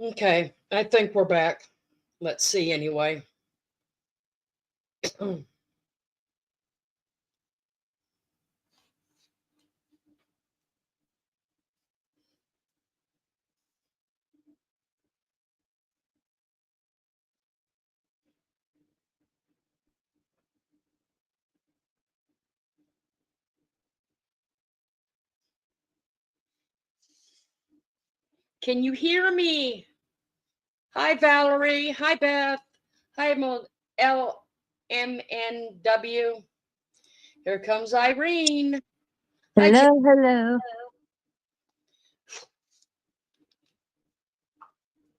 Okay, I think we're back. Let's see anyway. Can you hear me? Hi, Valerie. Hi, Beth. Hi, LMNW. Here comes Irene. Hi, Hello, hello.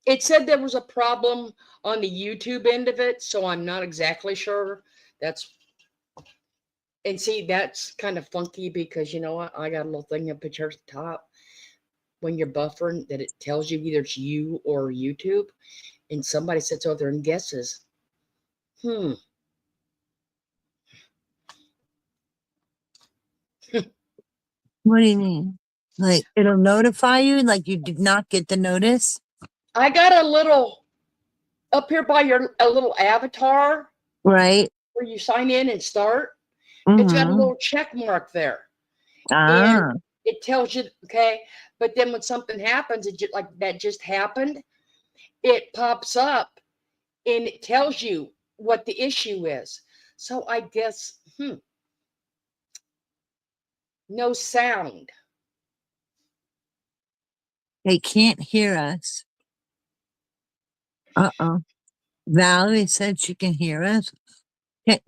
It said there was a problem on the YouTube end of it, so I'm not exactly sure. That's and see, that's kind of funky because you know what? I got a little thing up here at the top when you're buffering that it tells you either it's you or YouTube, and somebody sits over there and guesses. Hmm. What do you mean? Like it'll notify you like you did not get the notice? I got a little up here by your a little avatar Right. where you sign in and start. It's got a Mm-hmm. little check mark there, and Ah, it tells you okay. But then when something happens, it just like that just happened. It pops up and it tells you what the issue is. So I guess no sound. they can't hear us. Uh-oh. Valerie said she can hear us.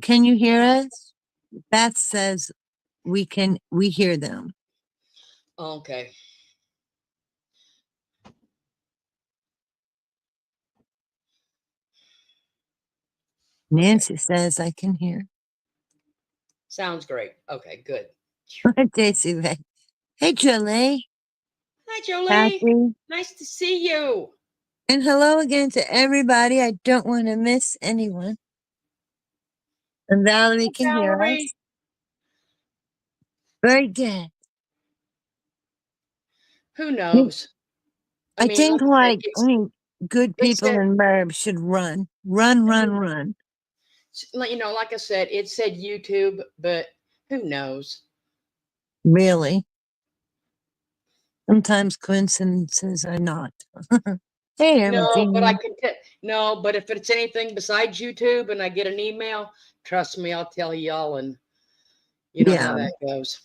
Can you hear us? Beth says we hear them. Okay. Nancy says I can hear. Sounds great. Okay, good. Daisy, hey, Jolie. Hi, Jolie. Kathy. Nice to see you. And hello again to everybody. I don't want to miss anyone. And Valerie Hi, can hear Valerie. us. Very good. Who knows? I think Like I said, good it people said in Merb should run. Run. like I said, it said YouTube, but who knows? Really. Sometimes coincidences are not. Hey, No, but I Imogen. can no, but if it's anything besides YouTube and I get an email, trust me, I'll tell y'all, and you know how Yeah. that goes.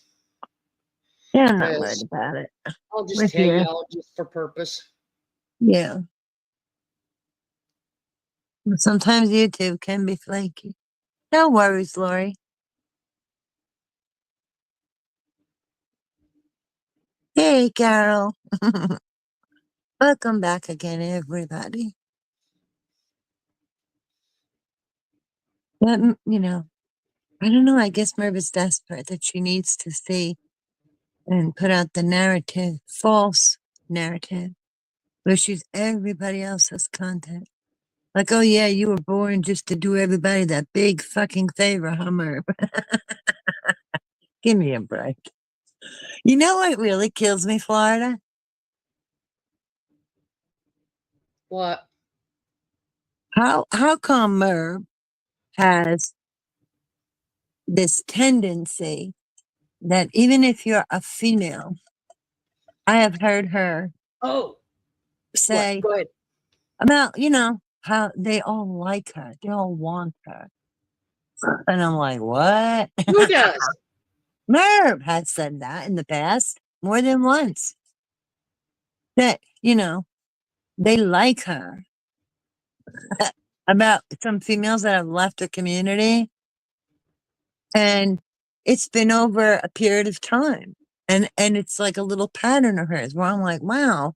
Yeah, I'm not worried Because about it. I'll just We're tell here. y'all just for purpose. Yeah. Sometimes YouTube can be flaky. No worries, Lori. Hey, Carol. Welcome back again, everybody. But, I don't know. I guess Merv is desperate that she needs to see and put out the narrative, false narrative, where she's everybody else's content. Like, oh yeah, you were born just to do everybody that big fucking favor, huh, Merv? Give me a break. You know what really kills me, Florida? What? How come Merv has this tendency that even if you're a female, I have heard her Oh, what? say Go ahead. about, how they all like her, they all want her. And I'm like, what? Who does? Merv has said that in the past more than once. That, they like her. About some females that have left her community. And it's been over a period of time. And it's like a little pattern of hers where I'm like, wow.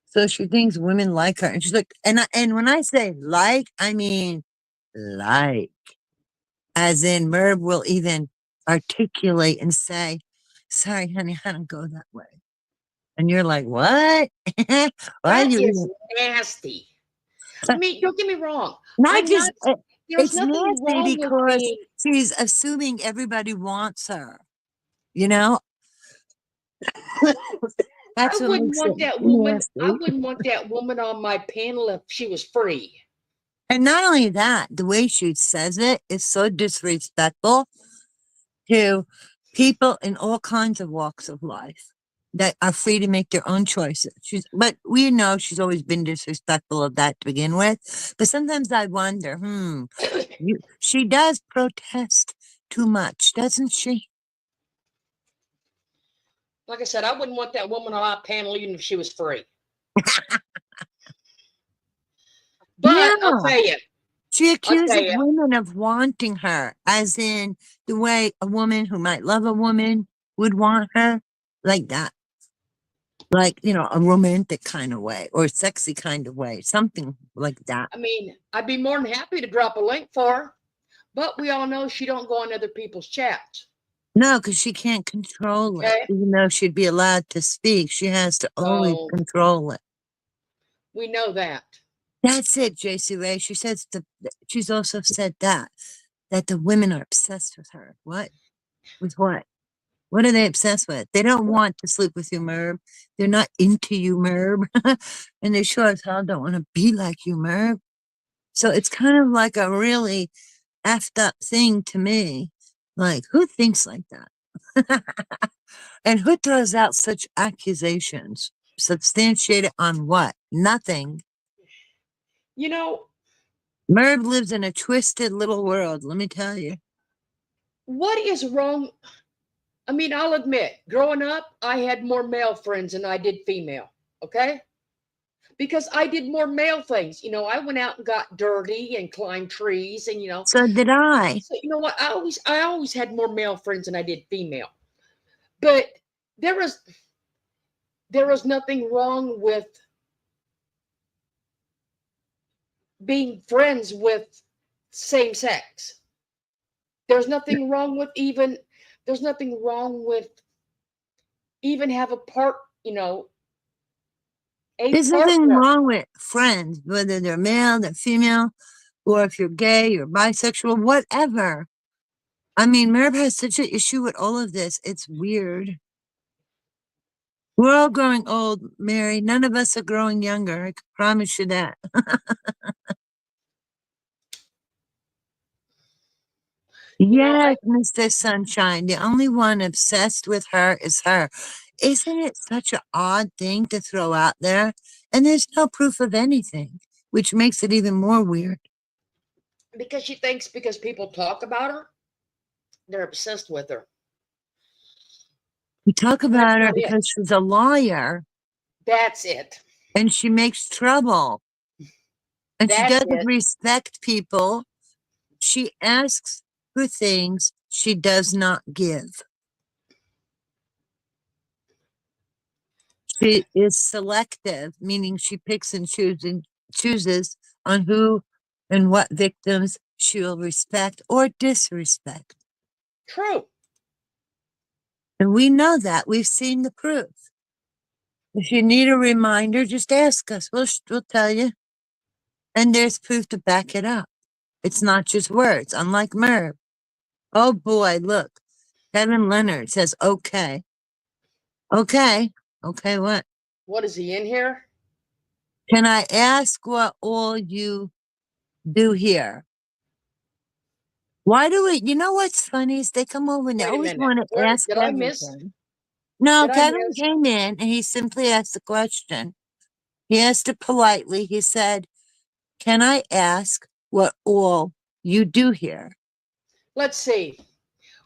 So she thinks women like her. And she's like, and when I say like, I mean like. As in Merv will even articulate and say, sorry, honey, I don't go that way. And you're like, what? Why are That you is even? nasty. I mean, don't get me wrong. Not I'm just, not. There's it's nothing nasty wrong with because being. she's assuming everybody wants her, you know? That's I what wouldn't makes it want that woman. I nasty. wouldn't want that woman on my panel if she was free. And not only that, the way she says it is so disrespectful to people in all kinds of walks of life that are free to make their own choices. But we know she's always been disrespectful of that to begin with. But sometimes I wonder, she does protest too much, doesn't she? Like I said, I wouldn't want that woman on my panel even if she was free. But Yeah. She I'll tell accuses you, women of wanting her, as in the way a woman who might love a woman would want her, like that. Like, a romantic kind of way or sexy kind of way, something like that. I mean, I'd be more than happy to drop a link for her, but we all know she don't go on other people's chats. No, because she can't control it. Okay, Even though she'd be allowed to speak, she has to always so control it. we know that. That's it, JC Ray. She says she's also said that the women are obsessed with her. What? With what? What are they obsessed with? They don't want to sleep with you, Merb. They're not into you, Merb. And they sure as hell don't want to be like you, Merb. So it's kind of like a really effed up thing to me. Like, who thinks like that? And who throws out such accusations? Substantiated on what? Nothing. You know, Merv lives in a twisted little world, let me tell you. what is wrong? I mean, I'll admit, growing up, I had more male friends than I did female. Okay, because I did more male things. I went out and got dirty and climbed trees, and So did I. so you know what? I always had more male friends than I did female. But there was there was nothing wrong with being friends with same sex. There's nothing wrong with even there's nothing wrong with even have a There's nothing partner. wrong with friends, whether they're male, they're female, or if you're gay, you're bisexual, whatever. I mean, Merv has such an issue with all of this. It's weird. We're all growing old, Mary. None of us are growing younger. I can promise you that. You know, I Yes, Mr. Sunshine. The only one obsessed with her is her. Isn't it such an odd thing to throw out there? And there's no proof of anything, which makes it even more weird. because she thinks because people talk about her, they're obsessed with her. We talk And that's about her not it. because she's a lawyer That's it. and she makes trouble and she That's doesn't it. respect people. She asks for things she does not give. She is selective, meaning she picks and chooses on who and what victims she will respect or disrespect. True. And we know that. We've seen the proof. If you need a reminder, just ask us. We'll tell you. And there's proof to back it up. It's not just words, unlike Merv. Oh boy, look. Kevin Leonard says, okay. Okay. Okay, what? What is he in here? Can I ask what all you do here? Why do we, what's funny is they come over and they Wait a always minute. want to Where ask did I miss? everything. No, Did I Kevin miss? came in and he simply asked the question. He asked it politely. He said, can I ask what all you do here? Let's see.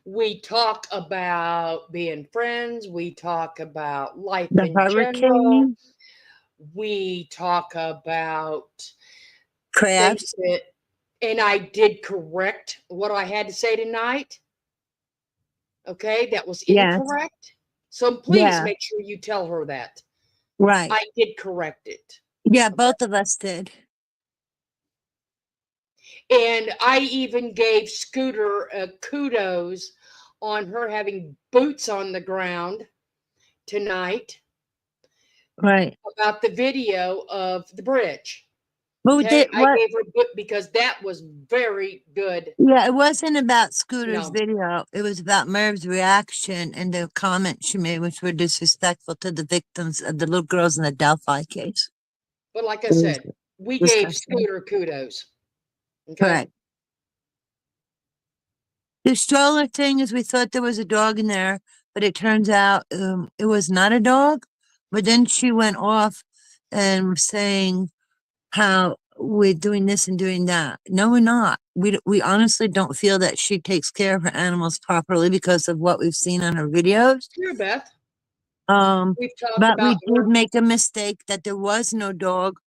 We talk about being friends. We talk about life The in general. hurricane, We talk about things crafts. that, and I did correct what I had to say tonight. Okay, that was Yes. incorrect. So please Yeah. make sure you tell her that. Right. I did correct it. Yeah, Okay. both of us did. And I even gave Scooter kudos on her having boots on the ground tonight Right. about the video of the bridge. But we Okay, did I what? gave her good because that was very good. Yeah, it wasn't about Scooter's No, video. It was about Merv's reaction and the comments she made, which were disrespectful to the victims of the little girls in the Delphi case. but like I It was said, we gave disgusting. Scooter kudos. Okay, Correct. The stroller thing is, we thought there was a dog in there, but it turns out it was not a dog. But then she went off and was saying how we're doing this and doing that. No, we're not. We honestly don't feel that she takes care of her animals properly because of what we've seen on her videos. true, Beth. Um, We've talked but we about did make a mistake that there was no dog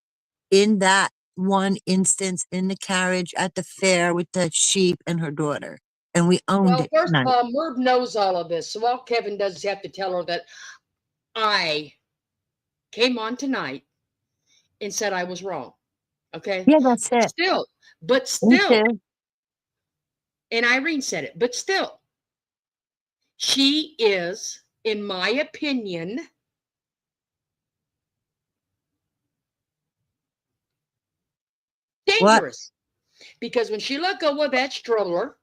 in that one instance in the carriage at the fair with the sheep and her daughter, and we owned well, it first of tonight. all, Merv knows all of this, so all Kevin does is have to tell her that I came on tonight and said I was wrong. Okay, Yeah, that's but it. still, but Me still, too. and Irene said it, but still, she is, in my opinion, What? dangerous because when she let go of that stroller,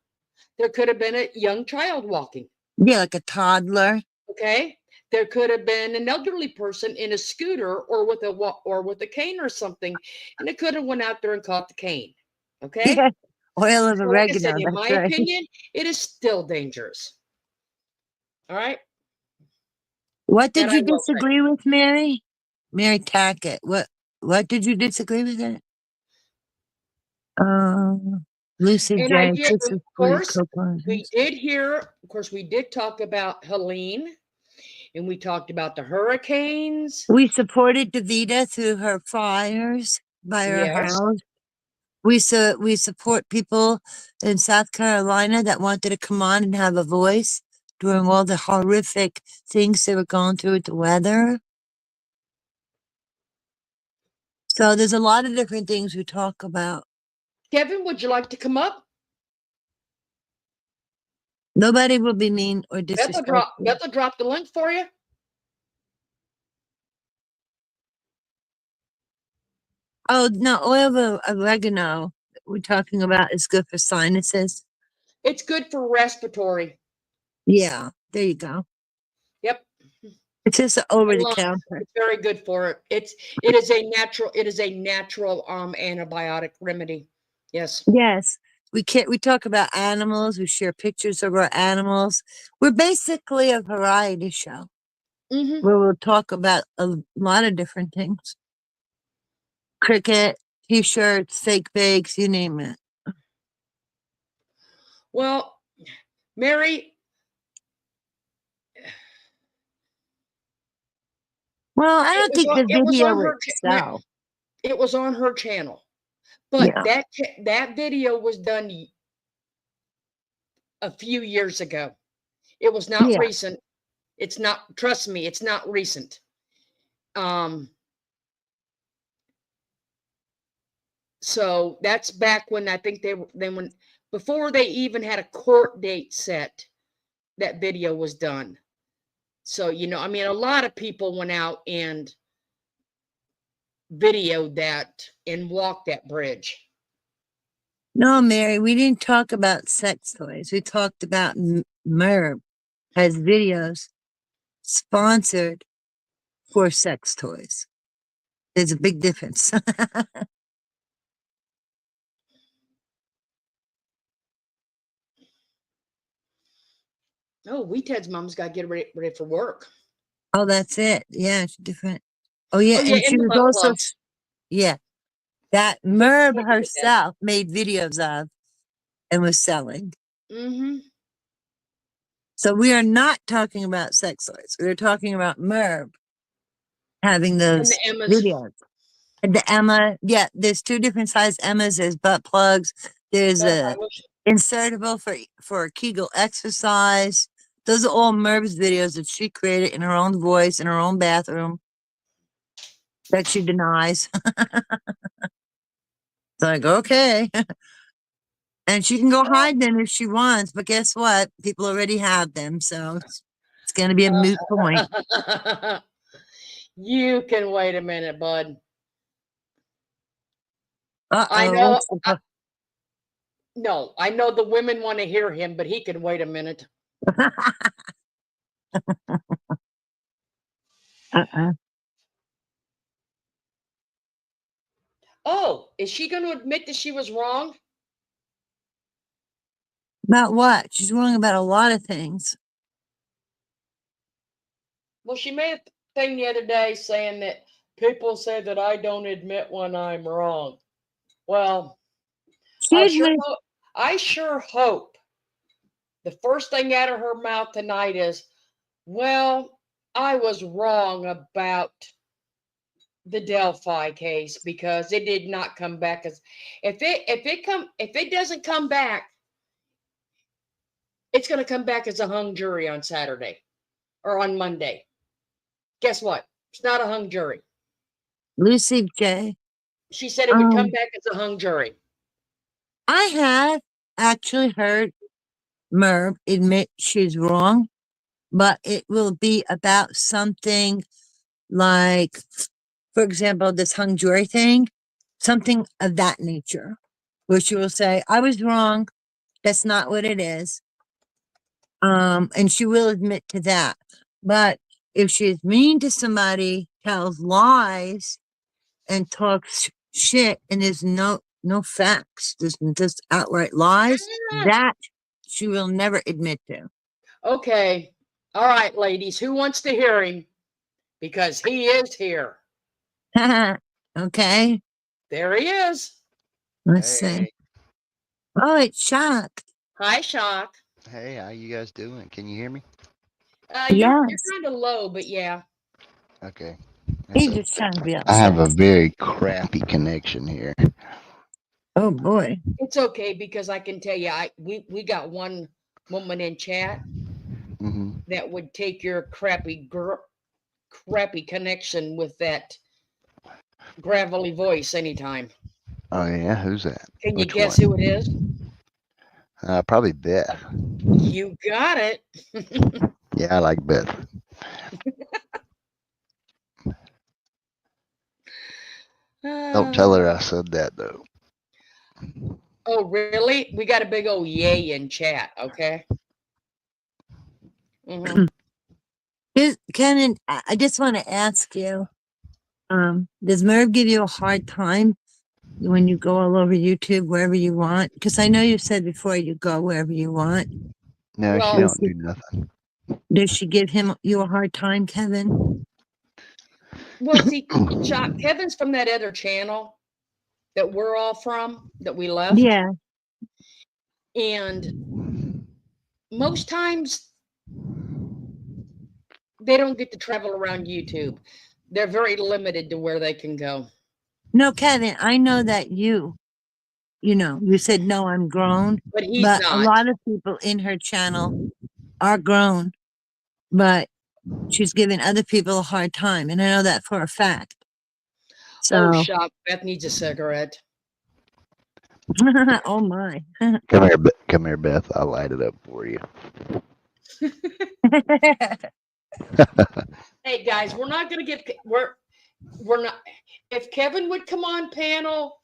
there could have been a young child walking. Yeah, like a toddler. Okay, there could have been an elderly person in a scooter or with a cane or something, and it could have went out there and caught the cane. Okay, Yeah, oil of so like I said, oregano. in That's my right. opinion, it is still dangerous. All right, What that did I you will say. disagree with, Mary? Mary Tackett. What did you disagree with it? Lucy And I J. did, of Sister Sweet course, we Co-Partners. did hear, of course, we did talk about Helene, and we talked about the hurricanes. We supported Davita through her fires by her Yes. house. We support people in South Carolina that wanted to come on and have a voice during all the horrific things they were going through with the weather. So there's a lot of different things we talk about. Kevin, would you like to come up? Nobody will be mean or disrespectful. Beth will drop the link for you. Oh, no, oil of oregano that we're talking about is good for sinuses. It's good for respiratory. Yeah, there you go. Yep. It's just over And the lungs. counter. It's very good for it. It is a natural antibiotic remedy. Yes. Yes. We talk about animals, we share pictures of our animals. We're basically a variety show Hmm. where we'll talk about a lot of different things. Cricket, t-shirts, fake bakes, you name it. Well, Mary, Well, I don't think the it was on video her itself. it was on her channel, but Yeah. that video was done a few years ago. It was not Yeah. recent. It's not. Trust me, it's not recent. Um, so that's back when I think when before they even had a court date set, that video was done. So, I mean, a lot of people went out and videoed that and walked that bridge. No, Mary, we didn't talk about sex toys. We talked about Merb has videos sponsored for sex toys. There's a big difference. Oh, We Ted's mom's got to get ready for work. Oh, that's it. Yeah, it's different. Oh, yeah, Oh, yeah, and she and the was butt also, plugs. yeah, that Don't Merb forget that. herself made videos of and was selling. Mm-hmm. So we are not talking about sex toys. We're talking about Merb having And the those Emmas. videos. And the Emma, yeah, there's two different size Emmas. There's butt plugs. There's Beth, a I wish. insertable for Kegel exercise. Those are all Merb's videos that she created in her own voice in her own bathroom that she denies. It's like, okay. And she can go hide them if she wants, but guess what? People already have them, so it's going to be a moot point. You can wait a minute, bud. I Uh-oh, know. what's the No, I know the women want to hear him, but he can wait a minute. uh-uh. Oh, is she going to admit that she was wrong? About what? She's wrong about a lot of things. Well, she made a thing the other day saying that people say that I don't admit when I'm wrong. Well, She admits I sure hope the first thing out of her mouth tonight is, well, I was wrong about the Delphi case because it did not come back as if it doesn't come back, it's going to come back as a hung jury on Saturday or on Monday. Guess what? It's not a hung jury. Lucy J. She said it would come Um, back as a hung jury. I have actually heard Merv admit she's wrong, but it will be about something like, for example, this hung jury thing, something of that nature, where she will say, I was wrong. That's not what it is. And she will admit to that. But if she's mean to somebody, tells lies, and talks shit, and there's no facts, just outright lies, that she will never admit to. Okay. All right, ladies, who wants to hear him? Because he is here. Okay, There he is. let's see. Hey, Oh, it's shocked. Hi, Shock. hey, how you guys doing? Can you hear me? You're Yes, kind of low, but yeah. Okay. he's just trying to be I have a upset. very crappy connection here. Oh boy. It's okay because I can tell you, we got one woman in chat Hmm. that would take your crappy connection with that gravelly voice anytime. Oh yeah, who's that? Can you Which guess who it one? is? Probably Beth. You got it. Yeah, I like Beth. Don't tell Uh, her I said that though. oh, really? We got a big old yay in chat. Okay. Hmm. Kenan, I just want to ask you, does Merv give you a hard time when you go all over YouTube, wherever you want? Because I know you said before you go wherever you want. No, she Well, Does don't she, do nothing. does she give you a hard time, Kevin? see, Shock. Kevin's from that other channel that we're all from that we left, Yeah. and most times they don't get to travel around YouTube. They're very limited to where they can go. No, Kevin, I know that you said, no, I'm grown, But he's but a not. lot of people in her channel are grown, but she's giving other people a hard time. And I know that for a fact. Oh, So, Shock. Beth needs a cigarette. oh my. Come here, Beth. I'll light it up for you. Hey guys, we're not gonna get we're not. If Kevin would come on panel,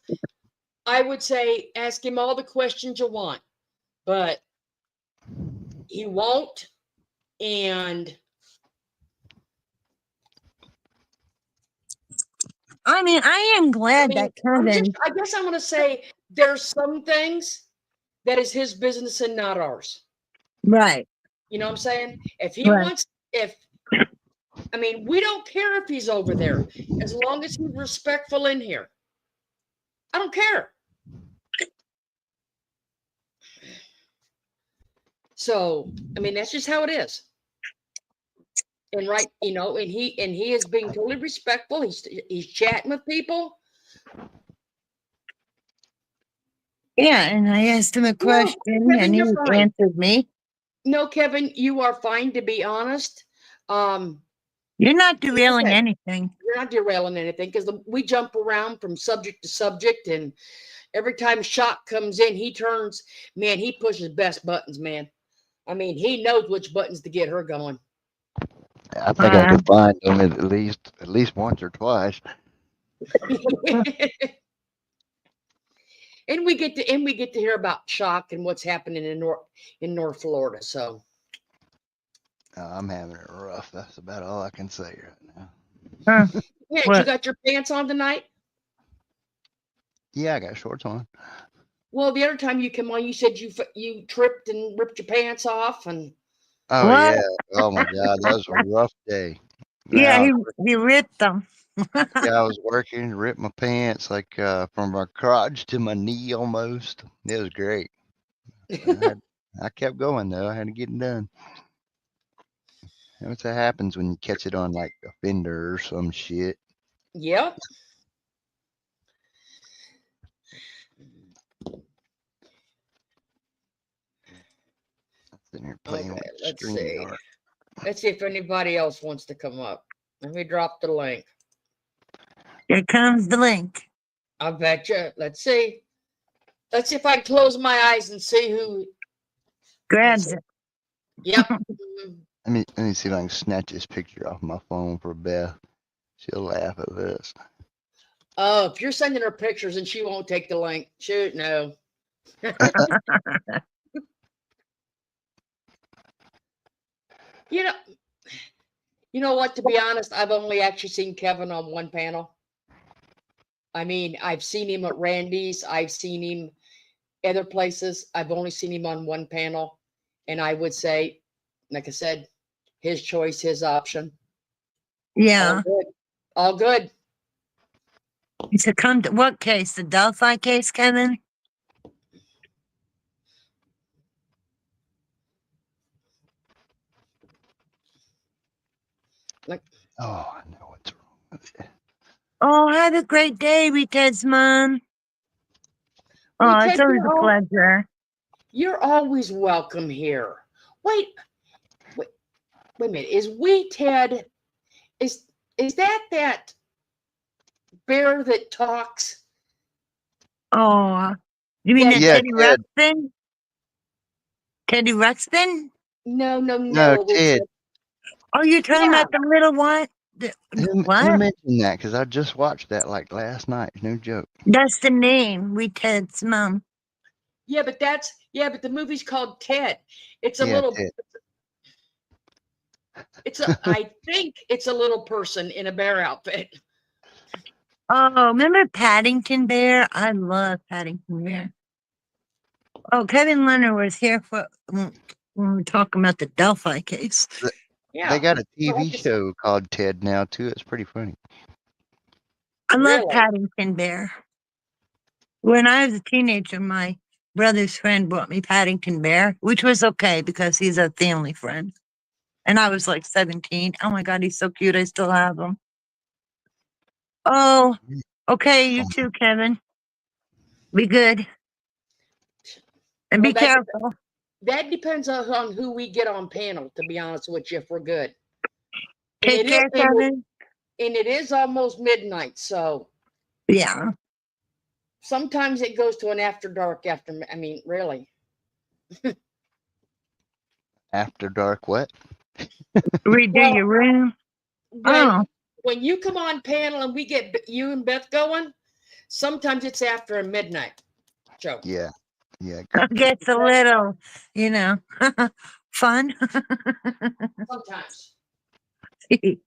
I would say ask him all the questions you want, but he won't. And I mean, I am glad that Kevin, I guess I'm gonna say there's some things that is his business and not ours. right, You know what I'm saying? If he right. wants, if I mean, we don't care if he's over there, as long as he's respectful in here. I don't care. So, I mean, that's just how it is. And right, and he is being totally respectful. He's chatting with people. Yeah, and I asked him a No, question Kevin, and he you're fine. answered me. No, Kevin, you are fine to be honest. You're not Like I derailing said, anything. you're not derailing anything because we jump around from subject to subject, and every time Shock comes in, he pushes best buttons, man. I mean, he knows which buttons to get her going. I think I Uh, could find them at least once or twice. And we get to hear about shock and what's happening in North Florida. So I'm having it rough. That's about all I can say right now. Huh, yeah, you what? got your pants on tonight? Yeah, I got shorts on. Well, the other time you came on, you said you tripped and ripped your pants off, and Oh What? yeah. Oh my God, that was a rough day. Yeah, Yeah, he ripped them. yeah, I was working, ripped my pants like from my crotch to my knee almost. It was great. I kept going though. I had to get it done. That's what happens when you catch it on like a fender or some shit. yep. Sitting here playing Okay, with let's see. StreamYard. Let's see if anybody else wants to come up. Let me drop the link. Here comes the link. I bet you. Let's see. Let's see if I can close my eyes and see who. Grabs it. Yep. Mhm. Let me see if I can snatch this picture off my phone for Beth. She'll laugh at this. Oh, if you're sending her pictures and she won't take the link, shoot, no. You know, you know what? To be honest, I've only actually seen Kevin on one panel. I mean, I've seen him at Randy's. I've seen him other places. I've only seen him on one panel, and I would say, like I said, his choice, his option. Yeah. All good. All good. He succumbed to what case? The Delphi case, Kevin? Like, Oh, I know what's wrong with it. Oh, have a great day, Rita's mom. Oh, it's Ted, always a pleasure. you're always welcome here. Wait, wait, wait a minute. Is we Ted? Is that bear that talks? Oh, you mean Yeah, that Yeah, Teddy Ted. Ruxpin? Teddy Ruxpin? No, no, No, no. It's Ted. Oh, you're talking yeah. about the little one? Who What? mentioned that? Because I just watched that like last night. No joke. That's the name. Rita's mom. Yeah, but the movie's called Ted. It's a Yeah, little Ted. I think it's a little person in a bear outfit. Oh, remember Paddington Bear? I love Paddington Bear. Oh, Kevin Leonard was here for when we were talking about the Delphi case. They Yeah. got a But like TV I said, show called Ted now too. It's pretty funny. I love really. Paddington Bear. When I was a teenager, my brother's friend bought me Paddington Bear, which was okay because he's a family friend. And I was like 17. Oh my God, he's so cute. I still have him. Oh, okay, you too, Kevin. Be good and Well, be careful. that depends on who we get on panel, to be honest with you, if we're good. And Take it is care, Kevin. and it is almost midnight, so Yeah. sometimes it goes to an after dark I mean, really. After Dark. What? Redo Well, your room. when Oh, when you come on panel and we get you and Beth going, sometimes it's after a midnight show. Yeah. Yeah. gets a little, you know, fun. Sometimes. It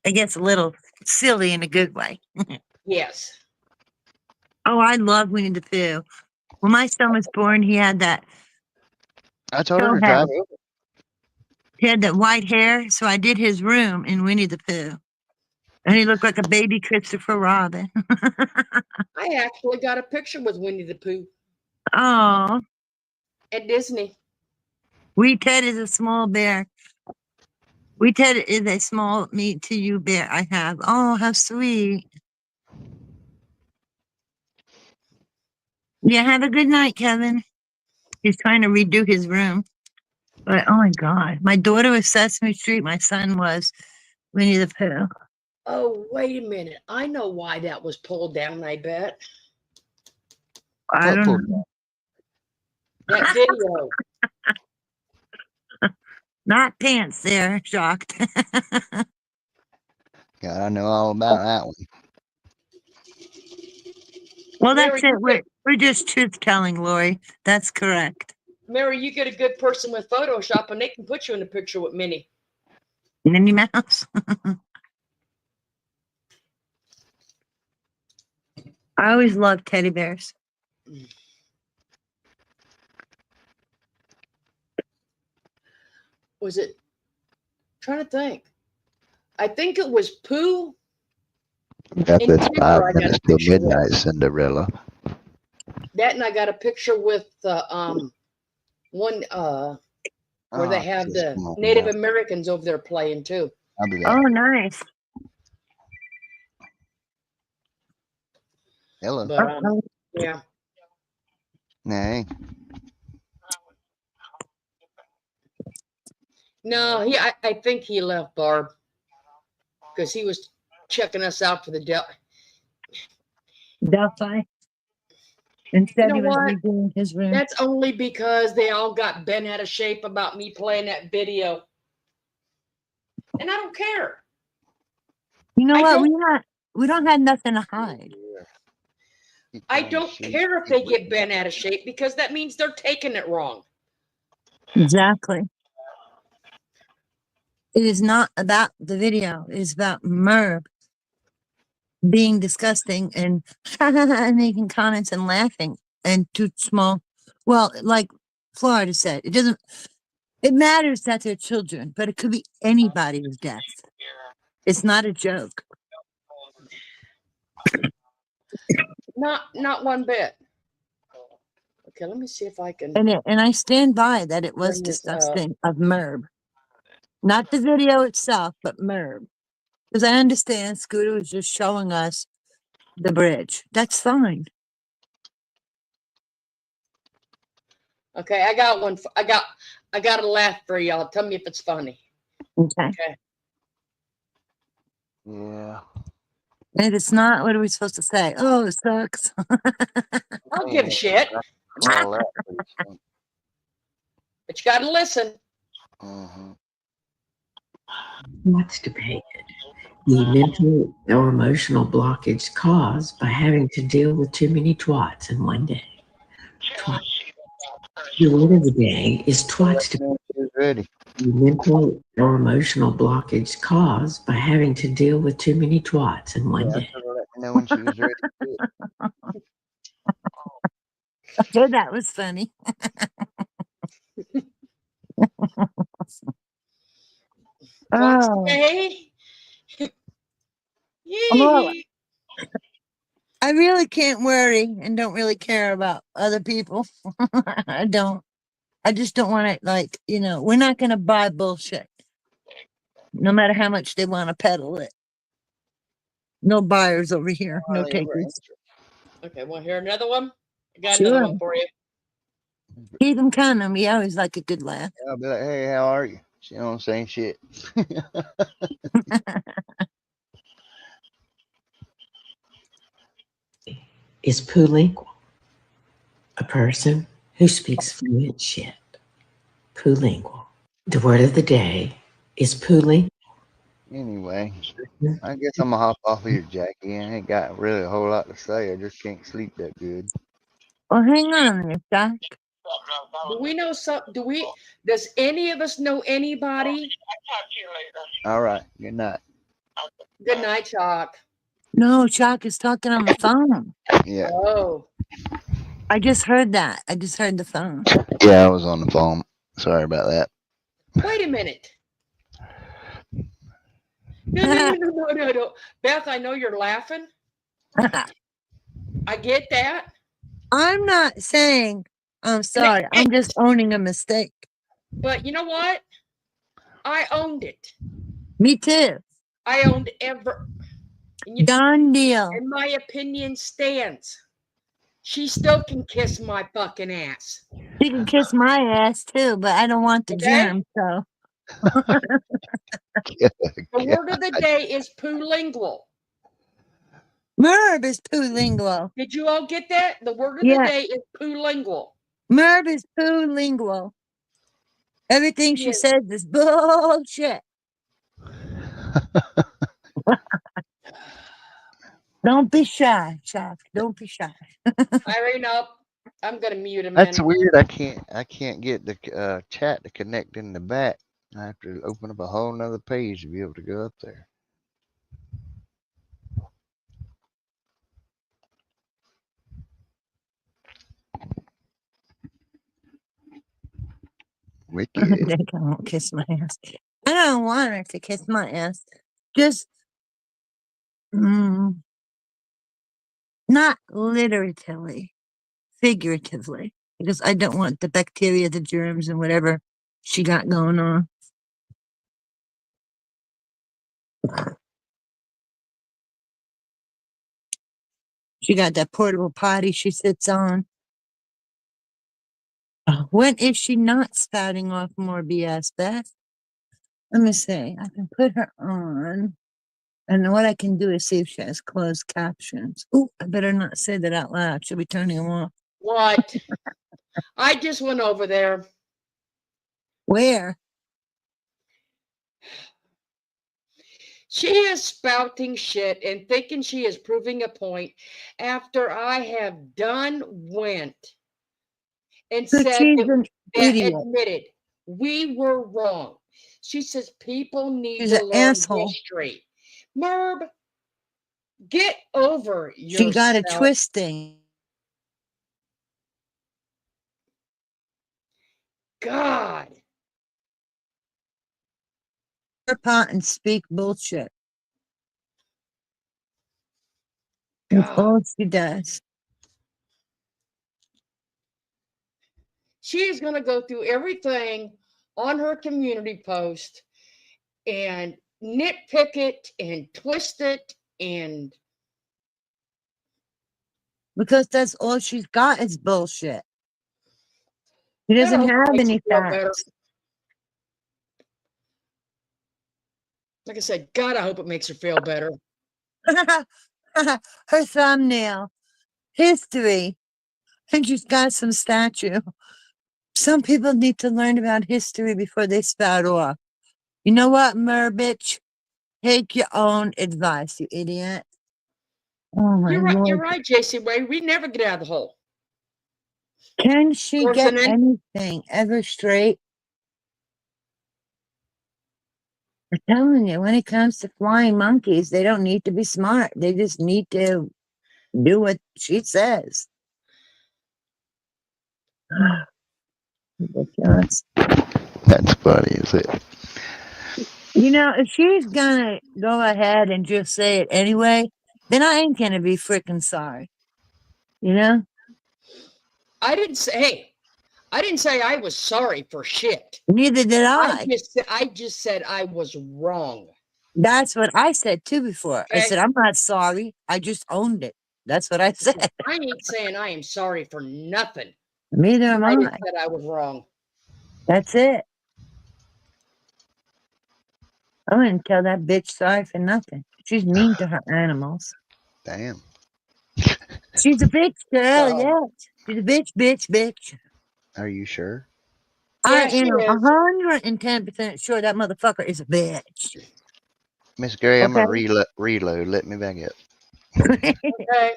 gets a little silly in a good way. Yes. Oh, I love Winnie the Pooh. When my son was born, he had that I told her tow to hat. drive over. He had that white hair, so I did his room in Winnie the Pooh. And he looked like a baby Christopher Robin. I actually got a picture with Winnie the Pooh Oh, at Disney. Wee Ted is a small bear. Wee Ted is a small me to you bear I have. Oh, how sweet. Yeah, have a good night, Kevin. He's trying to redo his room. But oh my God, my daughter was Sesame Street. My son was Winnie the Pooh. Oh, wait a minute. I know why that was pulled down, I bet. I What don't pulled? know. That video. Not pants there, shocked. God, I know all about that one. Well, Mary, that's it. We're just truth telling, Lori. That's correct. Mary, you get a good person with Photoshop, and they can put you in a picture with Minnie. Minnie Mouse. I always loved teddy bears. Was it? Trying to think. I think it was Pooh. Got In this Timber, I got 5 minutes a till picture with. midnight, Cinderella. That, and I got a picture with the one where they have Just the come on Native now. Americans over there playing too. I'll do Oh, that. nice. Hello. But yeah. Hey. No, I think he left Barb because he was checking us out for the Delphi. Instead, You know he was what? redoing his room. That's only because they all got bent out of shape about me playing that video. And I don't care. You know I what? don't- We don't have nothing to hide. I don't care if they get bent out of shape because that means they're taking it wrong. Exactly. It is not about the video. It is about Merv being disgusting and making comments and laughing and too small. Well, like Florida said, it matters that they're children, but it could be anybody with death. It's not a joke. Not one bit. Okay, let me see if I can And I stand by that it was bring this up. disgusting of Merv. Not the video itself, but Merv. Because I understand Scooter was just showing us the bridge. That's fine. Okay, I got one. I got a laugh for y'all. Tell me if it's funny. Okay. Okay. Yeah. And if it's not, what are we supposed to say? Oh, it sucks. I'll give a shit. All that. But you gotta listen. What's debated? The mental or emotional blockage caused by having to deal with too many twats in one day. Twat. The word of the day is twats. She's ready. The mental or emotional blockage caused by having to deal with too many twats in one day. Let me know when she was ready. So that was funny. Fox Oh. Day. Well, Yee. I really can't worry and don't really care about other people. I don't. I just don't want to, like, we're not going to buy bullshit. No matter how much they want to peddle it. No buyers over here. No takers. Okay, want to hear another one? I got Sure. another one for you. Keep them coming. We always like a good laugh. I'll be like, hey, how are you? She don't say shit. Is polylingual a person who speaks fluent shit? Polylingual. The word of the day is polylingual. Anyway, I guess I'm gonna hop off here, Jackie. I ain't got really a whole lot to say. I just can't sleep that good. Well, hang on there, Doc. Do we know some? Does any of us know anybody? All right. Good night. Good night, Chalk. No, Chuck is talking on the phone. Yeah. Oh, I just heard that. I just heard the phone. Yeah, I was on the phone. Sorry about that. wait a minute. No. Beth, I know you're laughing. I get that. I'm not saying I'm sorry. I'm just owning a mistake. But you know what? I owned it. Me too. I owned Done deal. and my opinion stands. She still can kiss my fucking ass. She can kiss my ass too, but I don't want the Okay? germ, so. The word of the day is poolingual. Merv is poolingual. Did you all get that? The word of Yeah. the day is poolingual. Merv is poolingual. Everything she says is bullshit. Don't be shy, Chuck. Don't be shy. Irene up. I'm gonna mute him That's in. weird. I can't get the chat to connect in the back. I have to open up a whole nother page to be able to go up there. Wicked. They won't kiss my ass. I don't want her to kiss my ass. Just not literally, figuratively, because I don't want the bacteria, the germs, and whatever she got going on. She got that portable potty she sits on. When is she not spouting off more BS, Beth? Let me see. I can put her on. And what I can do is see if she has closed captions. Oh, I better not say that out loud. She'll be turning them off. What? I just went over there. Where? She is spouting shit and thinking she is proving a point after I have went and But said she's that, an idiot. admitted we were wrong. She says people need She's to an learn asshole. history. Merb, get over She got a yourself. twisting. God. Her pot and speak bullshit. That's God. all she does. She is going to go through everything on her community post and nitpick it and twist it and Because that's all she's got is bullshit. She God, I doesn't hope it have makes any her feel better. facts. Like I said, God, I hope it makes her feel better. Her thumbnail. History. And she's got some statue. Some people need to learn about history before they spout off. You know what, bitch? Take your own advice, you idiot. Oh my You're right. You're Lord. right, JC Way. We never get out of the hole. Can she get Forcing anything ever straight? I'm telling you, when it comes to flying monkeys, they don't need to be smart. They just need to do what she says. Ridiculous. That's funny, is it? You know, if she's gonna go ahead and just say it anyway, then I ain't gonna be freaking sorry. You know? I didn't say. Hey, I didn't say I was sorry for shit. Neither did I. I just said I was wrong. That's what I said too before. I Okay? said, I'm not sorry. I just owned it. That's what I said. I ain't saying I am sorry for nothing. Neither am I just I. said I was wrong. That's it. I wouldn't tell that bitch sorry for nothing. She's mean to her animals. Damn. She's a bitch, girl. So, Yeah. She's a bitch. Are you sure? I yeah, she am is. 110% sure that motherfucker is a bitch. Miss Gray, I'm Okay. gonna reload. Let me back up. Okay.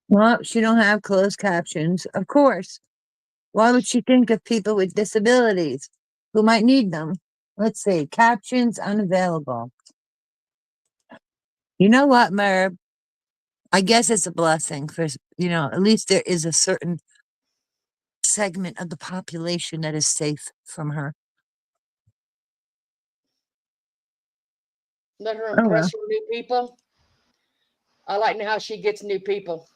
Well, she don't have closed captions. Of course. Why would she think of people with disabilities who might need them? Let's see. Captions unavailable. You know what, Merb? I guess it's a blessing for, at least there is a certain segment of the population that is safe from her. Let her Oh, well. impress her new people. I like how she gets new people.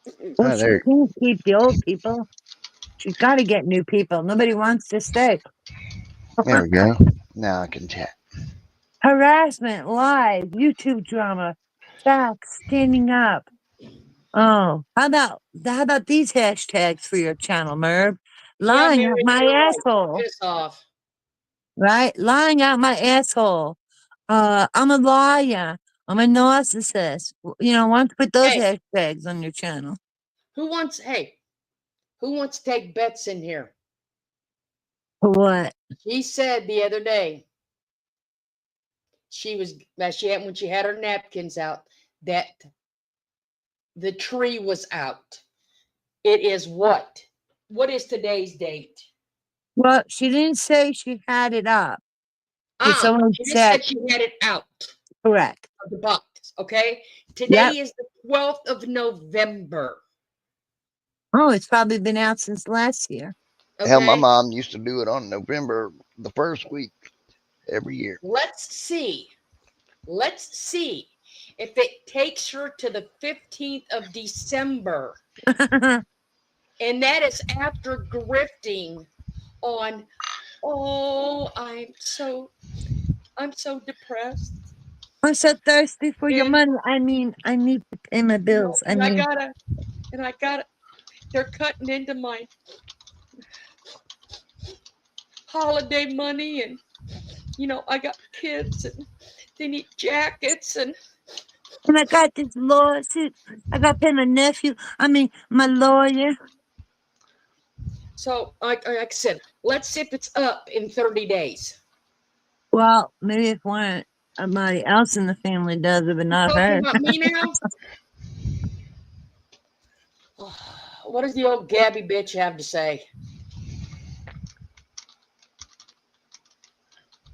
Well, Oh, she there. can't keep the old people. She's got to get new people. Nobody wants to stay. There we go. Now I can chat. Harassment, lies, YouTube drama, facts, standing up. Oh, how about these hashtags for your channel, Merb? Yeah, Lying out Mary, my you're right. asshole, Piss off. right? Lying out my asshole. I'm a liar. I'm a narcissist. Why don't you put those Hey, hashtags on your channel? who wants to take bets in here? For what? She said the other day, she was that she had when she had her napkins out, that the tree was out. It is what? What is today's date? Well, she didn't say she had it up. It's only She just said said she had it out correct. of the box. Okay. Yep. Today is the 12th of November. Oh, it's probably been out since last year. Hell, my Okay. mom used to do it on November the first week every year. Let's see. Let's see if it takes her to the 15th of December. And that is after grifting on, oh, I'm so depressed. I'm so thirsty for your And money. I mean, I need to pay my bills. and I gotta, they're cutting into my holiday money, and I got kids and they need jackets, and I got this lawsuit. I got to pay my nephew. I mean, my lawyer. so like I said, let's see if it's up in 30 days. Well, maybe if somebody else in the family does it, but not Talking her. about me now? What does the old Gabby bitch have to say?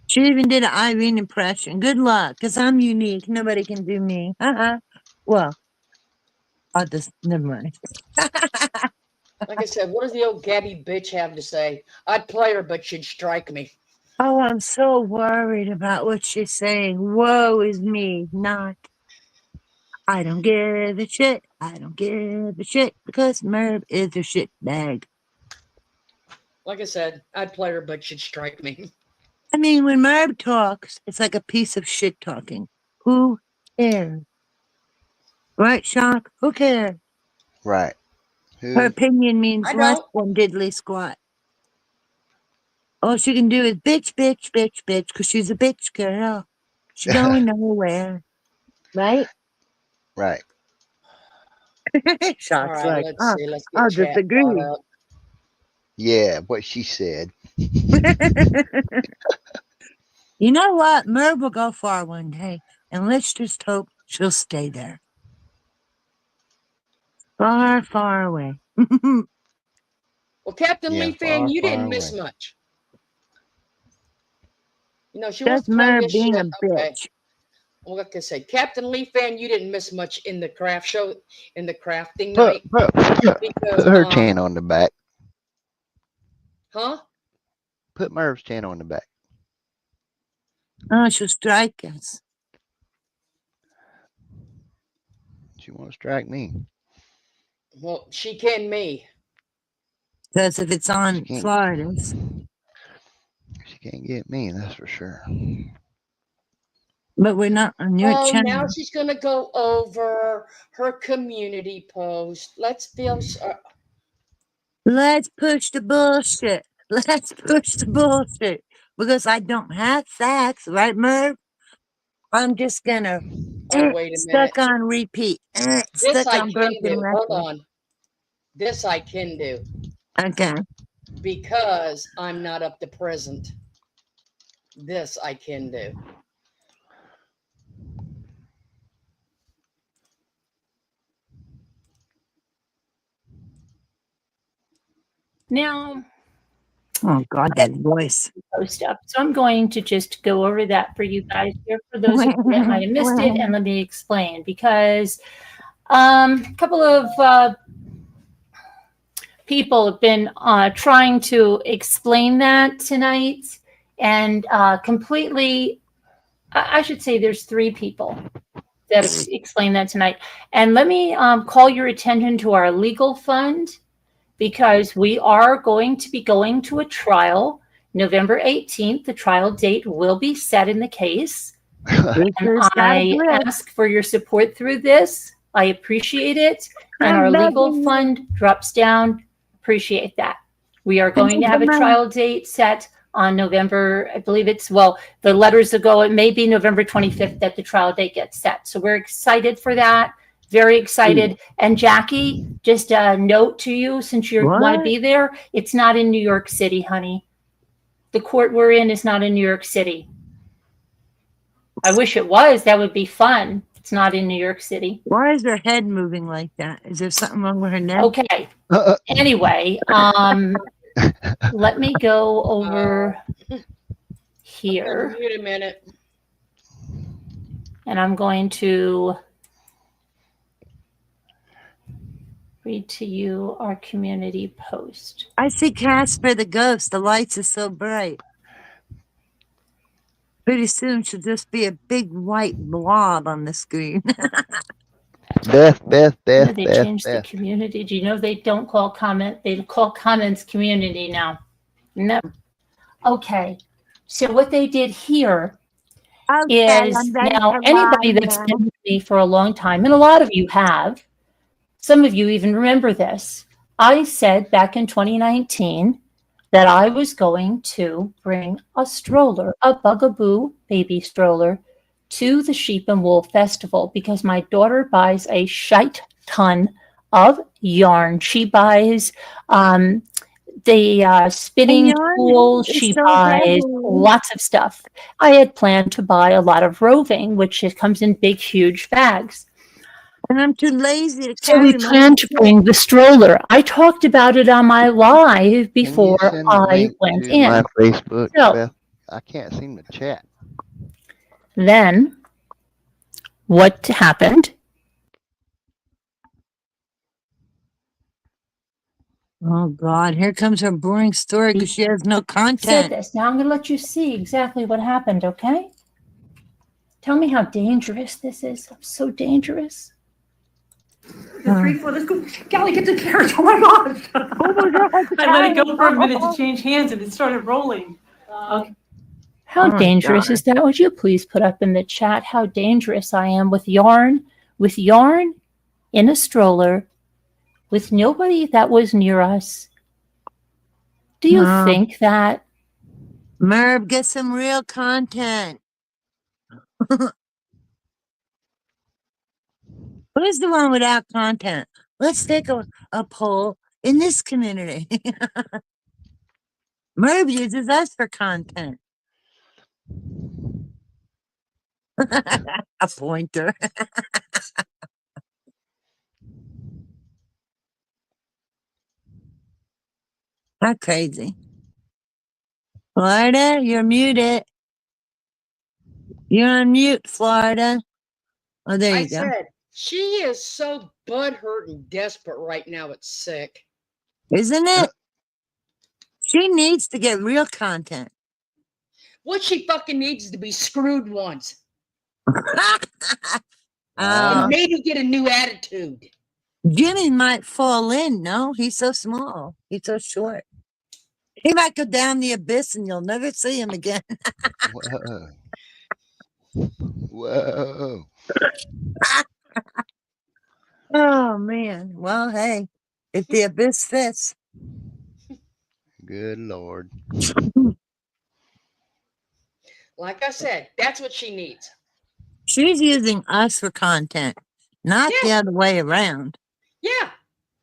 She even did an Irene impression. Good luck, because I'm unique. Nobody can do me. Well, I'll just, never mind. Like I said, what does the old Gabby bitch have to say? I'd play her, but she'd strike me. Oh, I'm so worried about what she's saying. Woe is me, not. I don't give a shit. I don't give a shit because Merv is a shit bag. Like I said, I'd play her, but she'd strike me. I mean, when Merv talks, it's like a piece of shit talking. Who cares? Right, Shock? Who cares? Right. Her Who? opinion means I less don't. than diddly squat. All she can do is bitch, bitch, bitch, bitch, because she's a bitch girl. She's going nowhere. Right? Right. All Shock's right, like, let's see. Let's get I'll chat caught disagree. up. Yeah, what she said. You know what? Merv will go far one day, and let's just hope she'll stay there. Far, far away. Well, Captain Yeah, Lee fan, far, you far didn't miss away. much. She wants That's to play Merv this being shit. a Okay. bitch. Well, like I said, Captain Lee fan, you didn't miss much in the craft show, in the crafting Put, night, put, put, because, put her chin on the back. huh? Put Merv's chin on the back. Oh, she'll strike us. She want to strike me. Well, she can me. Because if it's She on can't. Florida's. She can't get me. That's for sure. But we're not on your Oh, now channel. she's gonna go over her community post. Let's feel. Let's push the bullshit. Let's push the bullshit. Because I don't have facts, right, Merv? I'm just gonna Oh, wait a minute. stuck on repeat. This Stuck I on can broken do. Hold record. on. This I can do Okay. because I'm not up to present. This I can do. Now, Oh God, that voice. post up. So I'm going to just go over that for you guys here for those of you that might have missed it, and let me explain because a couple of people have been trying to explain that tonight, and completely. I should say there's 3 people that have explained that tonight, and let me call your attention to our legal fund because we are going to be going to a trial. November 18th, the trial date will be set in the case. And I ask for your support through this. I appreciate it. And our legal fund drops down. Appreciate that. We are going to have a trial date set on November, I believe it's, well, the letters ago, it may be November 25th that the trial date gets set. So we're excited for that. Very excited. And Jackie, just a note to you, since you want to be there, it's not in New York City, honey. The court we're in is not in New York City. I wish it was. That would be fun. It's not in New York City. Why is her head moving like that? Is there something wrong with her neck? Okay. Anyway, let me go over here, Wait a minute. and I'm going to read to you our community post. I see Casper the ghost. The lights are so bright. Pretty soon she'll just be a big white blob on the screen. Beth, You know, Beth, they Beth, changed the Beth. community. Do you know they don't call comment? They call comments community now. No. Okay. So what they did here Okay, is I'm ready now to anybody run that's now. been with me for a long time, and a lot of you have, some of you even remember this. I said back in 2019 that I was going to bring a stroller, a Bugaboo baby stroller, to the Sheep and Wool Festival because my daughter buys a shite ton of yarn. She buys the spinning yarn tools. is She so buys heavy. lots of stuff. I had planned to buy a lot of roving, which it comes in big, huge bags. And I'm too lazy to So we carry my planned to shit. bring the stroller. I talked about it on my live Can you before send the I link went to my in. Facebook, So Beth? I can't seem to chat. then what happened? Oh God, here comes her boring story because she has no Said content. this. Now I'm going to let you see exactly what happened, okay? Tell me how dangerous this is. I'm so dangerous. The 3, 4, let's go. Callie, get the carriage. Oh my gosh. Oh my God, I let it go for a minute to change hands and it started rolling. Okay. How Oh my dangerous God. is that? Would you please put up in the chat how dangerous I am with yarn in a stroller with nobody that was near us? Do you No. think that? Merv, get some real content. Who's the one without content? Let's take a poll in this community. Merv uses us for content. A pointer. How crazy. Florida, you're muted. You're on mute, Florida. Oh, there I you go. said she is so butthurt and desperate right now. It's sick. Isn't it? She needs to get real content. What she fucking needs is to be screwed once Wow. and maybe get a new attitude. Jimmy might fall in. No, he's so small. He's so short. He might go down the abyss and you'll never see him again. Whoa. Whoa. Oh, man. Well, hey, if the abyss fits. Good Lord. Like I said, that's what she needs. She's using us for content, not the other way around. Yeah.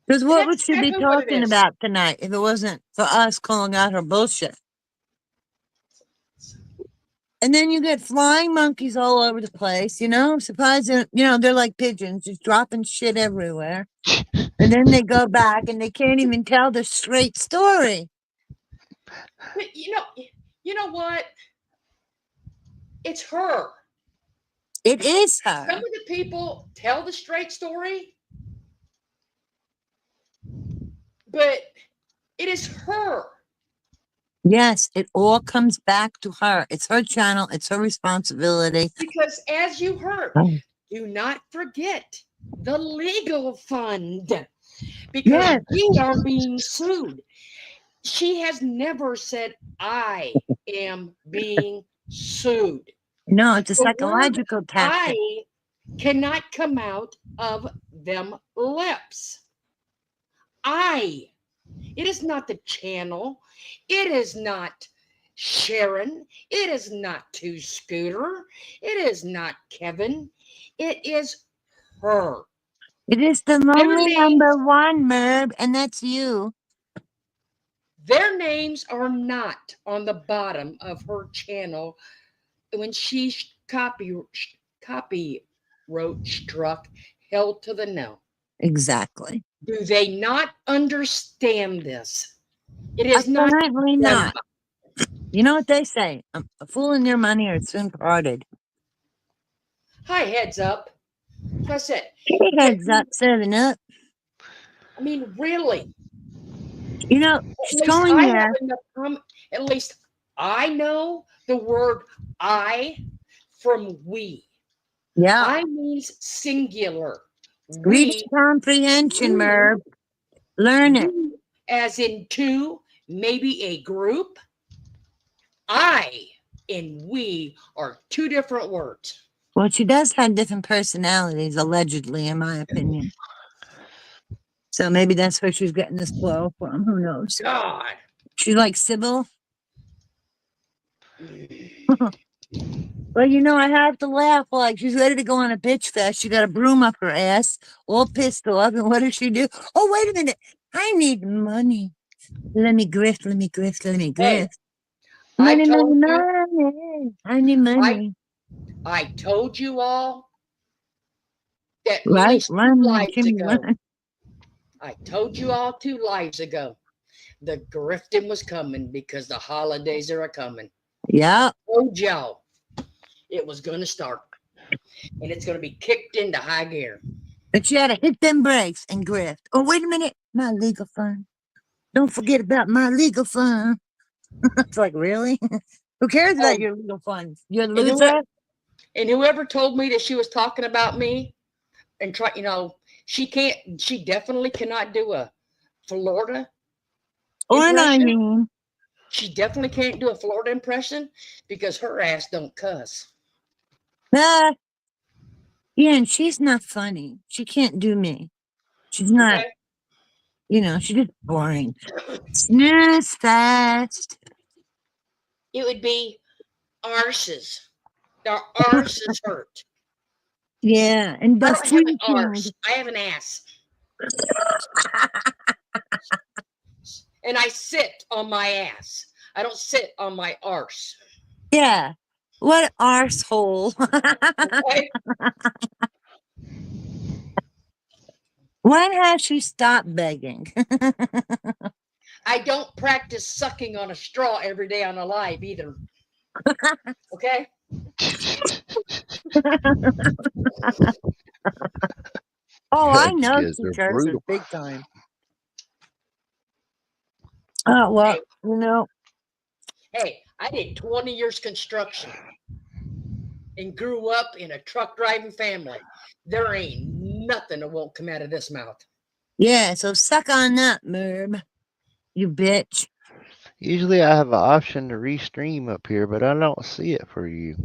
Because what That's would she be exactly what it talking is. about tonight if it wasn't for us calling out her bullshit? And then you get flying monkeys all over the place, you know? Surprised, they're like pigeons, just dropping shit everywhere. And then they go back and they can't even tell the straight story. But you know what? It's her. It is Some her. of the people tell the straight story, but it is her. Yes, it all comes back to her. It's her channel. It's her responsibility. Because as you heard, Oh. do not forget the legal fund because Yes. we are being sued. She has never said, I am being sued. No, it's a The word psychological tactic. I cannot come out of them lips. I. It is not the channel. It is not Sharon. It is not Two Scooter. It is not Kevin. It is her. It is the Their lonely names, number one, Merb, and that's you. their names are not on the bottom of her channel when she copy wrote struck held to the no. Exactly. Do they not understand this? It is not Apparently them. not. You know what they say? A fool and your money are soon parted. Hi, heads up. That's it. Hey, heads up, 7 up. I mean, really. You know, At she's least going I there. have enough. At least I know the word "I" from "we." Yeah. I means singular. Reading We, comprehension, Merv. Learn it. we as in two, maybe a group. I and we are two different words. Well, she does have different personalities, allegedly, in my opinion. So maybe that's where she's getting this flow from. Who knows? God. She's like Sybil. Well, you know, I have to laugh. Like, she's ready to go on a bitch fest. She got a broom up her ass, all pissed off. And what does she do? Oh, wait a minute. I need money. Let me grift, let me grift, let me Hey, grift. I Money, money, told you, money. I need money. I told you all that at Right? least 2 Run, lives Jimmy, ago. run. I told you all 2 lives ago. The grifting was coming because the holidays are a coming. Yeah. Told y'all it was going to start, and it's going to be kicked into high gear. But you had to hit them brakes and grift. Oh, wait a minute. My legal fund. Don't forget about my legal fund. It's like, really? Who cares about your legal funds? You're a loser? And whoever told me that she was talking about me and try, she definitely cannot do a Florida Or an impression. Irene. She definitely can't do a Florida impression because her ass don't cuss. Yeah, and she's not funny. She can't do me. She's not, Okay? she's just boring. Snooze fast. It would be arses. Their arses hurt. Yeah, and I the don't have an freaking. arse. I have an ass. And I sit on my ass. I don't sit on my arse. Yeah. What arsehole. Okay? When has she stopped begging? I don't practice sucking on a straw every day on a live either. Okay? Oh, I You know guys she are curses brutal. big time. Oh, well, Hey. Hey, I did 20 years construction and grew up in a truck driving family. There ain't nothing that won't come out of this mouth. Yeah, so suck on that, Merb. You bitch. Usually I have an option to restream up here, but I don't see it for you.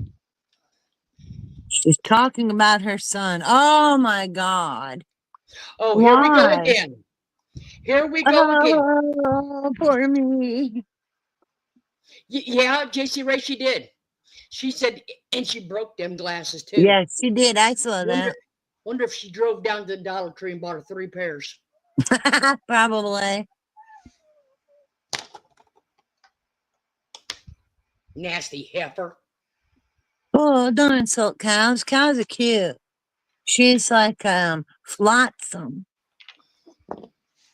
She's talking about her son. Oh my God. Oh, Why? here we go again. Here we go again. Oh, poor me. Yeah, JC Ray, she did. She said, and she broke them glasses too. Yes, she did. I saw that. Wonder if she drove down to the Dollar Tree and bought her 3 pairs. Probably. Nasty heifer. Oh, don't insult cows. Cows are cute. She's like flotsam.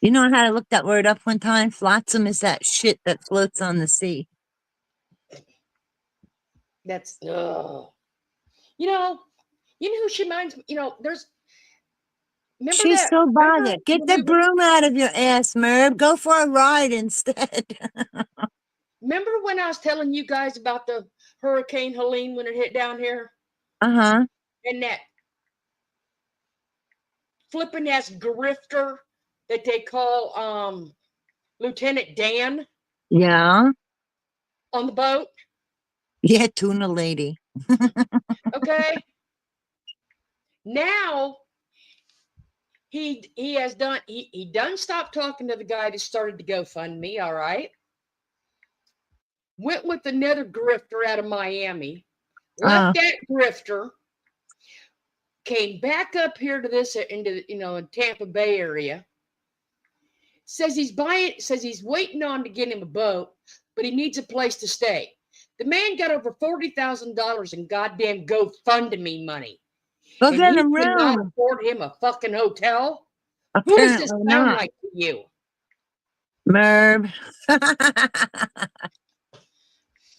You know how I looked that word up one time? Flotsam is that shit that floats on the sea. That's you know who she reminds me. There's remember She's that. so bothered. Get the Remember, broom out of your ass, Merb. Go for a ride instead. remember when I was telling you guys about the Hurricane Helene when it hit down here? Uh-huh. And that flipping ass grifter that they call Lieutenant Dan Yeah. on the boat. Yeah, tuna lady. Okay. Now he has done he done stopped talking to the guy that started the GoFundMe, all right. Went with another grifter out of Miami, left that grifter, came back up here to this into Tampa Bay area. Says he's waiting on to get him a boat, but he needs a place to stay. The man got over $40,000 in goddamn GoFundMe money. Go And get you him cannot room. afford him a fucking hotel? Who does this Apparently sound not. like to you? Merb.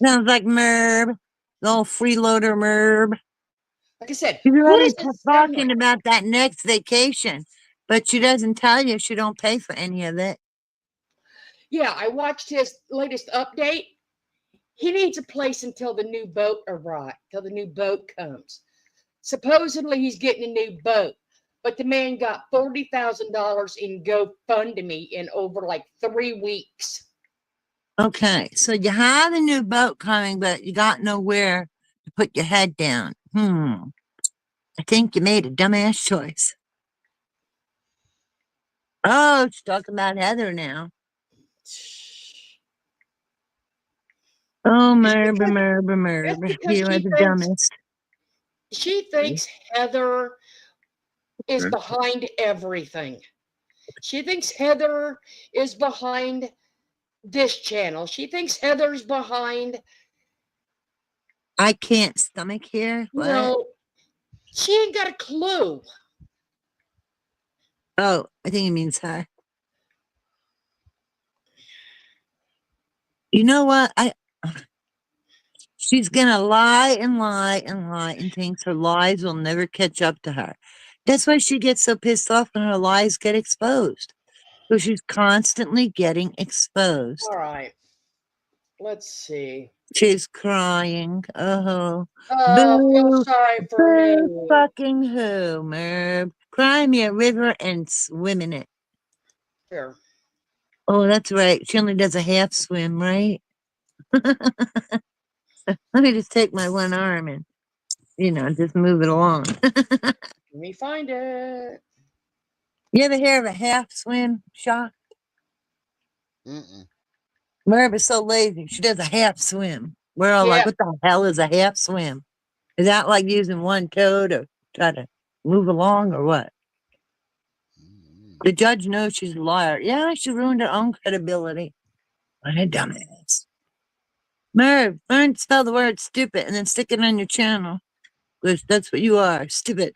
Sounds like Merb. The old freeloader Merb. Like I said, She's who already does this sound talking like? about that next vacation, but she doesn't tell you she don't pay for any of it. Yeah, I watched his latest update. He needs a place until the new boat arrives, till the new boat comes. Supposedly he's getting a new boat, but the man got $40,000 in GoFundMe in over like 3 weeks. Okay, so you have a new boat coming, but you got nowhere to put your head down. I think you made a dumbass choice. Oh, she's talking about Heather now. Oh, Merb, Merb, That's Merb. because You are the dumbest. she thinks Heather is behind everything. She thinks Heather is behind this channel. She thinks Heather's behind. I can't stomach here. What? No, she ain't got a clue. Oh, I think it means her. You know what? She's gonna lie and lie and lie and thinks her lies will never catch up to her. That's why she gets so pissed off when her lies get exposed. So she's constantly getting exposed. All right. Let's see. She's crying. Oh, Oh, feel boo, sorry for me. boo, fucking who, Merb? Cry me a river and swim in it. Here. Oh, that's right. She only does a half swim, right? Let me just take my one arm and, just move it along. Let me find it. You ever hear of a half swim, Shock? Mm-mm. Merb is so lazy. She does a half swim. We're all Yeah. like, what the hell is a half swim? Is that like using one toe to try to move along or what? The judge knows she's a liar. Yeah, she ruined her own credibility. What a dumbass. Merv, learn to spell the word stupid and then stick it on your channel. Because that's what you are, stupid.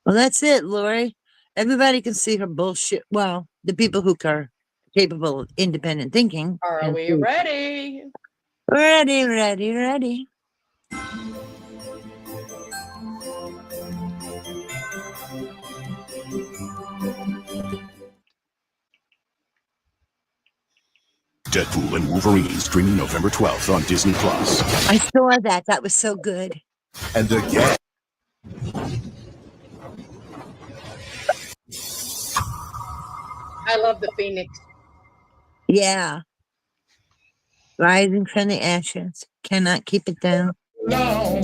Well, that's it, Lori. Everybody can see her bullshit. Well, the people who are capable of independent thinking. Are we ready? Ready, ready, ready. Deadpool and Wolverine streaming November 12th on Disney+. I saw that. That was so good. And again, I love the Phoenix. Yeah. Rising from the ashes. Cannot keep it down. No,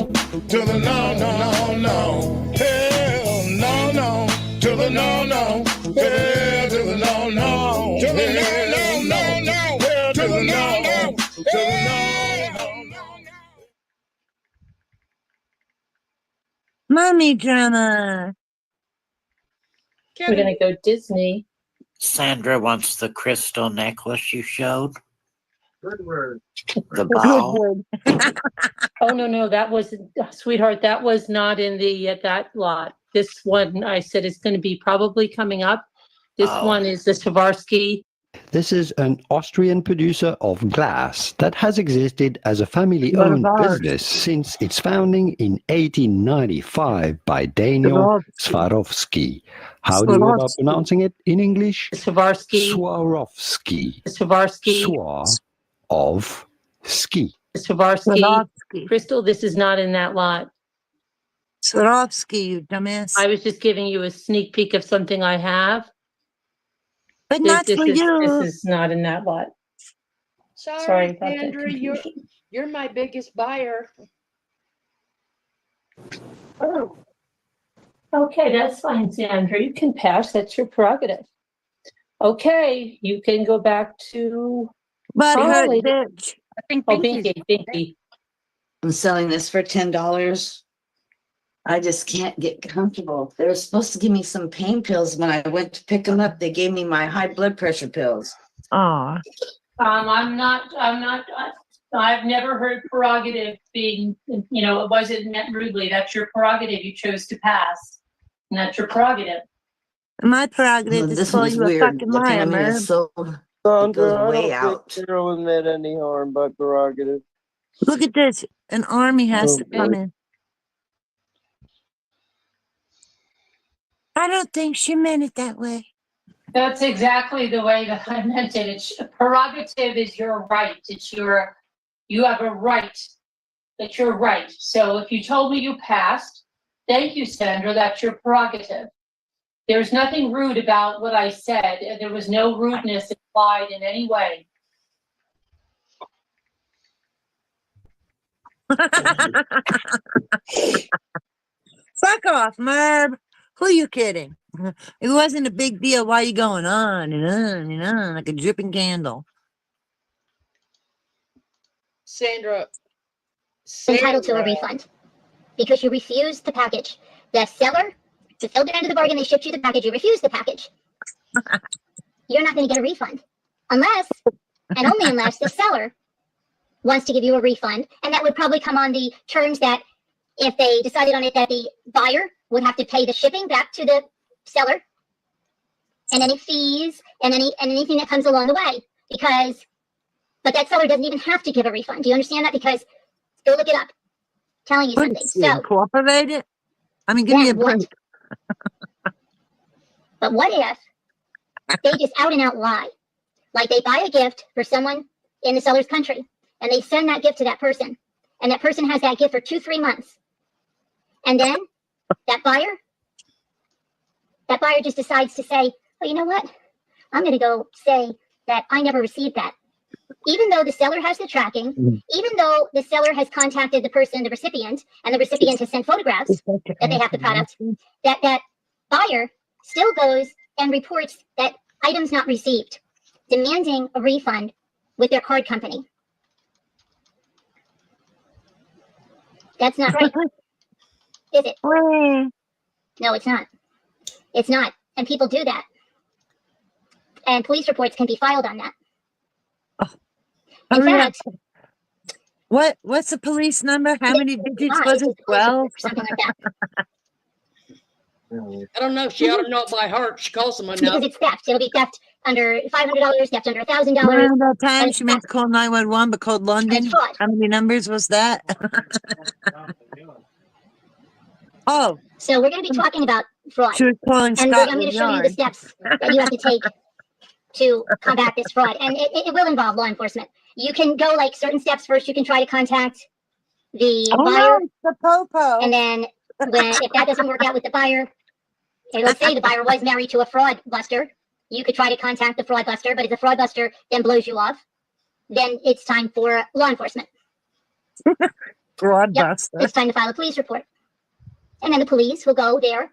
to the no, no, no, no. Hell, no, no. To the no, no. Hell, to the no, no. To the no, no, no, no. Hell, to the no, no. To the no, no, no, no. Mommy drama. We're going to go Disney. Sandra wants the crystal necklace you showed. The Good bow. word. Oh, no, that was, sweetheart, that was not in the that lot. This one, I said, is going to be probably coming up. This Oh. one is the Swarovski. This is an Austrian producer of glass that has existed as a family-owned business since its founding in 1895 by Daniel Swarovski. How do you go about pronouncing it in English? Swarovski. Swarovski. Swarovski. Swar of ski. Swarovski. Crystal, this is not in that lot. Swarovski, you dumbass. I was just giving you a sneak peek of something I have. But not for you. This is not in that lot. Sorry, about that Sandra, confusion. you're my biggest buyer. Oh. Okay, that's fine, Sandra. You can pass. That's your prerogative. Okay, you can go back to But Harley. bitch. I think Binky. I'm selling this for $10. I just can't get comfortable. They were supposed to give me some pain pills. When I went to pick them up, they gave me my high blood pressure pills. Aw. I've never heard prerogative being, it wasn't meant rudely. That's your prerogative. You chose to pass. And that's your prerogative. My prerogative is to This call one's you a weird. fucking The liar, timing Merv. is so, Sandra, goes I way don't out. think Carolyn meant any harm by prerogative. Look at this. An army has Oh, to come boy. in. I don't think she meant it that way. That's exactly the way that I meant it. It's prerogative is your right. You have a right. That's your right. So if you told me you passed, thank you, Sandra. That's your prerogative. There's nothing rude about what I said. There was no rudeness implied in any way. Fuck off, Merv. Who you kidding? It wasn't a big deal. Why you going on and on and on like a dripping candle? Sandra. Entitled to a refund because you refused the package. The seller fulfilled their end of the bargain. They shipped you the package. You refused the package. You're not going to get a refund unless, and only unless, the seller wants to give you a refund. And that would probably come on the terms that if they decided on it, that the buyer would have to pay the shipping back to the seller and any fees and anything that comes along the way. But that seller doesn't even have to give a refund. Do you understand that? Because go look it up. Telling you something. So incorporated. I mean, give me a break. But what if they just out and out lie? Like they buy a gift for someone in the seller's country and they send that gift to that person, and that person has that gift for 2-3 months. And then that buyer just decides to say, well, you know what? I'm going to go say that I never received that. Even though the seller has the tracking, even though the seller has contacted the person, the recipient, and the recipient has sent photographs that they have the product, that buyer still goes and reports that items not received, demanding a refund with their card company. That's not right. Is it? No, it's not. It's not. And people do that. And police reports can be filed on that. In fact, what's the police number? How many digits was it? 12? Something like that. I don't know. She ought to know it by heart. She calls them enough. Because it's theft. It'll be theft under $500, theft under $1,000. Around that time, she meant to call 911, but called London. How many numbers was that? Oh. So we're going to be talking about fraud. She was calling and I'm Scotland going to show you the Yard. steps that you have to take to combat this fraud. And it will involve law enforcement. You can go like certain steps. First, you can try to contact the buyer. No, the popo. And then if that doesn't work out with the buyer, and let's say the buyer was married to a fraud buster, you could try to contact the fraud buster. But if the fraud buster then blows you off, then it's time for law enforcement. Fraud buster. It's time to file a police report. And then the police will go there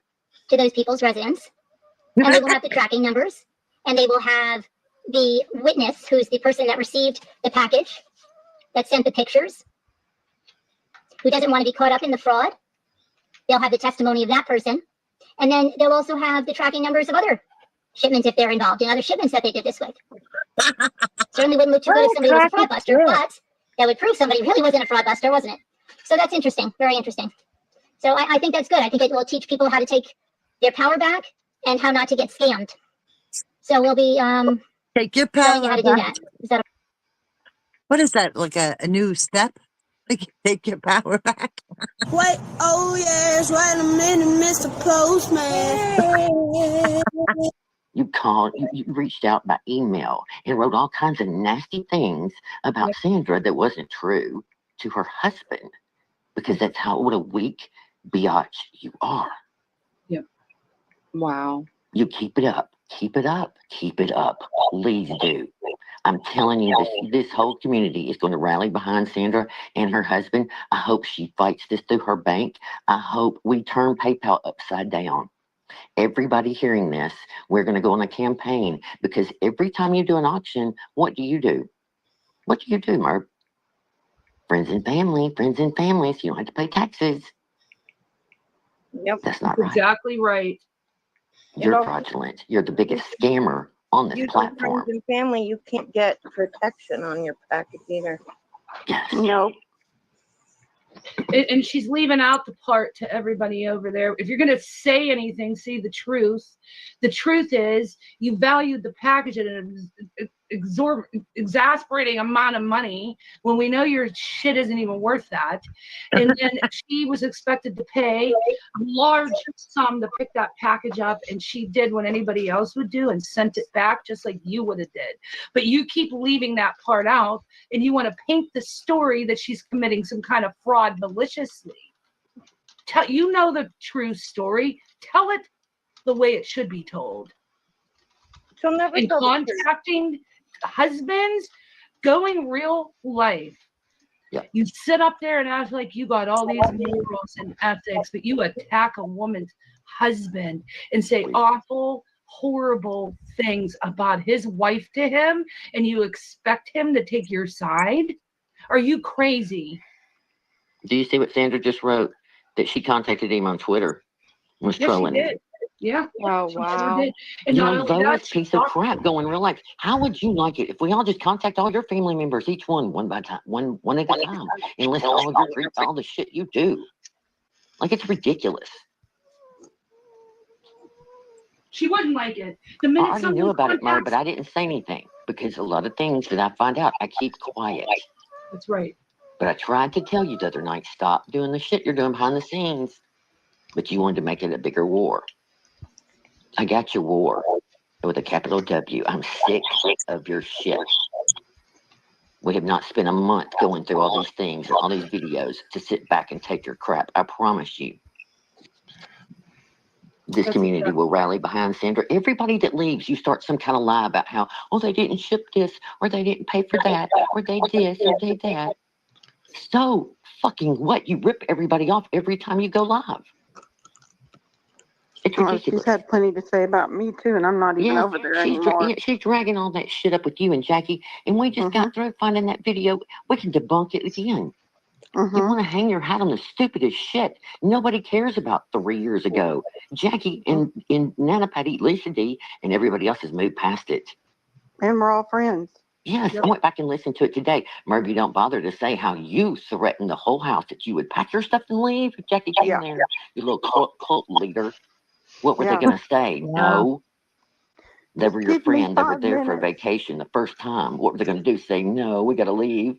to those people's residence, and they will have the tracking numbers, and they will have the witness, who's the person that received the package, that sent the pictures, who doesn't want to be caught up in the fraud. They'll have the testimony of that person. And then they'll also have the tracking numbers of other shipments if they're involved in other shipments that they did this with. Certainly wouldn't look too good if somebody was a fraud buster, but that would prove somebody really wasn't a fraud buster, wasn't it? So that's interesting, very interesting. So I think that's good. I think it will teach people how to take their power back and how not to get scammed. So we'll be take your showing power you how to do back. that. Is that What is that? Like a new step? Like take your power back. Wait, oh yes, wait a minute, Mr. Postman. You called, you reached out by email and wrote all kinds of nasty things about Sandra that wasn't true to her husband, because that's what a weak biatch you are. Yep. Wow. You keep it up, keep it up, keep it up. Please do. I'm telling you, this whole community is going to rally behind Sandra and her husband. I hope she fights this through her bank. I hope we turn PayPal upside down. Everybody hearing this, we're going to go on a campaign, because every time you do an auction, what do you do? What do you do, Merv? Friends and family, so you don't have to pay taxes. Yep. That's not right. Exactly right. You're fraudulent. You're the biggest scammer on this Using platform. friends and family, you can't get protection on your package either. Yes. Nope. And she's leaving out the part to everybody over there. If you're going to say anything, say the truth. The truth is you valued the package at an exasperating amount of money when we know your shit isn't even worth that. And then she was expected to pay a large sum to pick that package up, and she did what anybody else would do and sent it back just like you would have did. But you keep leaving that part out, and you want to paint the story that she's committing some kind of fraud maliciously. You know the true story. Tell it the way it should be told. She'll never And tell the truth. contacting husbands, going real life. Yeah. You sit up there and act like you got all these morals and ethics, but you attack a woman's husband and say awful, horrible things about his wife to him, and you expect him to take your side? Are you crazy? Do you see what Sandra just wrote? That she contacted him on Twitter, was Yes, trolling she him. did. Yeah. Oh, She sure wow. did. And You not know, only that, lowest she piece of talked- crap going real life. How would you like it if we all just contact all your family members, each one by time, one at a time, and list all the shit you do? Like, it's ridiculous. She wouldn't like it. The I minute already someone knew about it, Mer, contacts- but I didn't say anything because a lot of things that I find out, I keep quiet. That's right. But I tried to tell you the other night, stop doing the shit you're doing behind the scenes. But you wanted to make it a bigger war. I got your war with a capital W. I'm sick of your shit. We have not spent a month going through all these things and all these videos to sit back and take your crap. I promise you. This community will rally behind Sandra. Everybody that leaves, you start some kind of lie about how, oh, they didn't ship this, or they didn't pay for that, or they this, or they that. So fucking what? You rip everybody off every time you go live. It's ridiculous. She's had plenty to say about me too, and I'm not even over there anymore. She's dragging all that shit up with you and Jackie, and we just got through finding that video. We can debunk it again. You want to hang your hat on the stupidest shit. Nobody cares about 3 years ago. Jackie and Nana Patty, Lisa D, and everybody else has moved past it. And we're all friends. Yes, I went back and listened to it today. Murphy, don't bother to say how you threatened the whole house that you would pack your stuff and leave if Jackie came there. You little cult leader. What were they going to say? No. They were your friend. They were there for a vacation the first time. What were they going to do? Say, no, we got to leave.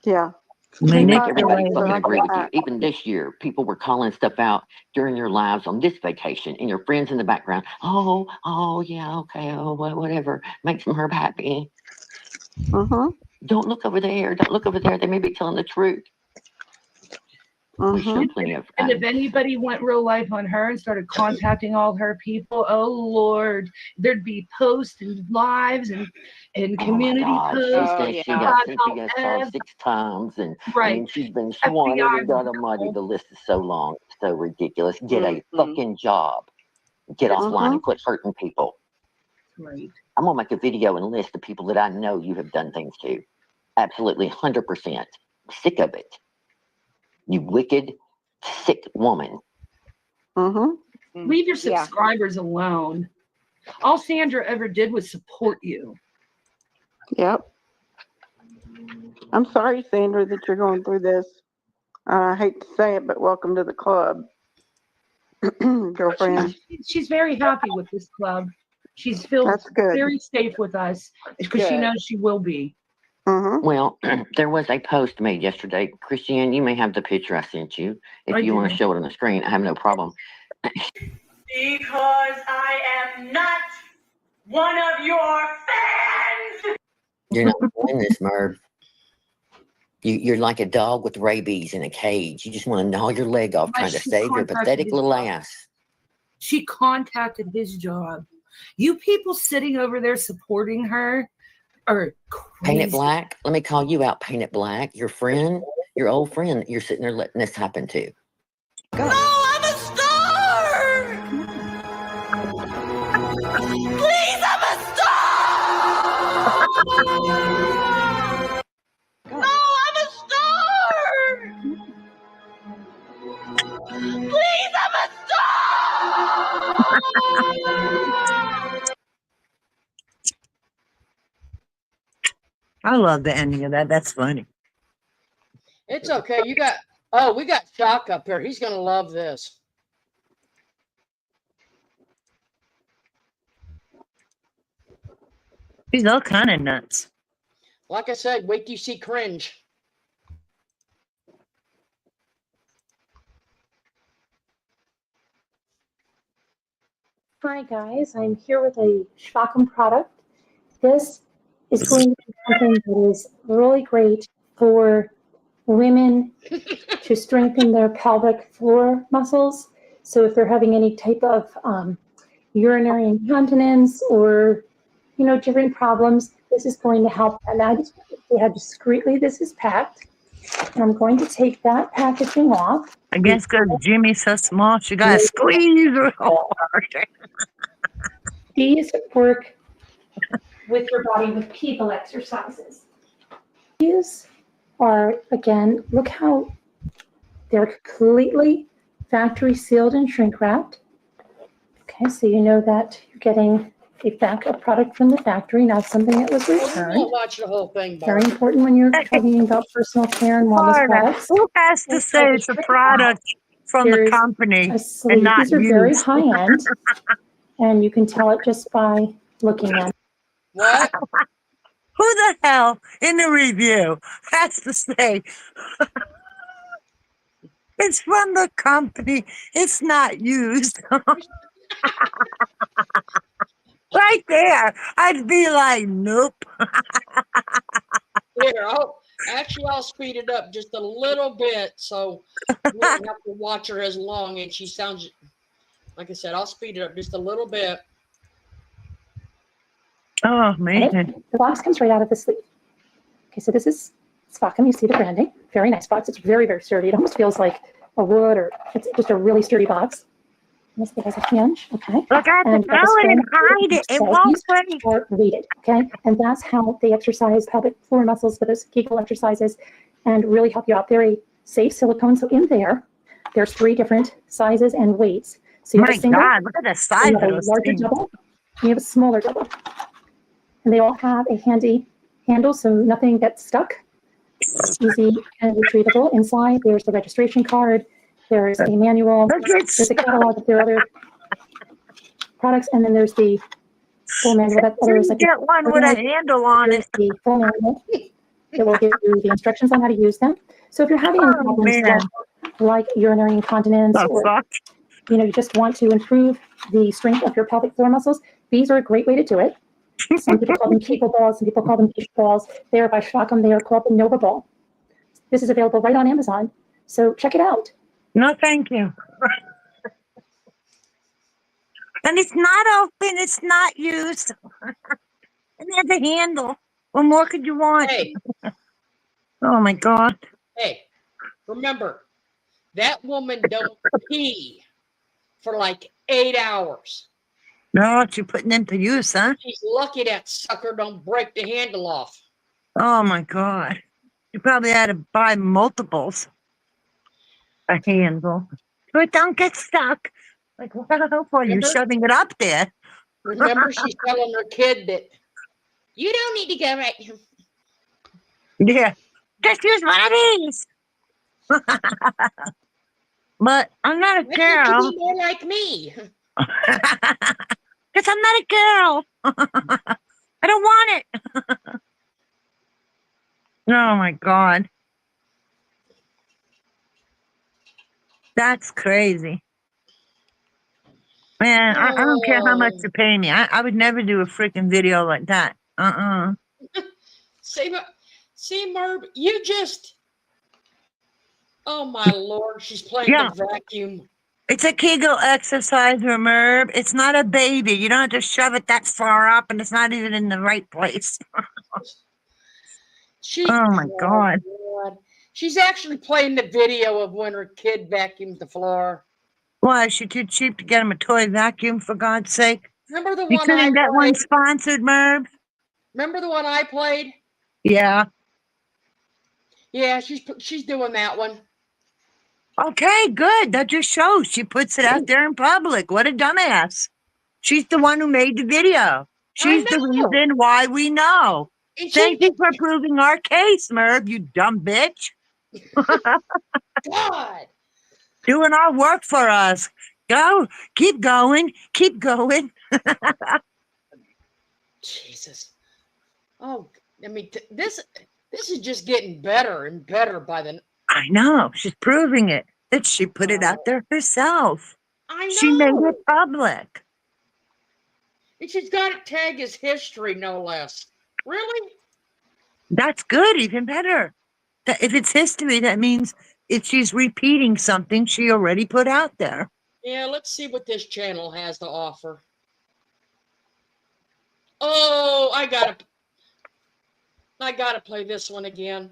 Yeah. They make everybody fucking agree with you. Even this year, people were calling stuff out during your lives on this vacation, and your friends in the background. Oh, yeah, okay, oh, whatever. Makes them her happy. Don't look over there. Don't look over there. They may be telling the truth. We show plenty of. And if anybody went real life on her and started contacting all her people, oh Lord, there'd be posts and lives and community posts. She says she got CPS called 6 times, and I mean, she's been swatted, and God Almighty, the list is so long, so ridiculous. Get a fucking job. Get offline and quit hurting people. Right. I'm gonna make a video and list the people that I know you have done things to. Absolutely, 100%. Sick of it. You wicked, sick woman. Leave your subscribers alone. All Sandra ever did was support you. Yep. I'm sorry, Sandra, that you're going through this. I hate to say it, but welcome to the club, girlfriend. She's very happy with this club. She feels very safe with us because she knows she will be. Well, there was a post made yesterday. Christiane, you may have the picture I sent you. If you want to show it on the screen, I have no problem. Because I am not one of your fans. You're not doing this, Merv. You're like a dog with rabies in a cage. You just want to gnaw your leg off trying to save your pathetic little ass. She contacted his job. You people sitting over there supporting her are crazy. Paint it black. Let me call you out. Paint it black. Your friend, your old friend, you're sitting there letting this happen to. No, I'm a star. Please, I'm a star. No, I'm a star. Please, I'm a star. I love the ending of that. That's funny. It's okay. We got Shock up here. He's gonna love this. He's all kind of nuts. Like I said, wait till you see Cringe. Hi guys, I'm here with a Schwachem product. This is going to be something that is really great for women to strengthen their pelvic floor muscles. So if they're having any type of urinary incontinence or, different problems, this is going to help. And I just see how discreetly this is packed. And I'm going to take that packaging off. I guess because Jimmy's so small, she got to squeeze her hard. These work with your body with Kegel exercises. These are, again, look how they're completely factory sealed and shrink wrapped. Okay, so you know that you're getting a product from the factory, not something that was We returned. won't watch the whole thing, Very Barb. important when you're talking about personal care and wellness products. Who has to say it's a product from the company and not These are very used? high end, and you can tell it just by looking at it. What? Who the hell in the review has to say it's from the company, it's not used? Right there, I'd be like, nope. Here, I'll speed it up just a little bit so we don't have to watch her as long. And she sounds, like I said, I'll speed it up just a little bit. Oh, man. The box comes right out of the sleeve. Okay, so this is Schwachem. You see the branding. Very nice box. It's very, very sturdy. It almost feels like a wood, or it's just a really sturdy box. This has a hinge, okay? Look, I have to throw it and hide it. It won't break. Or read it, okay? And that's how they exercise pelvic floor muscles for those Kegel exercises and really help you out. They're a safe silicone. So in there's 3 different sizes and weights. So you have a single, look at the size you of have a those larger things. double, and you have a smaller double. And they all have a handy handle, so nothing gets stuck. Easy and retrievable. Inside, there's the registration card. There's a manual. There's a catalog of their other products, and then there's the full manual. There's like Get one with a handle on it. the full manual. It will give you the instructions on how to use them. So if you're having any problems like urinary incontinence, or you just want to improve the strength of your pelvic floor muscles, these are a great way to do it. Some people call them Kegel balls, some people call them beach balls. They are by Schwachem. They are called the Nova Ball. This is available right on Amazon, so check it out. No, thank you. And it's not open. It's not used. And there's a handle. What more could you want? Hey. Oh, my God. Hey, remember, that woman don't pee for like 8 hours. No, you're putting them to use, huh? She's lucky that sucker don't break the handle off. Oh, my God. You probably had to buy multiples. A handle. So it don't get stuck. Like, what the hell for you shoving it up there? Remember, she's telling her kid that you don't need to go right here. Yeah. Just use one of these. But I'm not a girl. You be more like me. Because I'm not a girl. I don't want it. Oh, my God. That's crazy. Man, I don't care how much you pay me. I would never do a freaking video like that. See, Merb, you just... Oh, my Lord. She's playing the vacuum. It's a Kegel exercise, Merb. It's not a baby. You don't have to shove it that far up, and it's not even in the right place. Oh, my God. She's actually playing the video of when her kid vacuumed the floor. Why, is she too cheap to get him a toy vacuum, for God's sake? Remember the You one I couldn't get played? one sponsored, Merb? Remember the one I played? Yeah. Yeah, she's doing that one. Okay, good. That just shows she puts it out there in public. What a dumbass. She's the one who made the video. She's the reason why we know. And Thank you for proving our case, Merv, you dumb bitch. God. Doing our work for us. Go, keep going, keep going. Jesus. Oh, I mean, this is just getting better and better by the. I know. She's proving it. That she put it out there herself. I She made know. it public. And she's got it tagged as history, no less. Really? That's good, even better. If it's history, that means if she's repeating something she already put out there. Yeah, let's see what this channel has to offer. Oh, I gotta play this one again,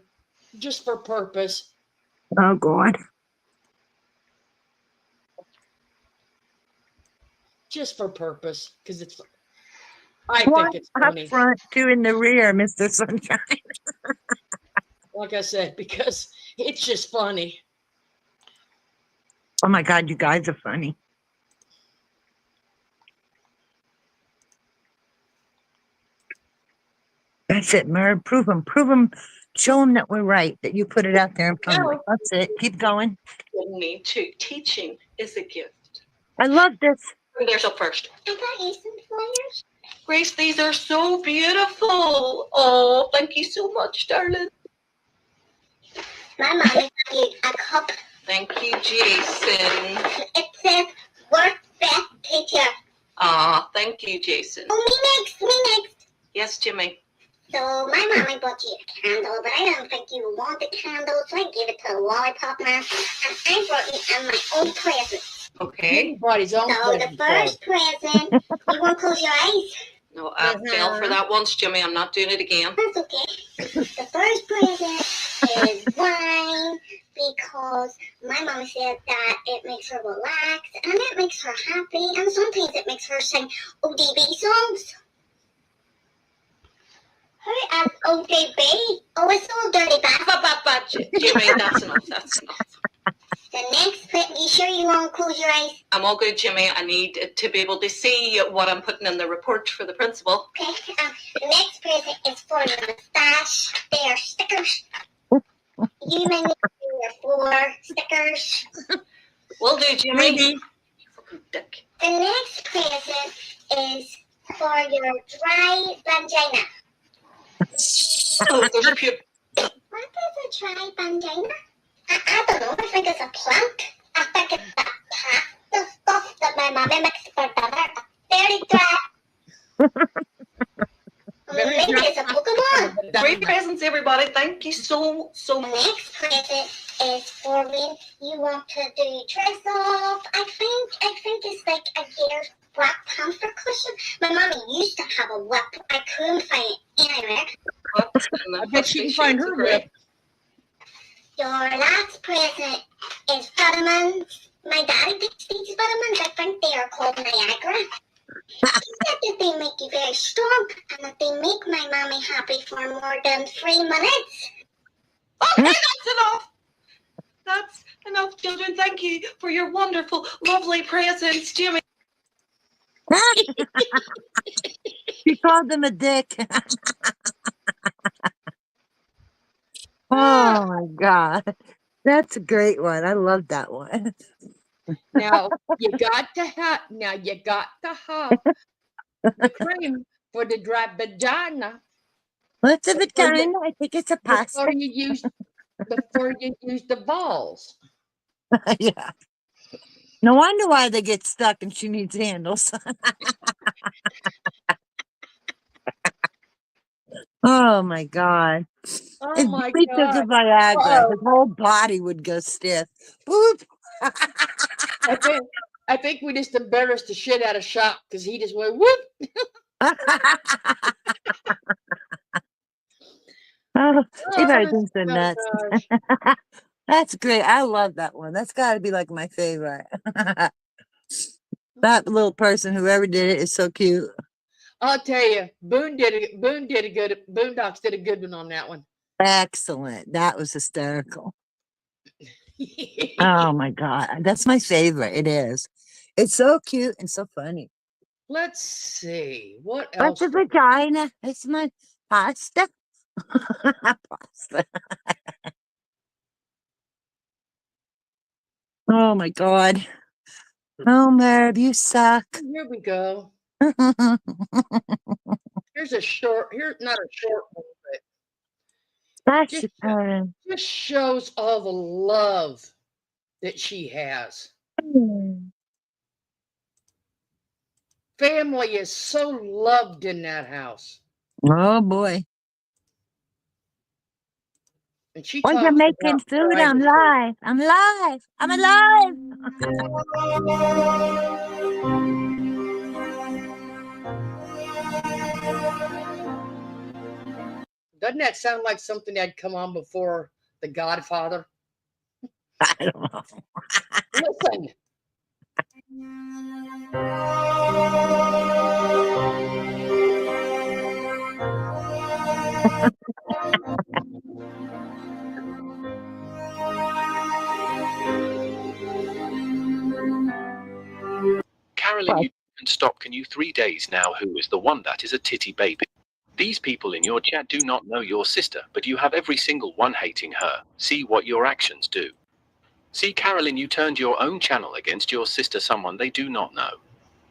just for purpose. Oh God. Just for purpose, because it's. I One think it's up funny. front, two in the rear, Mr. Sunshine. Like I said, because it's just funny. Oh my God, you guys are funny. That's it, Merv. Prove them. Show them that we're right, that you put it out there in public. That's it. Keep going. Me too. Teaching is a gift. I love this. Bring yours up first. I got you some flowers. Grace, these are so beautiful. Oh, thank you so much, darling. My mom got you a cup. Thank you, Jason. It says work best teacher. Ah, thank you, Jason. Oh, me next. Yes, Jimmy. So my mommy bought you a candle, but I don't think you want the candle, so I gave it to the lollipop man, and I brought you my own present. Okay. Everybody's own So the first present, you want to close your eyes? No, I fell for that once, Jimmy. I'm not doing it again. That's okay. The first present is wine, because my mom said that it makes her relax, and it makes her happy, and sometimes it makes her sing ODB songs. Who asked ODB? Oh, it's all dirty back. Jimmy, that's enough. That's enough. The next present, you sure you want to close your eyes? I'm all good, Jimmy. I need to be able to see what I'm putting in the report for the principal. Okay, the next present is for your mustache. They are stickers. You may need to do your 4 stickers. Will do, Jimmy. Fucking dick. The next present is for your dry vagina. Oh, there's a puke. What is a dry vagina? I don't know. I think it's a plant. I think it's that pasta stuff that my mommy makes for dinner. Very dry. Maybe it's a Pokemon. Great presents, everybody. Thank you so much. The next present is for when you want to do your dress up. I think it's like a gear black panther cushion. My mommy used to have a whip. I couldn't find it anywhere. I bet she can find her whip. Your last present is vitamins. My daddy picks these vitamins. I think they are called Niagara. He said that they make you very strong and that they make my mommy happy for more than 3 minutes. Okay, that's enough. That's enough, children. Thank you for your wonderful, lovely presents, Jimmy. She called him a dick. Oh my God. That's a great one. I love that one. Now you got to have the cream for the dry vagina. What's a vagina? I think it's a pasta. Before you use the balls. Yeah. No wonder why they get stuck and she needs handles. Oh my God. Oh If my we took a God. Viagra, his whole body would go stiff. Boop. I think we just embarrassed the shit out of Shock because he just went whoop. Oh, everybody Oh, thinks they're nuts. gosh. That's great. I love that one. That's got to be like my favorite. That little person, whoever did it, is so cute. I'll tell you, Boondocks did a good one on that one. Excellent. That was hysterical. Oh my God. That's my favorite. It is. It's so cute and so funny. Let's see. What else? What's a vagina? It's my pasta. Pasta. Oh my God. Oh, Merv, you suck. Here we go. Here's a short, not a short one, but That's just, your just shows all the love that she has. Family is so loved in that house. Oh boy. And she Well, you're talks making about food. I'm privacy. live. I'm live. I'm alive. Doesn't that sound like something that'd come on before The Godfather? I don't know. Listen. Carolyn, you can stop. Can you 3 days now? Who is the one that is a titty baby? These people in your chat do not know your sister, but you have every single one hating her. See what your actions do. See, Carolyn, you turned your own channel against your sister, someone they do not know.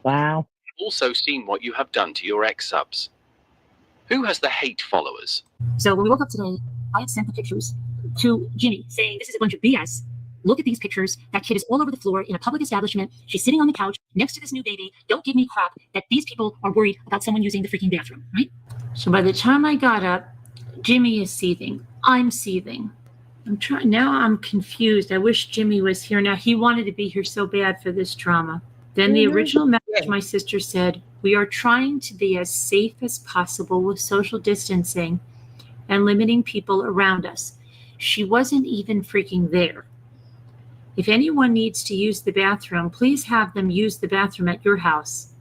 Wow. Also seen what you have done to your ex-subs. Who has the hate followers? So when we woke up today, I had sent the pictures to Ginny saying, this is a bunch of BS. Look at these pictures. That kid is all over the floor in a public establishment. She's sitting on the couch next to this new baby. Don't give me crap that these people are worried about someone using the freaking bathroom, right? So by the time I got up, Jimmy is seething. I'm seething. Now I'm confused. I wish Jimmy was here. Now he wanted to be here so bad for this drama. Then the original message my sister said, we are trying to be as safe as possible with social distancing and limiting people around us. She wasn't even freaking there. If anyone needs to use the bathroom, please have them use the bathroom at your house.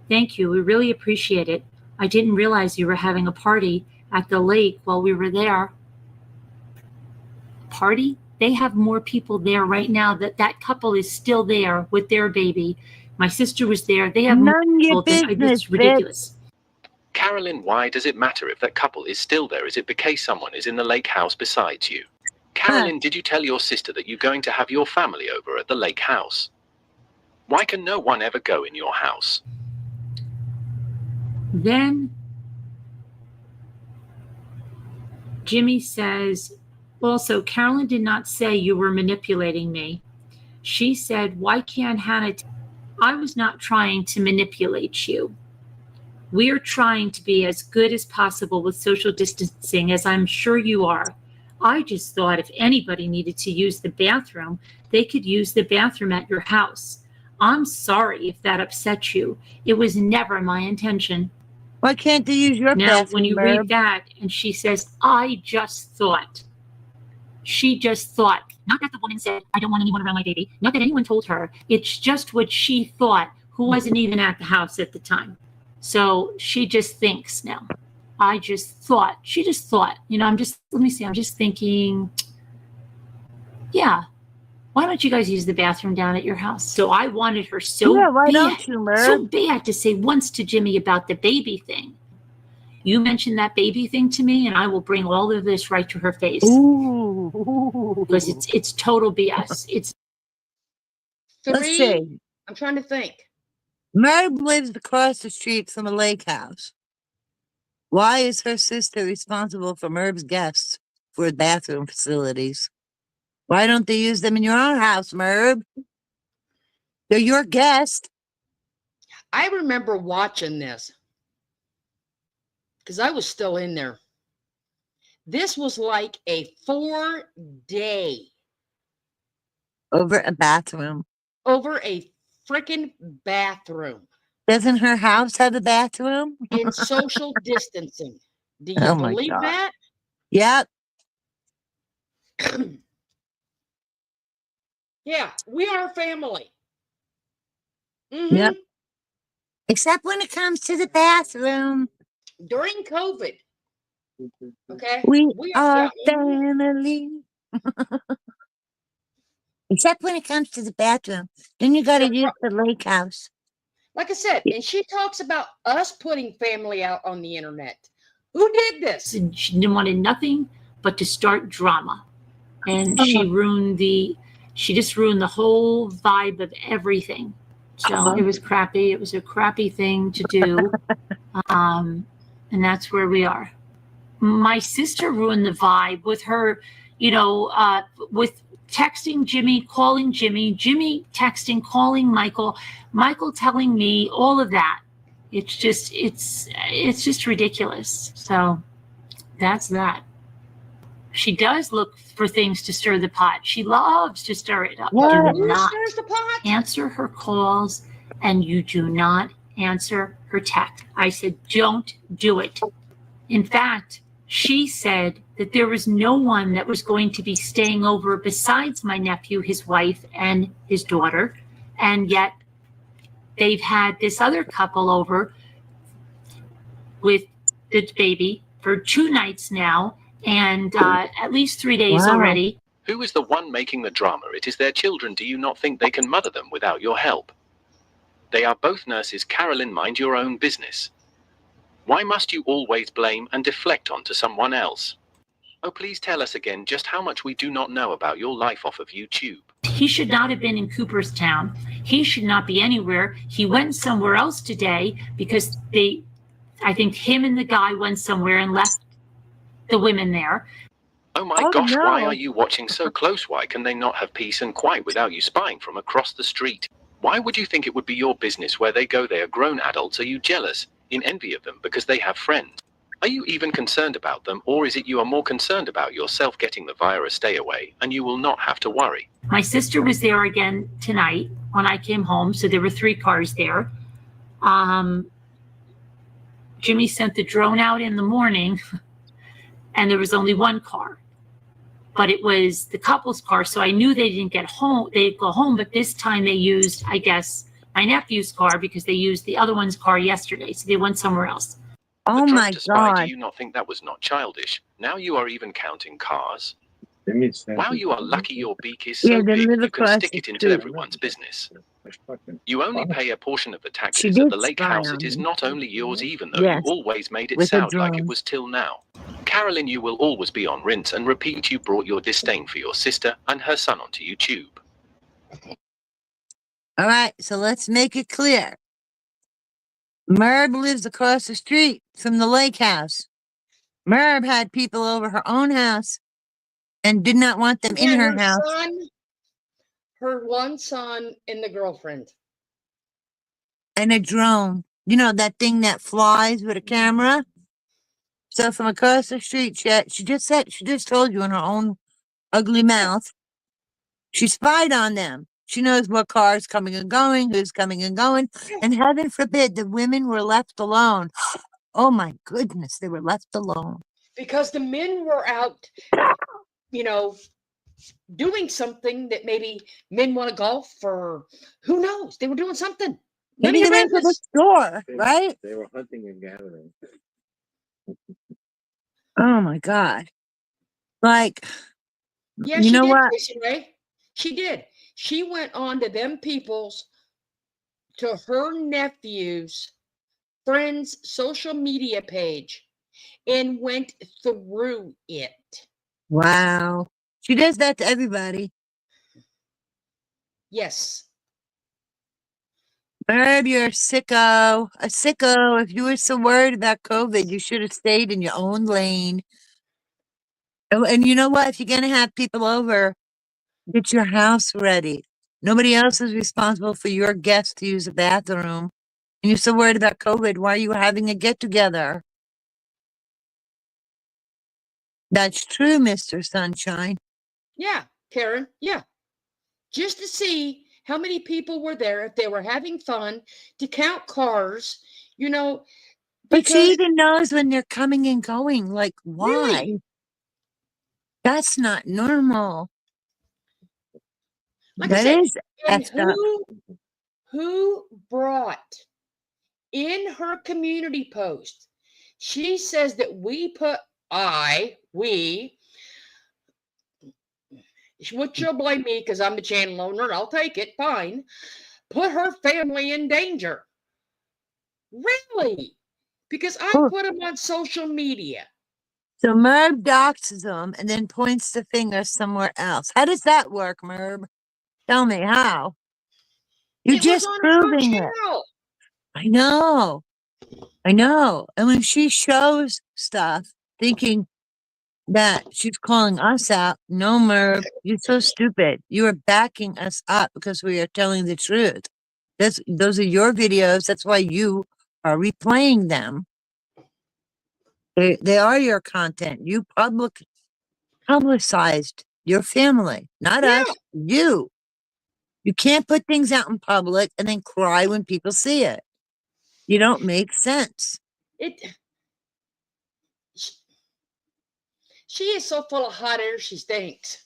Thank you. We really appreciate it. I didn't realize you were having a party at the lake while we were there. Party? They have more people there right now. That couple is still there with their baby. My sister was there. They have more people than it's ridiculous. Carolyn, why does it matter if that couple is still there? Is it because someone is in the lake house besides you? Carolyn, did you tell your sister that you're going to have your family over at the lake house? Why can no one ever go in your house? Then Jimmy says, also, Carolyn did not say you were manipulating me. She said, why can't Hannah? I was not trying to manipulate you. We are trying to be as good as possible with social distancing, as I'm sure you are. I just thought if anybody needed to use the bathroom, they could use the bathroom at your house. I'm sorry if that upset you. It was never my intention. Why can't they use your Now, bathroom, when you Merv? read that and she says, I just thought. She just thought. Not that the woman said, I don't want anyone around my baby. Not that anyone told her. It's just what she thought, who wasn't even at the house at the time. So she just thinks now. I just thought. She just thought. I'm just thinking, yeah, why don't you guys use the bathroom down at your house? So I wanted her so bad to say once to Jimmy about the baby thing. You mentioned that baby thing to me, and I will bring all of this right to her face. Because it's total BS. It's Let's see. I'm trying to think. Merv lives across the street from a lake house. Why is her sister responsible for Merv's guests for bathroom facilities? Why don't they use them in your own house, Merv? They're your guest. I remember watching this because I was still in there. This was like a 4-day. Over a bathroom. Over a freaking bathroom. Doesn't her house have a bathroom? In social distancing. Do you believe that? Yep. Yeah, we are family. Yep. Except when it comes to the bathroom. During COVID. Okay? We are family. Except when it comes to the bathroom. Then you got to use the lake house. Like I said, and she talks about us putting family out on the internet. Who did this? And she didn't want nothing but to start drama. And she just ruined the whole vibe of everything. So it was crappy. It was a crappy thing to do. And that's where we are. My sister ruined the vibe with her, with texting Jimmy, calling Jimmy texting, calling Michael, Michael telling me all of that. It's just ridiculous. So that's that. She does look for things to stir the pot. She loves to stir it up. What? Do Who not stirs the pot? answer her calls, and you do not answer her text. I said, don't do it. In fact, she said that there was no one that was going to be staying over besides my nephew, his wife, and his daughter. And yet they've had this other couple over with the baby for 2 nights now, and at least 3 days already. Who is the one making the drama? It is their children. Do you not think they can mother them without your help? They are both nurses. Carolyn, mind your own business. Why must you always blame and deflect onto someone else? Oh, please tell us again just how much we do not know about your life off of YouTube. He should not have been in Cooperstown. He should not be anywhere. He went somewhere else today because I think him and the guy went somewhere and left the women there. Oh my gosh, why are you watching so close? Why can they not have peace and quiet without you spying from across the street? Why would you think it would be your business where they go? They are grown adults. Are you jealous, in envy of them because they have friends? Are you even concerned about them, or is it you are more concerned about yourself getting the virus? Stay away and you will not have to worry. My sister was there again tonight when I came home, so there were 3 cars there. Jimmy sent the drone out in the morning and there was only 1 car, but it was the couple's car, so I knew they didn't get home. They'd go home, but this time they used, I guess, my nephew's car because they used the other one's car yesterday, so they went somewhere else. Oh my To spy, God. do you not think that was not childish? Now you are even counting cars. Wow, you are lucky your beak is so Yeah, they big live you can across stick the it into street. everyone's business. You only pay a portion of the She taxes at did the lake spy house. on It is me. not only yours, even though Yes, you always made it with a sound like it drone. was till now. Carolyn, you will always be on rinse and repeat. You brought your disdain for your sister and her son onto YouTube. All right, so let's make it clear. Merb lives across the street from the lake house. Merb had people over her own house and did not want them in And her house. her one son, and the girlfriend. And a drone. You know, that thing that flies with a camera? So from across the street, she just told you in her own ugly mouth, she spied on them. She knows what car's coming and going, who's coming and going, and heaven forbid the women were left alone. Oh my goodness, they were left alone. Because the men were out, doing something that maybe men want to golf or who knows? They were doing something. None Maybe of they your went to the business. store, right? They were hunting and gathering. Oh my God. Like, Yeah, you she know did, what? Desiree. She did. She went on to them people's, to her nephew's friend's social media page and went through it. Wow. She does that to everybody. Yes. Herb, you're a sicko. A sicko. If you were so worried about COVID, you should have stayed in your own lane. Oh, and you know what? If you're going to have people over, get your house ready. Nobody else is responsible for your guests to use the bathroom. And you're so worried about COVID, why are you having a get-together? That's true, Mr. Sunshine. Yeah, Karen. Yeah. Just to see how many people were there, if they were having fun, to count cars, But she even knows when they're coming and going. Like, why? Really? That's not normal. Like That I said, is and effed up. who brought in her community post, she says that which you'll blame me because I'm the channel owner, I'll take it, fine, put her family in danger. Really? Because I Oh. put them on social media. So Merb doxes them and then points the finger somewhere else. How does that work, Merb? Tell me how. You're It was just on her proving it. channel. I know. I know. And when she shows stuff thinking that she's calling us out, no, Merb, you're so stupid. You are backing us up because we are telling the truth. Those are your videos. That's why you are replaying them. They are your content. You publicized your family, not us, you. You can't put things out in public and then cry when people see it. You don't make sense. She is so full of hot air, she stinks.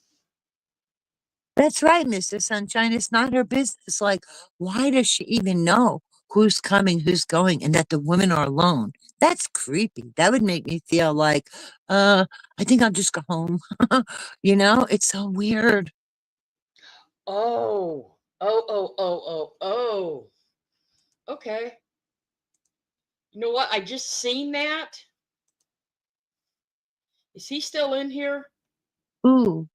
That's right, Mr. Sunshine. It's not her business. Like, why does she even know who's coming, who's going, and that the women are alone? That's creepy. That would make me feel like, I think I'll just go home. You know, it's so weird. Oh. Okay. You know what? I just seen that. Is he still in here? Ooh.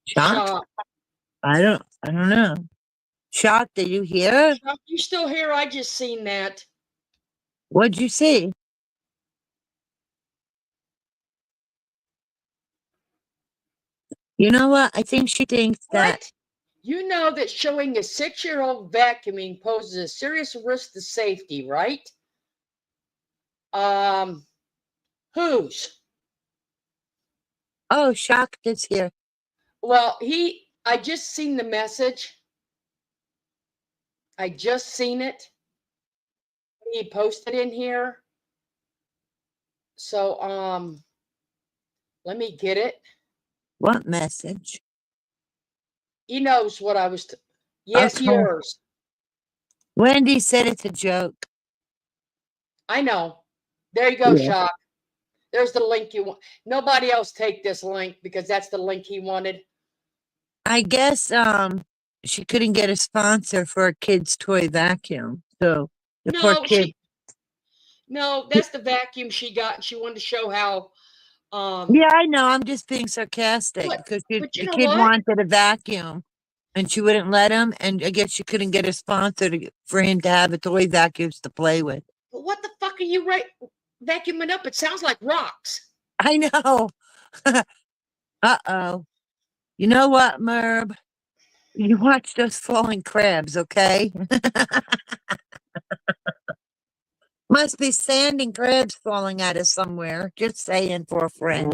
Shock? Shock. I don't know. Shock, did you hear? Shock, you still here? I just seen that. What'd you see? You know what? I think she thinks that. What? You know that showing a 6-year-old vacuuming poses a serious risk to safety, right? Whose? Oh, Shock is here. Well, I just seen the message. I just seen it. He posted in here. So, let me get it. What message? He knows what I was. Yes, Okay. yours. Wendy said it's a joke. I know. There you go, Yeah. Shock. There's the link you want. Nobody else take this link because that's the link he wanted. I guess she couldn't get a sponsor for a kid's toy vacuum. So the poor kid. No, that's the vacuum she got. She wanted to show how. Yeah, I know. I'm just being sarcastic because but you the know kid what? wanted a vacuum and she wouldn't let him. And I guess she couldn't get a sponsor for him to have a toy vacuums to play with. But what the fuck are you vacuuming up? It sounds like rocks. I know. Uh-oh. You know what, Merb? You watch those falling crabs, okay? Must be sand and crabs falling out of somewhere. Just saying for a friend.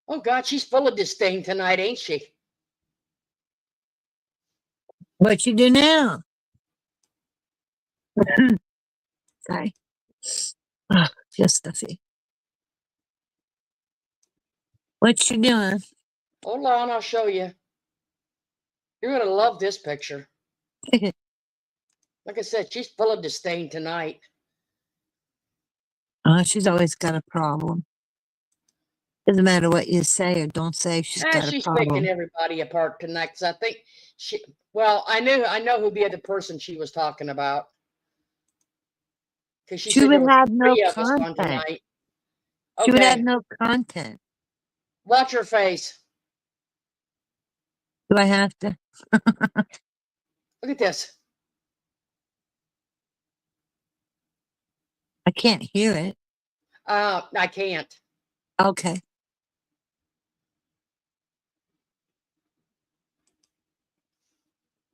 Oh God, she's full of disdain tonight, ain't she? What you do now? Sorry. Oh, just stuffy. What you doing? Hold on, I'll show you. You're gonna love this picture. Like I said, she's full of disdain tonight. She's always got a problem. Doesn't matter what you say or don't say, she's got a She's problem. picking everybody apart tonight because I think she. Well, I know who the other person she was talking about. Because she said there would were have no 3 of us on content. tonight. She would have Okay, no content. watch her face. Do I have to? Look at this. I can't hear it. I can't. Okay.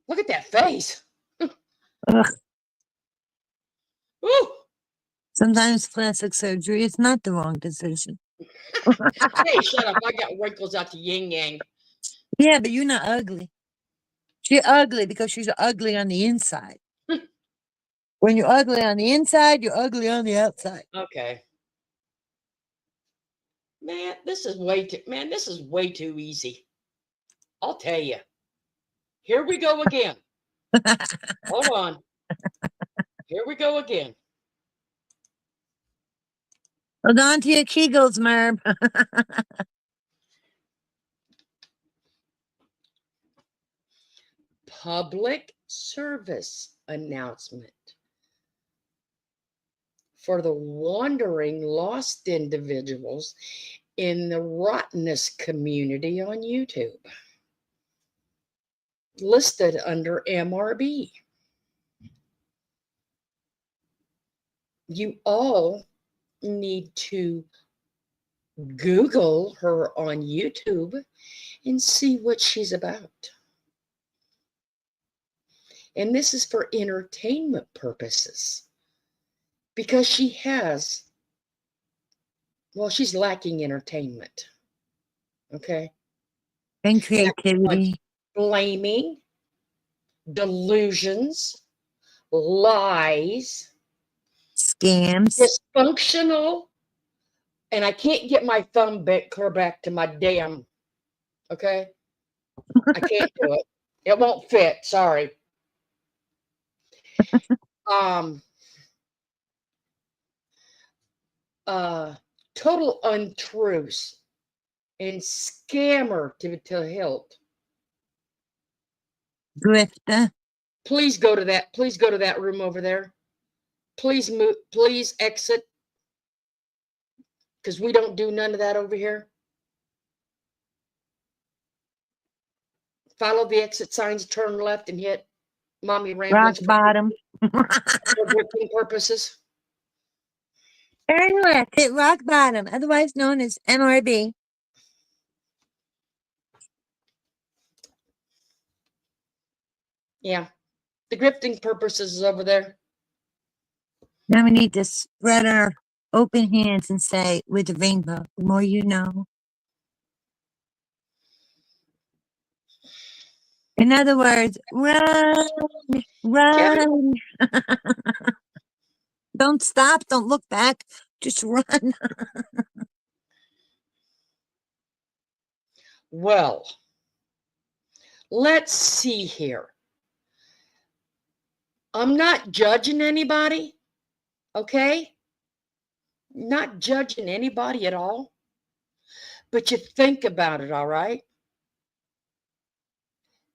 Look at that face. Ugh. Woo! Sometimes plastic surgery is not the wrong decision. Hey, shut up. I got wrinkles out the yin yang. Yeah, but you're not ugly. She's ugly because she's ugly on the inside. When you're ugly on the inside, you're ugly on the outside. Okay. Man, this is way too easy. I'll tell you. Here we go again. Hold on. Here we go again. Hold on to your kegels, Merb. public service announcement for the wandering lost individuals in the rottenness community on YouTube, listed under MRB. You all need to Google her on YouTube and see what she's about. And this is for entertainment purposes, because she has, well, she's lacking entertainment. Okay. And creativity. Blaming, delusions, lies, scams, dysfunctional, and I can't get my thumb back clear back to my damn, okay? I can't do it. It won't fit, sorry. Total untruths and scammer to hilt. Grifter. Please go to that room over there. Please move, please exit, because we don't do none of that over here. Follow the exit signs, turn left, and hit Mommy Ramblings. Rock bottom. For working purposes. Turn left, hit rock bottom, otherwise known as MRB. Yeah. The grifting purposes is over there. Now we need to spread our open hands and say, with the rainbow, the more you know. In other words, run, run. Don't stop, don't look back, just run. Well, let's see here. I'm not judging anybody, okay? Not judging anybody at all. But you think about it, all right?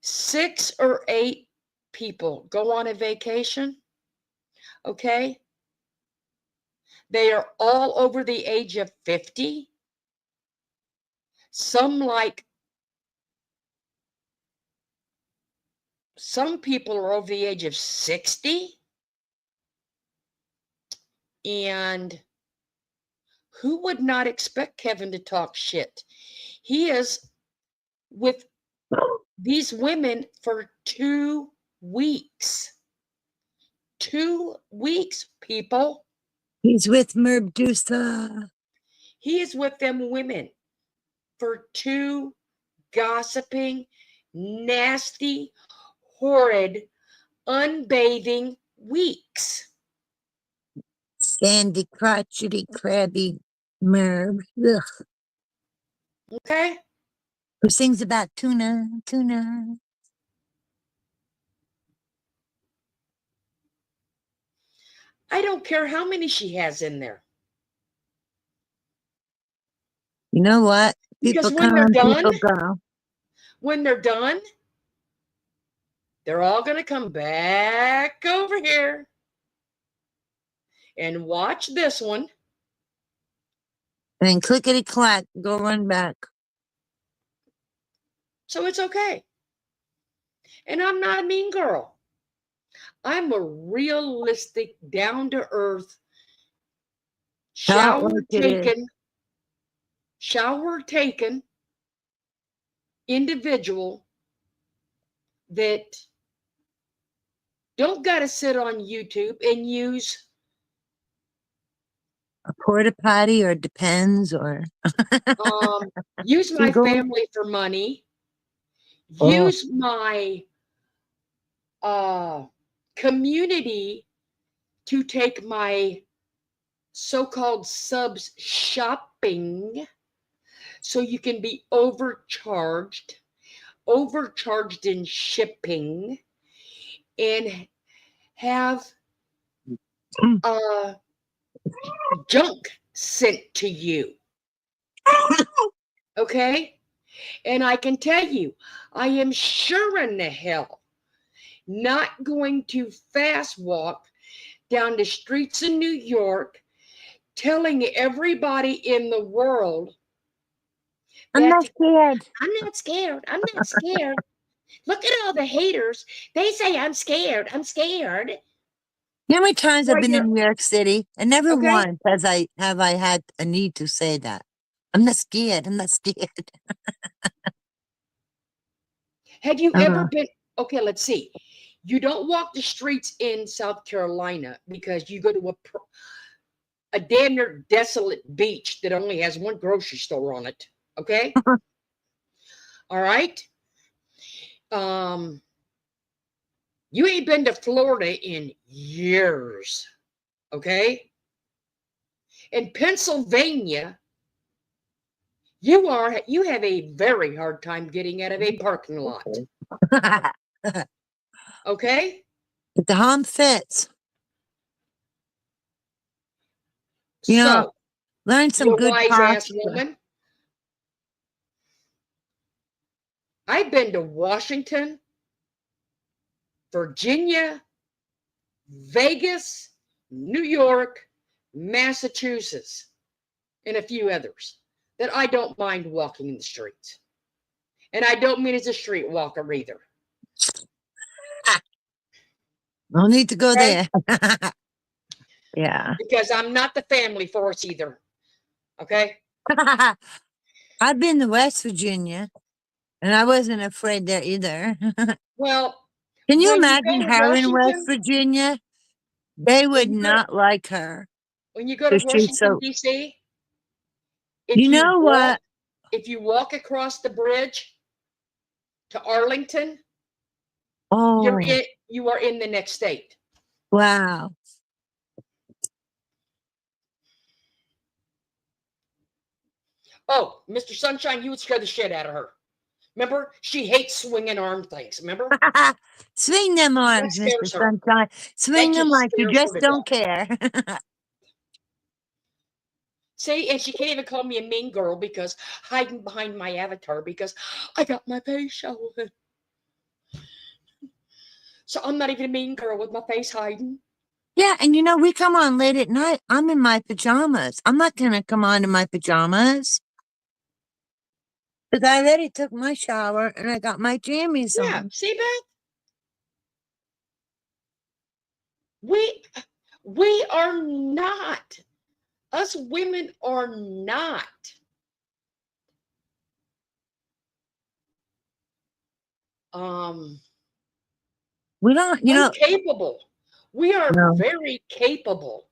6 or 8 people go on a vacation, okay? They are all over the age of 50. Some people are over the age of 60. And who would not expect Kevin to talk shit? He is with these women for 2 weeks. 2 weeks, people. He's with Medusa. He is with them women for 2 gossiping, nasty, horrid, unbathing weeks. Sandy, crotchety, crabby Merv. Ugh. Okay? Who sings about tuna, tuna. I don't care how many she has in there. You know what? Because People when come, they're done, people go. when they're done, they're all going to come back over here and watch this one. And then clickety clack, go run back. So it's okay. And I'm not a mean girl. I'm a realistic, down-to-earth, shower taken individual that don't got to sit on YouTube and use a porta potty, or depends, or use my family for money, use my community to take my so-called subs shopping, so you can be overcharged in shipping, and have junk sent to you. Okay? And I can tell you, I am sure in the hell not going to fast walk down the streets of New York telling everybody in the world I'm not that scared. I'm not scared. I'm not scared. Look at all the haters. They say I'm scared. I'm scared. You know how many times I've Right been here. in New York City, and never Okay. once have I had a need to say that. I'm not scared. I'm not scared. Have you ever been? Okay, let's see. You don't walk the streets in South Carolina because you go to a damn near desolate beach that only has one grocery store on it. Okay. All right. You ain't been to Florida in years. Okay. In Pennsylvania, you have a very hard time getting out of a parking lot. Okay. But the home fits. You know, learn some you good wise ass posture. woman. I've been to Washington, Virginia, Vegas, New York, Massachusetts, and a few others that I don't mind walking in the streets. And I don't mean as a street walker either. No need to go there. Yeah. Because I'm not the family force either. Okay. I've been to West Virginia, and I wasn't afraid there either. Well, can you when imagine go to her in West Washington, Virginia? They would when you go, not like her. when you go to 'cause she's Washington, so. D.C., You know what? if you walk across the bridge to Arlington, Oh, you are in the next state. wow. Oh, Mr. Sunshine, you would scare the shit out of her. Remember, she hates swinging arm things. Remember? Swing them arms, Mr. Sunshine. Swing them like you just don't care. See, and she can't even call me a mean girl because hiding behind my avatar because I got my face showing. So I'm not even a mean girl with my face hiding. Yeah, and you know, we come on late at night. I'm in my pajamas. I'm not going to come on in my pajamas. Because I already took my shower and I got my jammies on. Yeah, see, Beth? We are not. Us women are not. We don't, you know. Capable. We are very capable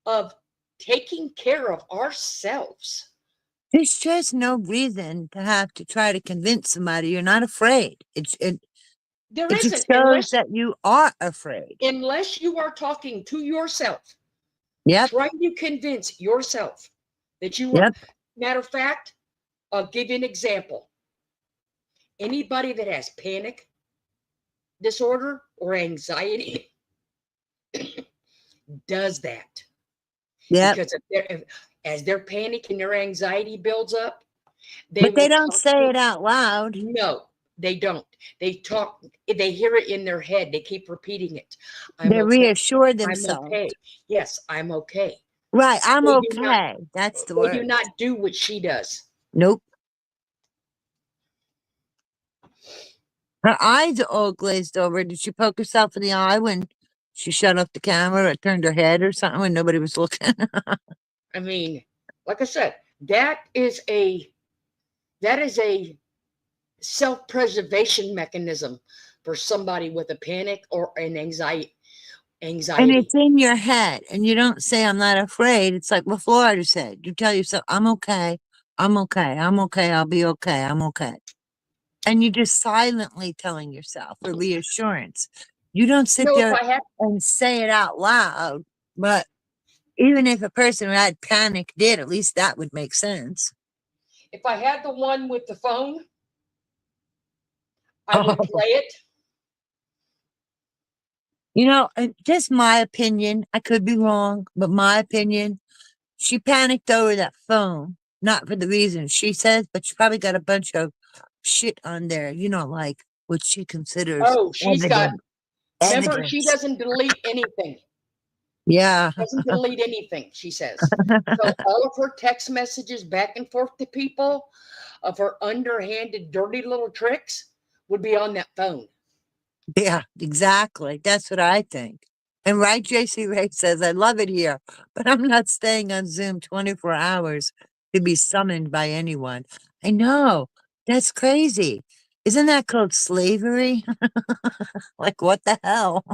of taking care of ourselves. There's just no reason to have to try to convince somebody you're not afraid. It just shows that you are afraid. Unless you are talking to yourself. Yep. Trying to convince yourself that you are. Matter of fact, I'll give you an example. Anybody that has panic disorder or anxiety does that. Yeah. Because as their panic and their anxiety builds up, but they don't say it out loud. No, they don't. They talk. They hear it in their head. They keep repeating it. They reassure themselves. I'm okay. Yes, I'm okay. Right, I'm okay. That's the word. They do not do what she does. Nope. Her eyes are all glazed over. Did she poke herself in the eye when she shut off the camera or turned her head or something when nobody was looking? I mean, like I said, that is a self-preservation mechanism for somebody with a panic or an anxiety. And it's in your head, and you don't say, I'm not afraid. It's like what Florida said. You tell yourself, I'm okay. I'm okay. I'm okay. I'll be okay. I'm okay. And you're just silently telling yourself for reassurance. You don't sit there and say it out loud, but even if a person who had panic did, at least that would make sense. If I had the one with the phone, I would play it. You know, just my opinion. I could be wrong, but my opinion, she panicked over that phone, not for the reason she says, but she probably got a bunch of shit on there, you know, like what she considers Oh, she's got. Remember, she evidence. doesn't delete anything. Yeah. Doesn't delete anything, she says. So all of her text messages back and forth to people of her underhanded, dirty little tricks would be on that phone. Yeah, exactly. That's what I think. And right, JC Ray says, I love it here, but I'm not staying on Zoom 24 hours to be summoned by anyone. I know. That's crazy. Isn't that called slavery? Like, what the hell?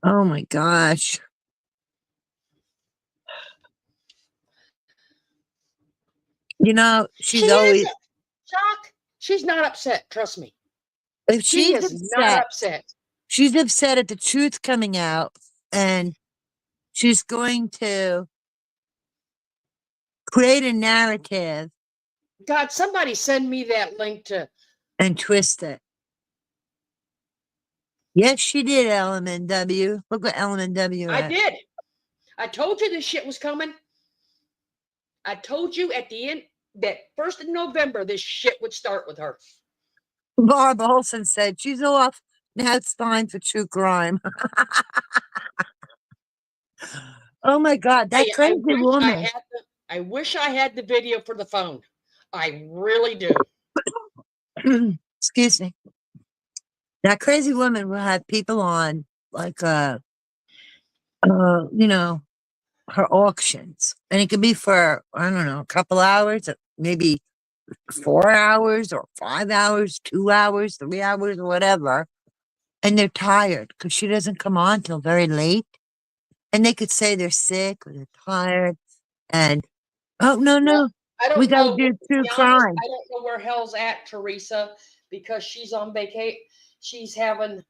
Oh my gosh. You know, She she's always, isn't. Shock. She's not upset. Trust me. if She she's is not upset, upset. she's upset at the truth coming out, and she's going to create a narrative God, somebody send me that link to. and twist it. Yes, she did, LMNW. Look what LMNW I at. did. I told you this shit was coming. I told you at the end that 1st of November, this shit would start with her. Barb Olson said, she's off. Now it's time for true crime. Oh my God, that crazy woman. I wish I had the video for the phone. I really do. Excuse me. That crazy woman will have people on like you know, her auctions. And it could be for, I don't know, a couple hours, maybe 4 hours or 5 hours, 2 hours, 3 hours, or whatever. And they're tired because she doesn't come on till very late. And they could say they're sick or they're tired. And, oh, no, I don't we got to know. do To true be honest, crime. I don't know where hell's at, Teresa, because she's on vacation. She's having.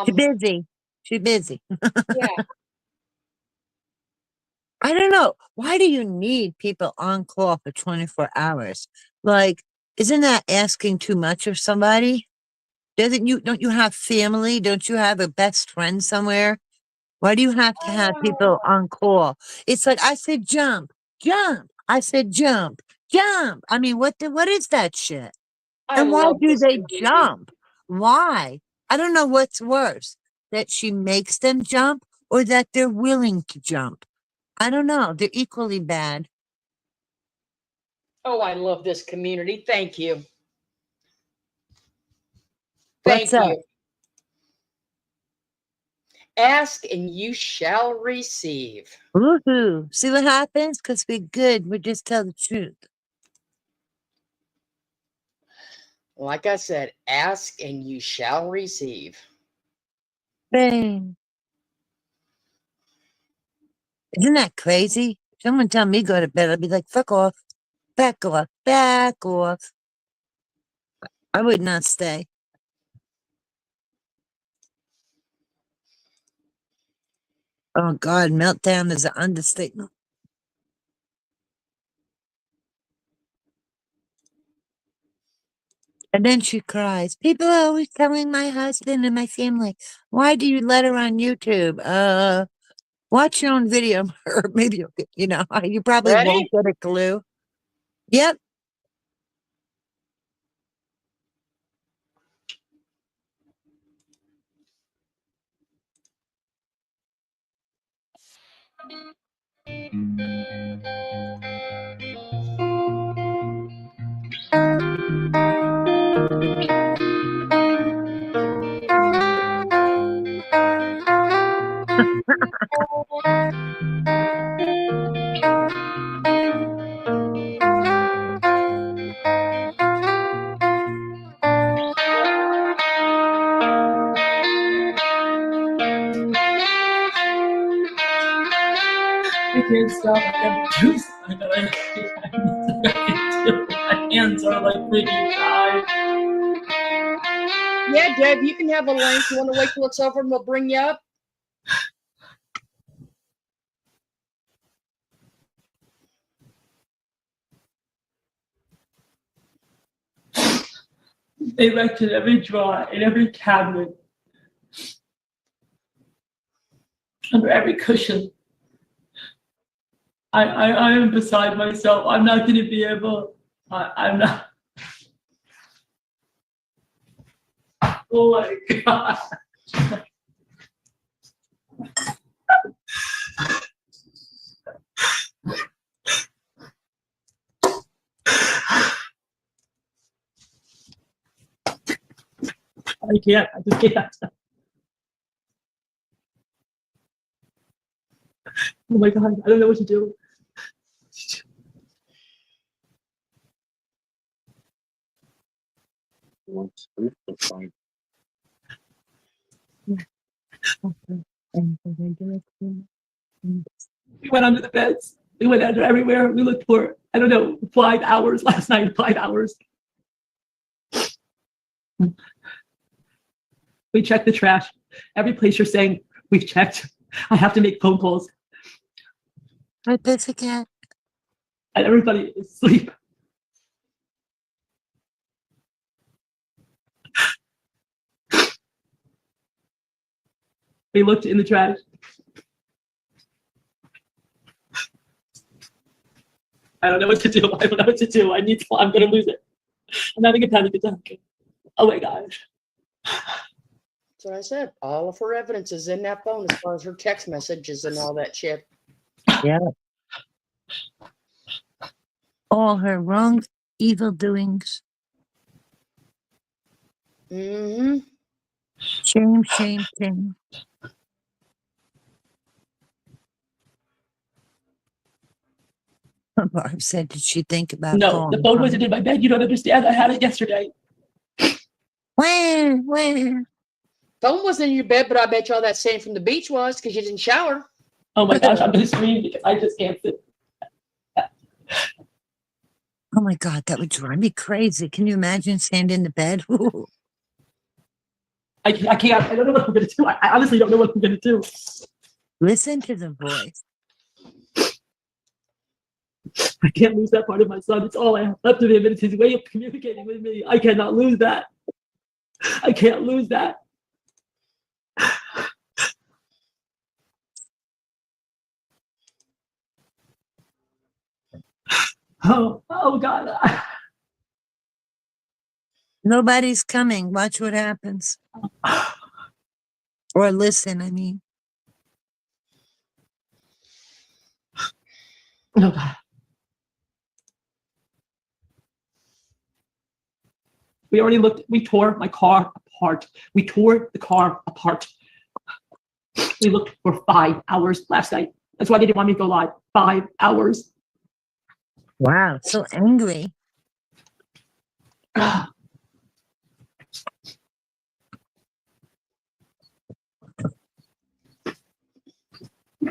She's busy. She's busy. Yeah. I don't know. Why do you need people on call for 24 hours? Like, isn't that asking too much of somebody? Don't you have family? Don't you have a best friend somewhere? Why do you have to have people on call? It's like, I said, jump, jump. I said, jump, jump. I mean, what is that shit? I And why love do this they community. jump? Why? I don't know what's worse, that she makes them jump or that they're willing to jump. I don't know. They're equally bad. Oh, I love this community. Thank you. What's Thank up? you. Ask and you shall receive. Woohoo. See what happens? Because we're good. We just tell the truth. Like I said, ask and you shall receive. Bang. Isn't that crazy? Someone tell me go to bed, I'd be like, fuck off. Back off. Back off. I would not stay. Oh God, meltdown is an understatement. And then she cries. People are always telling my husband and my family, why do you let her on YouTube? Watch your own video, or maybe you'll get, you probably Ready? won't get a clue. Yep. I can't stop. I have juice. My hands are like freaking tied. Yeah, Deb, you can have a link. You want to wait till it's over and we'll bring you up? They left in every drawer, in every cabinet, under every cushion. I am beside myself. I'm not going to be able. I'm not. Oh my god. I can't. I just can't. Oh my god. I don't know what to do. We went under the beds. We went under everywhere. We looked for, I don't know, 5 hours last night. 5 hours. We checked the trash. Every place you're saying we've checked. I have to make phone calls. I bet you can't. And everybody is asleep. We looked in the trash. I don't know what to do. I don't know what to do. I'm going to lose it. I'm having a panic attack. Oh my gosh. That's what I said. All of her evidence is in that phone as far as her text messages and all that shit. Yeah. All her wrong, evil doings. Mm-hmm. Shame, shame, shame. Barb said, did she think about No, calling? the phone wasn't in my bed. You don't understand. I had it yesterday. Where? Phone wasn't in your bed, but I bet you all that sand from the beach was because you didn't shower. Oh my gosh, I'm going to scream because I just can't sit. Oh my God, that would drive me crazy. Can you imagine sand in the bed? I can't. I don't know what I'm going to do. I honestly don't know what I'm going to do. Listen to the voice. I can't lose that part of my son. It's all I have left of him, and it's his way of communicating with me. I cannot lose that. I can't lose that. Oh God. Nobody's coming. Watch what happens. Or listen, I mean. Oh God. We already looked, we tore my car apart. We tore the car apart. We looked for 5 hours last night. That's why they didn't want me to go live. 5 hours. Wow, so angry. I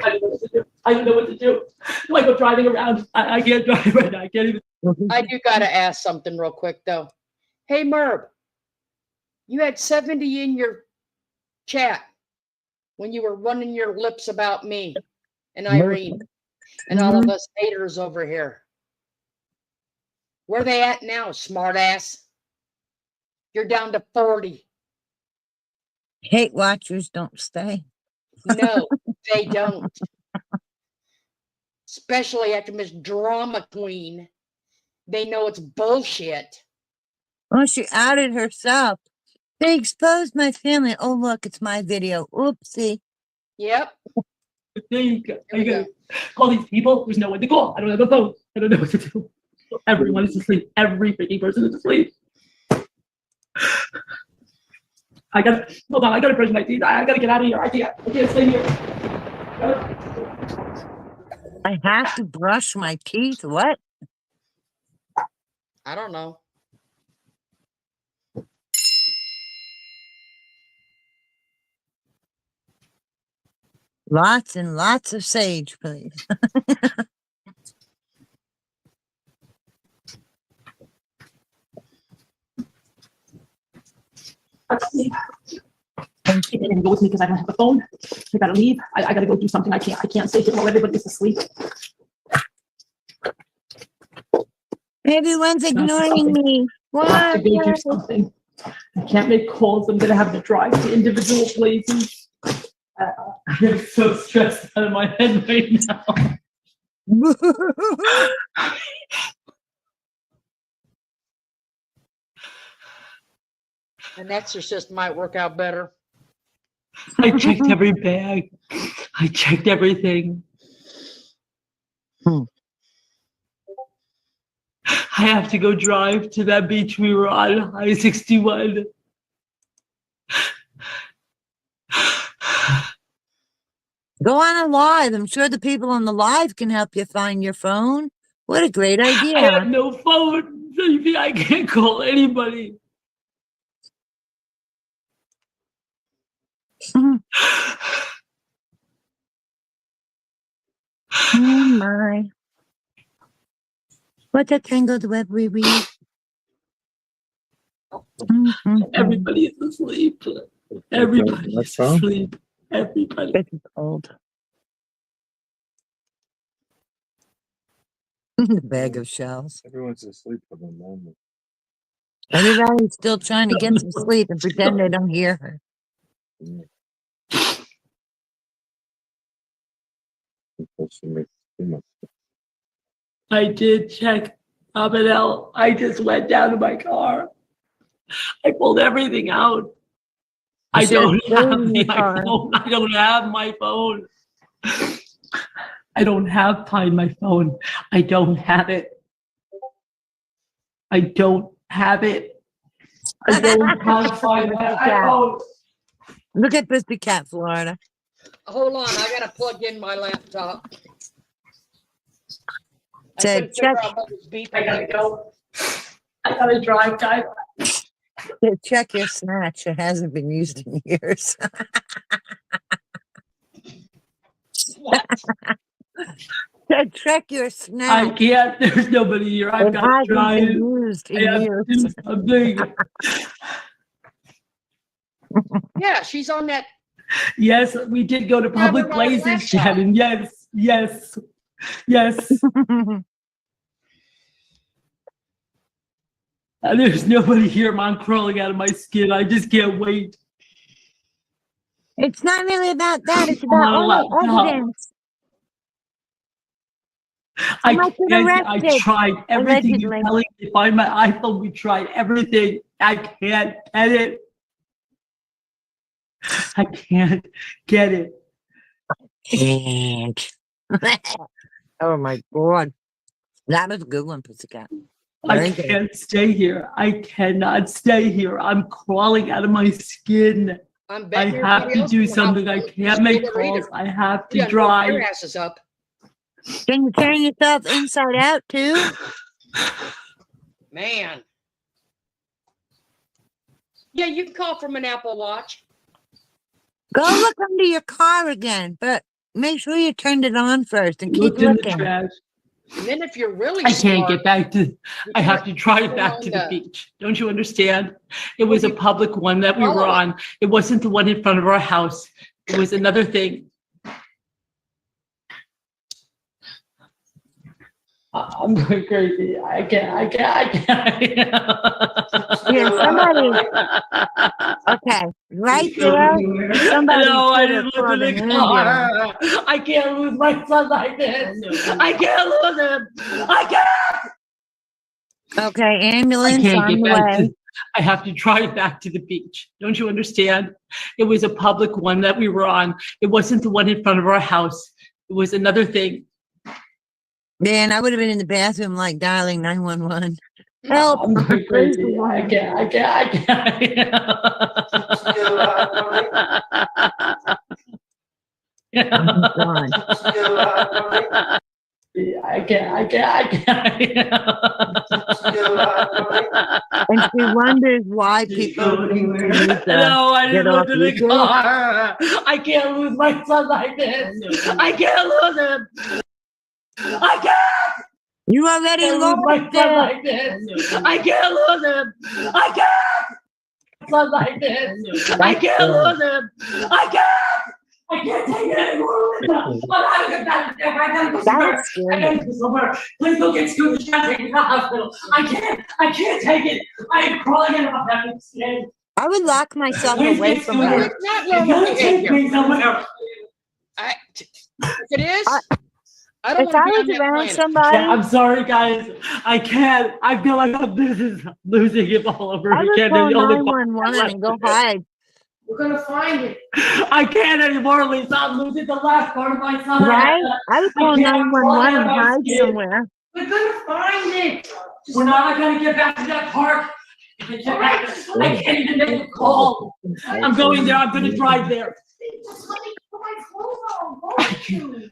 don't know what to do. I don't know what to do. Like I'm driving around. I can't drive right now. I can't even. I do got to ask something real quick, though. Hey, Merb, you had 70 in your chat when you were running your lips about me and Irene and all of us haters over here. Where they at now, smartass? You're down to 40. Hate watchers don't stay. No, they don't. Especially after Miss Drama Queen. They know it's bullshit. Oh, she outed herself. They exposed my family. Oh, look, it's my video. Oopsie. Yep. There you go. I gotta call these people. There's no one to call. I don't have a phone. I don't know what to do. Everyone is asleep. Every freaking person is asleep. I gotta hold on. I gotta brush my teeth. I gotta get out of here. I can't stay here. I have to brush my teeth. What? I don't know. Lots and lots of sage, please. They didn't go with me because I don't have a phone. I gotta leave. I gotta go do something. I can't stay here while everybody's asleep. Everyone's ignoring me. I have to go do something. I can't make calls. I'm gonna have to drive to individual places. I'm so stressed out of my head right now. An exorcist might work out better. I checked every bag. I checked everything. I have to go drive to that beach we were on, I-61. Go on a live. I'm sure the people on the live can help you find your phone. What a great idea. I have no phone, baby. I can't call anybody. Oh my. What a tangled web we weave. Everybody's asleep. Everybody's asleep. Everybody. It's cold. The bag of shells. Everyone's asleep for the moment. Everybody's still trying to get some sleep and pretend they don't hear her. I did check Abinell. I just went down to my car. I pulled everything out. I don't have my phone. I don't have my phone. I don't have Find My Phone. I don't have it. I don't have it. I don't have Find My Phone. Look at Pussycat, Florida. Hold on, I gotta plug in my laptop. Said, check. I gotta go. I gotta drive, guys. Check your snatch. It hasn't been used in years. What? Check your snatch. I can't. There's nobody here. I've got to drive. Used in I have years. to do something. Yeah, she's on that. Yes, we did go to public places, Shannon. Yes, yes, yes. And there's nobody here. I'm crawling out of my skin. I just can't wait. It's not really about that. It's about all the evidence. I tried everything. You're telling me to find my iPhone. We tried everything. I can't get it. I can't get it. Can't. Oh my God. That was a good one, Pussycat. I can't stay here. I cannot stay here. I'm crawling out of my skin. I have to do something. I can't make calls. I have to drive. Your ass is up. Can you turn yourself inside out too? Man. Yeah, you can call from an Apple Watch. Go look under your car again, but make sure you turned it on first and keep looking. And then if you're really I can't get back to, I have to drive back to the beach. Don't you understand? It was a public one that we were on. It wasn't the one in front of our house. It was another thing. I'm going crazy. I can't. Yeah, somebody. Okay, right there. Somebody. No, I didn't look in the car. I can't lose my son like this. I can't lose him. I can't. Okay, ambulance I can't on get the back way. to, I have to drive back to the beach. Don't you understand? It was a public one that we were on. It wasn't the one in front of our house. It was another thing. Man, I would have been in the bathroom like dialing 911. Help! I'm going crazy. I can't. And she wonders why people No, I didn't look in the car. I can't lose my son like this. I can't lose him. I can't. You already lost my son like this. I can't lose him. I can't. Son like this. I can't lose him. I can't. I can't take it anymore. I gotta go somewhere. Please don't get scooped. Take me to the hospital. I can't take it. I am crawling out of my fucking skin. I would lock myself away from her. It's not normal behavior. Take me somewhere. If it is, I don't If want I to be was on that around planet. somebody, I'm sorry, guys. I can't. I feel like I'm losing it all over I would again. call The only 911 and go hide. We're gonna find it. I can't anymore, Lisa. I'm losing the last part of my son. Right? I would call I can't. I'm crawling 911 out of and my hide skin. somewhere. We're gonna find it. We're not going to get back to that park. I can't even make a call. I'm going there. I'm going to drive there. Just let me put my clothes on. Go to.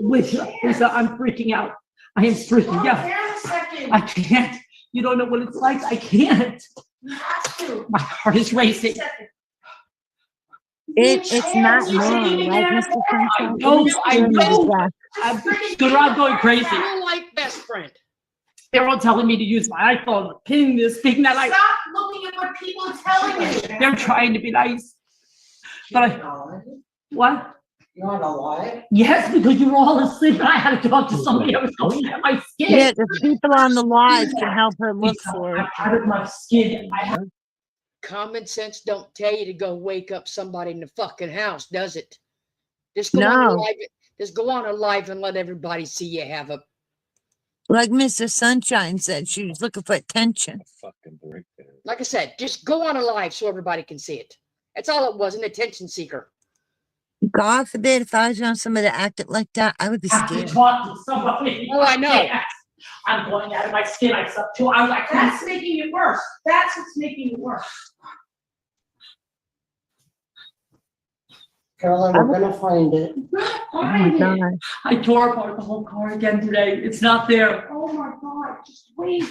Lisa, I'm freaking out. I am freaking Calm out. down a second. I can't. You don't know what it's like. I can't. You have to. My heart is racing. It's not normal, right, Mr. Sunshine? I know. I'm going crazy. Real life best friend. They're all telling me to use my iPhone, ping this, ping that. Stop looking at what people are telling you. They're trying to be nice. But what? You want to lie? Yes, because you were all asleep and I had to talk to somebody. I was going out of my skin. Yeah, the people on the live can help her look for it. I'm out of my skin. Common sense don't tell you to go wake up somebody in the fucking house, does it? Just go on a live and let everybody see you have a. Like Mr. Sunshine said, she was looking for attention. Like I said, just go on a live so everybody can see it. That's all it was, an attention seeker. God forbid if I was around somebody that acted like that, I would be scared. Talk to somebody. Oh, I know. I'm going out of my skin. I slept 2 hours. That's making it worse. That's what's making it worse. Carolyn, we're gonna find it. Oh my God. I tore apart the whole car again today. It's not there. Oh my God, just wait.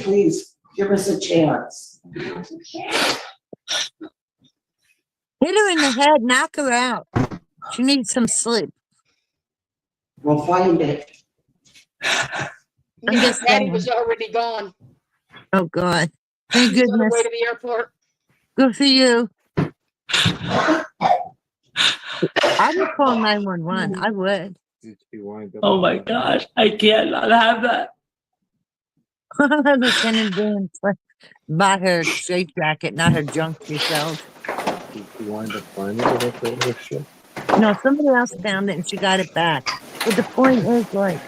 Please, give us a chance. Hit her in the head, knock her out. She needs some sleep. We'll find it. I'm just Daddy saying. was already gone. Oh God. Thank He's on the goodness. way to the airport. Good for you. I would call 911. I would. Oh my gosh. I cannot have that. Lieutenant Dan bought her straight jacket, not her junk she sold. Did you wind up finding it at the ship? No, somebody else found it and she got it back. But the point is, like,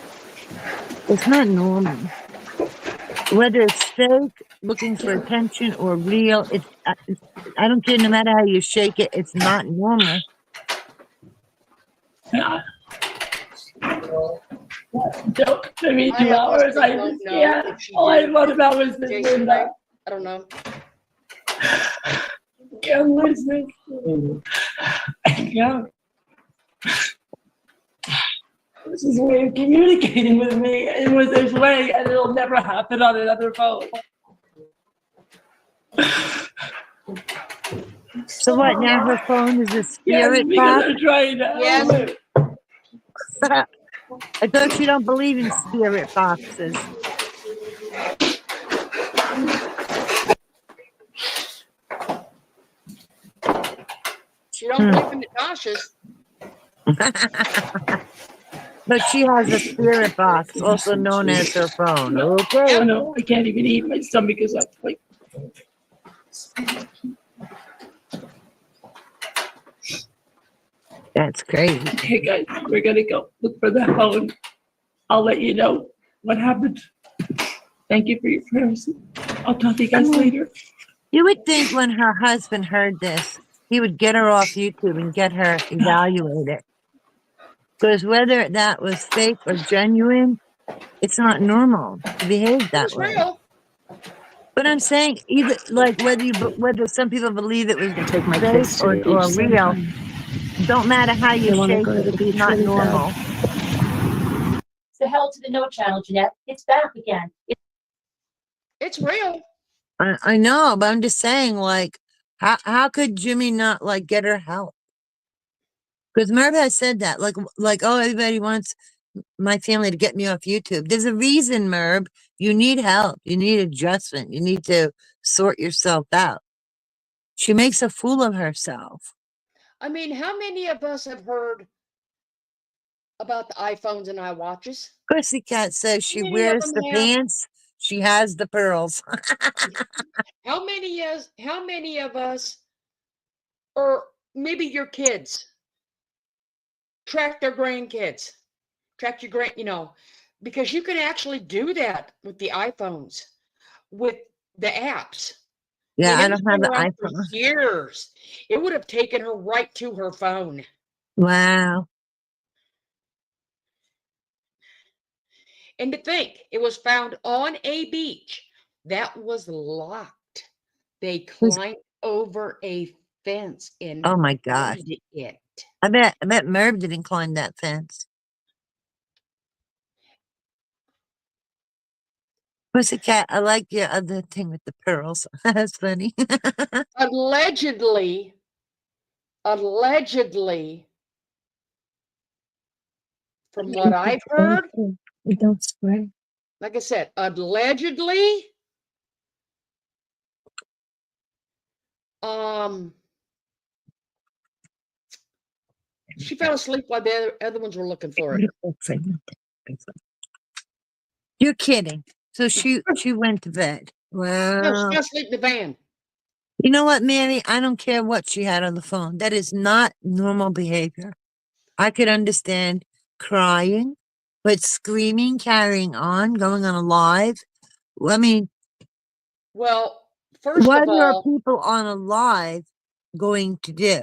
it's not normal. Whether it's fake, looking for attention, or real, I don't care. No matter how you shake it, it's not normal. Yeah. Joke. Maybe 2 hours. I just can't. All I thought about was this window. I don't know. Can't listen. Yeah. This is a way of communicating with me in with this way, and it'll never happen on another phone. So what? Now her phone is a spirit because box? they're trying to help me. I thought you don't believe in spirit boxes. She don't believe in Natasha's. But she has a spirit box, also known as her phone. Okay. Oh no, I can't even eat. My stomach is up. Like, that's crazy. okay, guys, we're gonna go look for the phone. I'll let you know what happened. Thank you for your prayers. I'll talk to you guys later. You would think when her husband heard this, he would get her off YouTube and get her evaluated. Because whether that was fake or genuine, it's not normal to behave that way. Real. But I'm saying, either like whether some people believe it was fake or real, don't matter how you shake it, it's not normal. The hell to the no channel, Jeanette. It's back again. It's real. I know, but I'm just saying, like, how could Jimmy not like get her help? Because Merv has said that, like, oh, everybody wants my family to get me off YouTube. There's a reason, Merv. You need help. You need adjustment. You need to sort yourself out. She makes a fool of herself. I mean, how many of us have heard about the iPhones and iWatches? Pussycat says she Many of wears them the have- pants. She has the pearls. How many of us, or maybe your kids, track their grandkids? track your grant, because you can actually do that with the iPhones, with the apps. Yeah, I It was don't have been the around for iPhone. years. It would have taken her right to her phone. Wow. And to think, it was found on a beach that was locked. They climbed over a fence and Oh my gosh. found it. I bet Merv didn't climb that fence. Pussycat, I like your other thing with the pearls. That's funny. Allegedly, from what I've heard, We don't spray. like I said, allegedly, she fell asleep while the other ones were looking for it. You're kidding. So she went to bed. Wow. No, she fell asleep in the van. You know what, Mary? I don't care what she had on the phone. That is not normal behavior. I could understand crying, but screaming, carrying on, going on a live. I mean, Well, first what of are all, people on a live going to do?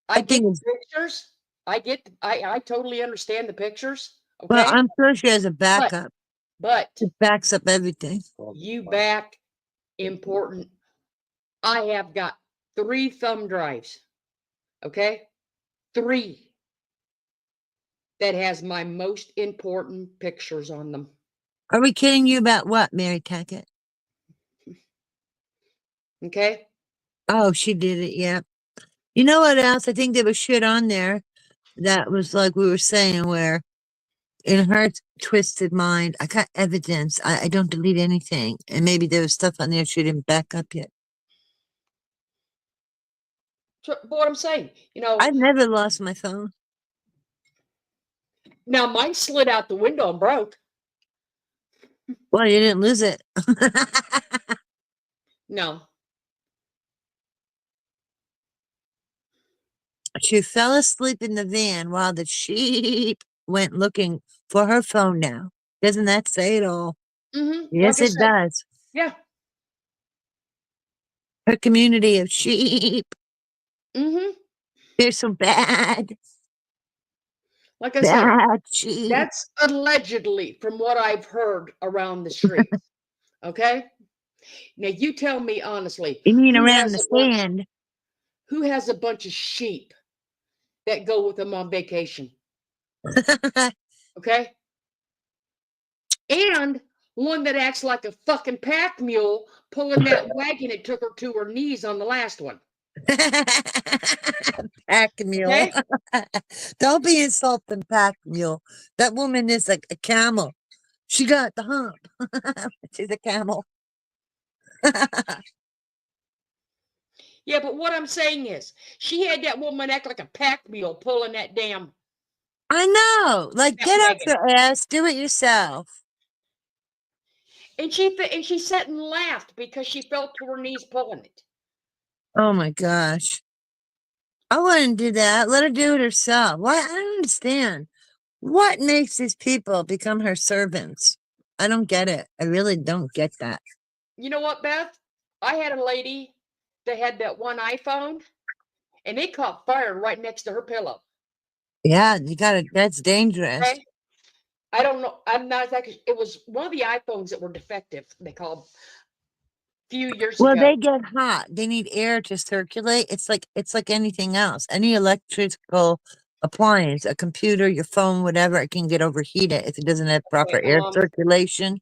I get the pictures. I totally understand the pictures. Okay. Well, I'm sure she has a backup. But it backs up everything. You back important. I have got 3 thumb drives. Okay? 3 that has my most important pictures on them. Are we kidding you about what, Mary Tackett? Okay? Oh, she did it, yeah. You know what else? I think there was shit on there that was like we were saying, where in her twisted mind, I got evidence. I don't delete anything. And maybe there was stuff on there she didn't back up yet. So, but what I'm saying, I've never lost my phone. Now mine slid out the window and broke. Well, you didn't lose it. No. She fell asleep in the van while the sheep went looking for her phone now. Doesn't that say it all? Yes, Like I it said, does. Yeah. Her community of sheep. They're so bad. Like I Bad said, sheep. that's allegedly from what I've heard around the streets. Okay? Now you tell me honestly. You mean who around has the a bunch- sand? Who has a bunch of sheep that go with them on vacation? Okay? And one that acts like a fucking pack mule pulling that wagon that took her to her knees on the last one. Pack mule. Okay? Don't be insulting pack mule. That woman is like a camel. She got the hump. She's a camel. Yeah, but what I'm saying is, she had that woman act like a pack mule pulling that damn. I know. Like, that get up wagon. your ass. Do it yourself. And she sat and laughed because she fell to her knees pulling it. Oh my gosh. I wouldn't do that. Let her do it herself. Why? I don't understand. What makes these people become her servants? I don't get it. I really don't get that. You know what, Beth? I had a lady that had that one iPhone, and it caught fire right next to her pillow. Yeah, you gotta, that's dangerous. Okay? I don't know. I'm not exactly. It was one of the iPhones that were defective. They called a few years Well, ago. they get hot. They need air to circulate. It's like anything else. Any electrical appliance, a computer, your phone, whatever, it can get overheated if it doesn't have proper air circulation.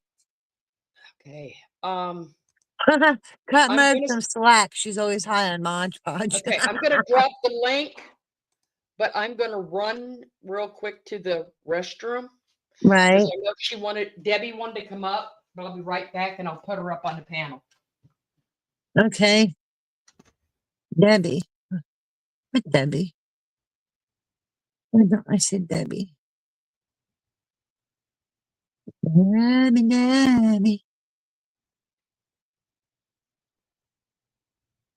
Okay. Cut I'm Merv gonna- some slack. She's always high on Mod Podge. Okay, I'm gonna drop the link, but I'm gonna run real quick to the restroom. Right. Because I know Debbie wanted to come up, but I'll be right back and I'll put her up on the panel. Okay. Debbie. What Debbie? I said Debbie. Debbie.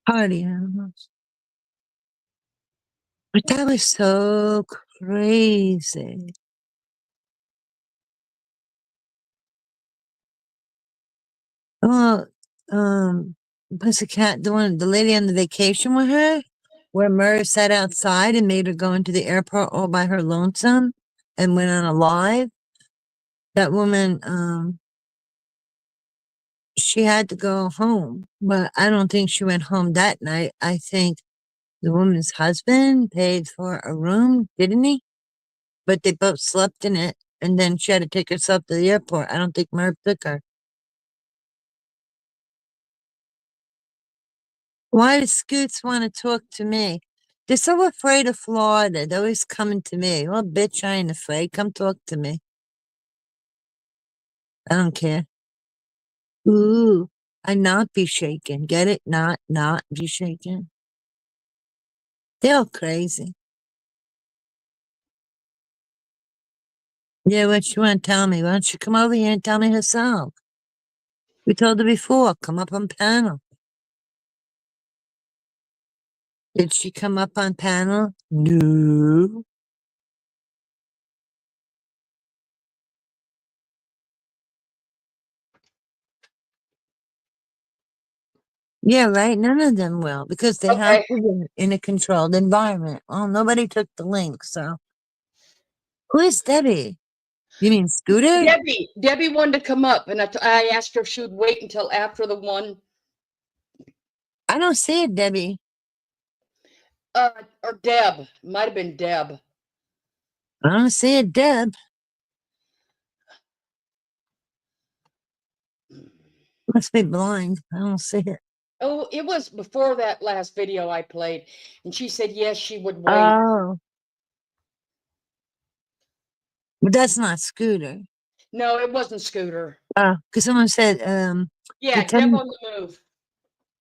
Party animals. But that was so crazy. Oh, Pussycat, the lady on the vacation with her, where Murray sat outside and made her go into the airport all by her lonesome and went on a live. That woman, she had to go home, but I don't think she went home that night. I think the woman's husband paid for a room, didn't he? But they both slept in it, and then she had to take herself to the airport. I don't think Merv took her. Why do Scoots want to talk to me? They're so afraid of Florida. They're always coming to me. Well, bitch, I ain't afraid. Come talk to me. I don't care. Ooh, I not be shaken. Get it? Not be shaken. They're all crazy. Yeah, what you want to tell me? Why don't you come over here and tell me herself? We told her before, come up on panel. Did she come up on panel? No. Yeah, right. None of them will because they have Okay. to be in a controlled environment. Well, nobody took the link, so. Who is Debbie? You mean Scooter? Debbie wanted to come up, and I asked her if she would wait until after the one. I don't see it, Debbie. Or Deb. Might have been Deb. I don't see it, Deb. Must be blind. I don't see it. Oh, it was before that last video I played, and she said yes, she would wait. Oh. But that's not Scooter. No, it wasn't Scooter. Because someone said, Yeah, Deb on the move.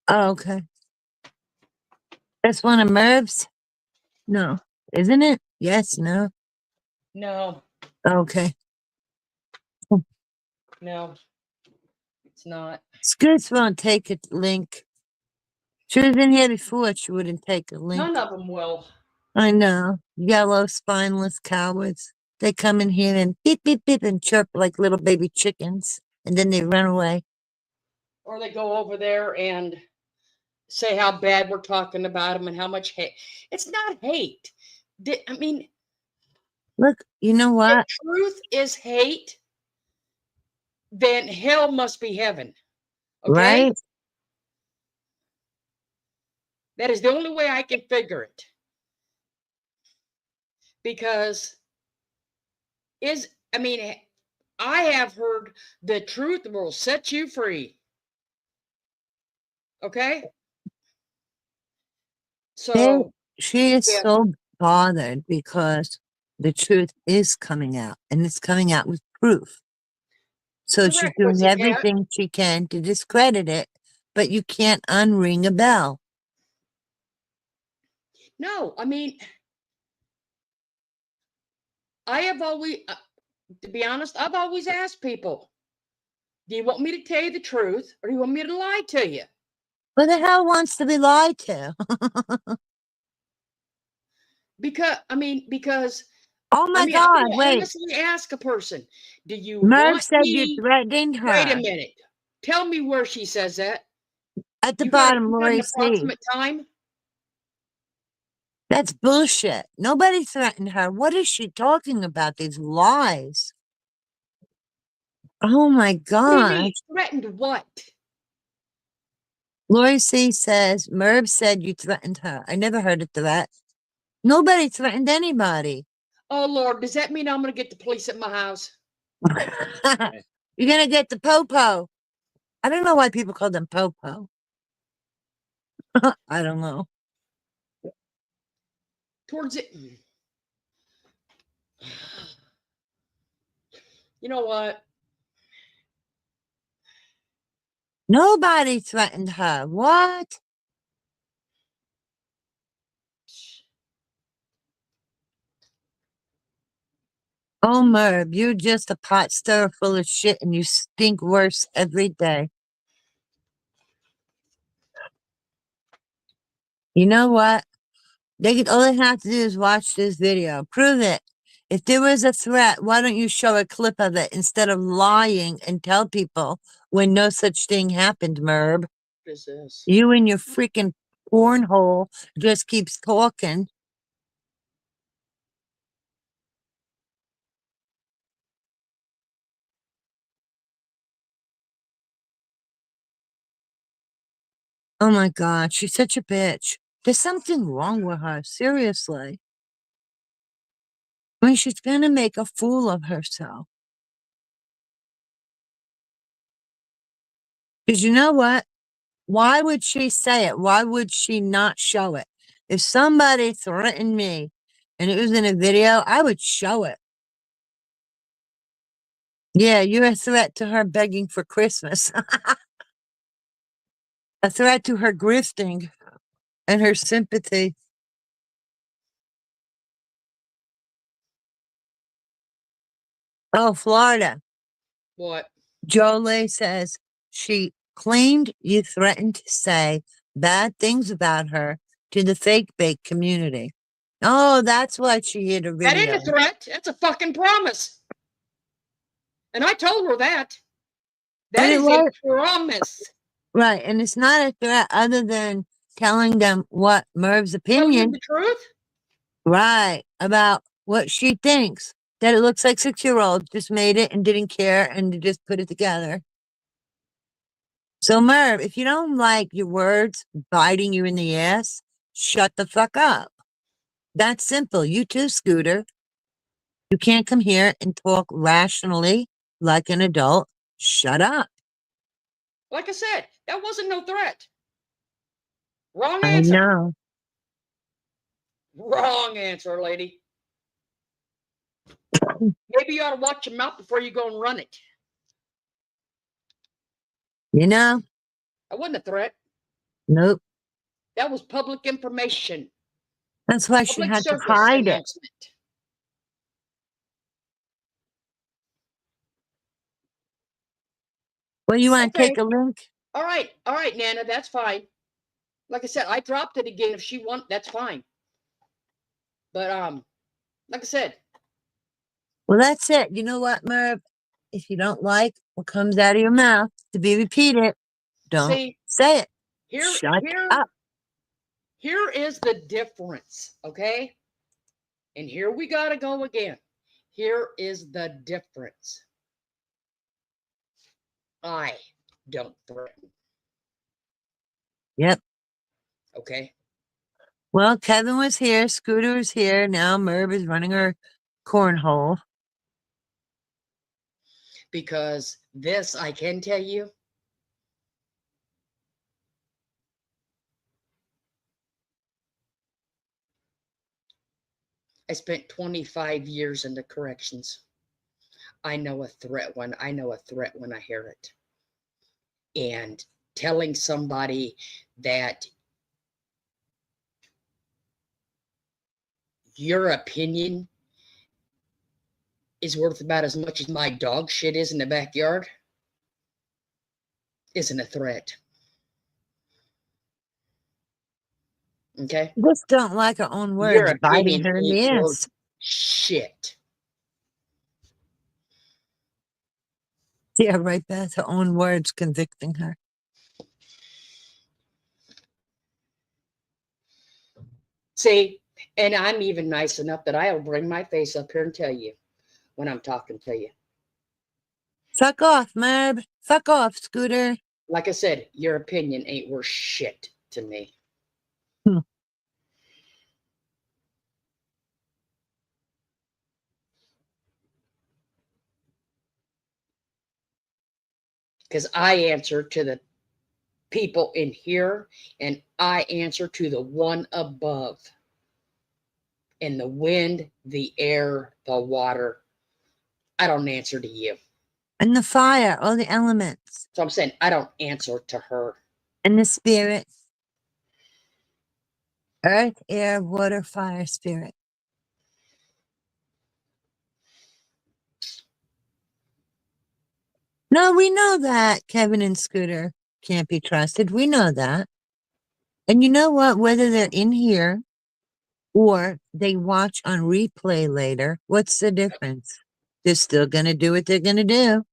Oh, okay. That's one of Merv's? No. Isn't it? Yes, no. No, Okay. no, it's not. Scoots won't take a link. She was in here before. She wouldn't take a link. None of them will. I know. Yellow, spineless cowards. They come in here and beep, beep, beep and chirp like little baby chickens. And then they run away. Or they go over there and say how bad we're talking about them and how much hate. It's not hate. I mean, look, you know what? If truth is hate, then hell must be heaven. Okay? Right? That is the only way I can figure it. Because I have heard the truth will set you free. Okay? So she is so bothered because the truth is coming out and it's coming out with proof. So she's Correct, doing Pussycat. everything she can to discredit it, but you can't unring a bell. No, I mean, I have always, to be honest, I've always asked people, do you want me to tell you the truth or do you want me to lie to you? Who the hell wants to be lied to? Because oh my I'm God, gonna wait. honestly ask a person, do you Merv want said me? you threatened her. Wait a minute. Tell me where she says that. At the you bottom, got Lori an C. approximate time? That's bullshit. Nobody threatened her. What is she talking about? These lies. Oh my What do you mean? gosh. Threatened what? Lori C says, Merv said you threatened her. I never heard a threat. Nobody threatened anybody. Oh, Lord, does that mean I'm going to get the police at my house? You're going to get the popo. I don't know why people call them popo. I don't know. Towards it. You know what? Nobody threatened her. What? Oh, Merv, you're just a pot stirrer full of shit and you stink worse every day. You know what? All they have to do is watch this video. Prove it. If there was a threat, why don't you show a clip of it instead of lying and tell people when no such thing happened, Merb? What is this? You and your freaking cornhole just keeps talking. Oh my God, she's such a bitch. There's something wrong with her, seriously. I mean, she's gonna make a fool of herself. Because you know what? Why would she say it? Why would she not show it? If somebody threatened me and it was in a video, I would show it. Yeah, you're a threat to her begging for Christmas. A threat to her grifting and her sympathy. Oh, Florida. What? Jolie says she claimed you threatened to say bad things about her to the fake bake community. Oh, that's why she hid a That video. ain't a threat. That's a fucking promise. And I told her that. That is a promise. Right, and it's not a threat other than telling them what Merv's Telling them opinion. the truth? Right, about what she thinks. That it looks like 6-year-olds just made it and didn't care and just put it together. So Merv, if you don't like your words biting you in the ass, shut the fuck up. That's simple. You too, Scooter. You can't come here and talk rationally like an adult. Shut up. Like I said, that wasn't no threat. Wrong I answer. know. Wrong answer, lady. Maybe you ought to watch your mouth before you go and run it. You know? That wasn't a threat. Nope. That was public information. That's why she Public had to service hide it. announcement. Well, you want to Okay. take a link? All right, Nana, that's fine. Like I said, I dropped it again. If she wants, that's fine. But like I said. Well, that's it. You know what, Merv? If you don't like what comes out of your mouth to be repeated, don't say it. Shut up. Here is the difference, okay? And here we gotta go again. Here is the difference. I don't threaten. Yep. Okay. Well, Kevin was here, Scooter was here, now Merv is running her cornhole. Because this, I can tell you, I spent 25 years in the corrections. I know a threat when I hear it. And telling somebody that your opinion is worth about as much as my dog shit is in the backyard isn't a threat. Okay? Just don't like her own words Your biting opinion her in the ain't ass. worth shit. Yeah, right, Beth. Her own words convicting her. See, and I'm even nice enough that I'll bring my face up here and tell you when I'm talking to you. Fuck off, Merv. Fuck off, Scooter. Like I said, your opinion ain't worth shit to me. Because I answer to the people in here and I answer to the one above. And the wind, the air, the water. I don't answer to you. And the fire, all the elements. So I'm saying I don't answer to her. And the spirit. Earth, air, water, fire, spirit. No, we know that Kevin and Scooter can't be trusted. We know that. And you know what? Whether they're in here or they watch on replay later, what's the difference? They're still going to do what they're going to do.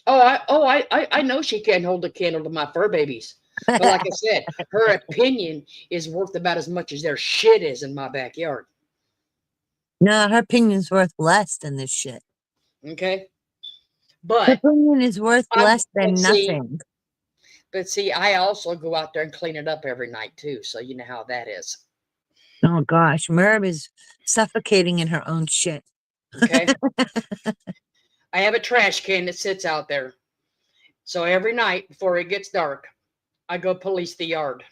I know she can't hold a candle to my fur babies. But like I said, her opinion is worth about as much as their shit is in my backyard. No, her opinion's worth less than this shit. Okay? Her But opinion is worth less than but see, nothing. but see, I also go out there and clean it up every night too, so you know how that is. Oh gosh, Merv is suffocating in her own shit. Okay? I have a trash can that sits out there. So every night before it gets dark, I go police the yard.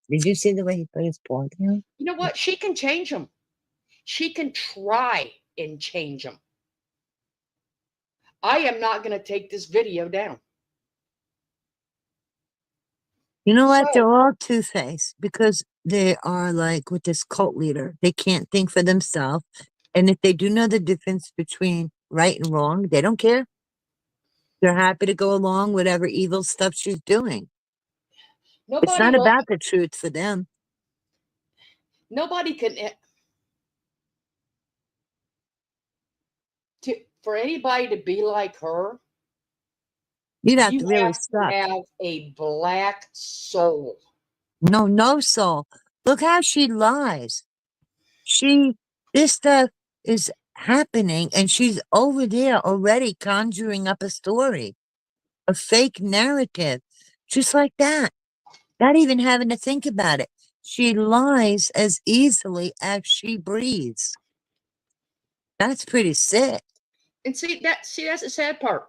Did you see the way he put his paw down? You know what? She can change them. She can try and change them. I am not going to take this video down. You know what? So- They're all two-faced because they are like with this cult leader. They can't think for themselves. And if they do know the difference between right and wrong, they don't care. They're happy to go along with whatever evil stuff she's doing. It's not about the truth for them. Nobody can. For anybody to be like her, You'd have you to really have suck. to have a black soul. No soul. Look how she lies. This stuff is happening and she's over there already conjuring up a story, a fake narrative, just like that. Not even having to think about it. She lies as easily as she breathes. That's pretty sick. And see, that's the sad part.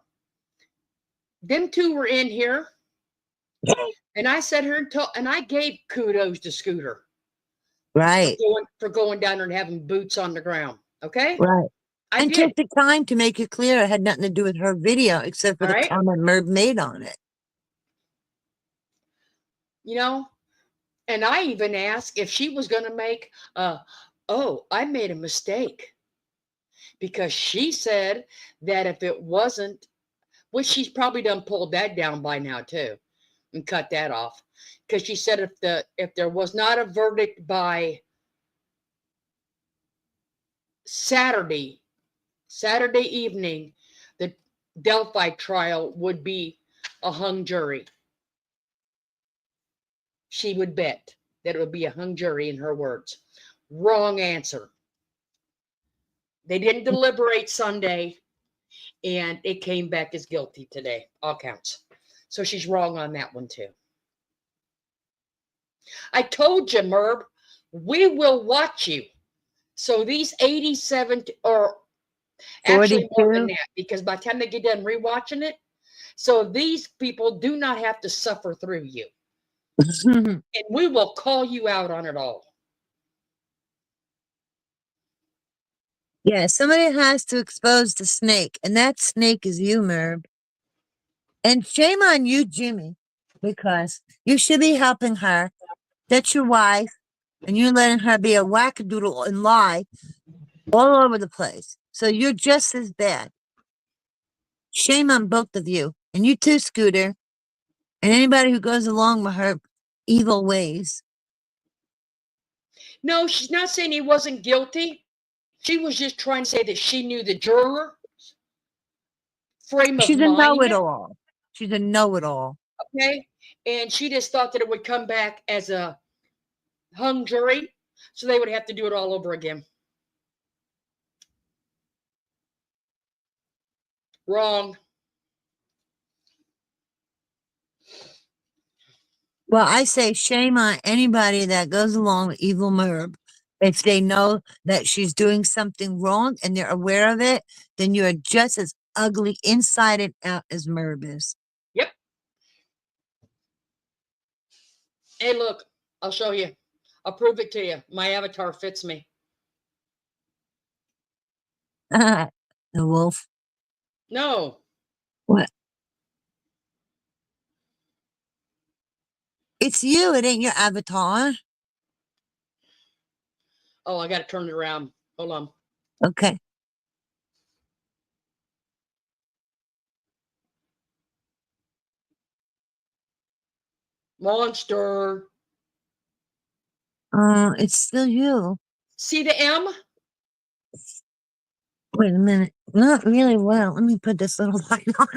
Them two were in here, and I sat here and I gave kudos to Scooter. Right. For going down there and having boots on the ground. Okay? Right. I and did. took the time to make it clear it had nothing to do with her video except for All the right. comment Merv made on it. You know, and I even asked if she was going to make, I made a mistake. Because she said that if it wasn't, which she's probably done pulled that down by now too, and cut that off. Because she said if there was not a verdict by Saturday evening, the Delphi trial would be a hung jury. She would bet that it would be a hung jury, in her words. Wrong answer. They didn't deliberate Sunday, and it came back as guilty today, all counts. So she's wrong on that one too. I told you, Merb, we will watch you. So these 87 or actually more than 42? that, because by the time they get done rewatching it, so these people do not have to suffer through you. And we will call you out on it all. Yeah, somebody has to expose the snake, and that snake is you, Merv. And shame on you, Jimmy, because you should be helping her. That's your wife, and you're letting her be a wackadoodle and lie all over the place. So you're just as bad. Shame on both of you. And you too, Scooter. And anybody who goes along with her evil ways. No, she's not saying he wasn't guilty. She was just trying to say that she knew the juror frame of She's a mind. know-it-all. She's a know-it-all. Okay. And she just thought that it would come back as a hung jury. So they would have to do it all over again. Wrong. Well, I say shame on anybody that goes along with evil Merv. If they know that she's doing something wrong and they're aware of it, then you're just as ugly inside and out as Merv is. Yep. Hey, look, I'll show you. I'll prove it to you. My avatar fits me. The wolf. No. What? It's you. It ain't your avatar. Oh, I got to turn it around. Hold on. Okay. Monster. It's still you. See the M? Wait a minute. Not really well. Let me put this little light on.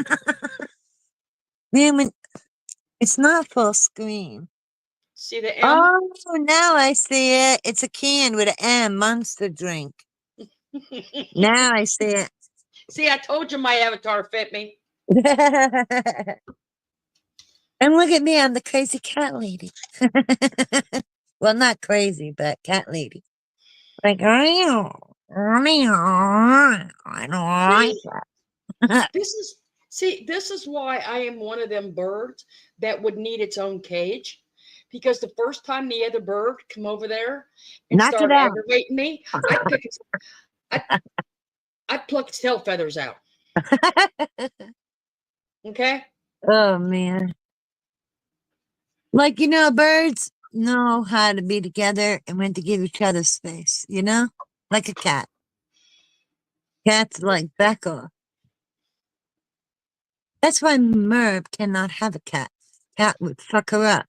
Man, it's not full screen. See the M? Oh, now I see it. It's a can with an M, Monster drink. Now I see it. See, I told you my avatar fit me. And look at me, I'm the crazy cat lady. Well, not crazy, but cat lady. Like, I don't like that. This is why I am one of them birds that would need its own cage. Because the first time the other bird come over there and Knock it started out. aggravating me, I'd pluck its tail feathers out. Okay? Oh, man. Like, birds know how to be together and when to give each other space, Like a cat. Cats like back off. That's why Merv cannot have a cat. Cat would fuck her up.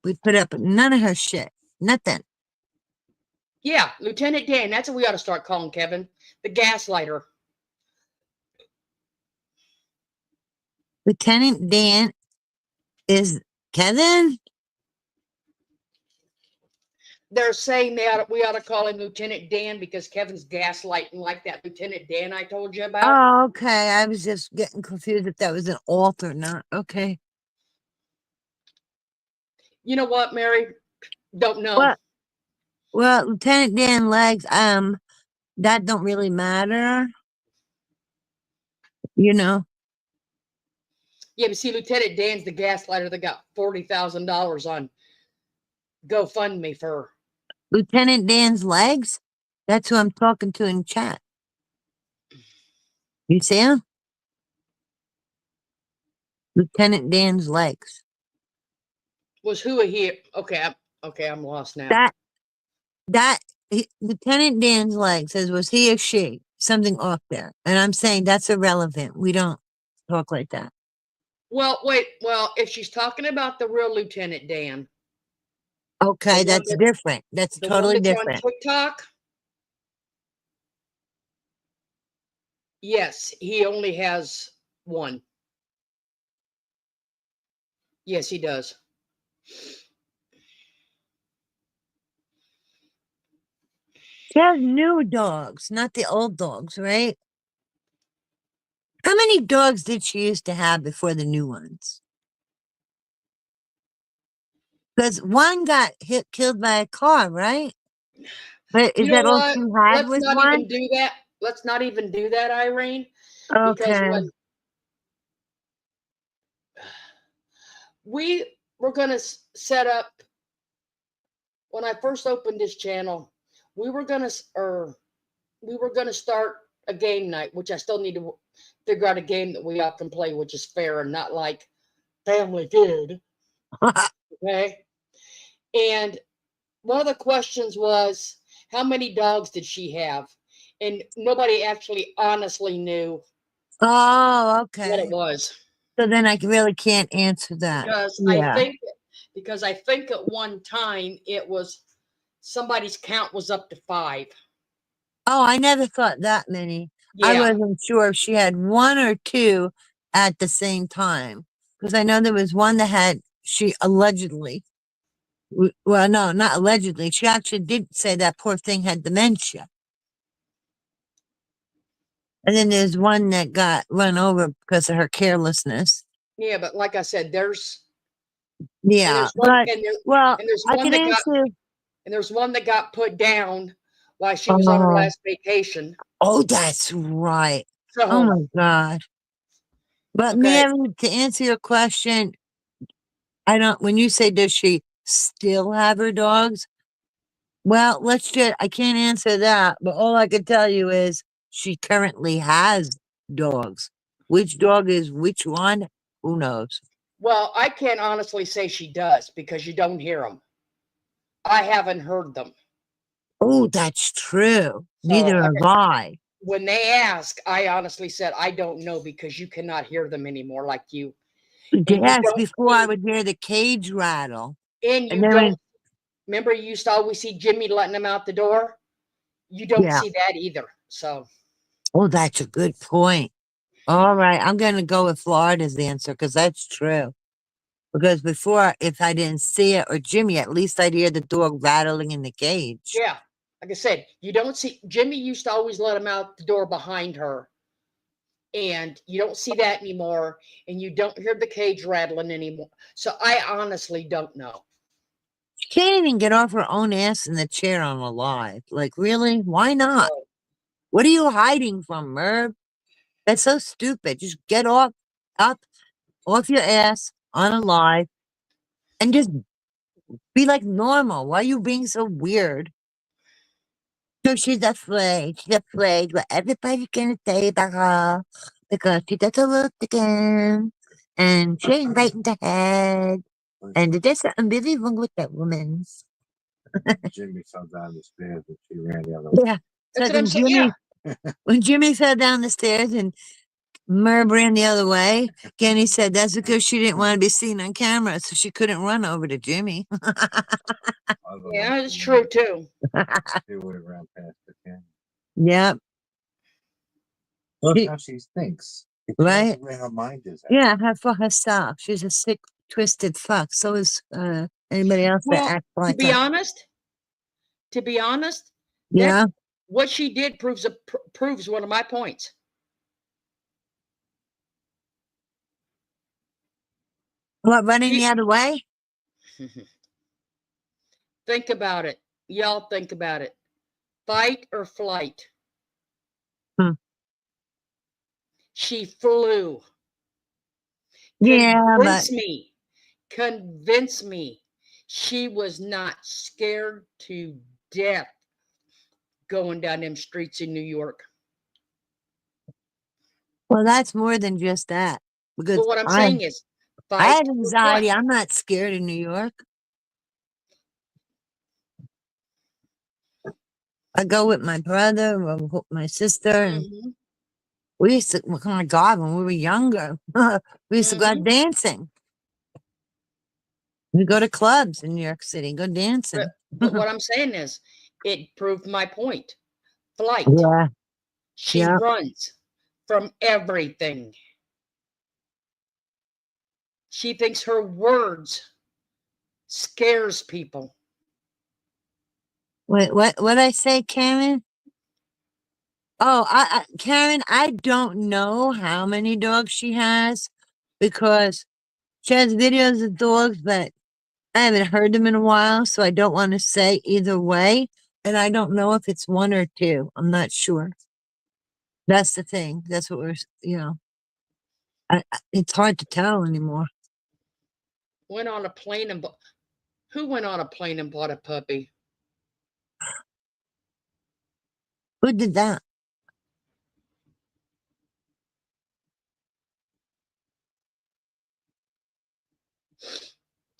We'd put up with none of her shit. Nothing. Yeah, Lieutenant Dan. That's what we ought to start calling Kevin. The gaslighter. Lieutenant Dan is Kevin? They're saying we ought to call him Lieutenant Dan because Kevin's gaslighting like that Lieutenant Dan I told you about. Oh, okay. I was just getting confused if that was an alt or not. Okay. You know what, Mary? Don't know. What? Well, Lieutenant Dan legs, that don't really matter. Yeah, but see, Lieutenant Dan's the gaslighter that got $40,000 on GoFundMe for. Lieutenant Dan's legs? That's who I'm talking to in chat. You see him? Lieutenant Dan's legs. Was who he? Okay, I'm lost now. Lieutenant Dan's legs says, was he or she? Something off there. And I'm saying that's irrelevant. We don't talk like that. Well, wait. Well, if she's talking about the real Lieutenant Dan. Okay, that's different. That's totally different. On TikTok. Yes, he only has one. Yes, he does. She has new dogs, not the old dogs, right? How many dogs did she used to have before the new ones? Because one got killed by a car, right? But is that all she had was one? Let's not even do that. Let's not even do that, Irene. Okay. Because when we were going to set up, when I first opened this channel, we were going to start a game night, which I still need to figure out a game that we all can play, which is fair and not like Family Feud. Okay. And one of the questions was, how many dogs did she have? And nobody actually honestly knew. Oh, okay. What it was. So then I really can't answer that. Because I think at one time it was somebody's count was up to 5. Oh, I never thought that many. Yeah. I wasn't sure if she had 1 or 2 at the same time. Because I know there was one that she allegedly, well, no, not allegedly. She actually did say that poor thing had dementia. And then there's one that got run over because of her carelessness. Yeah, but like I said, there's there's one that got put down while she was on her last vacation. Oh, that's right. So, oh my God. But Mary, to answer your question, when you say, does she still have her dogs? Well, I can't answer that, but all I can tell you is she currently has dogs. Which dog is which one? Who knows? Well, I can't honestly say she does because you don't hear them. I haven't heard them. Oh, that's true. Neither have I. When they ask, I honestly said, I don't know because you cannot hear them anymore like you. And you Yes, don't before I see, would hear the cage rattle. and And you then, don't remember you used to always see Jimmy letting him out the door. You don't yeah. see that either. So Oh, that's a good point. All right. I'm going to go with Florida's answer because that's true. Because before, if I didn't see it or Jimmy, at least I'd hear the dog rattling in the cage. yeah, like I said, you don't see Jimmy used to always let him out the door behind her. And you don't see that anymore, and you don't hear the cage rattling anymore. So I honestly don't know. She can't even get off her own ass in the chair on Alive. Like, really? Why not? So, What are you hiding from, Merv? That's so stupid. Just get off, up, off your ass on Alive and just be like normal. Why are you being so weird? So she's afraid. She's afraid what everybody's gonna say about her because she does a work again and she ain't right in the head. And there's something really wrong with that woman. Jimmy fell down the stairs and she ran the other way. Yeah. that's So what I'm saying. Yeah. when Jimmy fell down the stairs and Merv ran the other way, Kenny said that's because she didn't want to be seen on camera, so she couldn't run over to Jimmy. Yeah, it's true too. She would have ran past the camera. Yep. Look how she thinks. Right? Where her mind is at. Yeah, her for herself. She's a sick, twisted fuck. So is anybody else that Well, acts to like be her. honest, Yeah. that what she did proves one of my points. What, running the other way? Think about it. Y'all think about it. Fight or flight. Hmm. She flew. Yeah, but Convince me she was not scared to death going down them streets in New York. well, that's more than just that. Because But what I'm I saying is I fight have or anxiety. flight. I'm not scared in New York. I go with my brother or with my sister, and Mhm. we used to, oh my God, when we were younger, we used to go out dancing. We go to clubs in New York City, go dancing. But what I'm saying is it proved my point. Flight. Yeah. She Yeah. runs from everything. She thinks her words scares people. Wait, what I say, Karen? Oh, Karen, I don't know how many dogs she has because she has videos of dogs, but I haven't heard them in a while, so I don't want to say either way. And I don't know if it's one or two. I'm not sure. That's the thing. That's what it's hard to tell anymore. Went on a plane and who went on a plane and bought a puppy? Who did that?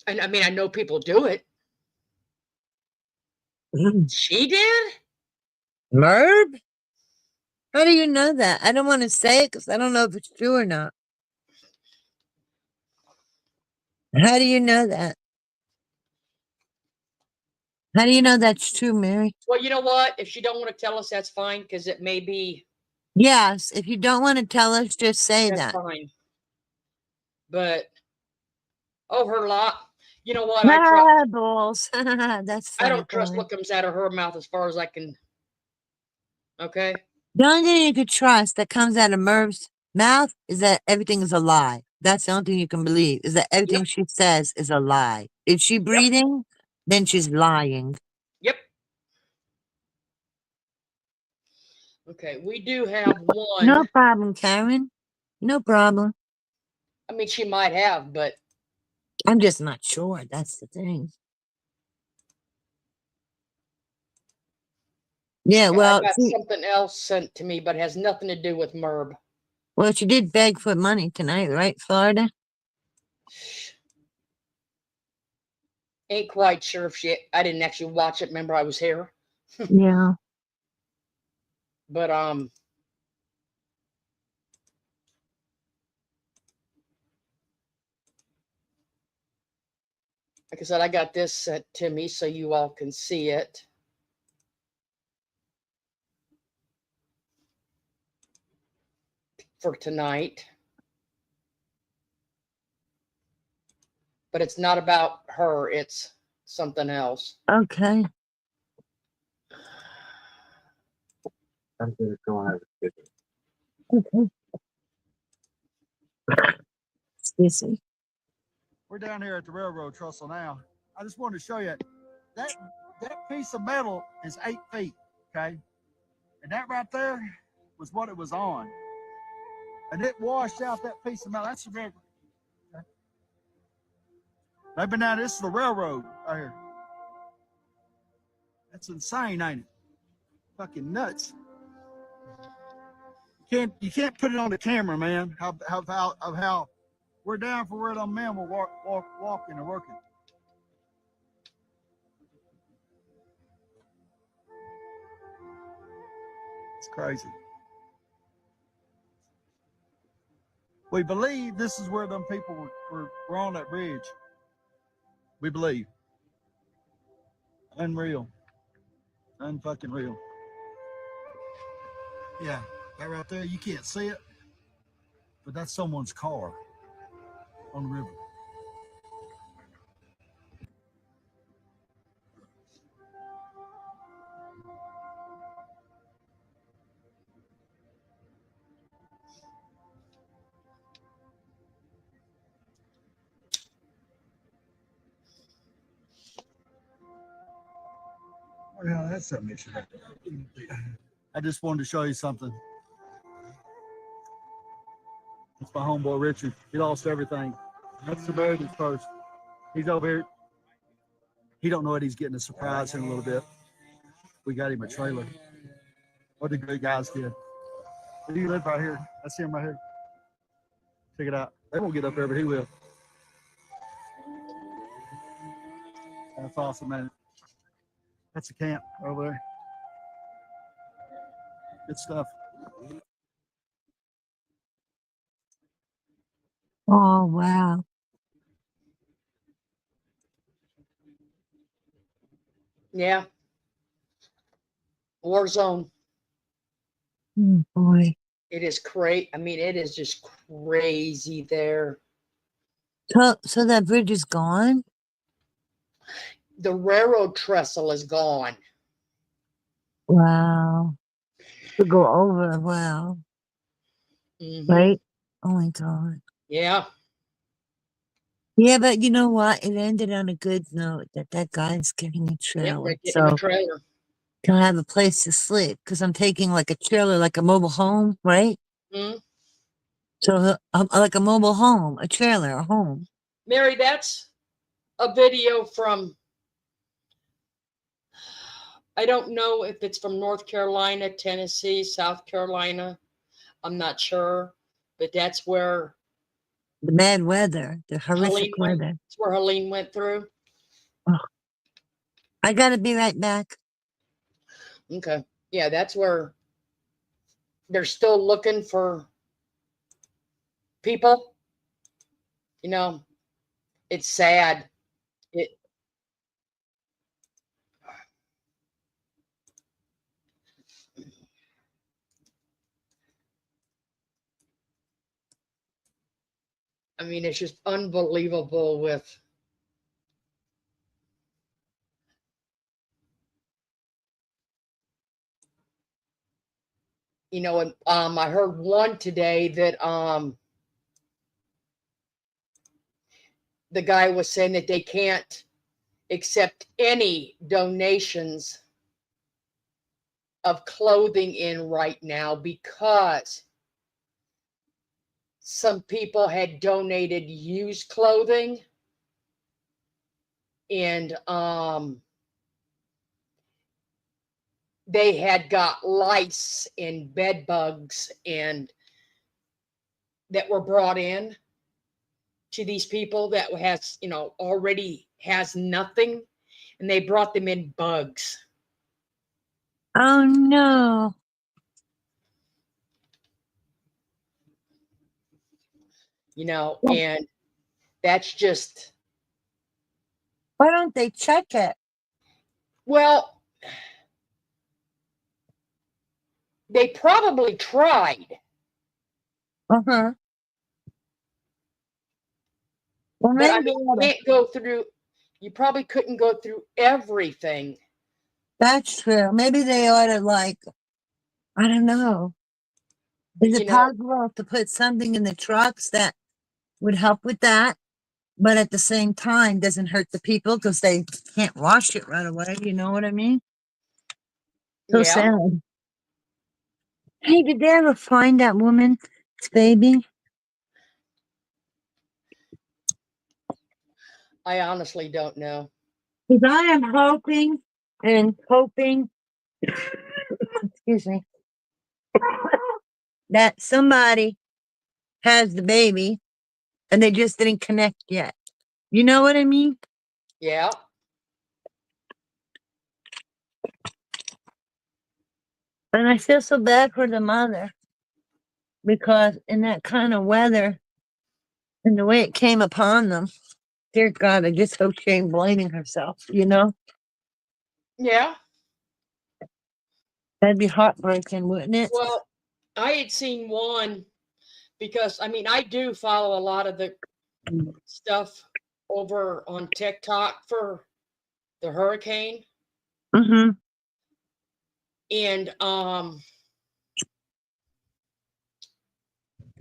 And I mean, I know people do it. She did? Merv? How do you know that? I don't want to say it because I don't know if it's true or not. How do you know that? How do you know that's true, Mary? Well, you know what? If she don't want to tell us, that's fine because it may be. Yes, if you don't want to tell us, just say That's that. fine. But her lot. You know what? Balls. That's funny. I don't trust what comes out of her mouth as far as I can. Okay. The only thing you could trust that comes out of Merv's mouth is that everything is a lie. That's the only thing you can believe is that everything she says is a lie. If she's breathing, then she's lying. Yep. Okay, we do have one. No problem, Karen. No problem. I mean, she might have, but I'm just not sure. That's the thing. Yeah, well, I got something else sent to me, but has nothing to do with Merb. Well, she did beg for money tonight, right, Florida? Ain't quite sure if I didn't actually watch it. Remember, I was here. Yeah. But Like I said, I got this sent to me so you all can see it. For tonight. But it's not about her, it's something else. Okay. I'm gonna go have a picture. Okay. Excuse me. We're down here at the railroad trestle now. I just wanted to show you that piece of metal is 8 feet, okay? And that right there was what it was on. And it washed out that piece of metal. That's the railroad. Okay? They've been down, this is the railroad right here. That's insane, ain't it? Fucking nuts. You can't put it on the camera, man. How we're down for where them men were walking and working. It's crazy. We believe this is where them people were on that bridge. We believe. Unreal. Unfucking real. Yeah, that right there, you can't see it, but that's someone's car on the river. Oh, yeah, that's something. I just wanted to show you something. That's my homeboy Richard. He lost everything. That's the Samaritan's first. He's over here. He don't know what he's getting a surprise in a little bit. We got him a trailer. What the good guys did. He live right here. That's him right here. Check it out. They won't get up there, but he will. That's awesome, man. That's a camp over there. Good stuff. Oh, wow. Yeah. War zone. Oh, boy. It is crazy. I mean, it is just crazy there. So that bridge is gone? The railroad trestle is gone. Wow. To go over, wow. Right? Oh my God. Yeah. Yeah, but you know what? It ended on a good note that guy's getting a Yep, trailer. they're getting a So trailer. can I have a place to sleep? Because I'm taking like a trailer, like a mobile home, right? Mm-hmm. So like a mobile home, a trailer, a home. Mary, that's a video from, I don't know if it's from North Carolina, Tennessee, South Carolina. I'm not sure, but that's where The bad weather, the horrific weather. that's where Helene went through. Oh. I gotta be right back. Okay. Yeah, that's where they're still looking for people. You know, it's sad. I mean, it's just unbelievable with and I heard one today that the guy was saying that they can't accept any donations of clothing in right now because some people had donated used clothing and they had got lice and bed bugs and that were brought in to these people that has already has nothing, and they brought them in bugs. Oh no. And that's just Why don't they check it? Well, they probably tried. Uh-huh. Well, But I maybe mean, you can't go through, you probably couldn't go through everything. that's true. Maybe they ought to, like, I don't know. Is it possible to put something in the trucks that would help with that, but at the same time doesn't hurt the people because they can't wash it right away? You know what I mean? So Yeah. sad. Hey, did they ever find that woman's baby? I honestly don't know. Because I am hoping and hoping, excuse me, that somebody has the baby and they just didn't connect yet. You know what I mean? Yeah. And I feel so bad for the mother because in that kind of weather and the way it came upon them, dear God, I just hope she ain't blaming herself, you know? Yeah. That'd be heartbreaking, wouldn't it? Well, I had seen one because I mean, I do follow a lot of the stuff over on TikTok for the hurricane. Mm-hmm. And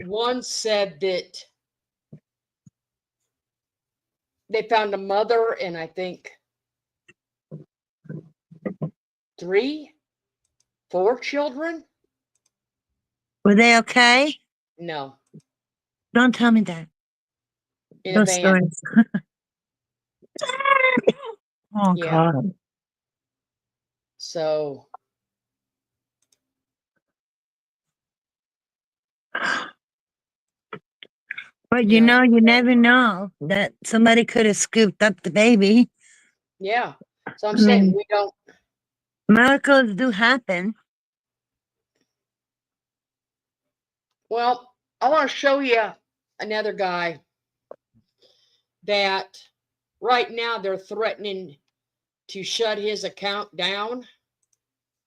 one said that they found a mother and I think 3, 4 children. Were they okay? No, Don't tell me that. in a Those van. stories. Oh, Yeah. God. So But you know, you never know that somebody could have scooped up the baby. yeah. So I'm I saying mean, we don't. miracles do happen. Well, I want to show you another guy that right now they're threatening to shut his account down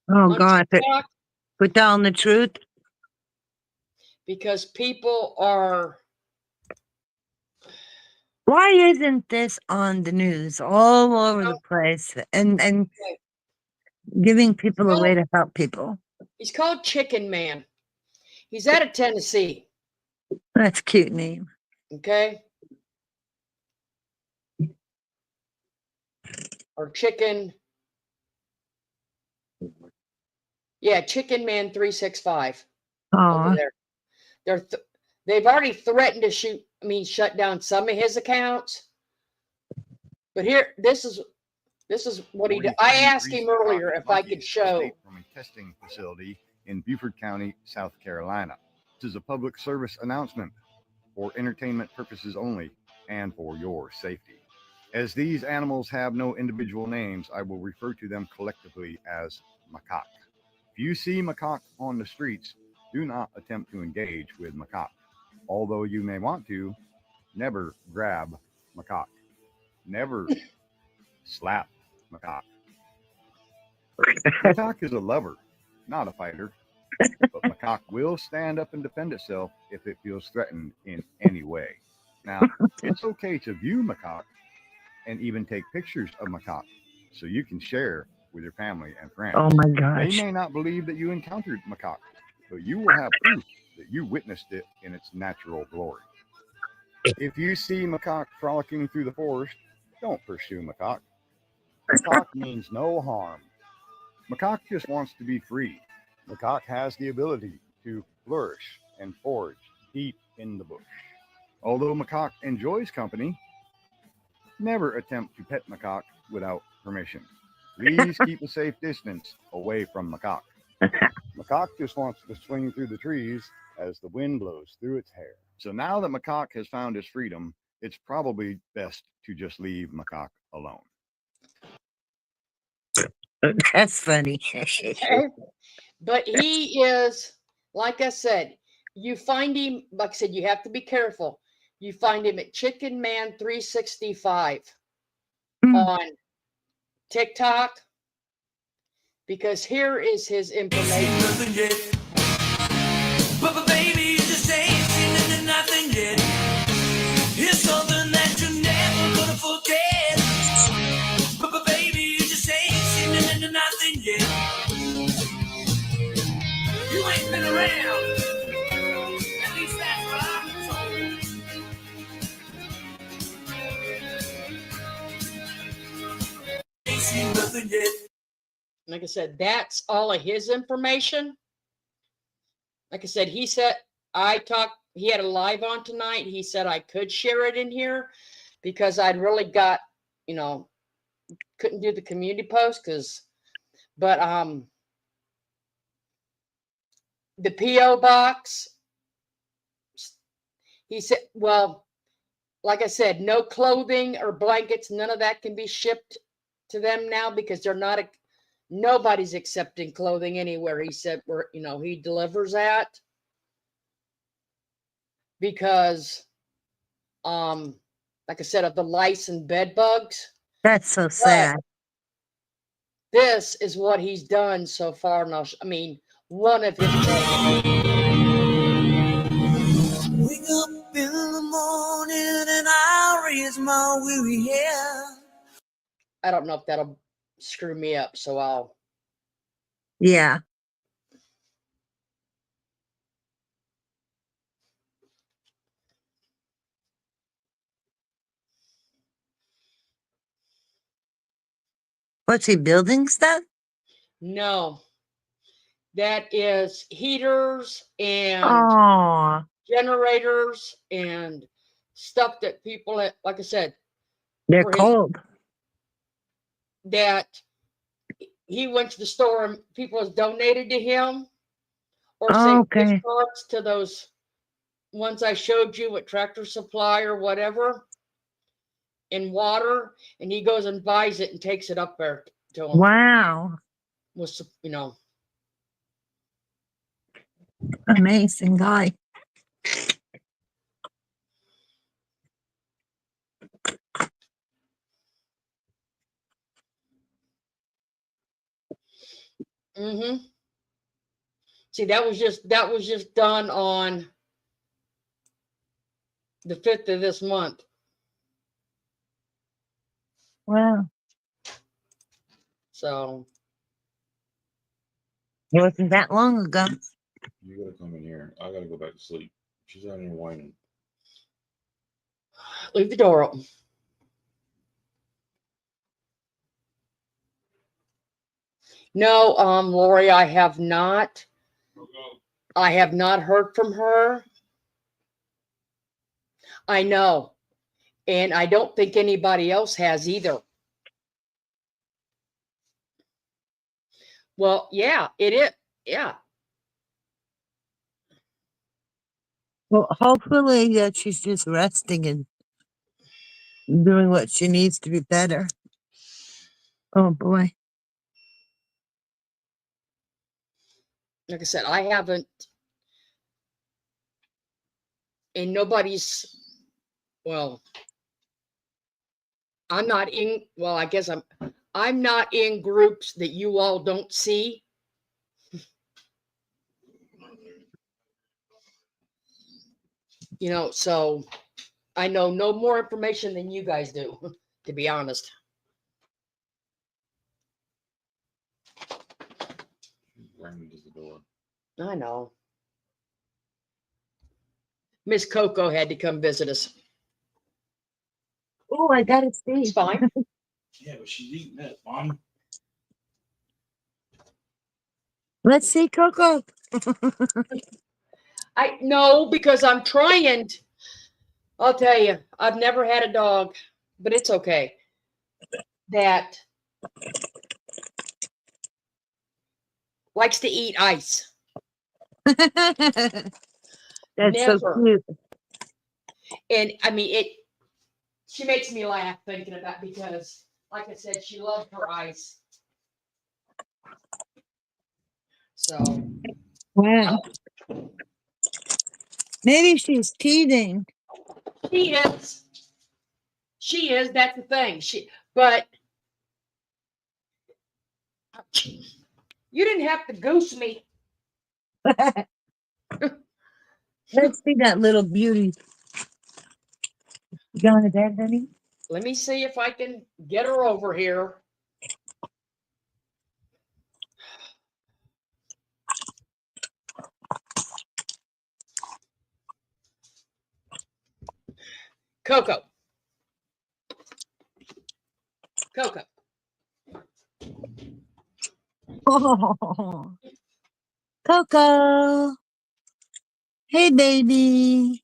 Oh, on God. TikTok Put down the truth. because people are. Why isn't this on the news all over the place and giving people a way to help people? He's called Chicken Man. He's out of Tennessee. That's a cute name. Okay. Or Chicken. Yeah, Chicken Man 365 over Oh, there. They've already threatened to shut down some of his accounts. But here, this is what he did. I asked him earlier if I could show. From a testing facility in Beaufort County, South Carolina. This is a public service announcement for entertainment purposes only and for your safety. As these animals have no individual names, I will refer to them collectively as macaque. If you see macaque on the streets, do not attempt to engage with macaque. Although you may want to, never grab macaque. Never slap macaque. Macaque is a lover, not a fighter, but macaque will stand up and defend itself if it feels threatened in any way. Now, it's okay to view macaque and even take pictures of macaque so you can share with your family and friends. Oh my They gosh. may not believe that you encountered macaque, but you will have proof that you witnessed it in its natural glory. If you see macaque frolicking through the forest, don't pursue macaque. Macaque means no harm. Macaque just wants to be free. Macaque has the ability to flourish and forage deep in the bush. Although macaque enjoys company, never attempt to pet macaque without permission. Please keep a safe distance away from macaque. Macaque just wants to swing through the trees as the wind blows through its hair. So now that macaque has found his freedom, it's probably best to just leave macaque alone. That's funny. But he is, like I said, you find him, like I said, you have to be careful. You find him at Chicken Man 365. on TikTok, because here is his information. But baby, you just ain't seen into nothing yet. It's something that you're never gonna forget. But baby, you just ain't seen into nothing yet. You ain't been around. At least that's what I'm told. Ain't seen nothing yet. Like I said, that's all of his information. Like I said, he said he had a live on tonight. He said I could share it in here because I'd really got, couldn't do the community post but the P.O. box, he said, well, like I said, no clothing or blankets, none of that can be shipped to them now because nobody's accepting clothing anywhere. He said where, he delivers at because, like I said, of the lice and bed bugs. That's so sad. This is what he's done so far. Now, one of his. Wake up in the morning and I raise my weary head. I don't know if that'll screw me up, so I'll. Yeah. What's he building stuff? No. That is heaters and generators and stuff that people, like I said, they're cold. That he went to the store and people has donated to him, or sent gift cards to those ones I showed you with Tractor Supply or whatever, in water, and he goes and buys it and takes it up there to him. Wow. With, Amazing guy. Mm-hmm. See, that was just done on the 5th of this month. Wow. So it wasn't that long ago. You gotta come in here. I gotta go back to sleep. She's out here whining. Leave the door open. No, Lori, I have not. I have not heard from her. I know. And I don't think anybody else has either. Well, yeah, it is. Yeah. Well, hopefully that she's just resting and doing what she needs to be better. Oh boy. Like I said, I haven't, and nobody's, well, I'm not in, well, I guess I'm not in groups that you all don't see. So I know no more information than you guys do, to be honest. Ran to the door. I know. Miss Coco had to come visit us. Oh, I gotta see. It's fine. Yeah, but she's eating that, Mom. Let's see Coco. I know, because I'm trying. I'll tell you, I've never had a dog, but it's okay. That likes to eat ice. That's Never. so cute. And she makes me laugh thinking about, because like I said, she loved her ice. So wow. Maybe she's teething. She is. That's the thing. But you didn't have to goose me. Let's see that little beauty. You going to bed, honey? Let me see if I can get her over here. Coco. Coco. Oh, Coco. Hey, baby.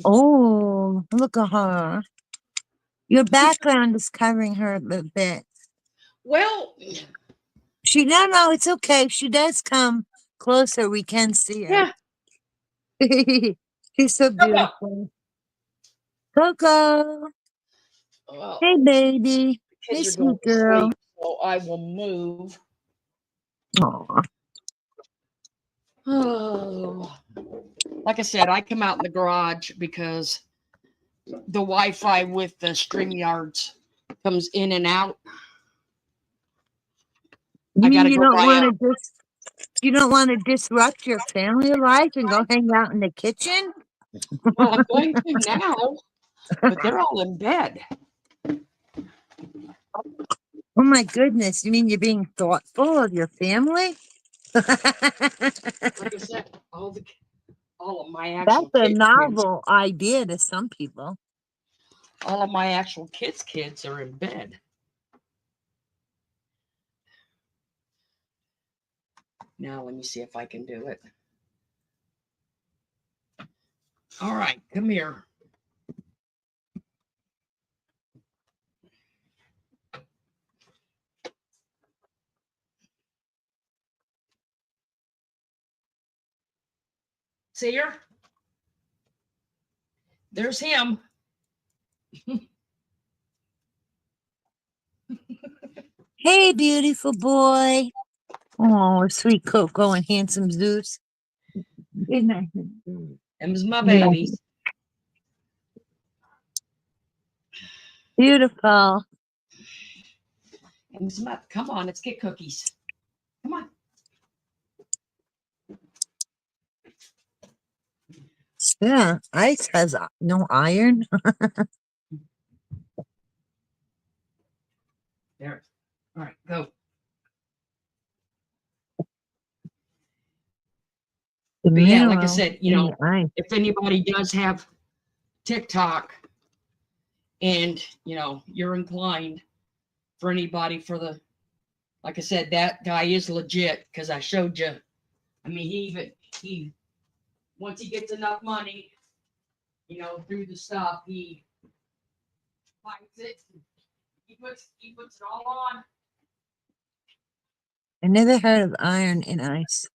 Oh, look at her. Your background is covering her a little bit. Well, No, it's okay. If she does come closer, we can see her. Yeah. She's so beautiful. Coco. Well, Hey, baby. Hey, kids are sweet going to girl. sleep, so I will move. Aw. Oh, like I said, I come out in the garage because the Wi-Fi with the StreamYards comes in and out. You mean gotta you go don't buy want to you don't want to disrupt your family life and go hang out in the kitchen? Well, I'm going to now, but they're all in bed. Oh my goodness. You mean you're being thoughtful of your family? Like I said, all of my actual That's a kids, novel idea to some people. all of my actual kids are in bed. Now let me see if I can do it. All right, come here. See her? There's him. Hey, beautiful boy. Oh, sweet Coco and handsome Zeus. Good night. Them's my babies. Beautiful. Them's my, come on, let's get cookies. Come on. Yeah, ice has no iron. There. All right, go. The But yeah, like I mineral said, in the ice. if anybody does have TikTok and, you're inclined for anybody for the, like I said, that guy is legit because I showed you. I mean, he, once he gets enough money, through the stuff, he fights it. He puts it all on. I never heard of iron in ice.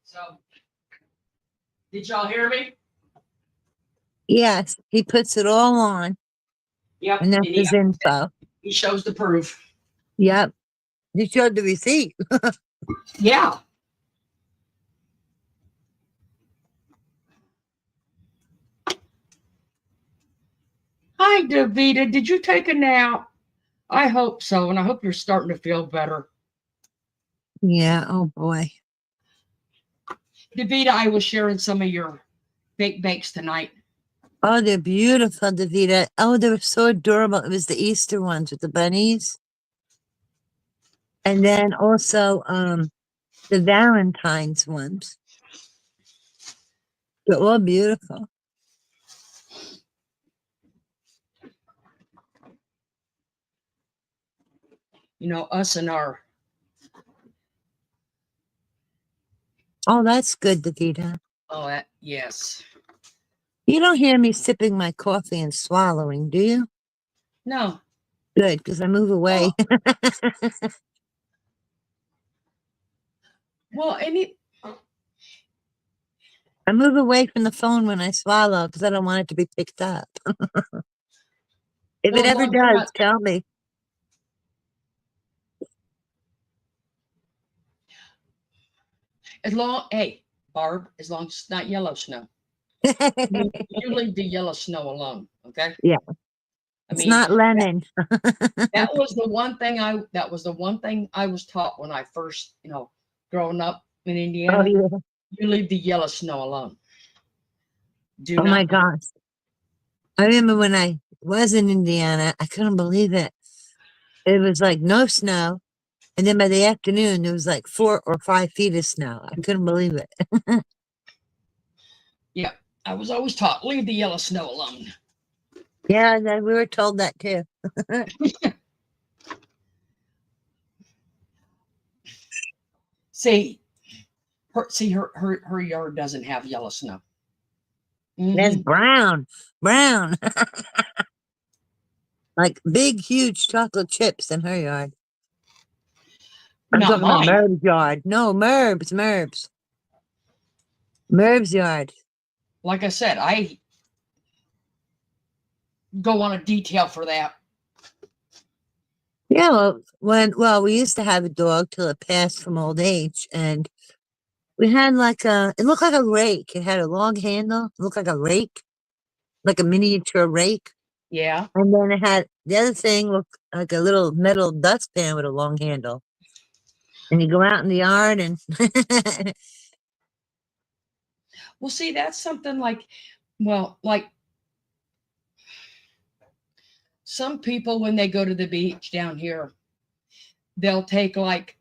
So, did y'all hear me? Yes, he puts it all on. Yep. And that's his info. He shows the proof. Yep. He showed the receipt. Yeah. Hi, Davita. Did you take a nap? I hope so, and I hope you're starting to feel better. Yeah, oh boy. Davita, I was sharing some of your fake bakes tonight. Oh, they're beautiful, Davita. Oh, they were so adorable. It was the Easter ones with the bunnies. And then also the Valentine's ones. They're all beautiful. Us and our. Oh, that's good, Davita. Oh, yes. You don't hear me sipping my coffee and swallowing, do you? No. Good, because I move away. Well, I move away from the phone when I swallow because I don't want it to be picked up. If it ever does, tell me. Hey, Barb, as long as it's not yellow snow. You leave the yellow snow alone, okay? Yeah. I It's mean, not lemon. that was the one thing I was taught when I first, growing up in Oh, Indiana. yeah. You leave the yellow snow alone. Do Oh, my not. gosh. I remember when I was in Indiana, I couldn't believe it. It was like no snow. And then by the afternoon, there was like 4 or 5 feet of snow. I couldn't believe it. Yeah, I was always taught leave the yellow snow alone. Yeah, we were told that too. See, her yard doesn't have yellow snow. That's Mhm. brown, like big, huge chocolate chips in her yard. I'm Not talking about mine. Merb's yard. No, Merb's yard. Like I said, I go on a detail for that. Yeah, well, we used to have a dog till it passed from old age, and we had it looked like a rake. It had a long handle, it looked like a rake, like a miniature rake. Yeah. And then it had the other thing looked like a little metal dustpan with a long handle. And you go out in the yard and Well, see, that's something like some people when they go to the beach down here, they'll take like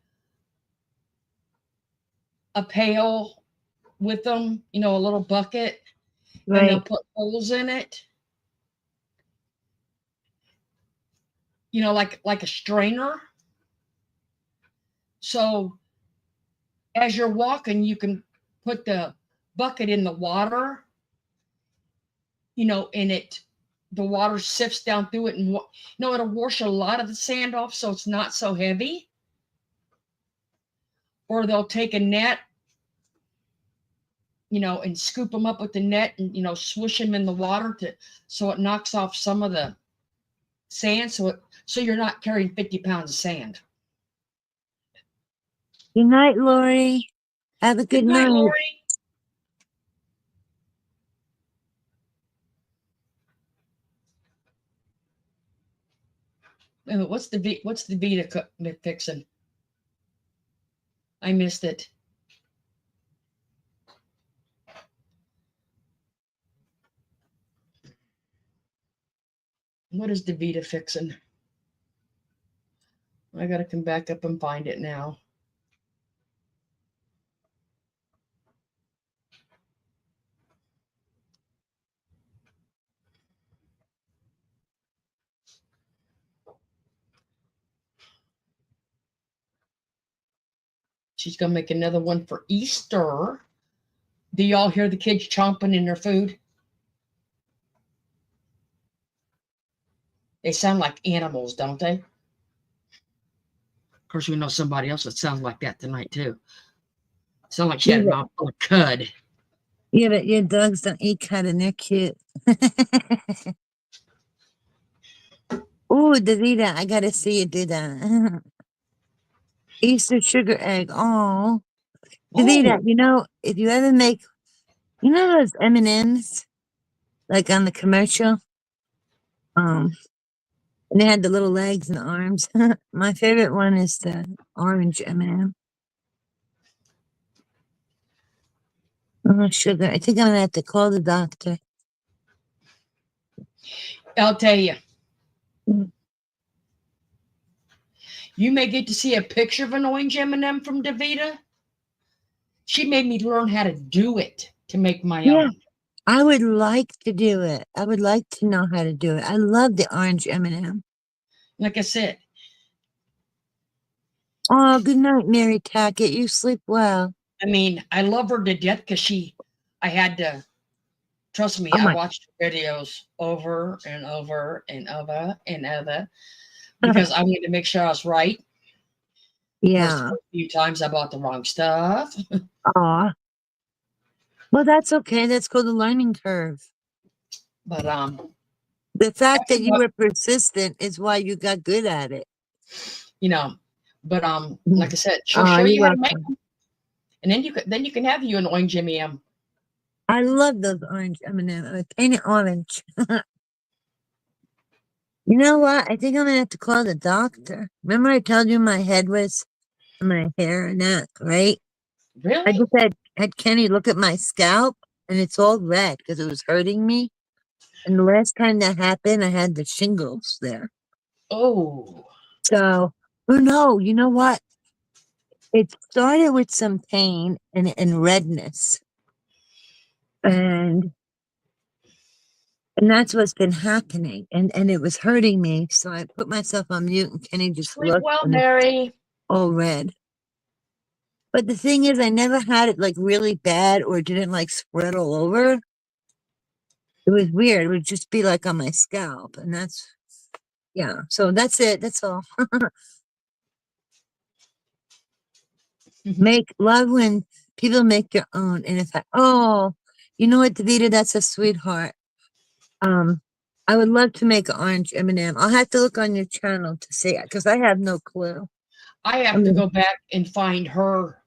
a pail with them, a little bucket, and they'll right. put holes in it, like a strainer. So as you're walking, you can put the bucket in the water, and the water sifts down through it, and it'll wash a lot of the sand off, so it's not so heavy. Or they'll take a net, and scoop them up with the net, and swish them in the water so it knocks off some of the sand, so you're not carrying 50 pounds of sand. Good night, Lori. Have a good night. Lori. What's the Vita fixing? I missed it. What is the Vita fixing? I gotta come back up and find it now. She's gonna make another one for Easter. Do y'all hear the kids chomping in their food? They sound like animals, don't they? Of course, we know somebody else that sounds like that tonight too. Sound like she had a mouthful of cud. Yeah, but your dogs don't eat cud and they're cute. Ooh, Davida, I gotta see you do that. Easter sugar egg. Oh, Davida, if you ever make, those M&Ms, like on the commercial, and they had the little legs and arms. My favorite one is the orange M&M. Oh, sugar. I think I'm gonna have to call the doctor. I'll tell you. You may get to see a picture of an orange M&M from Davida. She made me learn how to do it to make my own. I would like to do it. I would like to know how to do it. I love the orange M&M. Like I said. Oh, good night, Mary Tackett. You sleep well. I mean, I love her to death because I had to, trust me, Oh I watched her videos over and over and over and over because I wanted to make sure I was right. Yeah. A few times I bought the wrong stuff. Aw. Well, that's okay. That's called the learning curve. But the fact that you were persistent is why you got good at it. But like I said, she'll show you how to make them, and then you can have you an orange M&M. I love those orange M&M. I paint it orange. You know what? I think I'm gonna have to call the doctor. Remember I told you my head was my hair and that, right? I Really? just had Kenny look at my scalp and it's all red because it was hurting me. And the last time that happened, I had the shingles there. Oh. So, oh no, you know what? It started with some pain and redness. And that's what's been happening. And it was hurting me. So I put myself on mute and Kenny just Sleep looked well, and it's Mary. all red. But the thing is, I never had it like really bad or didn't like spread all over. It was weird. It would just be like on my scalp. And that's, yeah. So that's it. That's all. Make love when people make their own. And if oh, you know what, Davita, that's a sweetheart. I would love to make an orange M&M. I'll have to look on your channel to see it because I have no clue. I have to go back and find her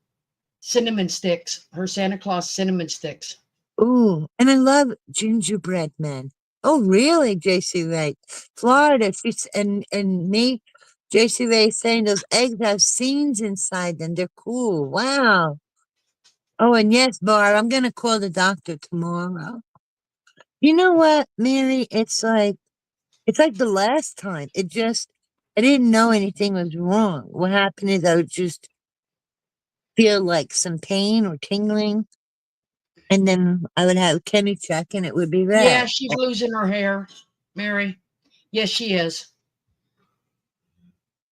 cinnamon sticks, her Santa Claus cinnamon sticks. Ooh, and I love gingerbread men. Oh, really, JC Ray? Florida, she's and me, JC Ray saying those eggs have seeds inside them. They're cool. Wow. Oh, and yes, Barb, I'm gonna call the doctor tomorrow. You know what, Mary? It's like the last time. I didn't know anything was wrong. What happened is I would just feel like some pain or tingling, and then I would have Kenny check and it would be Yeah, red. she's losing her hair, Mary. Yes, she is.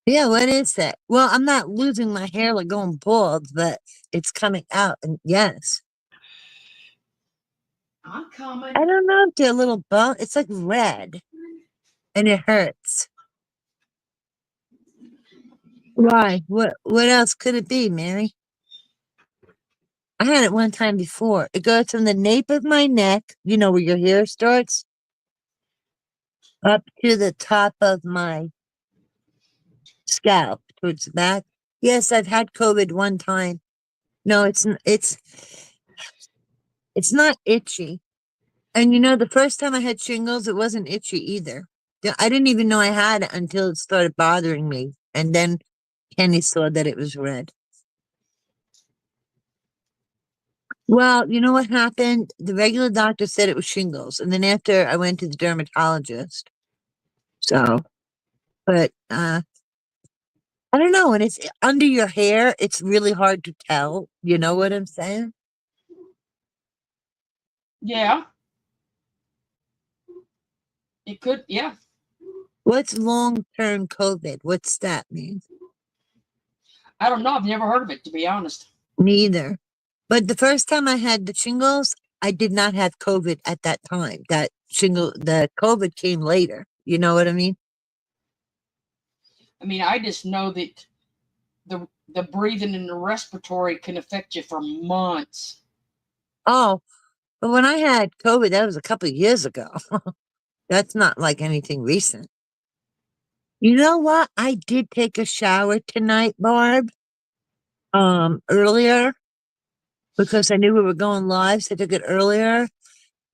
Yeah, what is that? Well, I'm not losing my hair like going bald, but it's coming out, and yes. I'm coming. I don't know if they're a little bump. It's like red, and it hurts. Why? What else could it be, Mary? I had it one time before. It goes from the nape of my neck, you know, where your hair starts, up to the top of my scalp towards the back. Yes, I've had COVID one time. No, it's not itchy. And you know, the first time I had shingles, it wasn't itchy either. I didn't even know I had it until it started bothering me. And then Kenny saw that it was red. Well, you know what happened? The regular doctor said it was shingles. And then after I went to the dermatologist. So, but I don't know. When it's under your hair, it's really hard to tell. You know what I'm saying? Yeah. It could, yeah. What's long-term COVID? What's that mean? I don't know. I've never heard of it, to be honest. Neither. But the first time I had the shingles, I did not have COVID at that time. The COVID came later. You know what I mean? I mean, I just know that the breathing and the respiratory can affect you for months. Oh, but when I had COVID, that was a couple of years ago. That's not like anything recent. You know what? I did take a shower tonight, Barb. Earlier because I knew we were going live, so I took it earlier,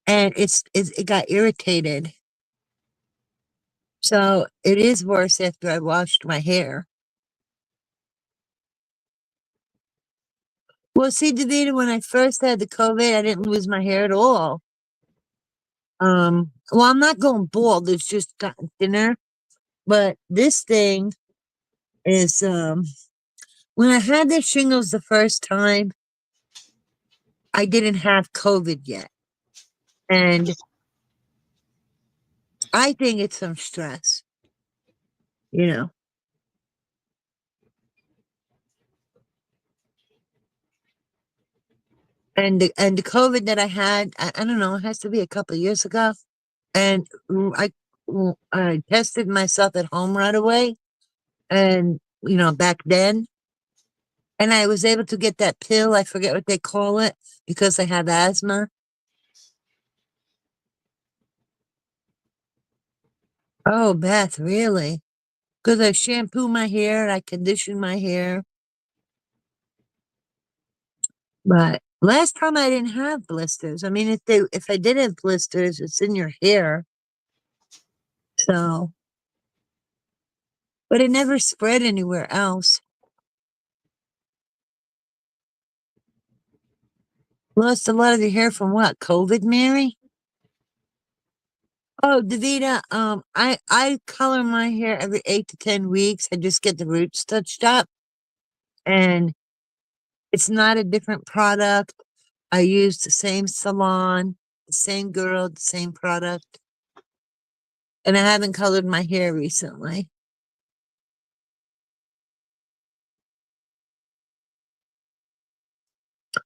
and it got irritated. So it is worse after I washed my hair. Well, see, Davida, when I first had the COVID, I didn't lose my hair at all. Well, I'm not going bald. It's just gotten thinner. But this thing is, when I had the shingles the first time, I didn't have COVID yet. And I think it's some stress, you know. And the COVID that I had, I don't know, it has to be a couple of years ago. And I tested myself at home right away. And, you know, back then, and I was able to get that pill. I forget what they call it because I have asthma. Oh, Beth, really? Because I shampoo my hair, I condition my hair. But last time I didn't have blisters. I mean, if I did have blisters, it's in your hair. So But it never spread anywhere else. Lost a lot of your hair from what? COVID, Mary? Oh, Davida, I color my hair every 8 to 10 weeks. I just get the roots touched up, and it's not a different product. I use the same salon, the same girl, the same product. And I haven't colored my hair recently.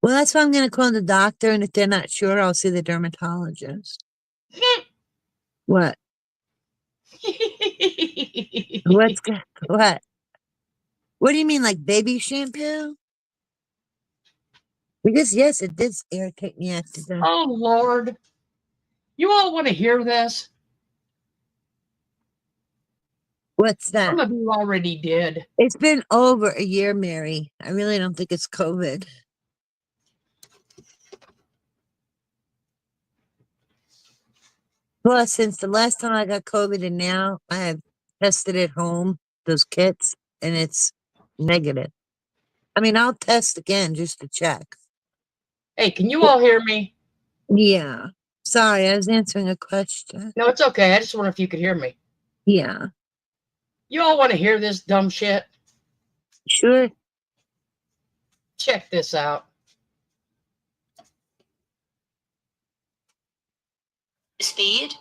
Well, that's why I'm going to call the doctor, and if they're not sure, I'll see the dermatologist. What? What? What do you mean, like baby shampoo? Because yes, it did irritate me after that. Oh Lord. You all want to hear this? What's that? Some of you already did. It's been over a year, Mary. I really don't think it's COVID. Plus, since the last time I got COVID and now I have tested at home, those kits, and it's negative. I mean, I'll test again just to check. Hey, can you all hear me? Yeah. Sorry, I was answering a question. No, it's okay. I just wonder if you could hear me. Yeah. You all want to hear this dumb shit? Sure. Check this out. Speed.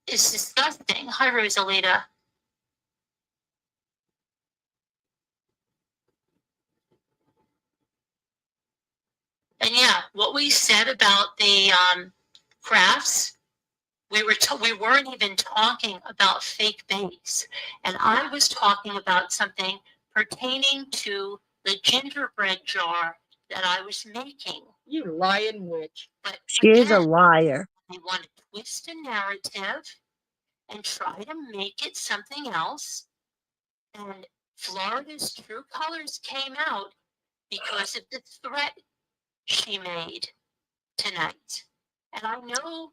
It's disgusting. Hi, Rosalita. And yeah, what we said about the crafts, we weren't even talking about fake base, and I was talking about something pertaining to the gingerbread jar that I was making. You lying witch. But She is a again, liar. they want to twist a narrative and try to make it something else. And Florida's true colors came out because of the threat she made tonight. And I know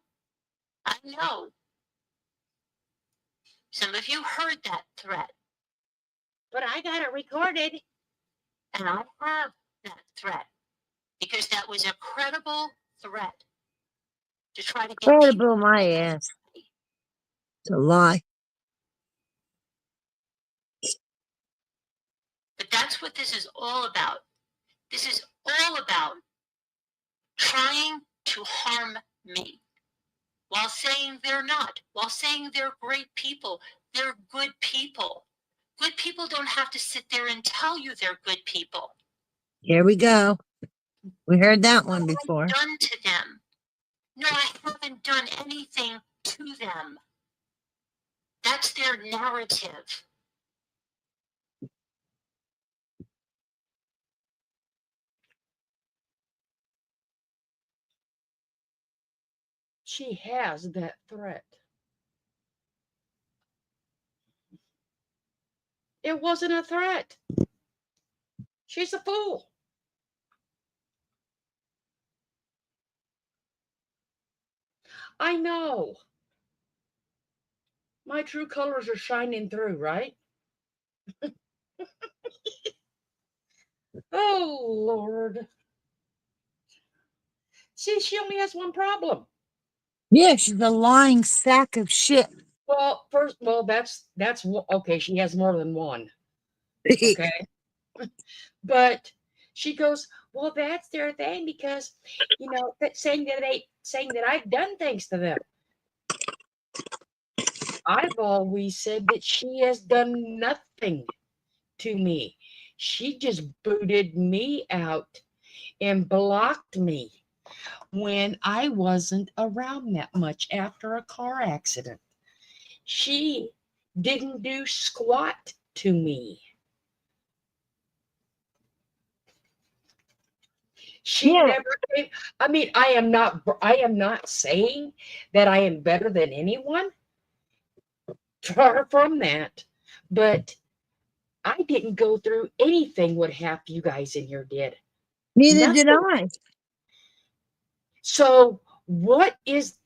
some of you heard that threat. But I got it recorded. And I have that threat because that was a credible threat to try to get Credible my ass. It's a lie. But that's what this is all about. This is all about trying to harm me while saying they're not, while saying they're great people. They're good people. Good people don't have to sit there and tell you they're good people. Here we go. We heard that one before. Done to them. No, I haven't done anything to them. That's their narrative. She has that threat. It wasn't a threat. She's a fool. I know. My true colors are shining through, right? Oh, Lord. See, she only has one problem. Yeah, she's a lying sack of shit. Well, that's okay. She has more than one. Okay. But she goes, well, that's their thing because, saying that I've done things to them. I've always said that she has done nothing to me. She just booted me out and blocked me when I wasn't around that much after a car accident. She didn't do squat to me. She never came. I mean, I am not saying that I am better than anyone. Far from that. But I didn't go through anything what half you guys in here did. Neither did I. So what is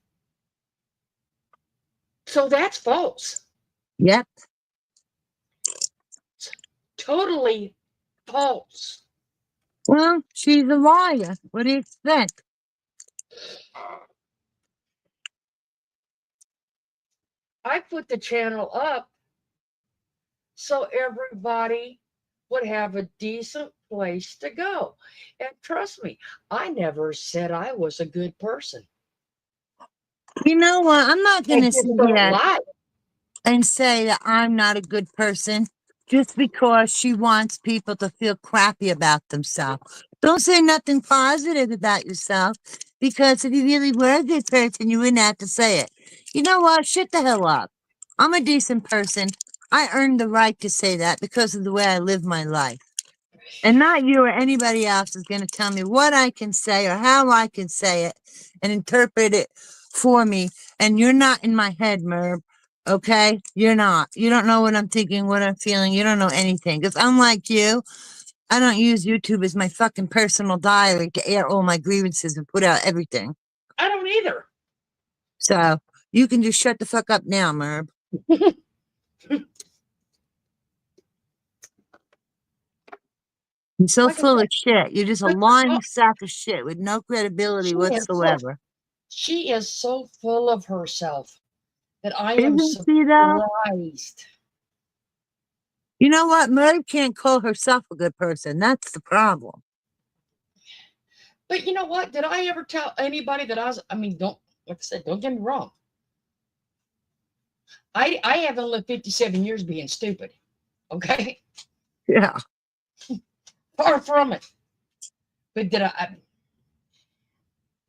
So that's false. Yep. Totally false. Well, she's a liar. What do you expect? I put the channel up so everybody would have a decent place to go. And trust me, I never said I was a good person. You know what? I'm not I going to just sit don't here lie. and say that I'm not a good person just because she wants people to feel crappy about themselves. Don't say nothing positive about yourself, because if you really were a good person, you wouldn't have to say it. You know what? Shut the hell up. I'm a decent person. I earned the right to say that because of the way I live my life. And not you or anybody else is going to tell me what I can say or how I can say it and interpret it for me. And you're not in my head, Merv. Okay? You're not. You don't know what I'm thinking, what I'm feeling. You don't know anything. Because unlike you, I don't use YouTube as my fucking personal diary to air all my grievances and put out everything. I don't either. So you can just shut the fuck up now, Merv. You're so Like I full said, of shit. You're just a but- lying sack of shit with no credibility She whatsoever. she is so full of herself that I am Isn't she though? surprised. You know what? Merv can't call herself a good person. That's the problem. But you know what? Did I ever tell anybody that I mean, don't, like I said, don't get me wrong. I haven't lived 57 years being stupid. Okay? Yeah. Far from it. But did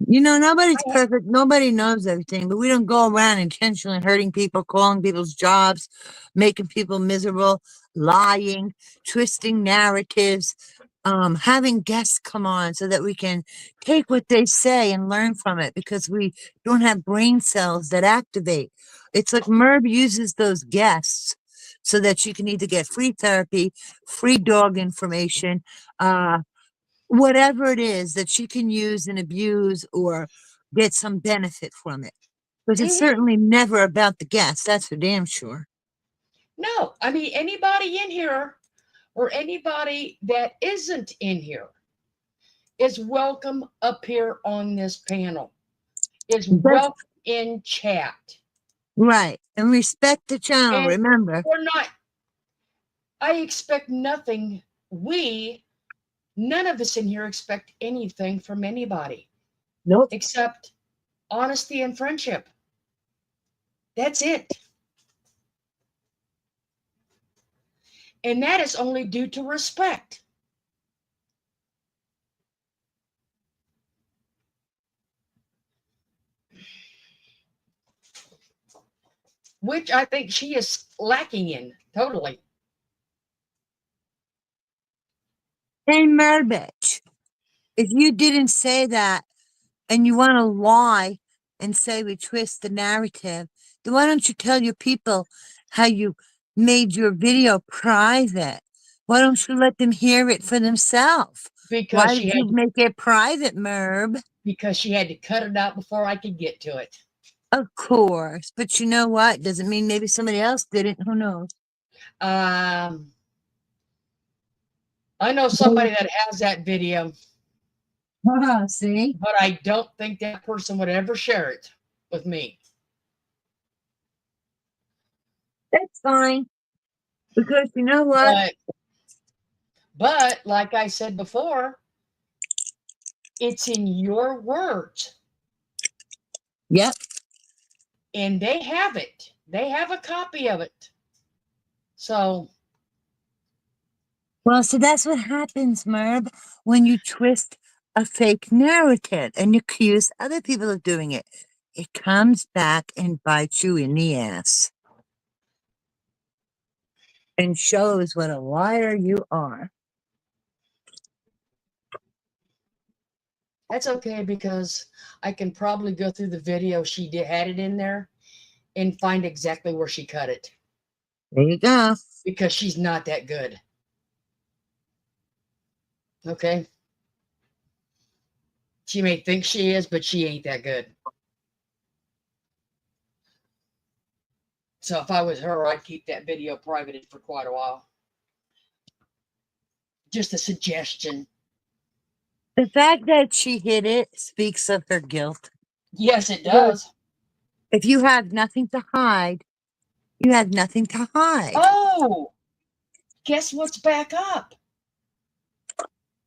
You know, nobody's perfect. Nobody knows everything, but we don't go around intentionally hurting people, calling people's jobs, making people miserable, lying, twisting narratives, having guests come on so that we can take what they say and learn from it, because we don't have brain cells that activate. It's like Merv uses those guests so that she can either get free therapy, free dog information, whatever it is that she can use and abuse or get some benefit from it. Because it's certainly never about the guest, that's for damn sure. No, I mean, anybody in here or anybody that isn't in here is welcome up here on this panel, is welcome in chat. Right. And respect the channel, And remember. we're not, I expect nothing. None of us in here expect anything from anybody. Nope. Except honesty and friendship. That's it. And that is only due to respect. Which I think she is lacking in totally. Hey, Merbitch, if you didn't say that and you want to lie and say we twist the narrative, then why don't you tell your people how you made your video private? Why don't you let them hear it for themselves? Because Why she did had you make it private, Merb? Because she had to cut it out before I could get to it. Of course, but you know what? Doesn't mean maybe somebody else did it. Who knows? I know somebody that has that video. See? But I don't think that person would ever share it with me. That's fine. Because you know what? But like I said before, it's in your words. Yep. And they have it. They have a copy of it. So. Well, so that's what happens, Merb, when you twist a fake narrative and you accuse other people of doing it. It comes back and bites you in the ass. And shows what a liar you are. That's okay, because I can probably go through the video had it in there and find exactly where she cut it. There you go. Because she's not that good. Okay? She may think she is, but she ain't that good. So if I was her, I'd keep that video privated for quite a while. Just a suggestion. The fact that she hid it speaks of her guilt. Yes, it Because does. if you have nothing to hide, you have nothing to hide. Oh, guess what's back up?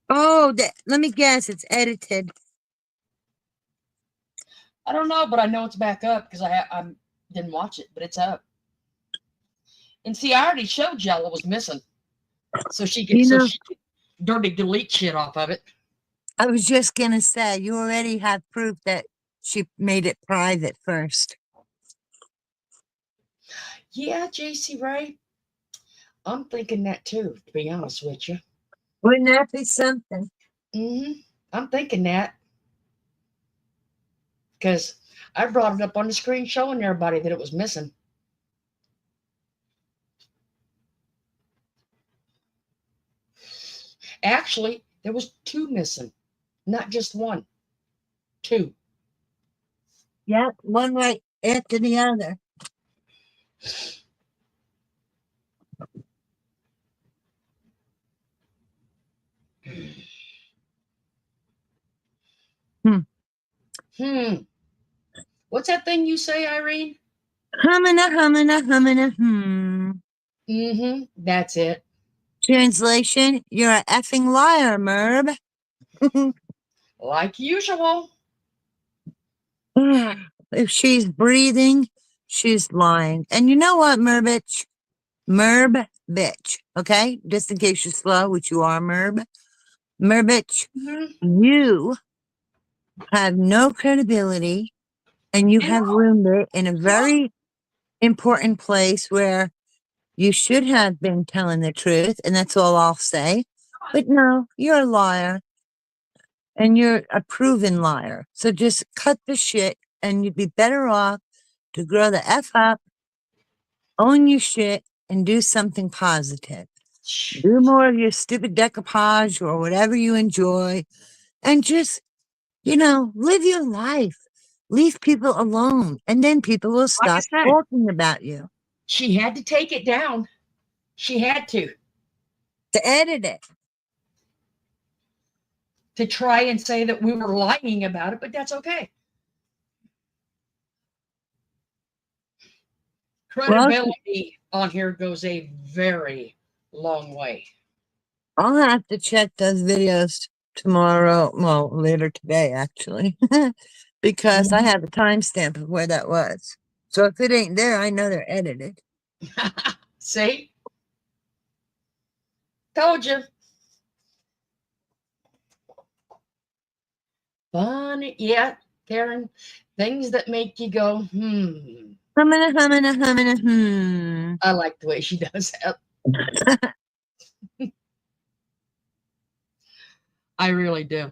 Oh, let me guess. It's edited. I don't know, but I know it's back up because I didn't watch it, but it's up. And see, I already showed Jello was missing, so she could dirty delete shit off of it. I was just gonna say, you already have proof that she made it private first. Yeah, JC, right? I'm thinking that too, to be honest with you. Wouldn't that be something? I'm thinking that. Because I brought it up on the screen showing everybody that it was missing. Actually, there was 2 missing, not just 1. 2. Yeah, one right after the other. What's that thing you say, Irene? Humana, humana, humana, That's it. Translation, you're a effing liar, Merb. Like usual. If she's breathing, she's lying. And you know what, Merbitch? Merb bitch, okay? Just in case you're slow, which you are, Merb. Merbitch, you have no credibility and you have ruined it in a very important place where you should have been telling the truth, and that's all I'll say. But no, you're a liar. And you're a proven liar. So just cut the shit and you'd be better off to grow the F up, own your shit, and do something positive. Do more of your stupid decoupage or whatever you enjoy and just, live your life. Leave people alone. And then people will stop talking about you. She had to take it down. She had to. To edit it. To try and say that we were lying about it, but that's okay. Credibility on here goes a very long way. I'll have to check those videos tomorrow. Well, later today, actually, because I have a timestamp of where that was. So if it ain't there, I know they're edited. See? Told you. Funny. Yeah, Karen. Things that make you go, Humana. I like the way she does that. I really do.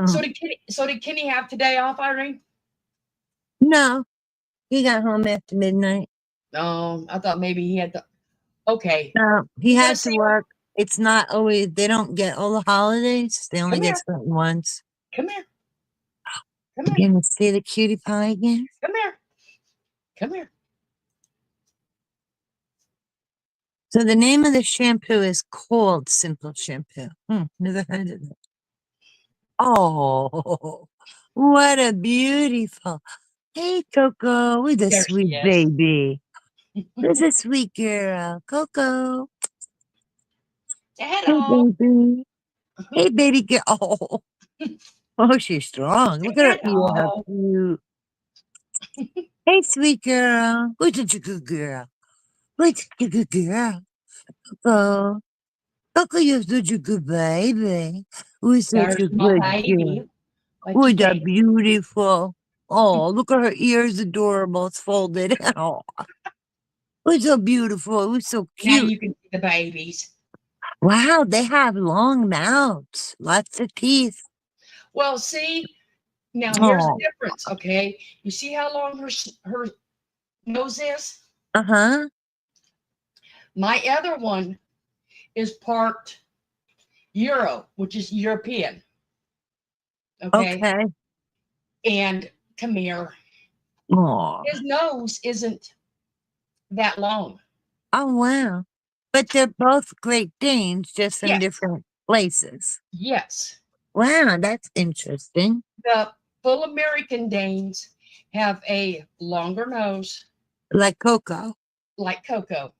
So did Kenny have today off, Irene? No. He got home after midnight. No, I thought maybe he had to. Okay. No, he had to work. It's not always, they don't get all the holidays. They only Come get here. certain ones. Come here. Come You here. gonna see the cutie pie again? Come here. Come here. So the name of the shampoo is called Simple Shampoo. Never heard of it. Oh, what a beautiful. Hey, Coco, with a sweet baby. There's a sweet girl, Coco. Hello. Hey, baby. Hey, baby girl. Oh, she's strong. Look at her ear, how cute. Hey, sweet girl. Who's such a good girl? Who's such a good girl? Coco. Coco, you're such a good baby. Who's such a good girl? What a beautiful. Oh, look at her ears, adorable. It's folded. Oh, who's so beautiful. Who's so cute. Now you can see the babies. Wow, they have long mouths, lots of teeth. Well, see, now here's the difference, okay? You see how long her nose is? Uh-huh. My other one is part Euro, which is European. Okay. And come here. Aww. His nose isn't that long. Oh, wow. But they're both Great Danes, just in Yes. different places. Yes. Wow, that's interesting. The full American Danes have a longer nose, Like Coco. like Coco,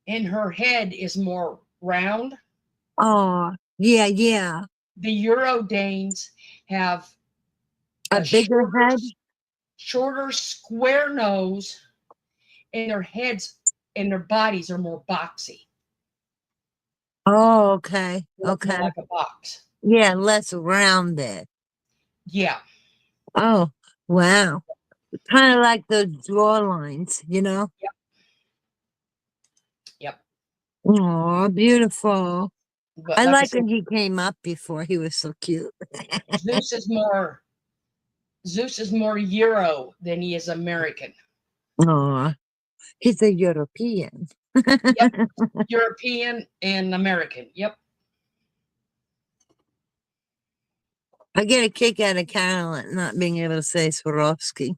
and her head is more round. Oh, yeah, yeah. The Euro Danes have A bigger head? shorter, square nose, and their heads and their bodies are more boxy. Oh, okay. Look more Okay. like a box. Yeah, less rounded. Yeah. Oh, wow. Kind of like those draw lines, you know? Yep. Yep. Oh, beautiful. But I like I like said, when he came up before. He was so cute. Zeus is more Euro than he is American. Oh, he's a European. Yep. European and American. Yep. I get a kick out of Carolyn not being able to say Swarovski.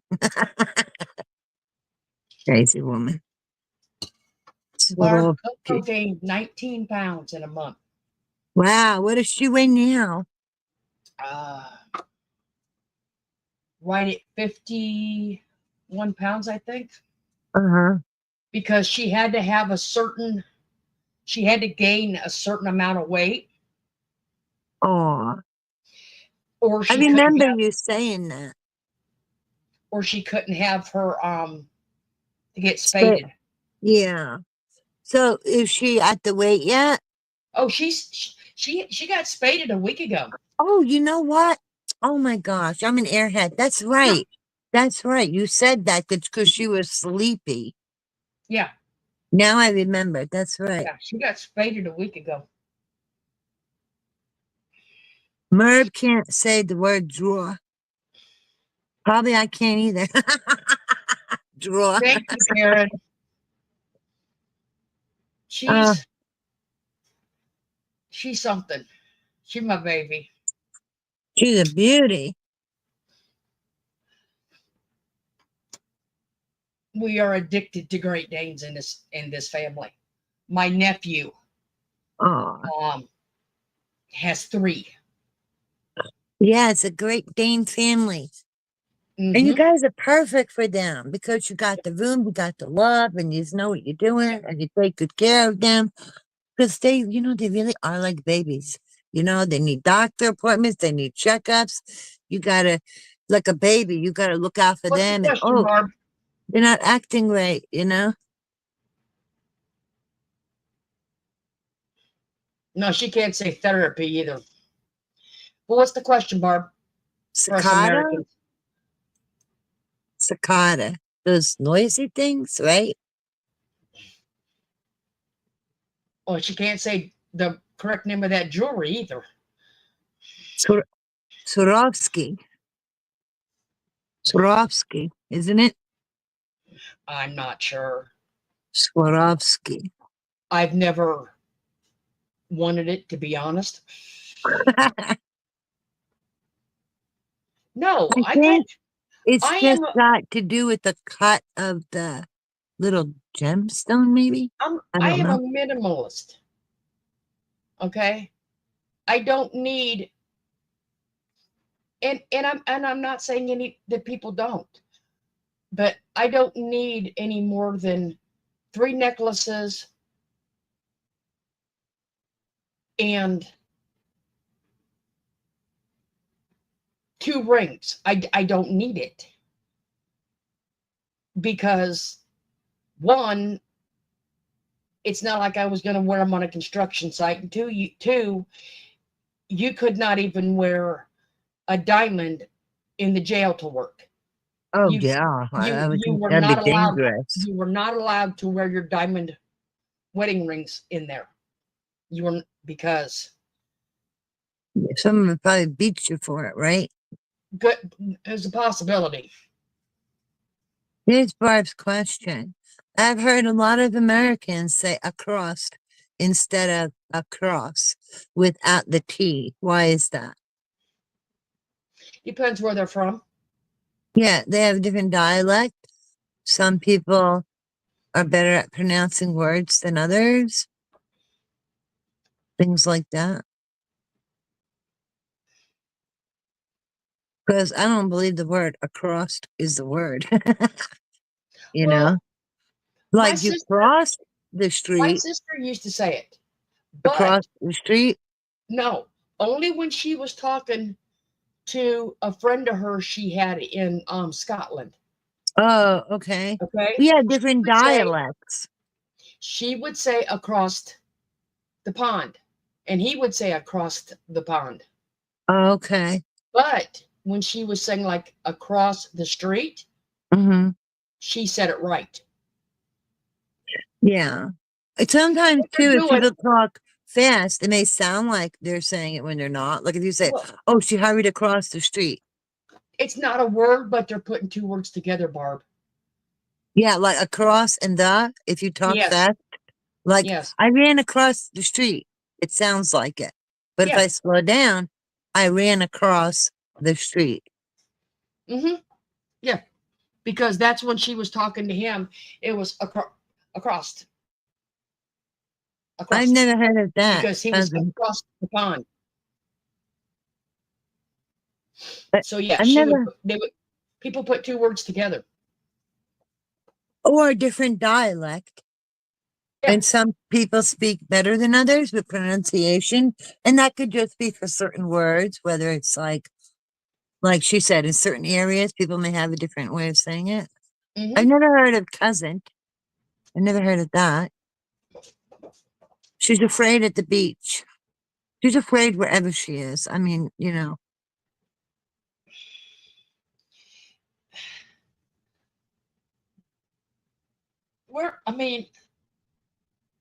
Crazy woman. Barb Swarovski. Coco gained 19 pounds in a month. Wow, what does she weigh now? Right at 51 pounds, I think. Uh-huh. Because she had to gain a certain amount of weight. Oh. Or I she remember you saying that. Or she couldn't have her to get So- spaded. Yeah. So is she at the weight yet? Oh, she got spaded a week ago. Oh, you know what? Oh my gosh, I'm an airhead. That's right. That's right. You said that because she was sleepy. Yeah. Now I remember. That's right. Yeah, she got spaded a week ago. Merv can't say the word draw. Probably I can't either. Draw. Thank you, Karen. She's something. She's my baby. She's a beauty. We are addicted to Great Danes in this family. My nephew has 3. Yeah, it's a Great Dane family. And you guys are perfect for them because you got the room, you got the love, and you know what you're doing, and you take good care of them. Because they really are like babies. They need doctor appointments, they need checkups. You gotta, like a baby, you gotta look out for What's the them. question, Barb? They're not acting right, No, she can't say therapy either. Well, what's the question, Barb? For us Cicada? Americans. Cicada. Those noisy things, right? Oh, she can't say the correct name of that jewelry either. Swarovski. Swarovski, isn't it? I'm not sure. Swarovski. I've never wanted it, to be honest. No, I think it's just got to do with the cut of the little gemstone, maybe? I am a minimalist. Okay? I don't need, and I'm not saying that people don't, but I don't need any more than 3 necklaces and 2 rings. I don't need it. Because 1, it's not like I was going to wear them on a construction site. And 2, you could not even wear a diamond in the jail to work. Oh, yeah. That'd be dangerous. You were not allowed to wear your diamond wedding rings in there. You were, because someone would probably beat you for it, right? Good. There's a possibility. Here's Barb's question. I've heard a lot of Americans say across instead of across without the T. Why is that? Depends where they're from. Yeah, they have different dialects. Some people are better at pronouncing words than others. Things like that. Because I don't believe the word across is the word. You know? My Like you sister, cross the my street, sister used to say it, but across the street. no, only when she was talking to a friend of hers she had in Scotland. Oh, okay. Okay, Yeah, different would say dialects. she would say across the pond, and he would say across the pond. Okay. But when she was saying like across the street, Mm-hmm. she said it right. Yeah. Sometimes What they're too, if doing, people talk fast, it may sound like they're saying it when they're not. Like if you say, well, "Oh, she hurried across the street." it's not a word, but they're putting two words together, Barb. Yeah, like across and the. If you talk Yes, fast, like yes, I ran across the street. It sounds like it. But if yeah. I slow down, I ran across the street. Mm-hmm. Yeah, because that's when she was talking to him. It was across, I've across, never heard of that. because he was across the pond. But So yeah, I've she would. never, They would. People put two words together. or a different dialect. Yeah. And some people speak better than others with pronunciation. And that could just be for certain words, whether it's like she said, in certain areas, people may have a different way of saying it. Mm-hmm. I've never heard of cousin. I've never heard of that. She's afraid at the beach. She's afraid wherever she is. I mean, you know. Where I mean,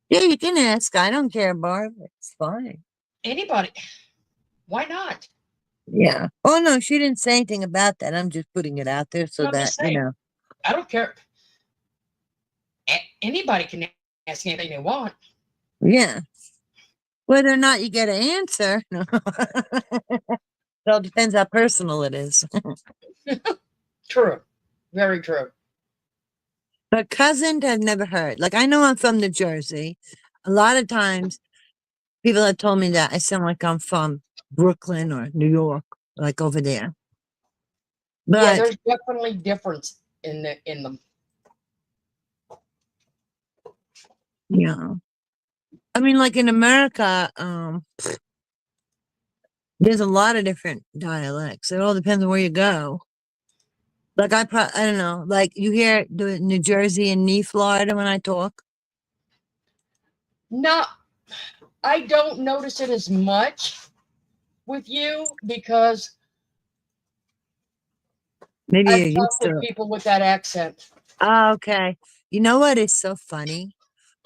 Yeah, you can ask. I don't care, Barb. It's fine. anybody. Why not? Yeah. Oh, no, she didn't say anything about that. I'm just putting it out there so No, I'm that, just saying. know. I don't care. Anybody can ask anything they want. Yeah. Whether or not you get an answer. No. It all depends how personal it is. True. Very true. But cousin, I've never heard. Like, I know I'm from New Jersey. A lot of times, people have told me that I sound like I'm from Brooklyn or New York, like over there. Yeah, But there's definitely difference in them. yeah, I mean, like in America, there's a lot of different dialects. It all depends on where you go. Like I don't know. Like you hear the New Jersey and me, Florida when I talk. No, I don't notice it as much with you because Maybe I've you're talked used with to it. people with that accent. Oh, okay. You know what is so funny?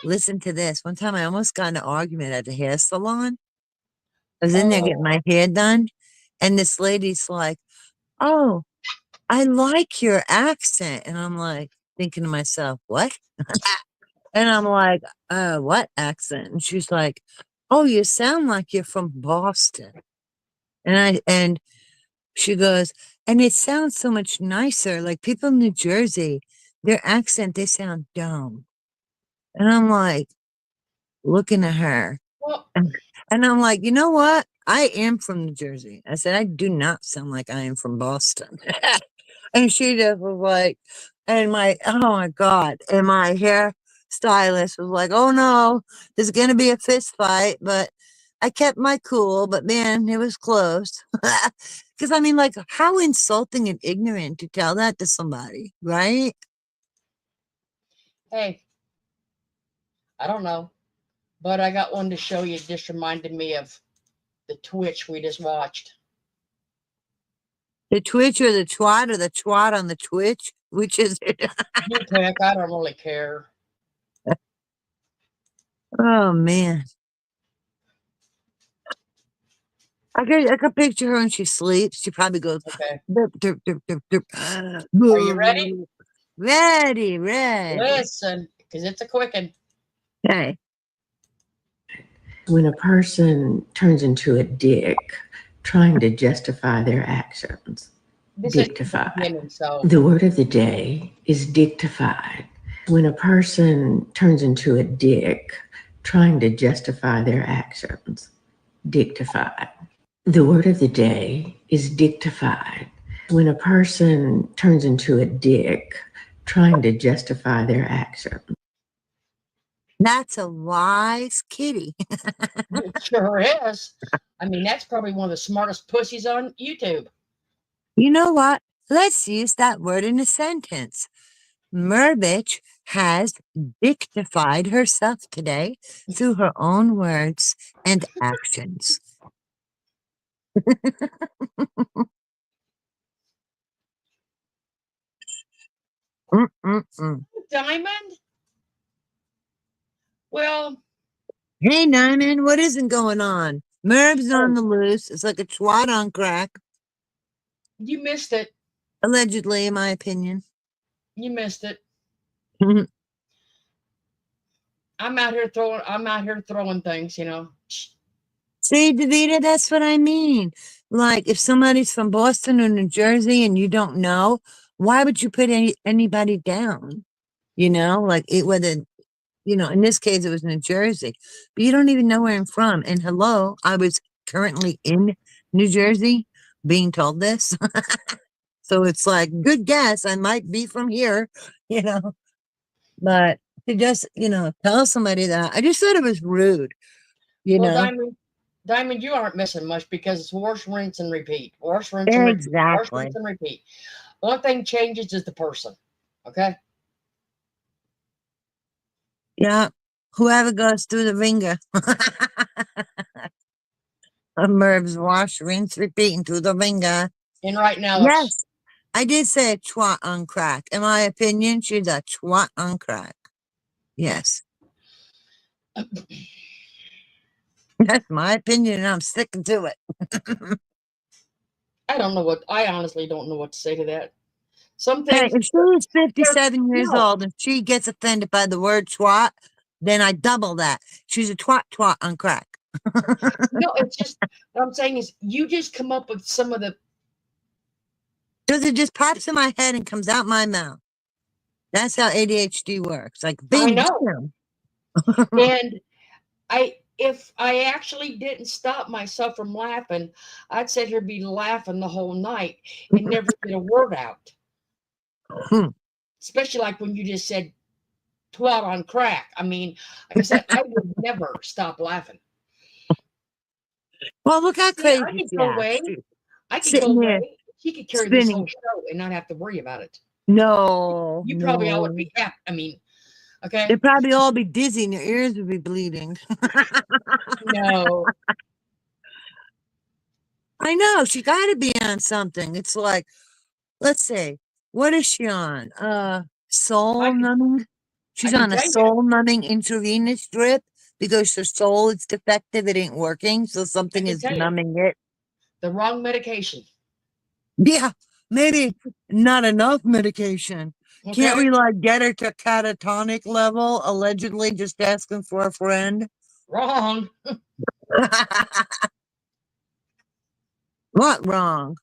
Listen to this. One time I almost got in an argument at the hair salon. I was in there getting my hair done, and this lady's like, "Oh, I like your accent." And I'm like, thinking to myself, what? And I'm like, what accent? And she's like, "Oh, you sound like you're from Boston." And she goes, "And it sounds so much nicer. Like people in New Jersey, their accent, they sound dumb." And I'm like, looking at her. Well, And I'm like, you know what? I am from New Jersey. I said, I do not sound like I am from Boston. And she just was like, oh my God. And my hair stylist was like, oh no, there's going to be a fist fight. But I kept my cool, but man, it was close. Because I mean, like, how insulting and ignorant to tell that to somebody, right? hey, I don't know, but I got one to show you. It just reminded me of the Twitch we just watched. The Twitch or the twat on the Twitch? Which is it? You pick. I don't really care. Oh man. I could picture her when she sleeps. She probably goes, Okay. derp, derp, derp, derp, derp. Are you ready? Ready. Listen, because it's a quicken. Okay. When a person turns into a dick, trying to justify their actions. This is the Dictify. beginning, so The word of the day is dictified. When a person turns into a dick, trying to justify their actions, dictified. The word of the day is dictified. When a person turns into a dick, trying to justify their actions. That's a wise kitty. It sure is. I mean, that's probably one of the smartest pussies on YouTube. You know what? Let's use that word in a sentence. Merbitch has dictified herself today through her own words and actions. Diamond? Well, Hey, Nyman, what isn't going on? Merb's on the loose. It's like a twat on crack. you missed it. Allegedly, in my opinion. You missed it. I'm out here throwing things, you know. See, Davida, that's what I mean. Like, if somebody's from Boston or New Jersey and you don't know, why would you put anybody down? You know, like whether, you know, in this case, it was New Jersey, but you don't even know where I'm from. And hello, I was currently in New Jersey being told this. So it's like, good guess, I might be from here, you know, but to just, you know, tell somebody that, I just thought it was rude, you Well, know. Diamond, you aren't missing much because it's wash, rinse, and repeat. Wash, rinse, and repeat. Wash, Exactly. rinse, and repeat. One thing changes is the person. Okay? Yeah. Whoever goes through the ringer. Merv's wash, rinse, repeat into the ringer. And right now, yes, I did say a twat on crack. In my opinion, she's a twat on crack. Yes. That's my opinion, and I'm sticking to it. I honestly don't know what to say to that. Some Hey, things. if she was 57 years old and she gets offended by the word twat, then I double that. She's a twat on crack. No, it's just what I'm saying is you just come up with some of the. Because it just pops in my head and comes out my mouth. That's how ADHD works. Like, bing, I know. bam. And if I actually didn't stop myself from laughing, I'd sit here be laughing the whole night and never get a word out. Especially like when you just said twat on crack. I mean, like I said, I would never stop laughing. Well, look how crazy I could she go acts. away. I could Sitting go there away. She could carry this spinning. whole show and not have to worry about it. No. You probably all would be happy. I mean, okay. They'd probably all be dizzy and their ears would be bleeding. No. I know. She got to be on something. It's like, let's see. What is she on? Soul numbing? She's on a soul numbing intravenous drip because her soul is defective. It ain't working. So something is numbing it. The wrong medication. Yeah. Maybe not enough medication. Okay. Can't we like get her to catatonic level, allegedly just asking for a friend? Wrong. What wrong?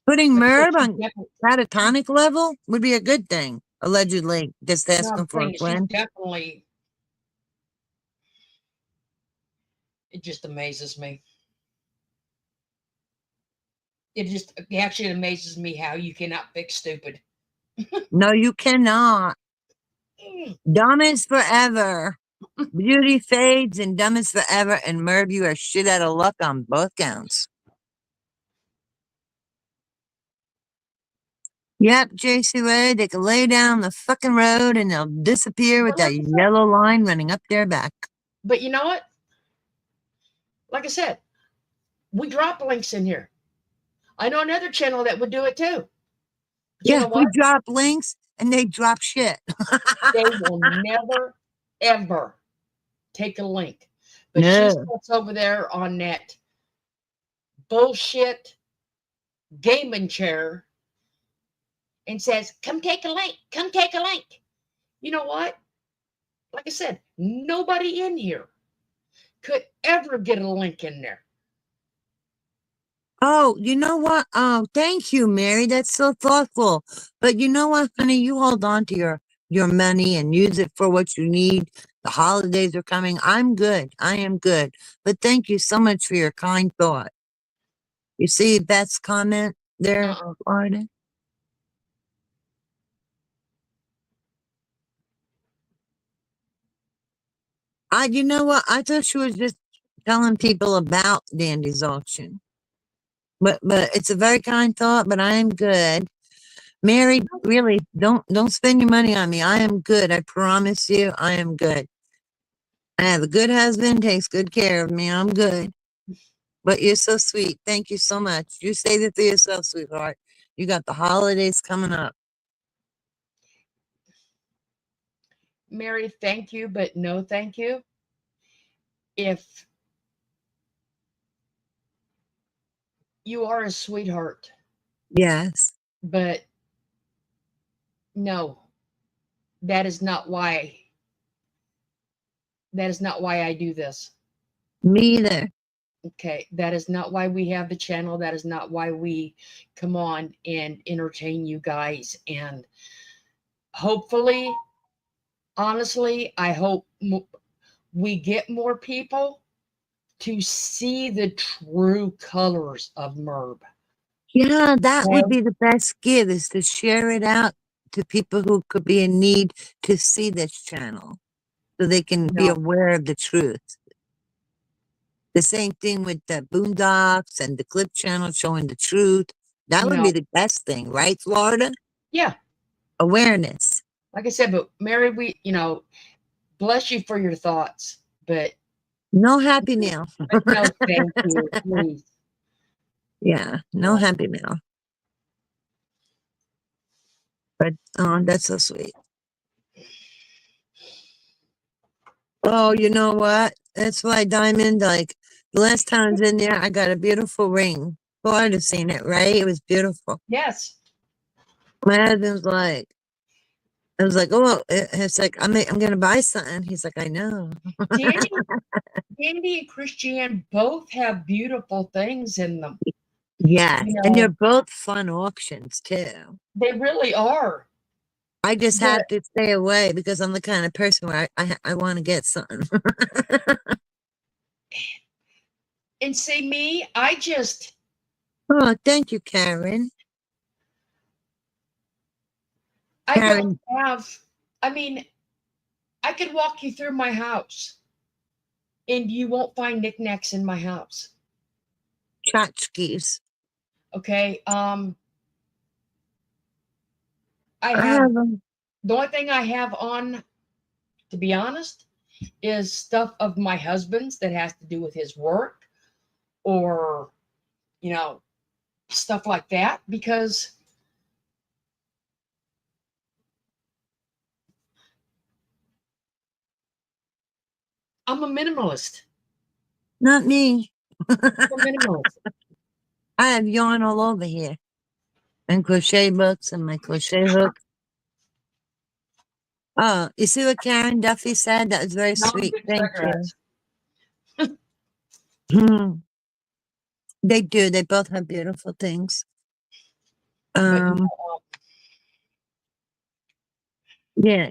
Putting Merv on catatonic level would be a good thing, allegedly just asking for a friend. Definitely. It just amazes me. It actually amazes me how you cannot fix stupid. No, you cannot. Dumb is forever. Beauty fades and dumb is forever. And Merv, you are shit out of luck on both counts. Yep, JC Ray, they can lay down the fucking road and they'll disappear with that yellow line running up their back. But you know what? Like I said, we drop links in here. I know another channel that would do it too. But yeah, we drop links and they drop shit. They will never, ever take a link. But she sits over there on that bullshit gaming chair and says, come take a link. Come take a link. You know what? Like I said, nobody in here could ever get a link in there. Oh, you know what? Oh, thank you, Mary. That's so thoughtful. But you know what, honey? You hold on to your your money and use it for what you need. The holidays are coming. I'm good. I am good. But thank you so much for your kind thought. You see Beth's comment there, Florida? You know what? I thought she was just telling people about Dandy's auction. But it's a very kind thought, but I am good. Mary, really, don't spend your money on me. I am good. I promise you, I am good. I have a good husband, takes good care of me. I'm good. But you're so sweet. Thank you so much. You say that to yourself, sweetheart. You got the holidays coming up. Mary, thank you, but no thank you. If you are a sweetheart, Yes. but no, that is not why. That is not why I do this. Me either. Okay, that is not why we have the channel. That is not why we come on and entertain you guys. And hopefully, honestly, I hope we get more people to see the true colors of MERB. Yeah, that would be the best gift, is to share it out to people who could be in need to see this channel so they can be aware of the truth. The same thing with the Boondocks and the Clip channel showing the truth. That would be the best thing, right, Florida? Yeah. Awareness. Like I said, but Mary, bless you for your thoughts, but no Happy Meal. But no, thank you, please. Yeah, no Happy Meal. But that's so sweet. Oh, you know what? That's why Diamond, like, the last time I was in there, I got a beautiful ring. Florida's seen it, right? It was beautiful. Yes. My husband's like, I was like, oh, it's like, I'm going to buy something. He's like, I know. Dandy and Christiane both have beautiful things in them. Yes, You and they're know, both fun auctions, too. they really are. I just have to stay away because I'm the kind of person where I want to get something. And see me, I just, Oh, thank you, Karen. I don't have, I mean, I could walk you through my house and you won't find knickknacks in my house. Tchotchkes. Okay. I have, the only thing I have on, to be honest, is stuff of my husband's that has to do with his work or, you know, stuff like that, because I'm a minimalist. Not me. I'm a minimalist. I have yarn all over here. And crochet books and my crochet hook. Oh, you see what Karen Duffy said? That was very sweet. Thank you. They do. They both have beautiful things. Yeah,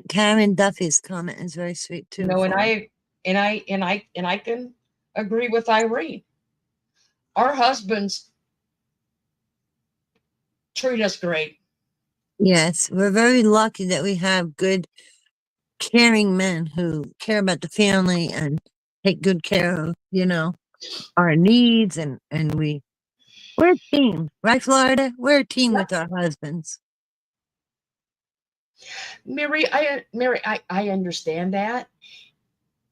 Karen Duffy's comment is very sweet too. No, and I can agree with Irene. Our husbands treat us great. Yes, we're very lucky that we have good, caring men who care about the family and take good care of, our needs, and we're a team, right, Florida? We're a team with our husbands. Mary, I understand that.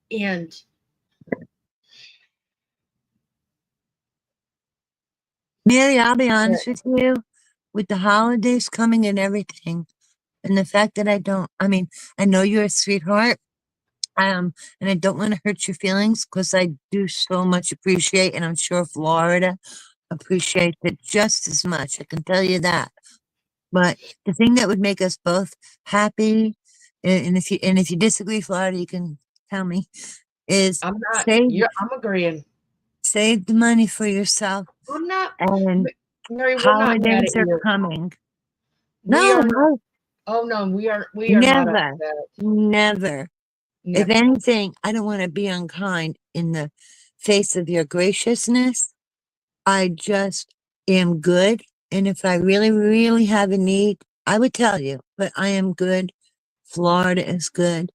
And Mary, I'll be honest with you, with the holidays coming and everything, and the fact that I know you're a sweetheart, and I don't want to hurt your feelings because I do so much appreciate, and I'm sure Florida appreciates it just as much. I can tell you that. But the thing that would make us both happy, and if you disagree, Florida, you can tell me, is I'm agreeing. Save the money for yourself. I'm not. And Mary, we're not mad holidays at are you. coming. We are not. Oh no, we are not Never, upset. never. If Never. anything, I don't want to be unkind in the face of your graciousness. I just am good. And if I really, really have a need, I would tell you, but I am good. Florida is good.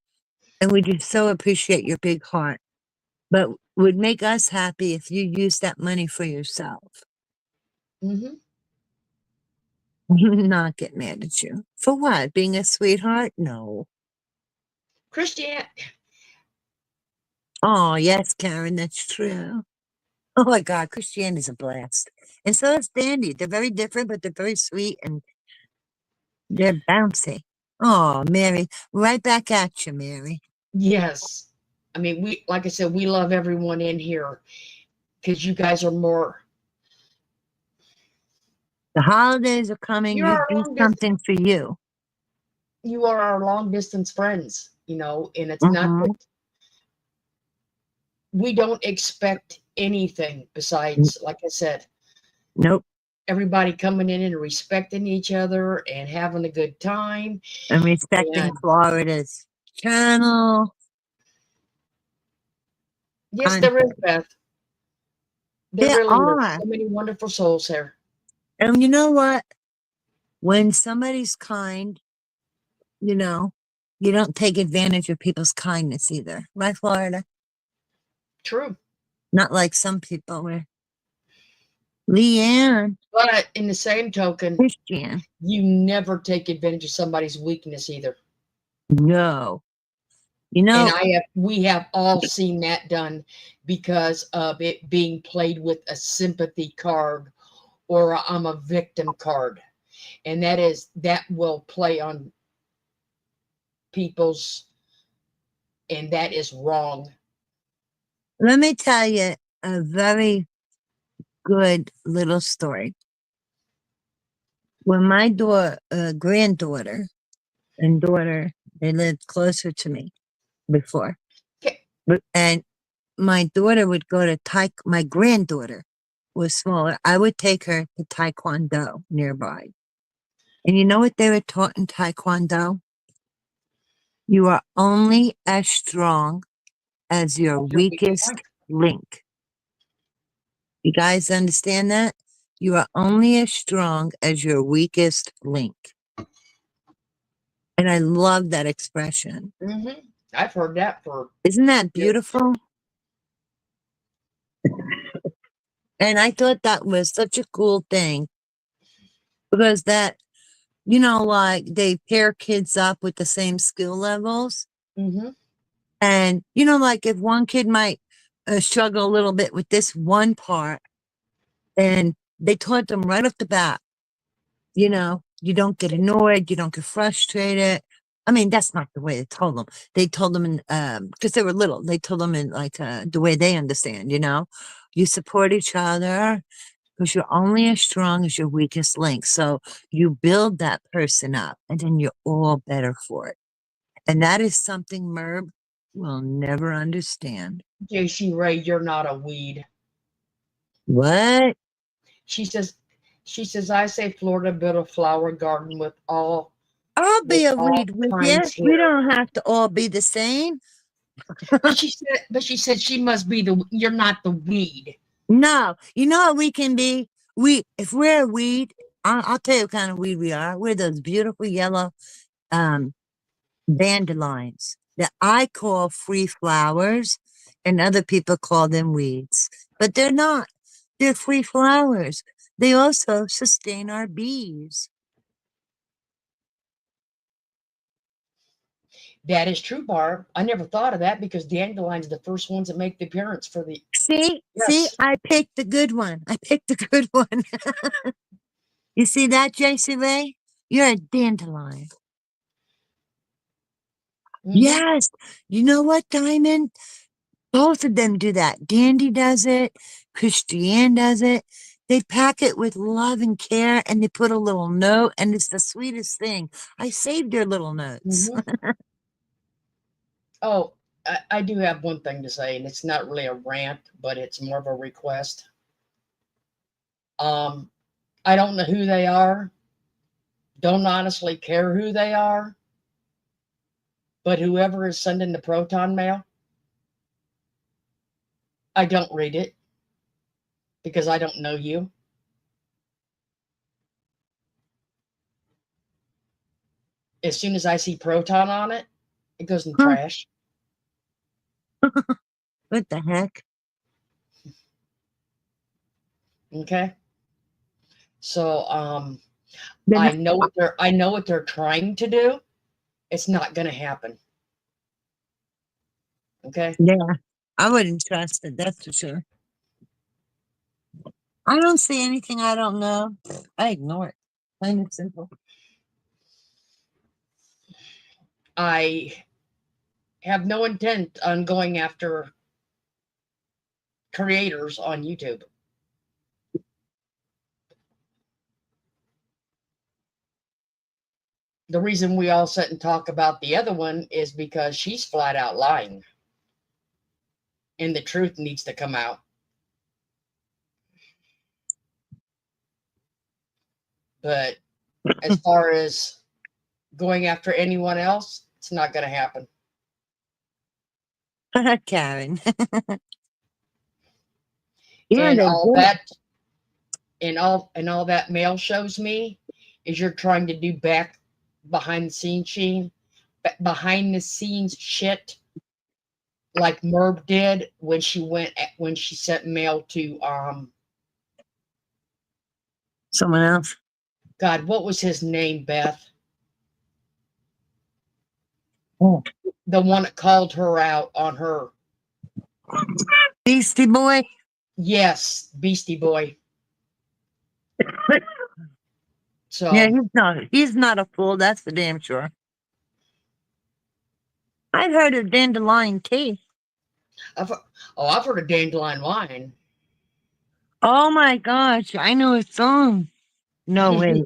And we just so appreciate your big heart. But would make us happy if you use that money for yourself. Mm-hmm. Not get mad at you. For what? Being a sweetheart? No. Christian, Oh, yes, Karen, that's true. Oh my God, Christianity's a blast. And so is Dandy. They're very different, but they're very sweet and they're bouncy. Oh, Mary, right back at you, Mary. yes. I mean, like I said, we love everyone in here because you guys are more. The holidays are coming. You're You our do long distance. something for you. You are our long distance friends, and it's not Mm-hmm. that we don't expect anything besides, like I said, Nope. everybody coming in and respecting each other and having a good time. And respecting And Florida's channel. yes, there is, Beth. There There really is are. so many wonderful souls here. And you know what? When somebody's kind, you don't take advantage of people's kindness either. Right, Florida? True. Not like some people where Leanne, But in the same token, Christian, you never take advantage of somebody's weakness either. no. And we have all seen that done because of it being played with a sympathy card or a I'm a victim card. And that will play on people's, and that is wrong. Let me tell you a very good little story. When my granddaughter and daughter, they lived closer to me before. And my daughter would go to my granddaughter was smaller. I would take her to Taekwondo nearby. And you know what they were taught in Taekwondo? You are only as strong as your weakest link. You guys understand that? You are only as strong as your weakest link. And I love that expression. Mm-hmm. I've heard that for. Isn't that beautiful? And I thought that was such a cool thing because that, like they pair kids up with the same skill levels. Mm-hmm. And, like if one kid might struggle a little bit with this one part, and they taught them right off the bat, you don't get annoyed, you don't get frustrated. I mean, that's not the way they told them. They told them in, because they were little, they told them in like the way they understand, you support each other because you're only as strong as your weakest link. So you build that person up and then you're all better for it. And that is something Merb will never understand. JC Ray, you're not a weed. What? She says, I say Florida built a flower garden with all. I'll be a weed with you. We don't have to all be the same. But she said she must be you're not the weed. No, you know what we can be? If we're a weed, I'll tell you what kind of weed we are. We're those beautiful yellow dandelions that I call free flowers and other people call them weeds. But they're not. They're free flowers. They also sustain our bees. That is true, Barb. I never thought of that because dandelions are the first ones that make the appearance for the. See, Yes. I picked the good one. I picked the good one. You see that, JC Ray? You're a dandelion. Mm-hmm. Yes. You know what, Diamond? Both of them do that. Dandy does it. Christiane does it. They pack it with love and care, and they put a little note, and it's the sweetest thing. I saved your little notes. Mm-hmm. Oh, I do have one thing to say, and it's not really a rant, but it's more of a request. I don't know who they are. don't honestly care who they are, but whoever is sending the proton mail, I don't read it because I don't know you. As soon as I see proton on it, it goes in trash. What the heck? Okay. So I know what they're trying to do. It's not gonna happen. Okay. Yeah, I wouldn't trust it, that's for sure. I don't see anything I don't know. I ignore it. Plain and simple. I have no intent on going after creators on YouTube. The reason we all sit and talk about the other one is because she's flat out lying. And the truth needs to come out. But as far as going after anyone else, it's not going to happen. Karen. And all that mail shows me is you're trying to do behind the scenes shit like Merb did when she sent mail to someone else. God, what was his name, Beth? Oh. The one that called her out on her Beastie Boy? Yes, Beastie Boy. So yeah, he's not a fool, that's for damn sure. I've heard of dandelion tea. I've heard of dandelion wine. Oh my gosh, I know a song. No, wait.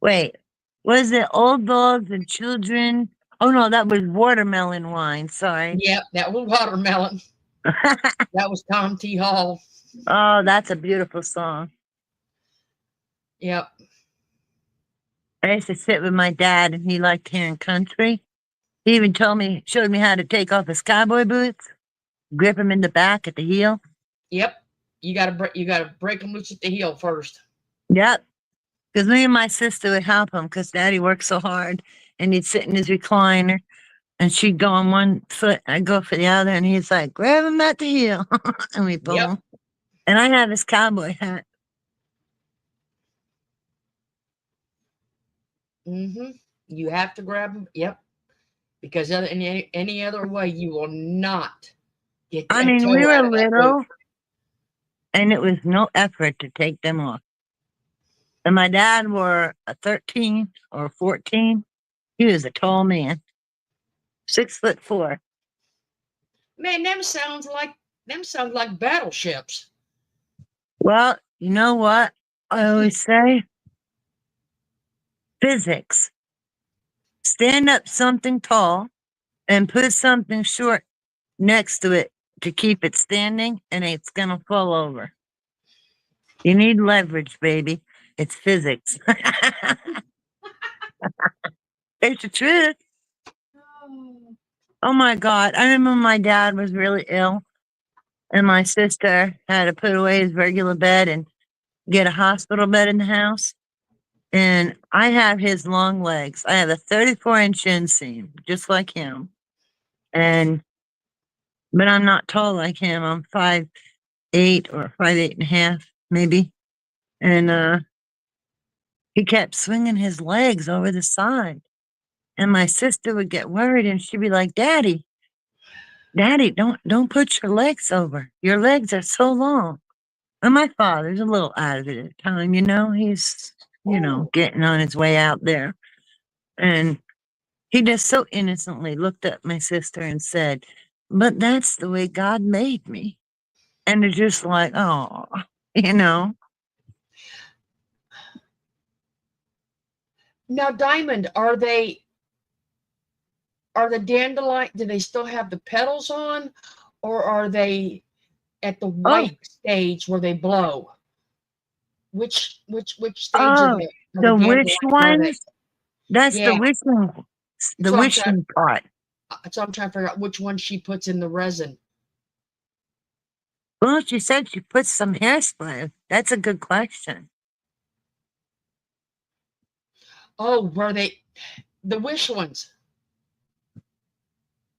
Wait, was it Old Dogs and Children? Oh no, that was watermelon wine, sorry. Yep, that was watermelon. That was Tom T. Hall. Oh, that's a beautiful song. Yep. I used to sit with my dad and he liked hearing country. He even showed me how to take off his cowboy boots, grip them in the back at the heel. Yep. You gotta break them loose at the heel first. Yep. Because me and my sister would help him because Daddy worked so hard, and he'd sit in his recliner, and she'd go on one foot, I'd go for the other, and he's like, grab him at the heel, and we pull him. And I have his cowboy hat. You have to grab them. Yep. Because any other way, you will not get that I mean, toe we out were of that little, boot. and it was no effort to take them off. And my dad wore a 13 or 14. He was a tall man, 6'4". Man, them sound like battleships. Well, you know what I always say? Physics. Stand up something tall and put something short next to it to keep it standing, and it's gonna fall over. You need leverage, baby. It's physics. It's the truth. Oh my God. I remember my dad was really ill, and my sister had to put away his regular bed and get a hospital bed in the house. And I have his long legs. I have a 34-inch inseam, just like him. But I'm not tall like him. I'm 5'8" or 5'8.5", maybe. And he kept swinging his legs over the side. And my sister would get worried, and she'd be like, Daddy, don't put your legs over. Your legs are so long. And my father's a little out of it at the time, he's, getting on his way out there. And he just so innocently looked at my sister and said, but that's the way God made me. And it's just like, oh, Now, Diamond, are the dandelion, do they still have the petals on, or are they at the white stage where they blow? Which stage are The wish ones? That's Yeah. the wishing, the So I'm trying, wishing part. so I'm trying to figure out which one she puts in the resin. Well, she said she put some hairspray. That's a good question. Oh, were they the wish ones?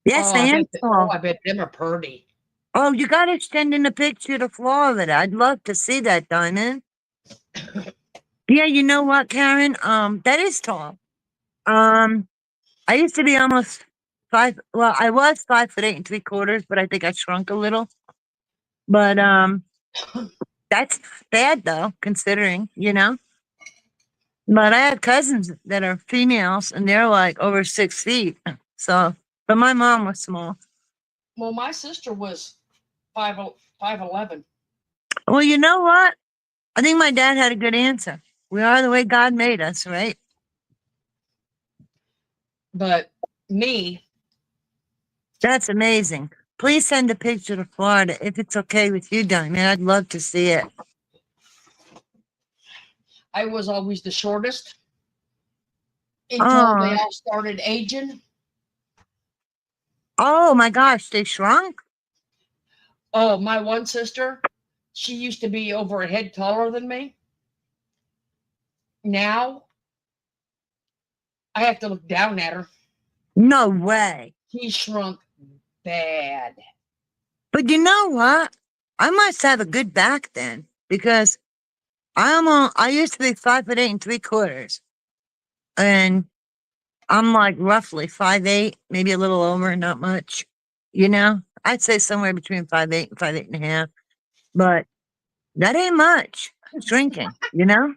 Yes, Oh, and so. I bet them are pretty. Oh, you gotta send in a picture to Florida. I'd love to see that, Diamond. Yeah, you know what, Karen? That is tall. I used to be almost I was 5'8 3/4, but I think I shrunk a little. But that's bad though, considering, you know. But I have cousins that are females and they're like over 6 feet. So, but my mom was small. Well, my sister was 5'11". Well, you know what? I think my dad had a good answer. We are the way God made us, right? But me, That's amazing. Please send a picture to Florida if it's okay with you, Diamond. I'd love to see it. I was always the shortest until they Oh, all started aging. oh my gosh, they shrunk? Oh, my one sister, she used to be over a head taller than me. Now I have to look down at her. No way. She shrunk bad. But you know what? I must have a good back then because I used to be 5'8 3/4. And I'm like roughly 5'8", maybe a little over, not much. You know? I'd say somewhere between 5'8 and 5'8.5". But that ain't much. I'm shrinking, you know?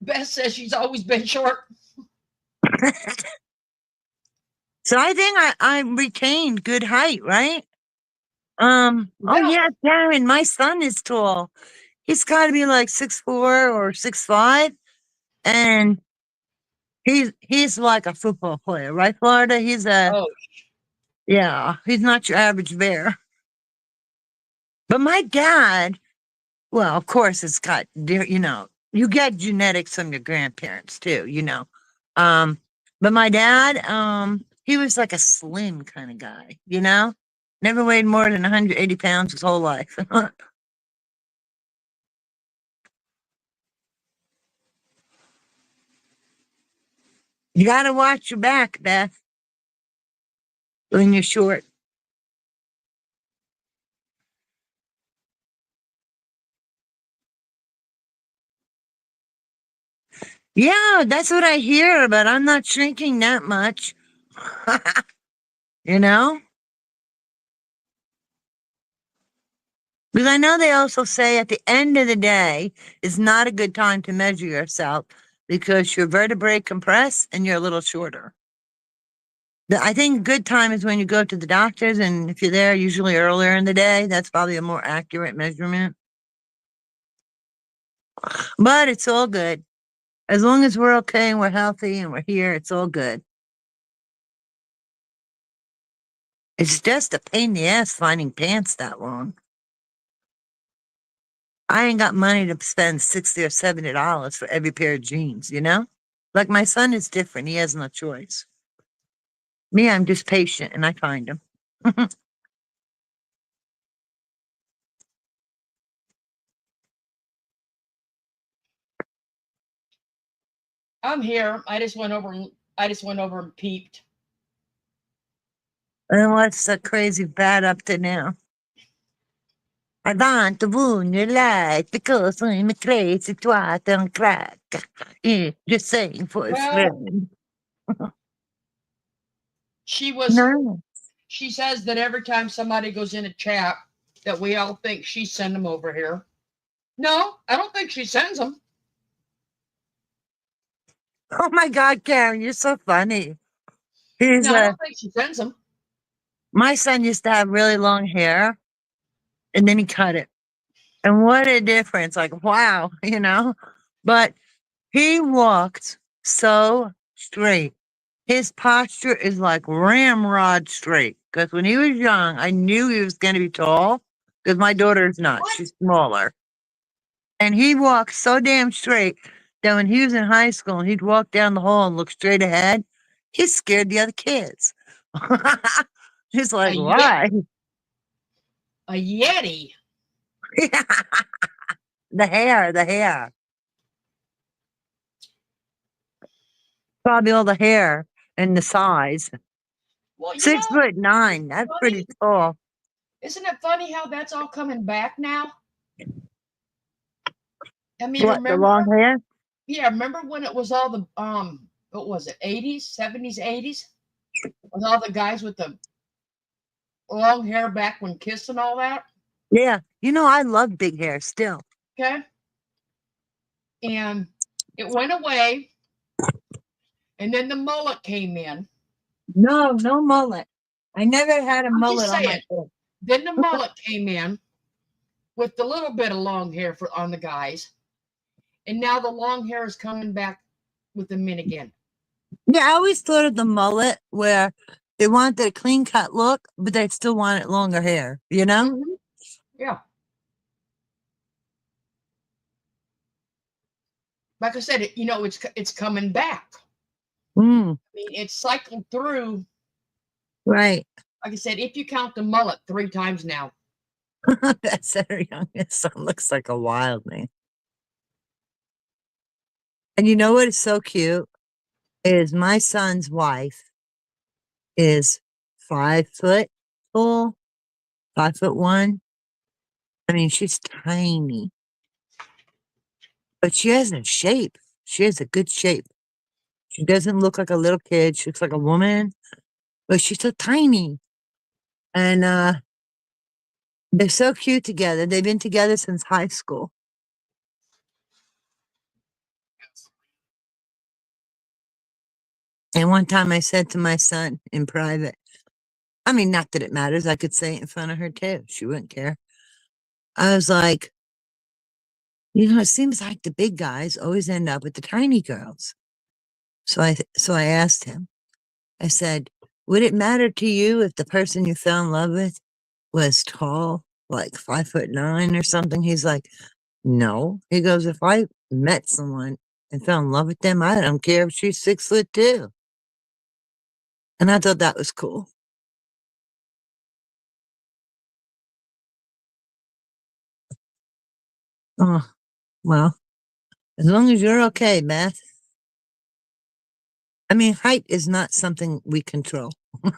Beth says she's always been short. So I think I retained good height, right? Oh Yeah. yeah, Darren, my son is tall. He's gotta be like 6'4" or 6'5". And he's like a football player, right, Florida? Oh, Yeah, he's not your average bear. But my dad, well, of course, it's got, you know, you get genetics from your grandparents too, you know. But my dad, he was like a slim kind of guy, you know, never weighed more than 180 pounds his whole life. You gotta watch your back, Beth, when you're short. Yeah, that's what I hear, but I'm not shrinking that much. You know? Because I know they also say at the end of the day is not a good time to measure yourself because your vertebrae compress and you're a little shorter. I think a good time is when you go to the doctors, and if you're there usually earlier in the day, that's probably a more accurate measurement. But it's all good. As long as we're okay and we're healthy and we're here, it's all good. It's just a pain in the ass finding pants that long. I ain't got money to spend $60 or $70 for every pair of jeans, you know? Like my son is different. He has no choice. Me, I'm just patient and I find them. I'm here. I just went over and peeped. And what's the crazy bad up to now? I want to wound your light because I'm a crazy twat on crack. Yeah, just saying for a Well, friend. she says that every time somebody goes in a chat that we all think she sent them over here. No, I don't think she sends them. Oh my God, Karen, you're so funny. No, I don't think she sends them. My son used to have really long hair and then he cut it. And what a difference. Like, wow, you know? But he walked so straight. His posture is like ramrod straight. Because when he was young, I knew he was going to be tall. Because my daughter is not. She's smaller. And he walked so damn straight that when he was in high school and he'd walk down the hall and look straight ahead, he scared the other kids. He's like, why? A Yeti. The hair. Probably all the hair and the size. Well, you 6'9". That's pretty tall. Isn't it funny how that's all coming back now? I mean, What, the remember? long hair? Yeah, remember when it was all the what was it, 80s, 70s, 80s? With all the guys with the long hair back when Kiss and all that? Yeah. You know, I love big hair still. Okay. And it went away. And then the mullet came in. No mullet. I never had a I'm mullet just on my saying. head. Then the mullet came in with the little bit of long hair on the guys. And now the long hair is coming back with the men again. Yeah, I always thought of the mullet where they wanted a clean cut look, but they still wanted longer hair, you know? Mm-hmm. Yeah. Like I said, it's coming back. Mm. I mean, it's cycled through. Right. Like I said, if you count the mullet 3 times now. That's our youngest son looks like a wild man. And you know what is so cute? Is my son's wife is 5 foot tall, 5'1". I mean, she's tiny. But she has a shape. She has a good shape. She doesn't look like a little kid. She looks like a woman, but she's so tiny. And they're so cute together. They've been together since high school. And one time I said to my son in private, I mean, not that it matters. I could say it in front of her too. She wouldn't care. I was like, it seems like the big guys always end up with the tiny girls. So I asked him, I said, would it matter to you if the person you fell in love with was tall, like 5'9" or something? He's like, no. He goes, if I met someone and fell in love with them, I don't care if she's 6'2". And I thought that was cool. Oh, well, as long as you're okay, Beth. I mean, height is not something we control. I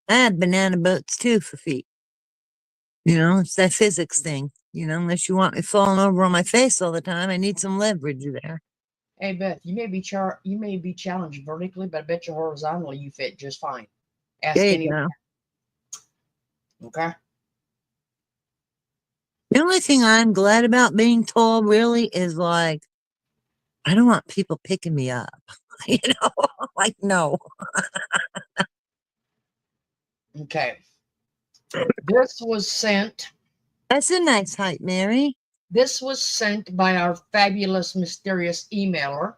have banana boats too for feet. It's that physics thing. Unless you want me falling over on my face all the time, I need some leverage there. Hey Beth, you may be challenged vertically, but I bet you horizontally you fit just fine. Ask There you anyone. go. Okay. The only thing I'm glad about being tall really is like, I don't want people picking me up. Like, no. Okay. This was sent. That's a nice height, Mary. This was sent by our fabulous, mysterious emailer.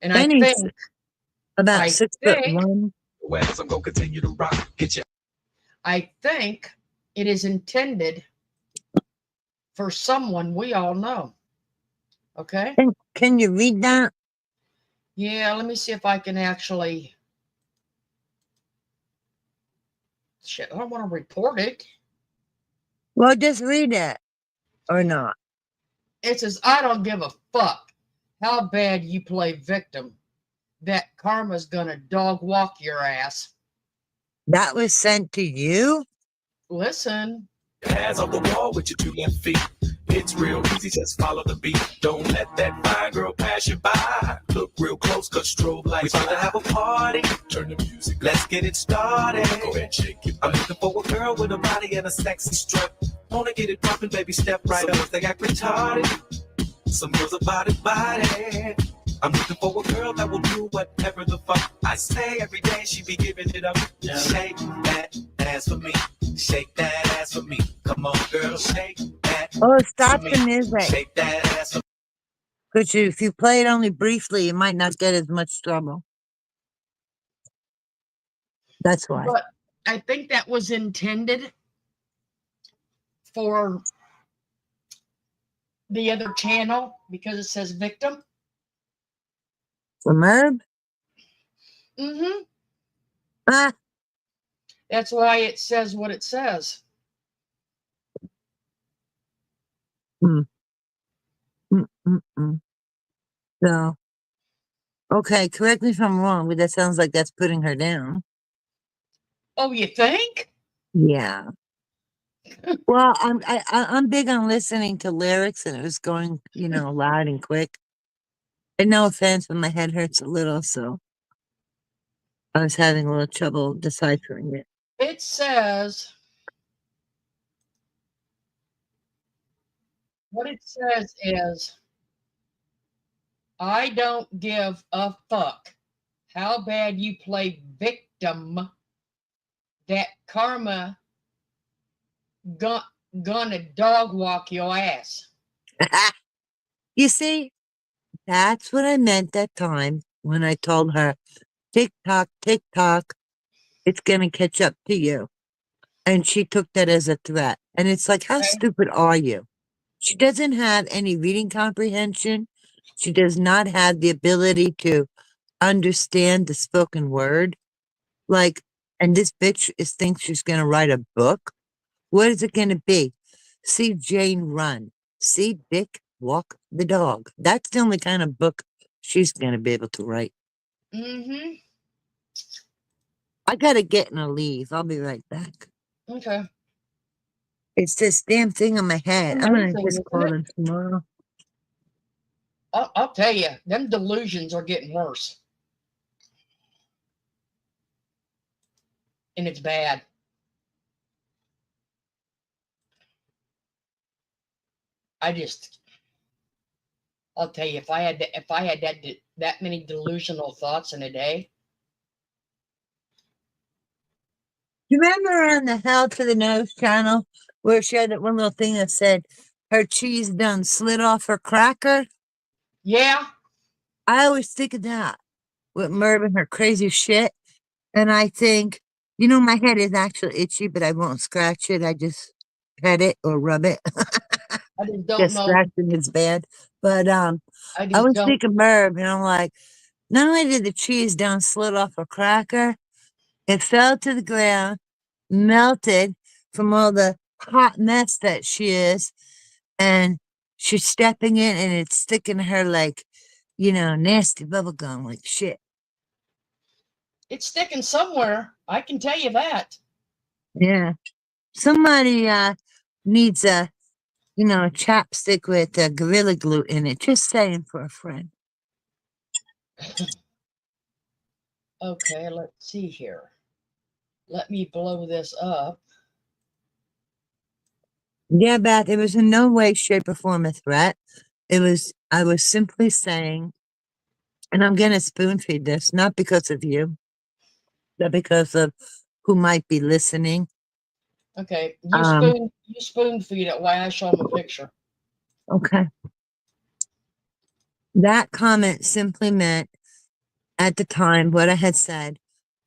And I Penny's think about 6'1". I'm gonna continue to rock. Get you. I think it is intended for someone we all know. Okay? Can you read that? Yeah, let me see if I can actually. Shit, I don't want to report it. Well, just read it. Or not. It says, I don't give a fuck how bad you play victim. That karma's gonna dog walk your ass. That was sent to you? Listen. Hands on the wall with your 2 left feet. It's real easy, just follow the beat. Don't let that fine girl pass you by. Look real close, cause strobe lights. We're gonna have a party. Turn the music, let's get it started. Go ahead, shake it. I'm looking for a girl with a body and a sexy strut. Wanna get it poppin', baby, step right up. They act retarded. Some girls are body. I'm looking for a girl that will do whatever the fuck I say. Every day she be giving it up. Yeah. Shake that ass for me. Shake that ass for me. Come on, girl, shake that. Oh, stop the music. Shake that ass for me. Because if you play it only briefly, you might not get as much trouble. That's why. But I think that was intended for the other channel because it says victim. For Merb? Mm-hmm. Ah. That's why it says what it says. Mm. Mm-mm-mm. So, okay, correct me if I'm wrong, but that sounds like that's putting her down. Oh, you think? Yeah. Well, I'm big on listening to lyrics, and it was going, loud and quick. And no offense, but my head hurts a little, so I was having a little trouble deciphering it. It says, what it says is, I don't give a fuck how bad you play victim. That karma gonna dog walk your ass. You see, that's what I meant that time when I told her, tick tock, it's gonna catch up to you. And she took that as a threat. And it's like, how stupid are you? She doesn't have any reading comprehension. She does not have the ability to understand the spoken word. Like, and this bitch thinks she's gonna write a book. What is it gonna be? See Jane run. See Dick walk the dog. That's the only kind of book she's gonna be able to write. Mm-hmm. I gotta get in a leave. I'll be right back. Okay. It's this damn thing on my head. I'm gonna Amazing, just isn't call it? them tomorrow. I'll tell you, them delusions are getting worse. And it's bad. I'll tell you, if I had that many delusional thoughts in a day. You remember on the Hell to the Nose channel where she had that one little thing that said her cheese done slid off her cracker? Yeah. I always think of that with Merv and her crazy shit. And I think, my head is actually itchy, but I won't scratch it. I just pet it or rub it. I just don't Just know. scratching is bad. But I I just was don't. thinking Merv, and I'm like, not only did the cheese done slid off her cracker, it fell to the ground, melted from all the hot mess that she is, and she's stepping in and it's sticking to her like, nasty bubble gum, like shit. It's sticking somewhere. I can tell you that. Yeah. Somebody needs a chapstick with Gorilla Glue in it. Just saying for a friend. Okay, let's see here. Let me blow this up. Yeah, Beth, it was in no way, shape, or form a threat. I was simply saying, and I'm gonna spoon feed this, not because of you, but because of who might be listening. Okay, you spoon feed it while I show them a picture. Okay. That comment simply meant at the time what I had said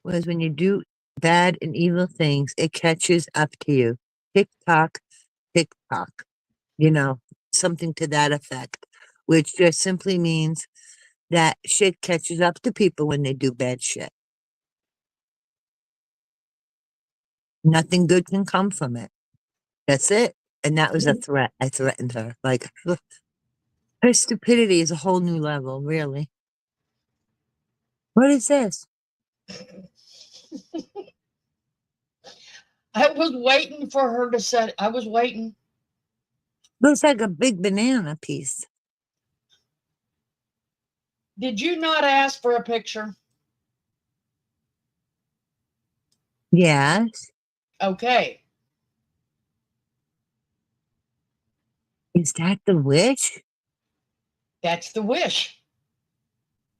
was when you do bad and evil things, it catches up to you. Tick tock, something to that effect, which just simply means that shit catches up to people when they do bad shit. Nothing good can come from it. That's it. And that was a threat. I threatened her. Like, her stupidity is a whole new level, really. What is this? I was waiting for her to say, I was waiting. Looks like a big banana piece. Did you not ask for a picture? Yes. Okay. Is that the wish? That's the wish.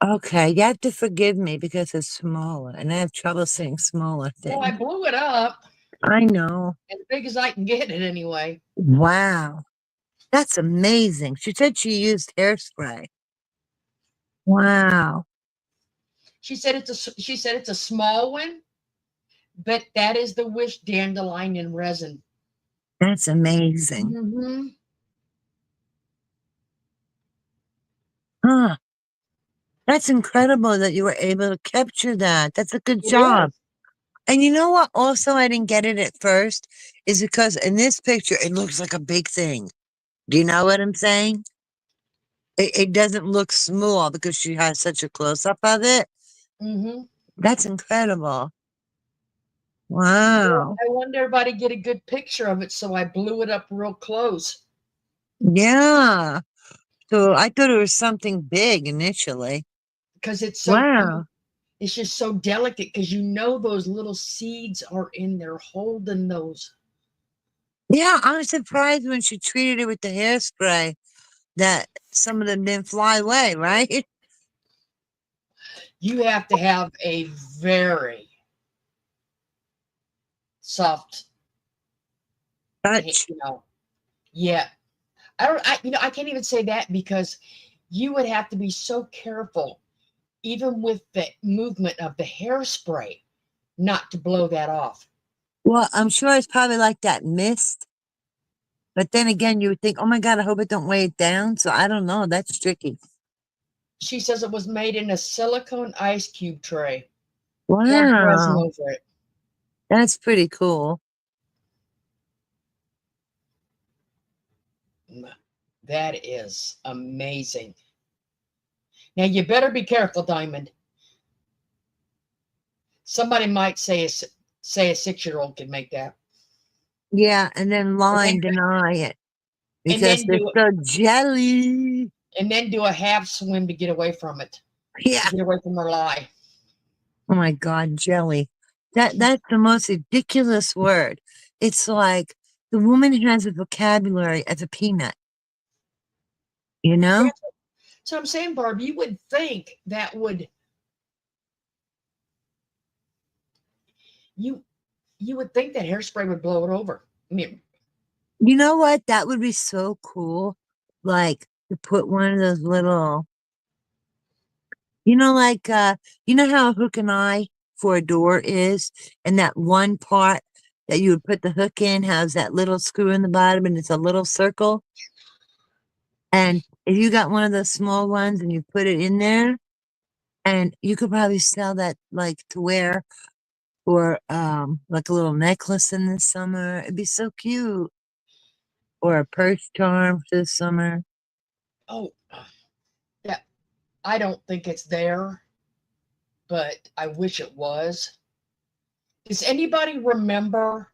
Okay, you have to forgive me because it's smaller, and I have trouble saying smaller things. Well, I blew it up. I know. As big as I can get it anyway. Wow. That's amazing. She said she used hairspray. Wow. She said it's a small one, but that is the wish dandelion in resin. That's amazing. Mm-hmm. Huh. That's incredible that you were able to capture that. That's a good It job. is. And you know what? Also, I didn't get it at first is because in this picture, it looks like a big thing. Do you know what I'm saying? It doesn't look small because she has such a close up of it. Mm-hmm. That's incredible. Well, Wow. I wanted everybody to get a good picture of it, so I blew it up real close. Yeah. So I thought it was something big initially. Because it's so, Wow. it's just so delicate because you know those little seeds are in there holding those. Yeah, I was surprised when she treated it with the hairspray that some of them didn't fly away, right? You have to have a very soft, Touch. yeah. I can't even say that because you would have to be so careful, even with the movement of the hairspray, not to blow that off. Well, I'm sure it's probably like that mist. But then again, you would think, oh my God, I hope it don't weigh it down. So I don't know. That's tricky. She says it was made in a silicone ice cube tray. Poured resin Wow. over it. That's pretty cool. That is amazing. Now you better be careful, Diamond. Somebody might say a 6-year-old could make that. Yeah, and then lie and deny it because they're so jelly. And then do a half swim to get away from it. Yeah. To get away from her lie. Oh my God, jelly. That's the most ridiculous word. It's like the woman has a vocabulary as a peanut. You know? So I'm saying, Barb, you would think that would you would think that hairspray would blow it over. I mean, You know what? That would be so cool. Like to put one of those little, like you know how a hook and eye for a door is, and that one part that you would put the hook in has that little screw in the bottom and it's a little circle. And if you got one of those small ones and you put it in there, and you could probably sell that like to wear or like a little necklace in the summer. It'd be so cute. Or a purse charm for the summer. oh, yeah. I don't think it's there, but I wish it was. Does anybody remember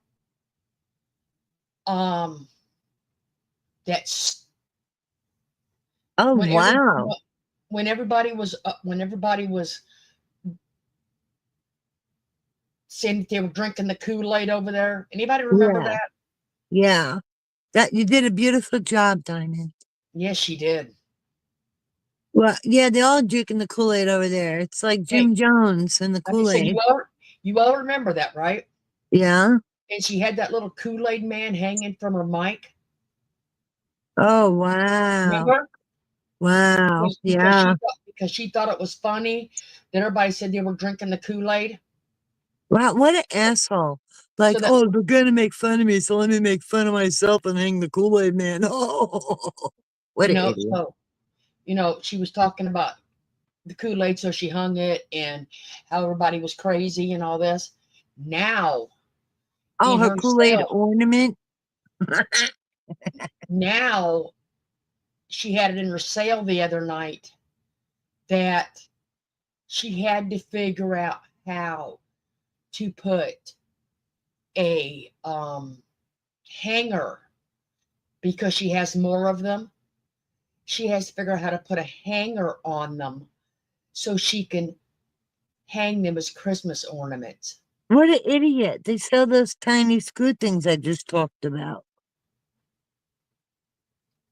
that's Oh wow. When everybody was saying that they were drinking the Kool-Aid over there? Anybody remember that? Yeah. That you did a beautiful job, Diamond. Yes, she did. Well, yeah, they all drinking the Kool-Aid over there. It's like Jim Jones and the Like I said, Kool-Aid. you all remember that, right? Yeah. And she had that little Kool-Aid man hanging from her mic. Oh wow. Remember? Wow. Yeah. Because she thought it was funny that everybody said they were drinking the Kool-Aid. Wow, what an asshole. Like, oh, they're gonna make fun of me, so let me make fun of myself and hang the Kool-Aid man. Oh, what an idiot. So, she was talking about the Kool-Aid, so she hung it and how everybody was crazy and all this. Now, oh, her Kool-Aid ornament. Now, she had it in her sale the other night that she had to figure out how to put a hanger because she has more of them. She has to figure out how to put a hanger on them so she can hang them as Christmas ornaments. What an idiot. They sell those tiny screw things I just talked about.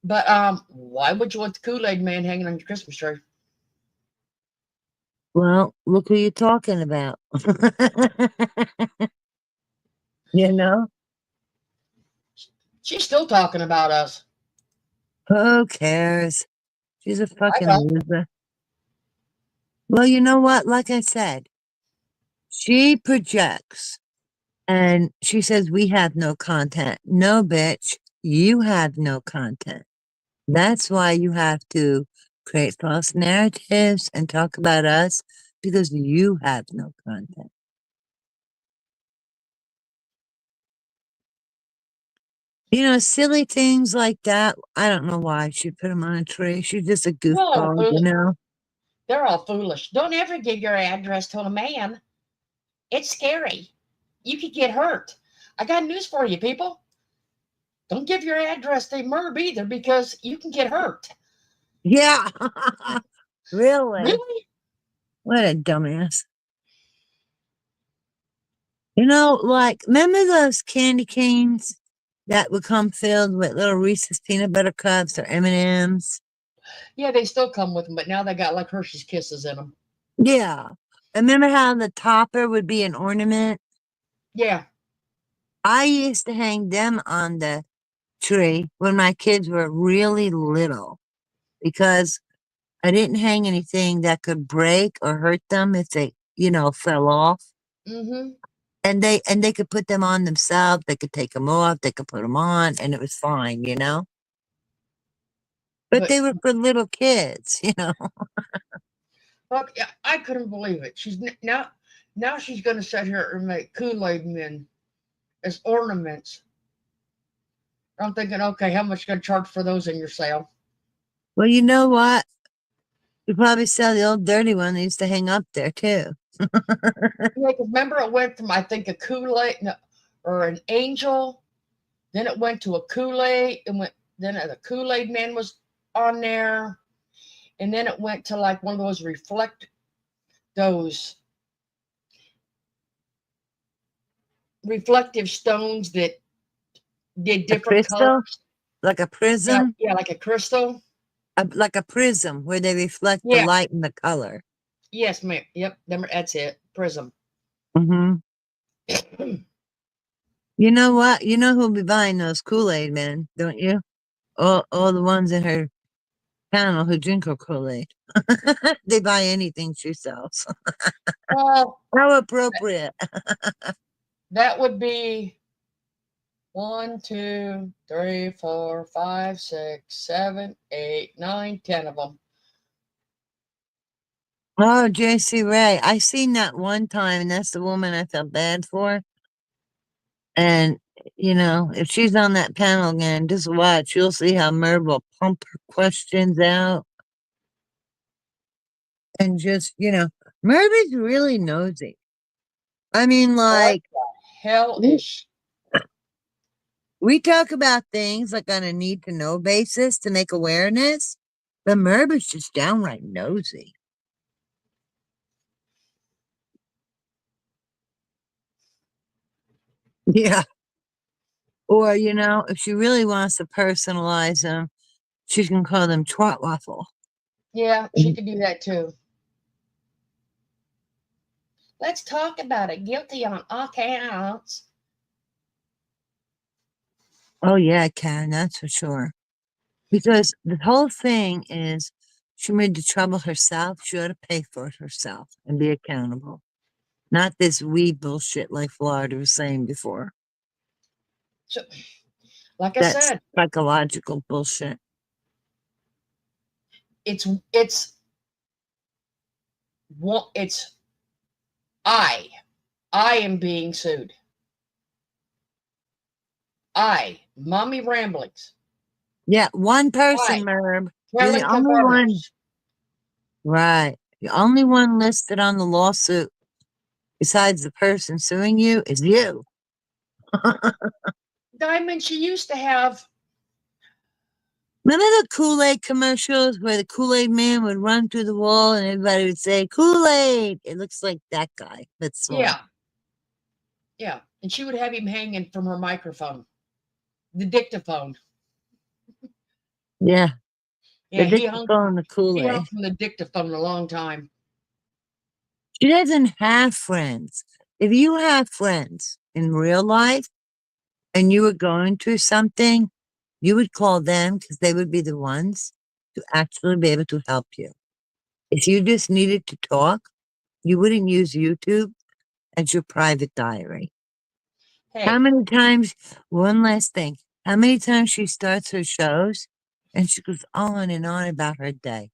But why would you want the Kool-Aid man hanging on your Christmas tree? Well, look who you're talking about. You know? She's still talking about us. Who cares? She's a fucking loser. Well, you know what? Like I said, she projects And she says, we have no content. No, bitch, you have no content. That's why you have to create false narratives and talk about us, because you have no content. You know, silly things like that. I don't know why she put them on a tree. She's just a goofball, you know? They're all foolish. Don't ever give your address to a man. It's scary. You could get hurt. I got news for you, people. Don't give your address to Merb either, because you can get hurt. Yeah. Really? Really? What a dumbass. You know, like, remember those candy canes that would come filled with little Reese's peanut butter cups or M&Ms? Yeah, they still come with them, but now they got like Hershey's Kisses in them. Yeah. Remember how the topper would be an ornament? Yeah. I used to hang them on the tree when my kids were really little, because I didn't hang anything that could break or hurt them if they, you know, fell off. Mm-hmm. And they could put them on themselves. They could take them off. They could put them on, and it was fine, you know. But they were for little kids, you know. Look, I couldn't believe it. She's now she's going to sit here and make Kool-Aid men as ornaments. I'm thinking, okay, how much you going to charge for those in your sale? Well, you know what? You probably sell the old dirty one they used to hang up there too. Yeah, 'cause remember it went from, I think, a Kool-Aid or an angel, then it went to a Kool-Aid, and then the Kool-Aid man was on there, and then it went to like one of those reflective stones that did A different crystal? colors. Like a prism? Yeah, like a crystal. Like a prism where they reflect the Yeah. light and the color. Yes, ma'am. Yep, that's it. Prism. Mm-hmm. You know what? You know who'll be buying those Kool-Aid men, don't you? All the ones in her panel who drink her Kool-Aid. They buy anything she sells. Well, how appropriate. That would be 1, 2, 3, 4, 5, 6, 7, 8, 9, 10 of them. Oh, JC Ray. I seen that one time, and that's the woman I felt bad for. And, you know, if she's on that panel again, just watch. You'll see how Merv will pump her questions out. And just, you know, Merv is really nosy. I mean, like, what the hell is she? We talk about things like on a need to know basis to make awareness, but Merv is just downright nosy. Yeah. Or, you know, if she really wants to personalize them, she can call them twat waffle. Yeah, she could do that too. Let's talk about it. Guilty on all counts. Oh, yeah, Karen, that's for sure. Because the whole thing is she made the trouble herself. She ought to pay for it herself and be accountable. Not this weed bullshit like Florida was saying before. So, like I That's said, psychological bullshit. it's I am being sued. Mommy Ramblings. Yeah, one person, Right. Merb. You're Helen the only one. Cabarrus. Right. The only one listed on the lawsuit, besides the person suing you, is you. Diamond, she used to have. Remember the Kool-Aid commercials where the Kool-Aid man would run through the wall and everybody would say, Kool-Aid? It looks like that guy. That's small. Yeah. Yeah. And she would have him hanging from her microphone, the dictaphone. Yeah. Yeah, The dictaphone, the he Kool-Aid. hung from the dictaphone a long time. She doesn't have friends. If you have friends in real life and you were going through something, you would call them because they would be the ones to actually be able to help you. If you just needed to talk, you wouldn't use YouTube as your private diary. Hey, How many times, one last thing, how many times she starts her shows and she goes on and on about her day?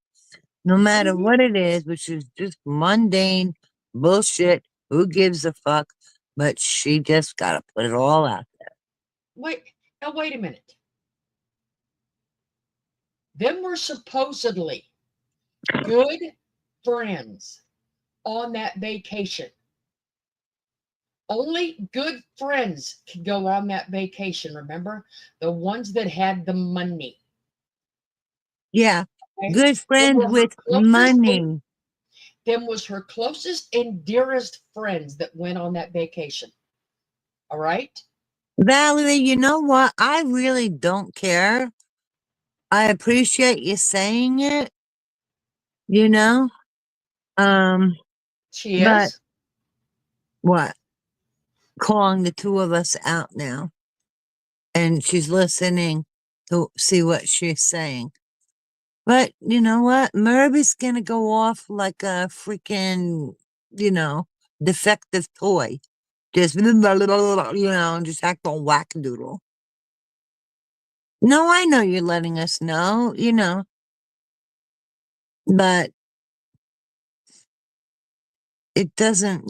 No matter what it is, which is just mundane bullshit, who gives a fuck? But she just gotta put it all out there. wait a minute. Them were supposedly good friends on that vacation. Only good friends could go on that vacation, remember? The ones that had the money. Yeah, Okay? good friends with money. Them was her closest and dearest friends that went on that vacation. All right? Valerie, you know what? I really don't care. I appreciate you saying it, you know? She But is? what? Calling the two of us out now. And she's listening to see what she's saying. But you know what? Murby's gonna go off like a freaking, defective toy. Just, just act on wackadoodle. No, I know you're letting us know, but it doesn't,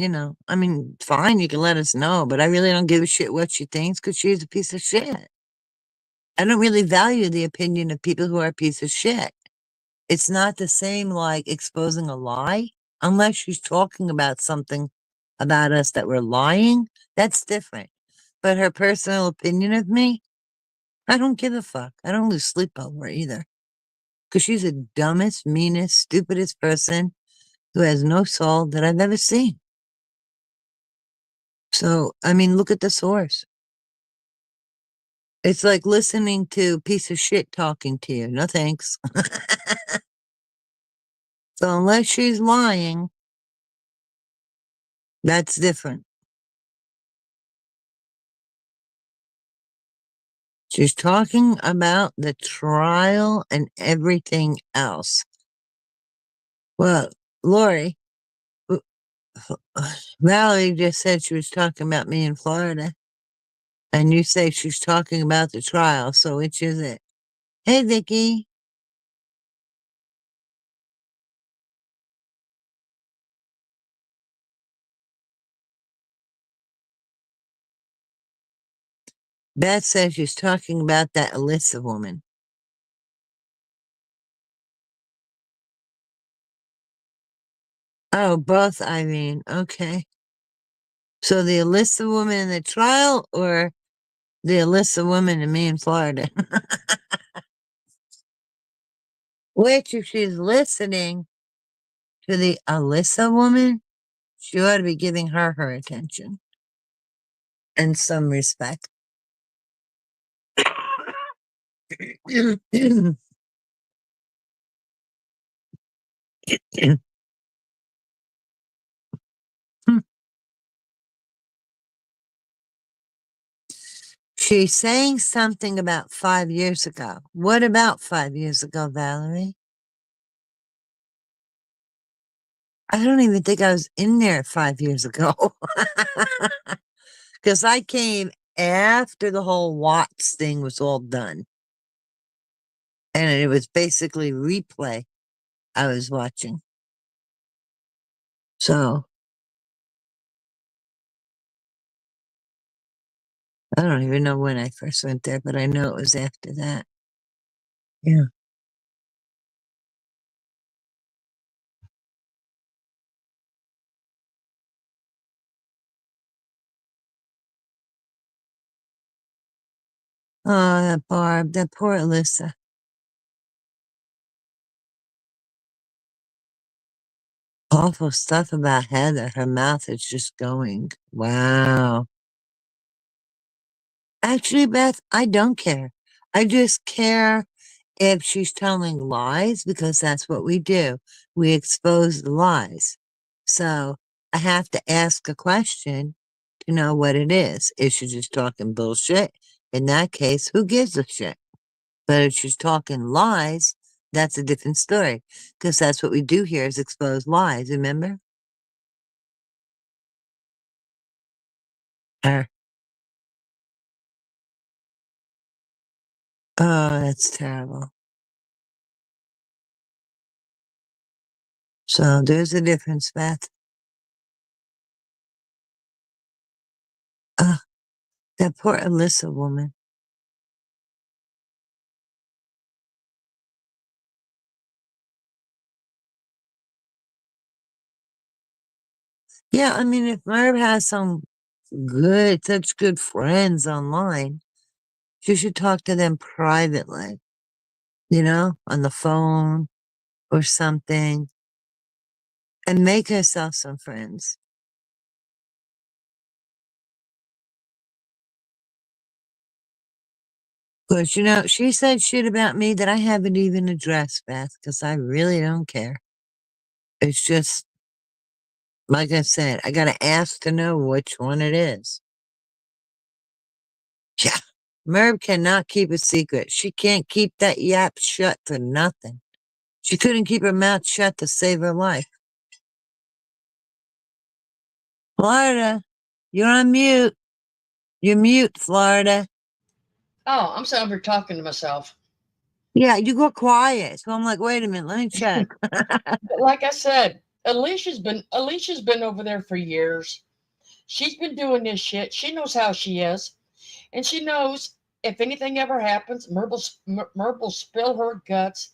I mean, fine, you can let us know, but I really don't give a shit what she thinks because she's a piece of shit. I don't really value the opinion of people who are a piece of shit. It's not the same like exposing a lie, unless she's talking about something about us that we're lying. That's different. But her personal opinion of me, I don't give a fuck. I don't lose sleep over it either. Because she's the dumbest, meanest, stupidest person who has no soul that I've ever seen. So, I mean, look at the source. It's like listening to a piece of shit talking to you. No thanks. So unless she's lying, that's different. She's talking about the trial and everything else. Well, Lori, Valerie just said she was talking about me in Florida. And you say she's talking about the trial, so which is it? Hey, Vicky. Beth says she's talking about that Alyssa woman. Oh, both, Irene. Okay. So the Alyssa woman in the trial or the Alyssa woman and me in Florida? Which, if she's listening to the Alyssa woman, she ought to be giving her attention and some respect. She's saying something about 5 years ago. What about 5 years ago, Valerie? I don't even think I was in there 5 years ago. Because I came after the whole Watts thing was all done. And it was basically replay I was watching. So, I don't even know when I first went there, but I know it was after that. Yeah. Oh, that Barb, that poor Alyssa. Awful stuff about Heather. Her mouth is just going. Wow. Actually, Beth, I don't care. I just care if she's telling lies because that's what we do. We expose the lies. So I have to ask a question to know what it is. Is she just talking bullshit? In that case, who gives a shit? But if she's talking lies, that's a different story because that's what we do here is expose lies. Remember? Her. Oh, that's terrible. So there's a difference, Beth. That poor Alyssa woman. Yeah, I mean, if Merv has such good friends online, she should talk to them privately, on the phone or something, and make herself some friends. Because, she said shit about me that I haven't even addressed, Beth, because I really don't care. It's just, like I said, I gotta ask to know which one it is. Yeah. Merv cannot keep a secret. She can't keep that yap shut for nothing. She couldn't keep her mouth shut to save her life. Florida, you're on mute. You're mute, Florida. Oh, I'm sorry, I'm talking to myself. Yeah, you go quiet. So I'm like, wait a minute, let me check. But like I said, Alicia's been over there for years. She's been doing this shit. She knows how she is. And she knows if anything ever happens, Merv will spill her guts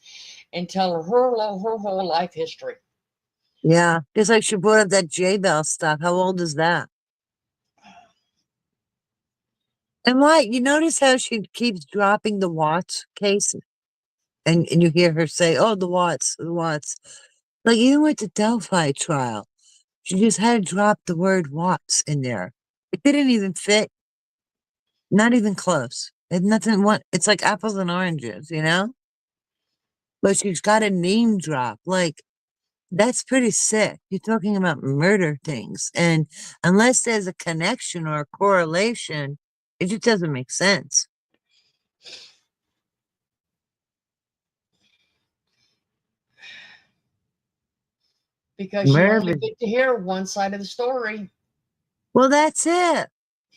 and tell her whole life history. Yeah, just like she brought up that J-Bell stuff. How old is that? And why? You notice how she keeps dropping the Watts case? And you hear her say, oh, the Watts. Like, even with the Delphi trial, she just had to drop the word Watts in there. It didn't even fit. Not even close. It's like apples and oranges, But she's got a name drop. Like, that's pretty sick. You're talking about murder things. And unless there's a connection or a correlation, it just doesn't make sense. Because you only get to hear one side of the story. Well, that's it.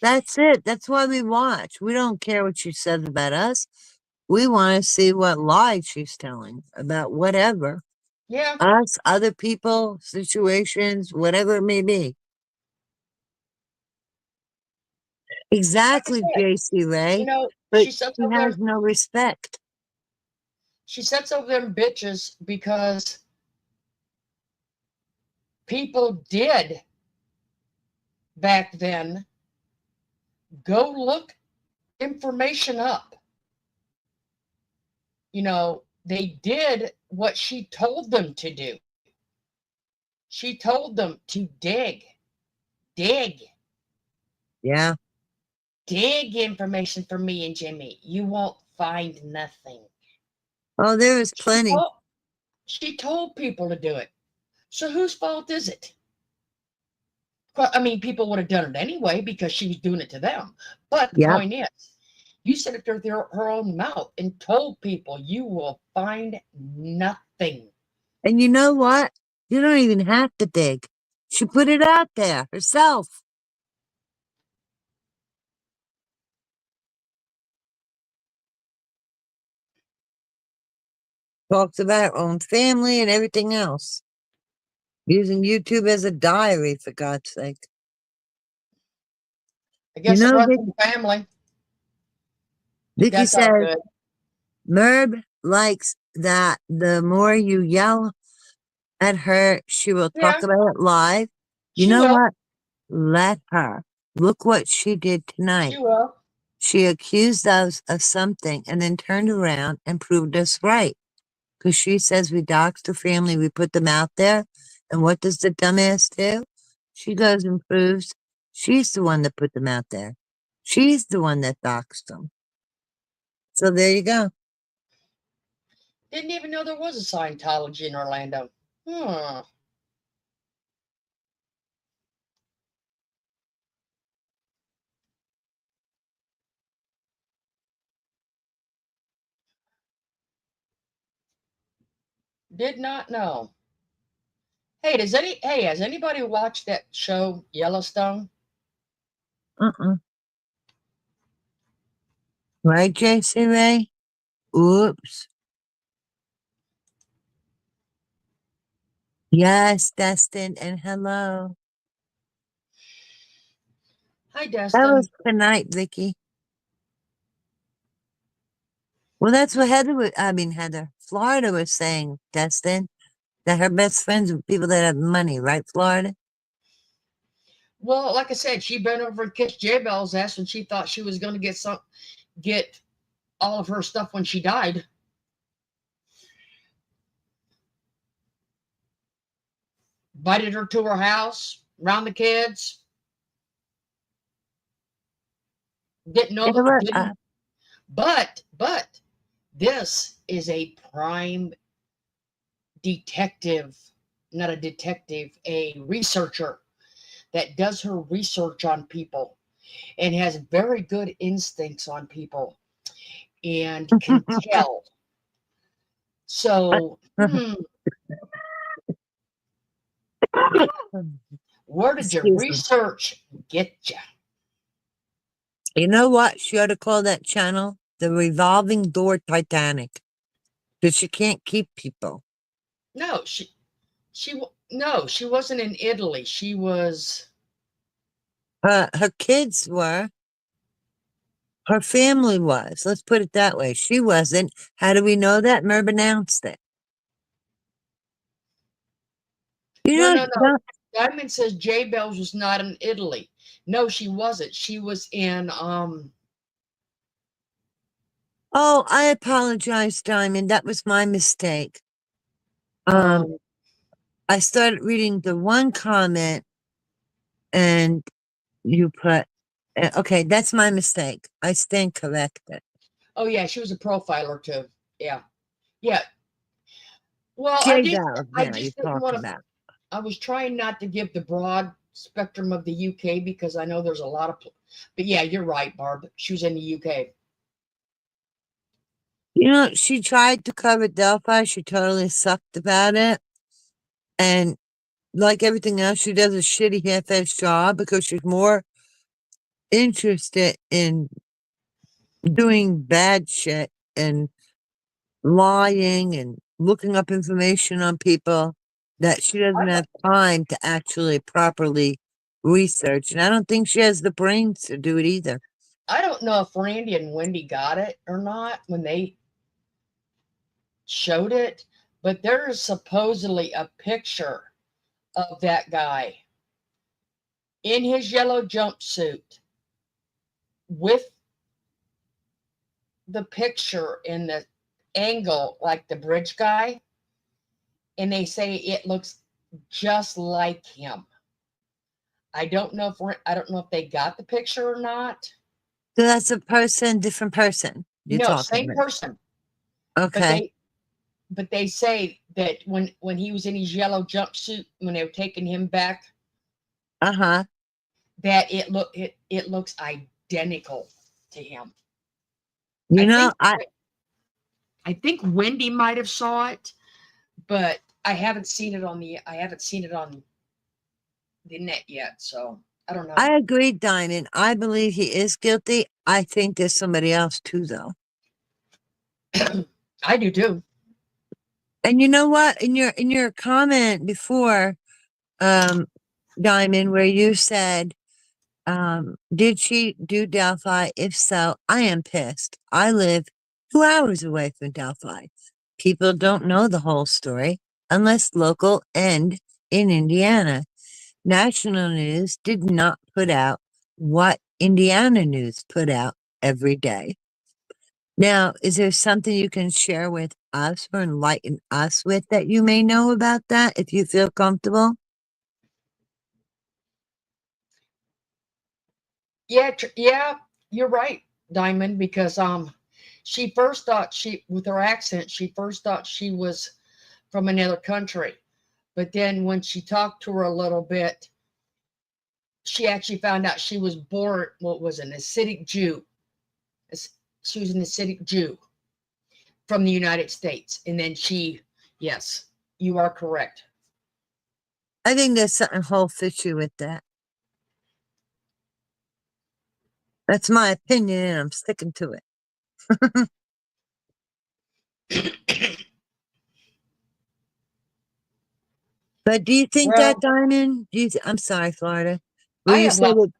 That's it. That's why we watch. We don't care what she says about us. We want to see what lie she's telling about whatever. Yeah. Us, other people, situations, whatever it may be. Exactly, Like JC Ray. But she has no respect. She sets over them bitches because people did back then go look information up. They did what she told them to do. She told them to dig. Yeah. Dig information for me and Jimmy. You won't find nothing. Oh, there is plenty. She told people to do it. So whose fault is it? I mean, people would have done it anyway because she was doing it to them. But the point is, you said it through her own mouth and told people you will find nothing. And you know what? You don't even have to dig. She put it out there herself. Talks about her own family and everything else. Using YouTube as a diary, for God's sake. I guess it runs in the family. Vicky says, Merv likes that the more you yell at her, she will talk about it live. You know what? Let her. Look what she did tonight. She will. She accused us of something and then turned around and proved us right. Because she says we doxed her family, we put them out there. And what does the dumbass do? She goes and proves she's the one that put them out there. She's the one that doxed them. So there you go. Didn't even know there was a Scientology in Orlando. Did not know. Hey, has anybody watched that show Yellowstone? Right, JC Ray? Oops. Yes, Destin, and hello. Hi, That Destin. was tonight, Vicky. Well, that's what Heather, Florida was saying, Destin, that her best friends are people that have money, right, Florida? Well, like I said, she bent over and kissed J-Bell's ass when she thought she was going to get all of her stuff when she died. Invited her to her house, around the kids. Didn't know, but this is a prime detective, not a detective, a researcher that does her research on people and has very good instincts on people and can tell. So, where did your Excuse me. research get you? You know what? She ought to call that channel the Revolving Door Titanic. Because she can't keep people. No, no, she wasn't in Italy. She was. Her kids were. Her family was. Let's put it that way. She wasn't. How do we know that? Merv announced it. No. Diamond says J Bells was not in Italy. No, she wasn't. She was in Oh, I apologize, Diamond. That was my mistake. I started reading the one comment and you put okay, that's my mistake. I stand corrected. Oh yeah, she was a profiler too. Yeah. Well, I J just you're didn't want talking to. about. I was trying not to give the broad spectrum of the UK because I know there's a lot of. But yeah, you're right, Barb. She was in the UK. You know, she tried to cover Delphi. She totally sucked about it. And like everything else, she does a shitty half-assed job because she's more interested in doing bad shit and lying and looking up information on people that she doesn't have time to actually properly research. And I don't think she has the brains to do it either. I don't know if Randy and Wendy got it or not when they showed it, but there is supposedly a picture of that guy in his yellow jumpsuit with the picture in the angle like the bridge guy, and they say it looks just like him. I don't know if they got the picture or not. So that's a person, different person you're No, talking same about. person. Okay. But they say that when he was in his yellow jumpsuit, when they were taking him back, that it looks identical to him. I think Wendy might have saw it, but I haven't seen it on the net yet, so I don't know. I agree, Diamond. I believe he is guilty. I think there's somebody else too, though. I do too. And you know what? In your comment before, Diamond, where you said, did she do Delphi? If so, I am pissed. I live 2 hours away from Delphi. People don't know the whole story unless local and in Indiana. National news did not put out what Indiana news put out every day. Now, is there something you can share with us or enlighten us with that you may know about that if you feel comfortable? Yeah, you're right, Diamond, because she first thought with her accent, she first thought she was from another country. But then when she talked to her a little bit, she actually found out she was born, an Hasidic Jew. She was an Hasidic Jew from the United States. And then yes, you are correct. I think there's something whole fishy with that. That's my opinion, and I'm sticking to it. But do you think Well, that, Diamond? I'm sorry, Florida. Will I you have say lot, that?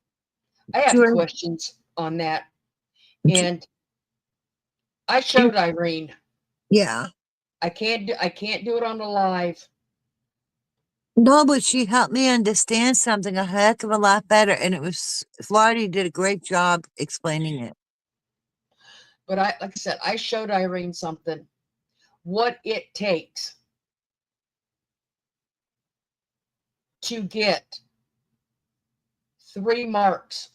I have Sure. questions on that, and I showed Irene. Yeah. I can't do it on the live. No, but she helped me understand something a heck of a lot better, and it was Florida did a great job explaining it. But like I said, I showed Irene something. What it takes to get 3 marks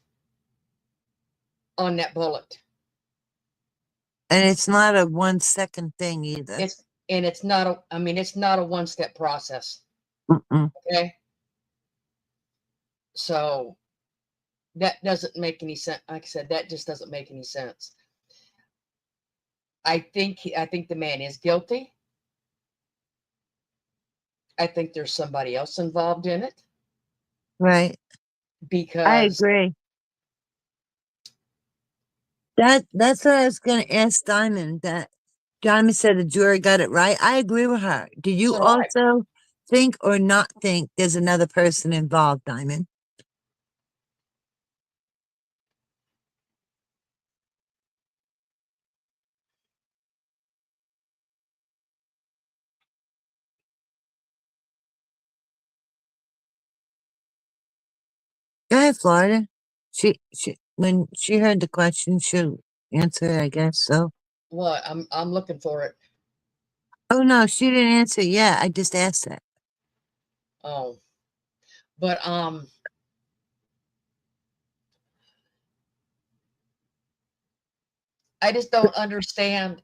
on that bullet. And it's not a 1 second thing either. It's not a, I mean, it's not a one-step process. Mm-mm. Okay. So that doesn't make any sense. Like I said, that just doesn't make any sense. I think the man is guilty. I think there's somebody else involved in it. Right. Because I agree. That's what I was going to ask Diamond. That Diamond said the jury got it right. I agree with her. Do you So do I. also think or not think there's another person involved, Diamond? Go ahead, Florida. When she heard the question, she'll answer it, I guess so. What? I'm looking for it. Oh no, she didn't answer yet. I just asked that. Oh. But I just don't understand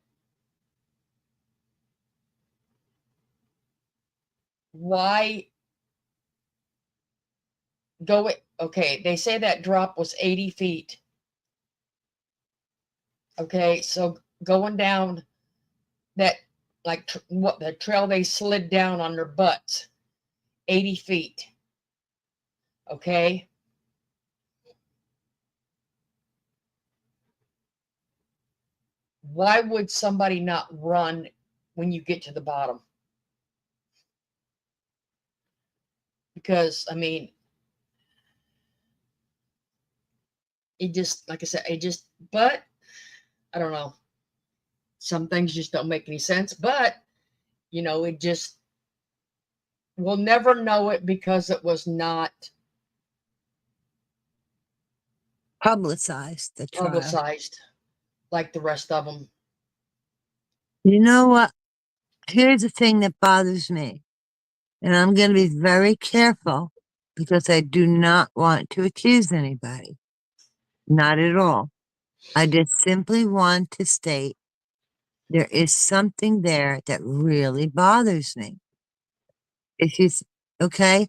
why go it. Okay, they say that drop was 80 feet. Okay, so going down that, like what the trail they slid down on their butts, 80 feet. Okay. Why would somebody not run when you get to the bottom? Because I mean, it just, like I said, but I don't know. Some things just don't make any sense, but it just, we'll never know it because it was not Publicized the trial. publicized like the rest of them. You know what? Here's the thing that bothers me, and I'm going to be very careful because I do not want to accuse anybody. Not at all. I just simply want to state there is something there that really bothers me. Okay,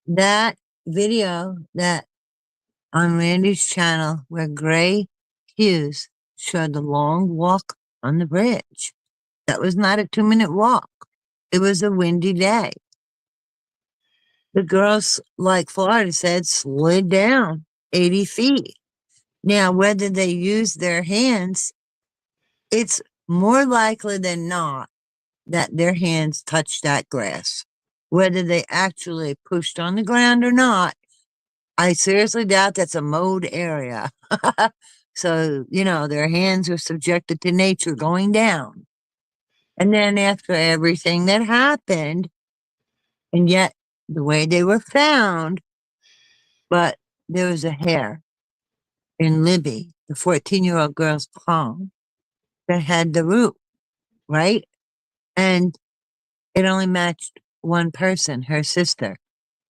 that video that on Randy's channel where Gray Hughes showed the long walk on the bridge. That was not a 2-minute walk. It was a windy day. The girls, like Florida said, slid down 80 feet. Now, whether they used their hands, it's more likely than not that their hands touched that grass. Whether they actually pushed on the ground or not, I seriously doubt that's a mowed area. So, their hands were subjected to nature going down. And then after everything that happened, and yet the way they were found, but there was a hair in Libby, the 14-year-old girl's palm, that had the root, right? And it only matched one person, her sister.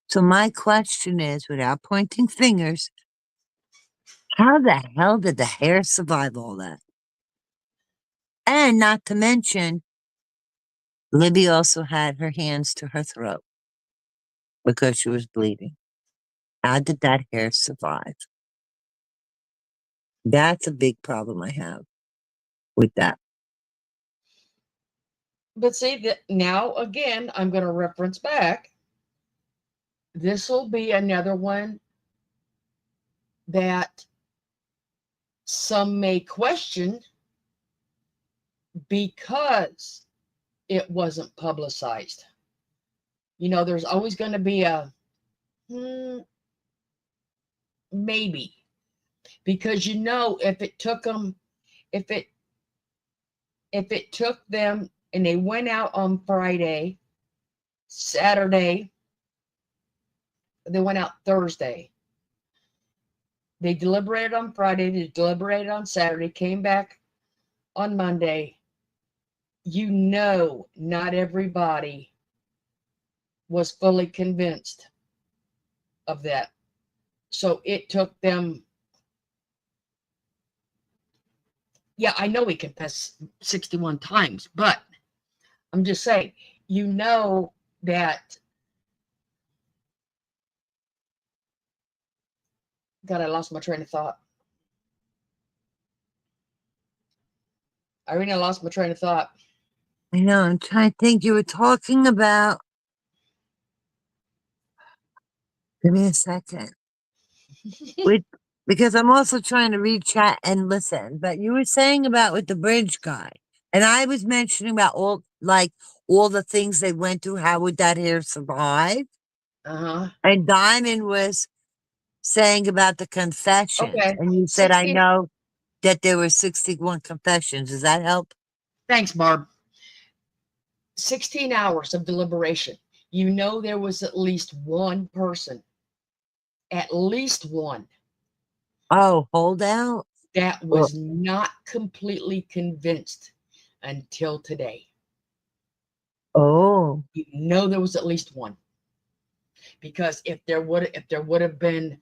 So my question is, without pointing fingers, how the hell did the hair survive all that? And not to mention, Libby also had her hands to her throat because she was bleeding. How did that hair survive? That's a big problem I have with that. But see that now again, I'm going to reference back. This will be another one that some may question because it wasn't publicized. You know, there's always going to be a maybe, because you know, if it took them, if it took them and they went out on Friday, Saturday, they went out Thursday. They deliberated on Friday, they deliberated on Saturday, came back on Monday. You know, not everybody was fully convinced of that. So it took them, yeah, I know he confessed 61 times, but I'm just saying, you know that, God, I lost my train of thought. Irene, I lost my train of thought. I know, I'm trying to think. You were talking about, give me a second. Because I'm also trying to read chat and listen, but you were saying about with the bridge guy, and I was mentioning about all the things they went through. How would that hair survive? And Diamond was saying about the confessions, Okay. and you said, I 16 know that there were 61 confessions. Does that help? Thanks, Barb. 16 hours of deliberation. You know, there was at least one person, at least one, Oh, holdout? that was not completely convinced until today. Oh. You know, there was at least one. Because if there would have been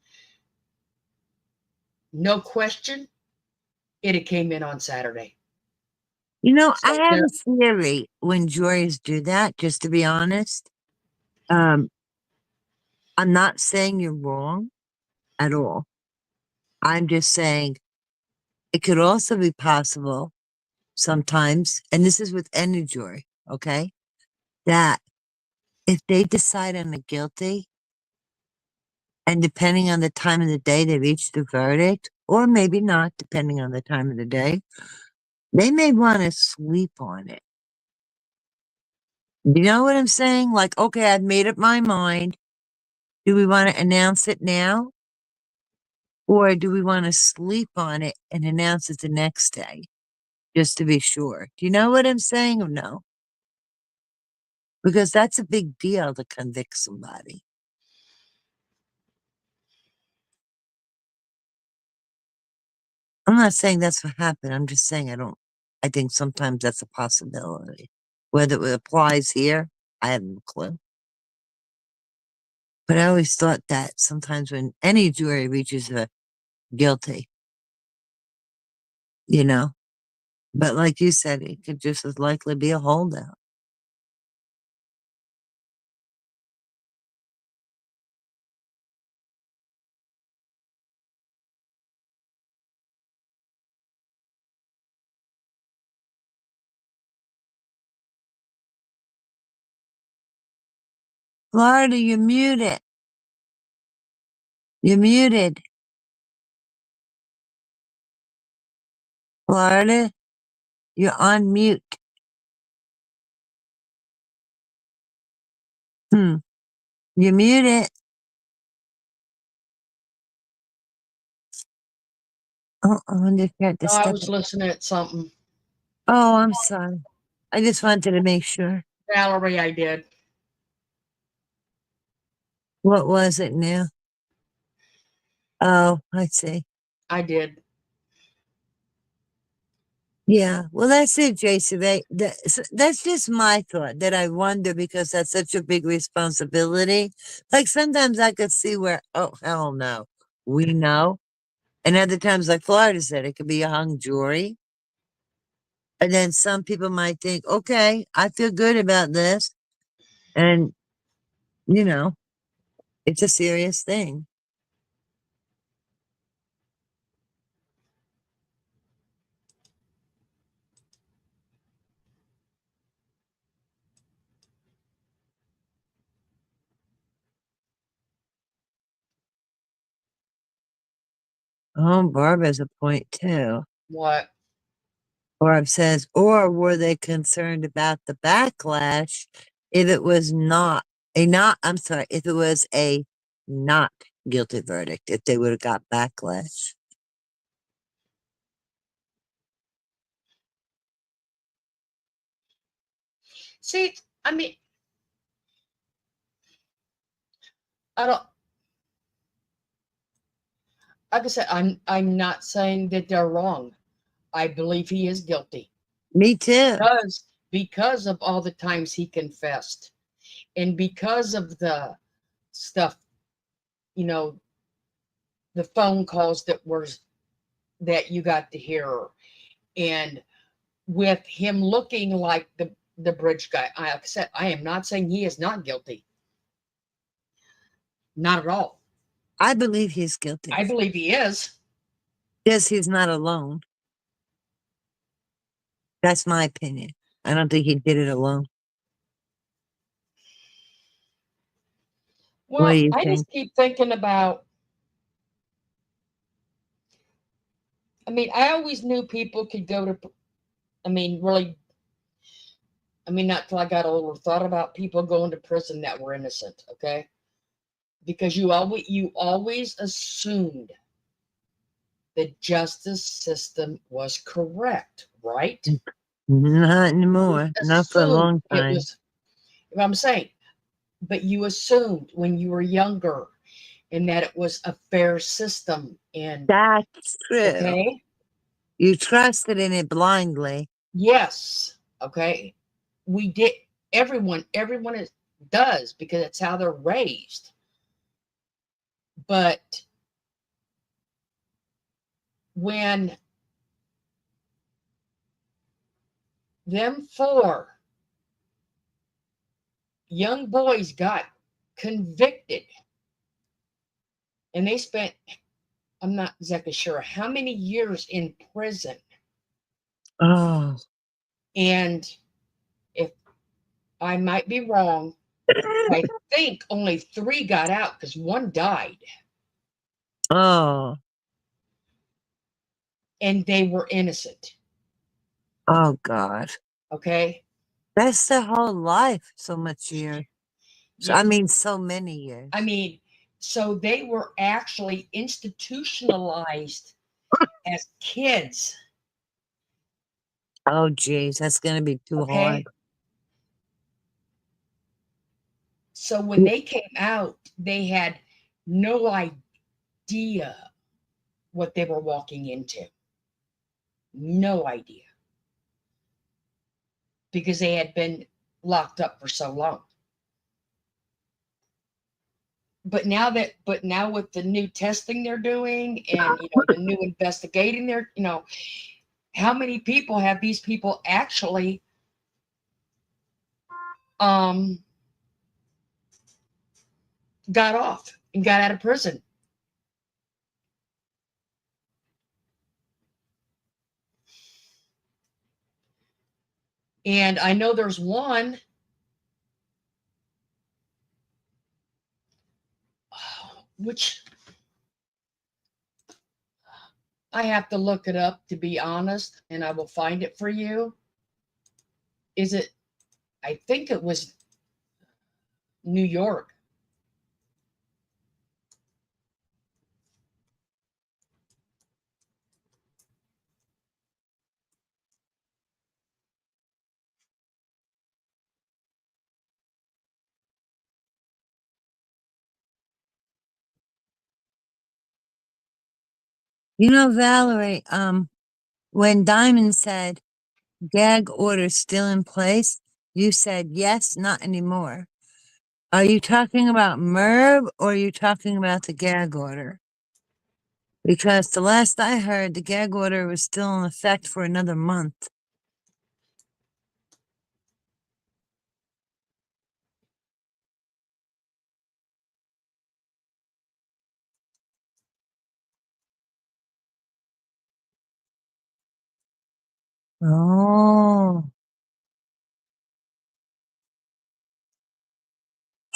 no question, it had came in on Saturday. You know, So I have a theory when juries do that, just to be honest. I'm not saying you're wrong at all. I'm just saying it could also be possible sometimes, and this is with any jury, okay, that if they decide on a guilty, and depending on the time of the day they reach the verdict, or maybe not, depending on the time of the day, they may want to sleep on it. You know what I'm saying? Like, okay, I've made up my mind. Do we want to announce it now? Or do we want to sleep on it and announce it the next day? Just to be sure. Do you know what I'm saying or no? Because that's a big deal to convict somebody. I'm not saying that's what happened. I'm just saying I think sometimes that's a possibility. Whether it applies here, I have no clue. But I always thought that sometimes when any jury reaches a guilty, you know, but like you said, it could just as likely be a holdout. Florida, you're muted. You're muted. Florida, you're on mute. You're muted. Oh, I wonder if you had to No, I step was in. listening at something. Oh, I'm sorry. I just wanted to make sure. Valerie, I did. What was it now? Oh, I see. I did. Yeah, well, that's it, Jason. That's just my thought that I wonder because that's such a big responsibility. Like sometimes I could see where, oh, hell no, we know. And other times, like Florida said, it could be a hung jury. And then some people might think, okay, I feel good about this. And, you know, it's a serious thing. Oh, Barb has a point too. What? Barb says, or were they concerned about the backlash if it was if it was a not guilty verdict, if they would have got backlash? See, I mean, I don't. Like I said, I'm not saying that they're wrong. I believe he is guilty. Me too. Because of all the times he confessed, and because of the stuff, the phone calls that you got to hear, and with him looking like the bridge guy. Like I said, I am not saying he is not guilty. Not at all. I believe he's guilty. I believe he is. Yes, he's not alone. That's my opinion. I don't think he did it alone. Well, What do you I think? just keep thinking about. I mean, I always knew people could go to. I mean, really. I mean, not till I got older, thought about people going to prison that were innocent. Okay, because you always assumed the justice system was correct, right? Not anymore. Not for a long It time. was. I'm saying, but you assumed when you were younger, and that it was a fair system. And that's true. Okay. You trusted in it blindly. Yes. Okay. We did. Everyone does because it's how they're raised. But when them 4 young boys got convicted and they spent, I'm not exactly sure how many years in prison. Oh. And if I might be wrong, I think only 3 got out because 1 died. Oh. And they were innocent. Oh, God. Okay. That's their whole life, so much years. Yeah. I mean, so many years. I mean, so they were actually institutionalized as kids. Oh, geez, that's going to be too hard. So when they came out, they had no idea what they were walking into. No idea. Because they had been locked up for so long. But now with the new testing they're doing and the new investigating how many people have these people actually got off and got out of prison? And I know there's one which I have to look it up to be honest, and I will find it for you. I think it was New York. Valerie, when Diamond said gag order still in place, you said yes, not anymore. Are you talking about Merv or are you talking about the gag order? Because the last I heard, the gag order was still in effect for another month. Oh.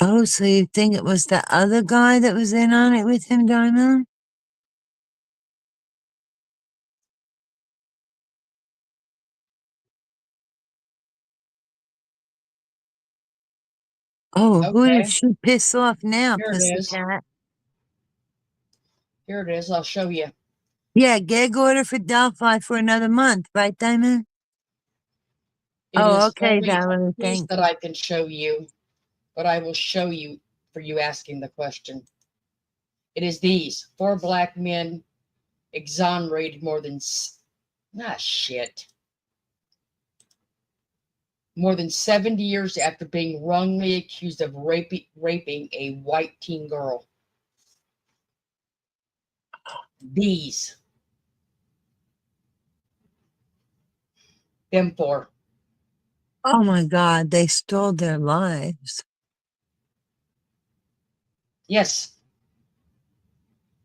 Oh, so you think it was the other guy that was in on it with him, Diamond? Oh, who did Okay, she piss off now, here it is. pussycat? Here it is. I'll show you. Yeah, gag order for Delphi for another month, right, Diamond? It Oh, is okay, only a Valerie, piece thanks. that I can show you, but I will show you for you asking the question. It is these 4 black men exonerated more than more than 70 years after being wrongly accused of raping a white teen girl. These. Them 4. Oh my God, they stole their lives. Yes.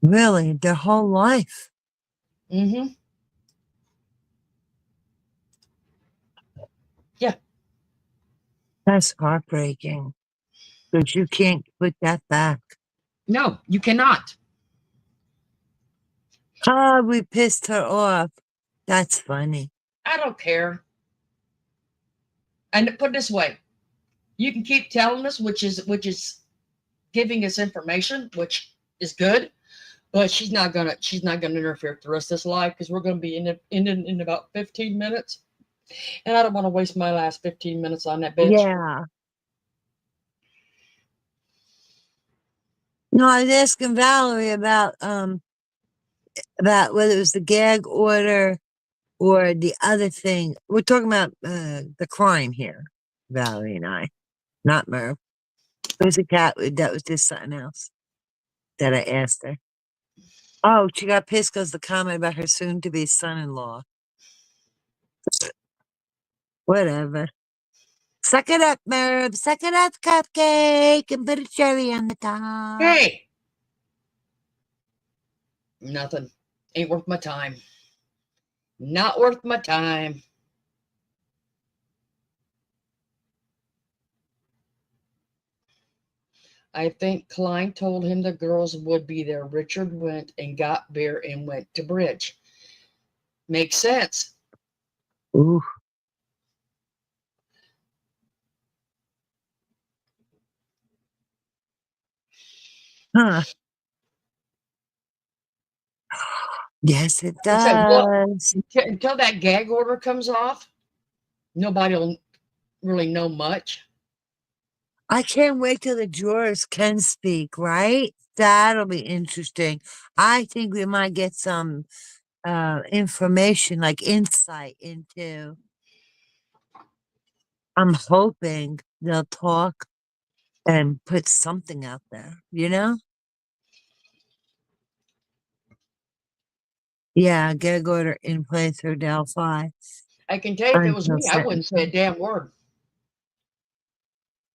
Really, their whole life. Mm-hmm. Yeah. That's heartbreaking. Because you can't put that back. No, you cannot. Oh, we pissed her off. That's funny. I don't care. And put it this way, you can keep telling us, which is giving us information, which is good, but she's not gonna interfere with the rest of this live because we're gonna be in about 15 minutes, and I don't want to waste my last 15 minutes on that bitch. Yeah. No, I was asking Valerie about whether it was the gag order or the other thing. We're talking about the crime here, Valerie and I, not Merv. It was a cat. That was just something else that I asked her. Oh, she got pissed because the comment about her soon-to-be son-in-law. Whatever. Suck it up, Merv. Suck it up, cupcake, and put a cherry on the top. Hey, nothing. Ain't worth my time. Not worth my time. I think Klein told him the girls would be there. Richard went and got beer and went to bridge. Makes sense. Ooh. Huh. Yes, it does. Until that gag order comes off, nobody will really know much. I can't wait till the jurors can speak, right? That'll be interesting. I think we might get some information, like insight into. I'm hoping they'll talk and put something out there, you know? Yeah, gag order in place for Delphi. I can tell you if it was Until me, I wouldn't say a damn word.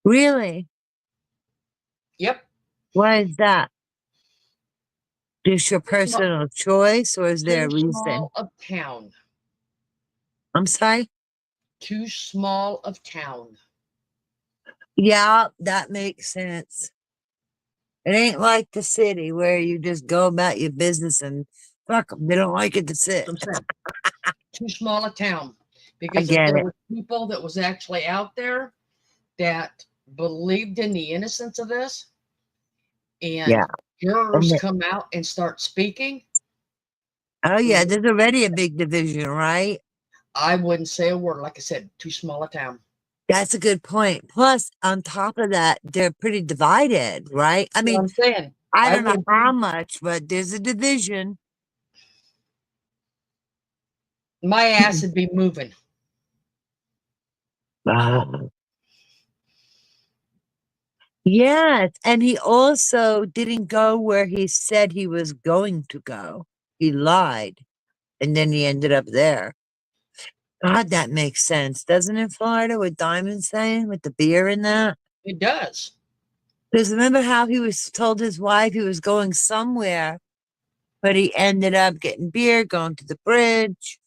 Really? Yep. Why is that? Just your personal choice, or is there a Too reason? small of town. I'm sorry? Too small of town. Yeah, that makes sense. It ain't like the city where you just go about your business and fuck them. They don't like it, that's it. Too small a town. Because get if there it. were people that was actually out there that believed in the innocence of this, and Yeah. jurors And come out and start speaking, oh yeah, there's already a big division, right? I wouldn't say a word. Like I said, too small a town. That's a good point. Plus, on top of that, they're pretty divided, right? I mean, I'm saying, I I don't know would- how much, but there's a division. my ass would be moving. Yes, and he also didn't go where he said he was going to go. He lied, and then he ended up there. God, that makes sense, doesn't it, Florida, what Diamond's saying with the beer in that? It does. Because remember how he was told his wife he was going somewhere, but he ended up getting beer, going to the bridge.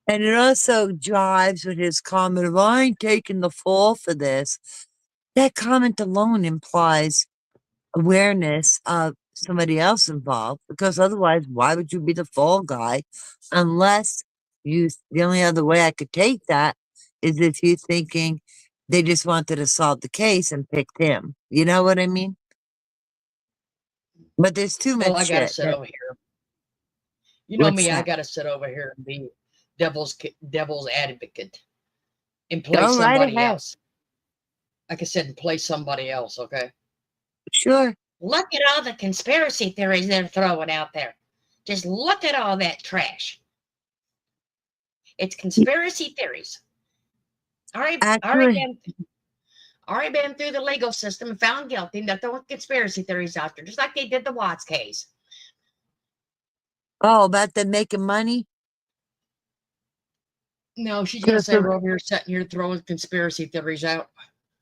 And it also jives with his comment of, I ain't taking the fall for this. That comment alone implies awareness of somebody else involved, because otherwise, why would you be the fall guy? Unless the only other way I could take that is if you're thinking They just wanted to solve the case and picked him. You know what I mean? But there's too Well, much I gotta shit. sit over here. You know What's me, I that? gotta sit over here and be devil's advocate and play Go right somebody ahead. else. Like I said, and play somebody else, okay? Sure. Look at all the conspiracy theories they're throwing out there. Just look at all that trash. It's conspiracy theories. Already Actually, been through the legal system and found guilty, and they're throwing conspiracy theories out there, just like they did the Watts case. oh, about them making money? No, she's gonna say we're over here sitting here throwing conspiracy theories out.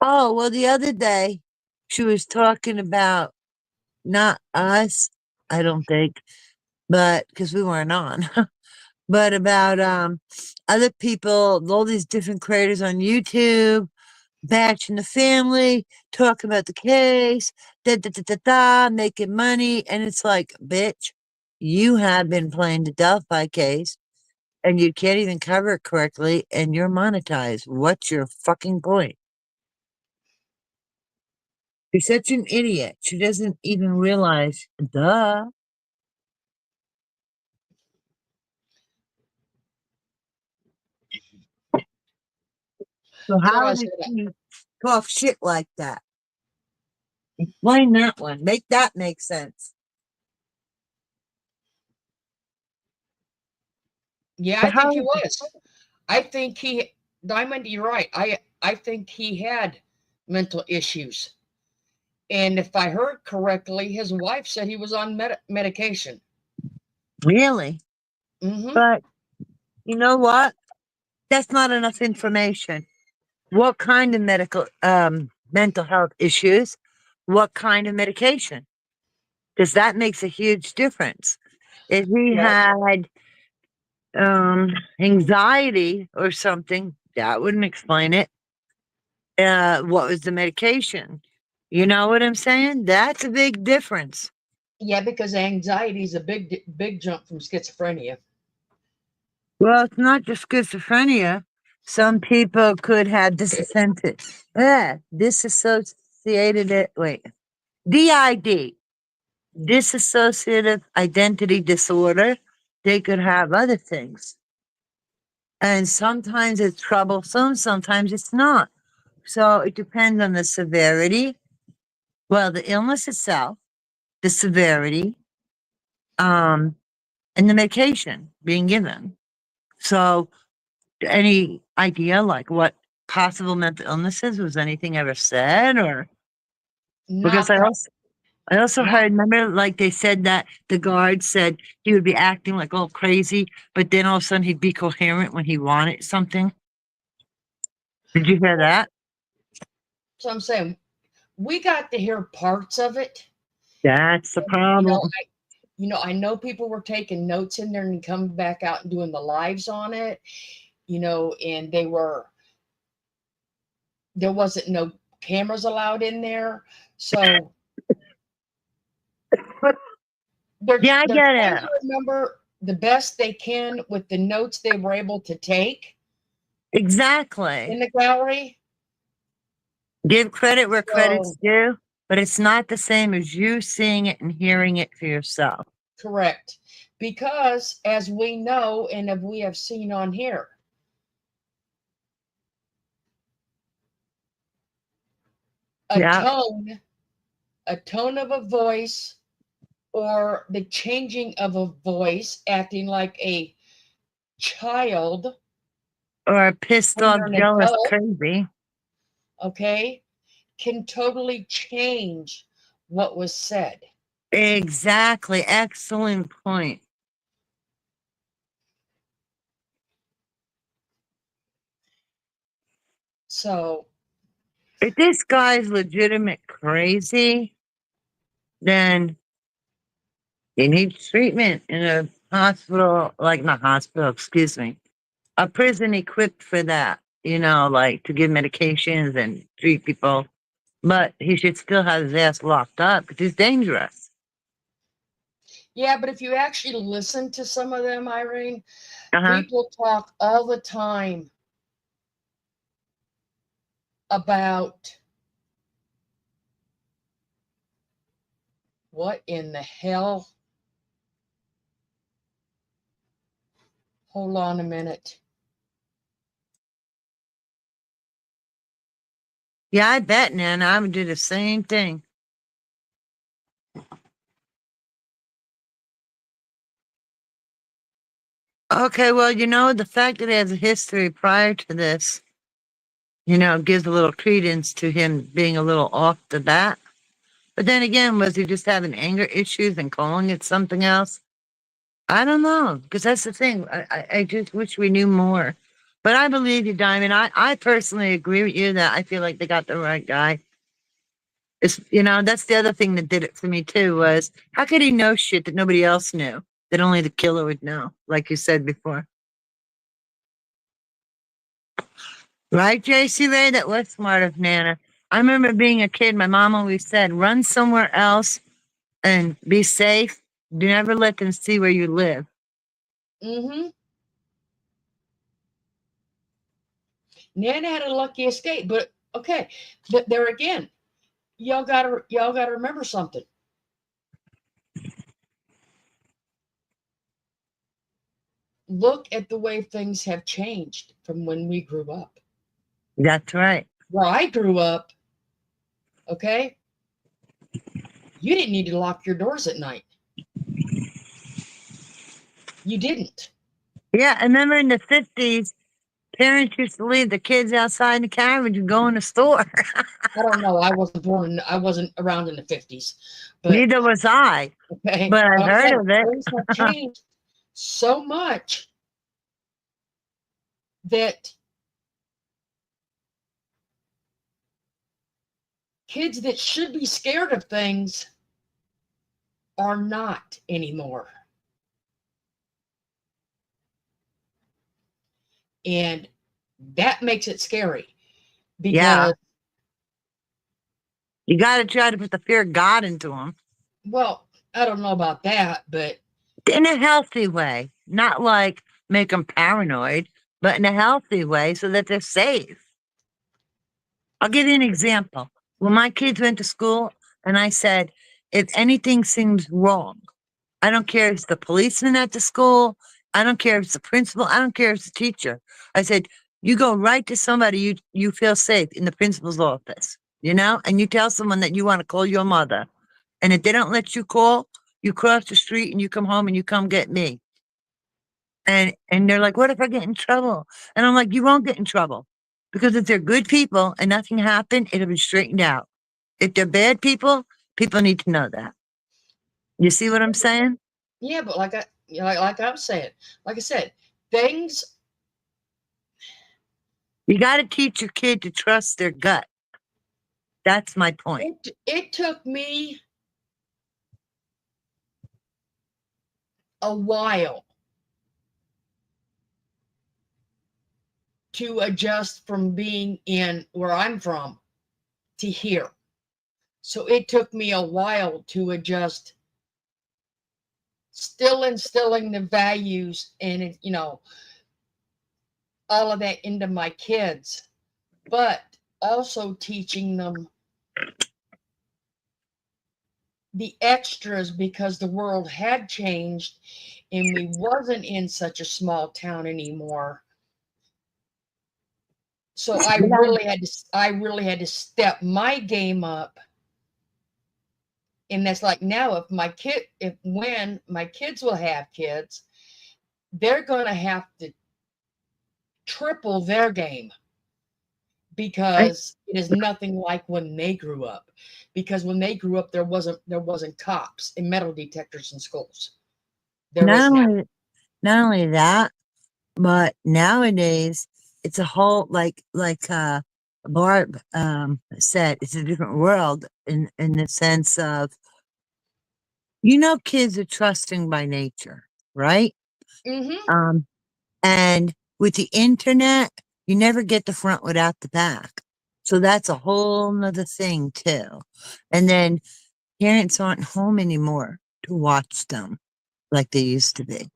Oh, well, the other day she was talking about not us, I don't think, but because we weren't on, but about other people, all these different creators on YouTube, bashing the family, talking about the case, making money, and it's like, bitch, you have been playing the Delphi case, and you can't even cover it correctly, and you're monetized. What's your fucking point? She's such an idiot. She doesn't even realize, duh. So That's what how I did said. she talk shit like that? Explain that one. Make that make sense. Yeah, So I think he how? was. I think he, Diamond, you're right. I think he had mental issues. And if I heard correctly, his wife said he was on medication. Really? Mm-hmm. But you know what? That's not enough information. What kind of mental health issues? What kind of medication? Because that makes a huge difference. If he Well, had anxiety or something, that wouldn't explain it. What was the medication? You know what I'm saying? That's a big difference. yeah, because anxiety is a big jump from schizophrenia. Well, it's not just schizophrenia. Some people could have dissociated, DID, dissociative identity disorder. They could have other things. And sometimes it's troublesome, sometimes it's not. So it depends on the severity. Well, the illness itself, the severity, and the medication being given. So, any idea like what possible mental illnesses was anything ever said, or because Not that. I also Not. heard, remember, like they said that the guard said he would be acting like all crazy, but then all of a sudden he'd be coherent when he wanted something. Did you hear that? So I'm saying we got to hear parts of it. That's the problem. I know people were taking notes in there and coming back out and doing the lives on it. And there wasn't no cameras allowed in there, so Yeah, I they're get trying it. to remember the best they can with the notes they were able to take Exactly. in the gallery. Give credit where credit's So due, but it's not the same as you seeing it and hearing it for yourself. correct, because as we know and as we have seen on here, a Yeah. tone of a voice, or the changing of a voice, acting like a child Or pissed when off, you're an jealous, adult, crazy. okay, can totally change what was said. Exactly. Excellent point. So If this guy's legitimate crazy, then he needs treatment in a hospital, like not hospital, excuse me, a prison equipped for that, like to give medications and treat people. But he should still have his ass locked up because he's dangerous. yeah, but if you actually listen to some of them, Irene, Uh-huh. people talk all the time about what in the hell? Hold on a minute. Yeah, I bet, Nan, I would do the same thing. Okay, well, the fact that he has a history prior to this, gives a little credence to him being a little off the bat. But then again, was he just having anger issues and calling it something else? I don't know, because that's the thing. I just wish we knew more. But I believe you, Diamond. I personally agree with you that I feel like they got the right guy. It's, that's the other thing that did it for me too, was how could he know shit that nobody else knew, that only the killer would know, like you said before. Right, JC Ray? That was smart of Nana. I remember being a kid, my mom always said, run somewhere else and be safe. Do never let them see where you live. Mm-hmm. Nana had a lucky escape, but okay. But there again, y'all gotta remember something. Look at the way things have changed from when we grew up. That's right. Where I grew up, okay, you didn't need to lock your doors at night. You didn't. Yeah, I remember in the 50s, parents used to leave the kids outside in the carriage and go in the store. I don't know. I wasn't around in the 50s. But Neither was I. okay. But I've But I'm heard saying of it. things have changed so much that kids that should be scared of things are not anymore. And that makes it scary because Yeah. You got to try to put the fear of God into them. well, I don't know about that, but in a healthy way, not like make them paranoid, but in a healthy way so that they're safe. I'll give you an example. When my kids went to school and I said, if anything seems wrong, I don't care if it's the policeman at the school, I don't care if it's the principal, I don't care if it's the teacher. I said, you go right to somebody you feel safe in the principal's office, and you tell someone that you want to call your mother. And if they don't let you call, you cross the street and you come home and you come get me. And they're like, what if I get in trouble? And I'm like, you won't get in trouble. Because if they're good people and nothing happened, it'll be straightened out. If they're bad people need to know that. You see what I'm saying? yeah, but like I'm saying, like I said, things You got to teach your kid to trust their gut. That's my point. it took me a while to adjust from being in where I'm from to here. So it took me a while to adjust, still instilling the values and, all of that into my kids, but also teaching them the extras because the world had changed and we wasn't in such a small town anymore. So I really had to step my game up. And that's like now when my kids will have kids, they're going to have to triple their game because it is nothing like when they grew up. Because when they grew up, there wasn't cops and metal detectors in schools. There is now. Not only that, but nowadays it's a whole Barb said, it's a different world in the sense of kids are trusting by nature, right? Mm-hmm. And with the internet, you never get the front without the back. So that's a whole nother thing too. And then parents aren't home anymore to watch them like they used to be.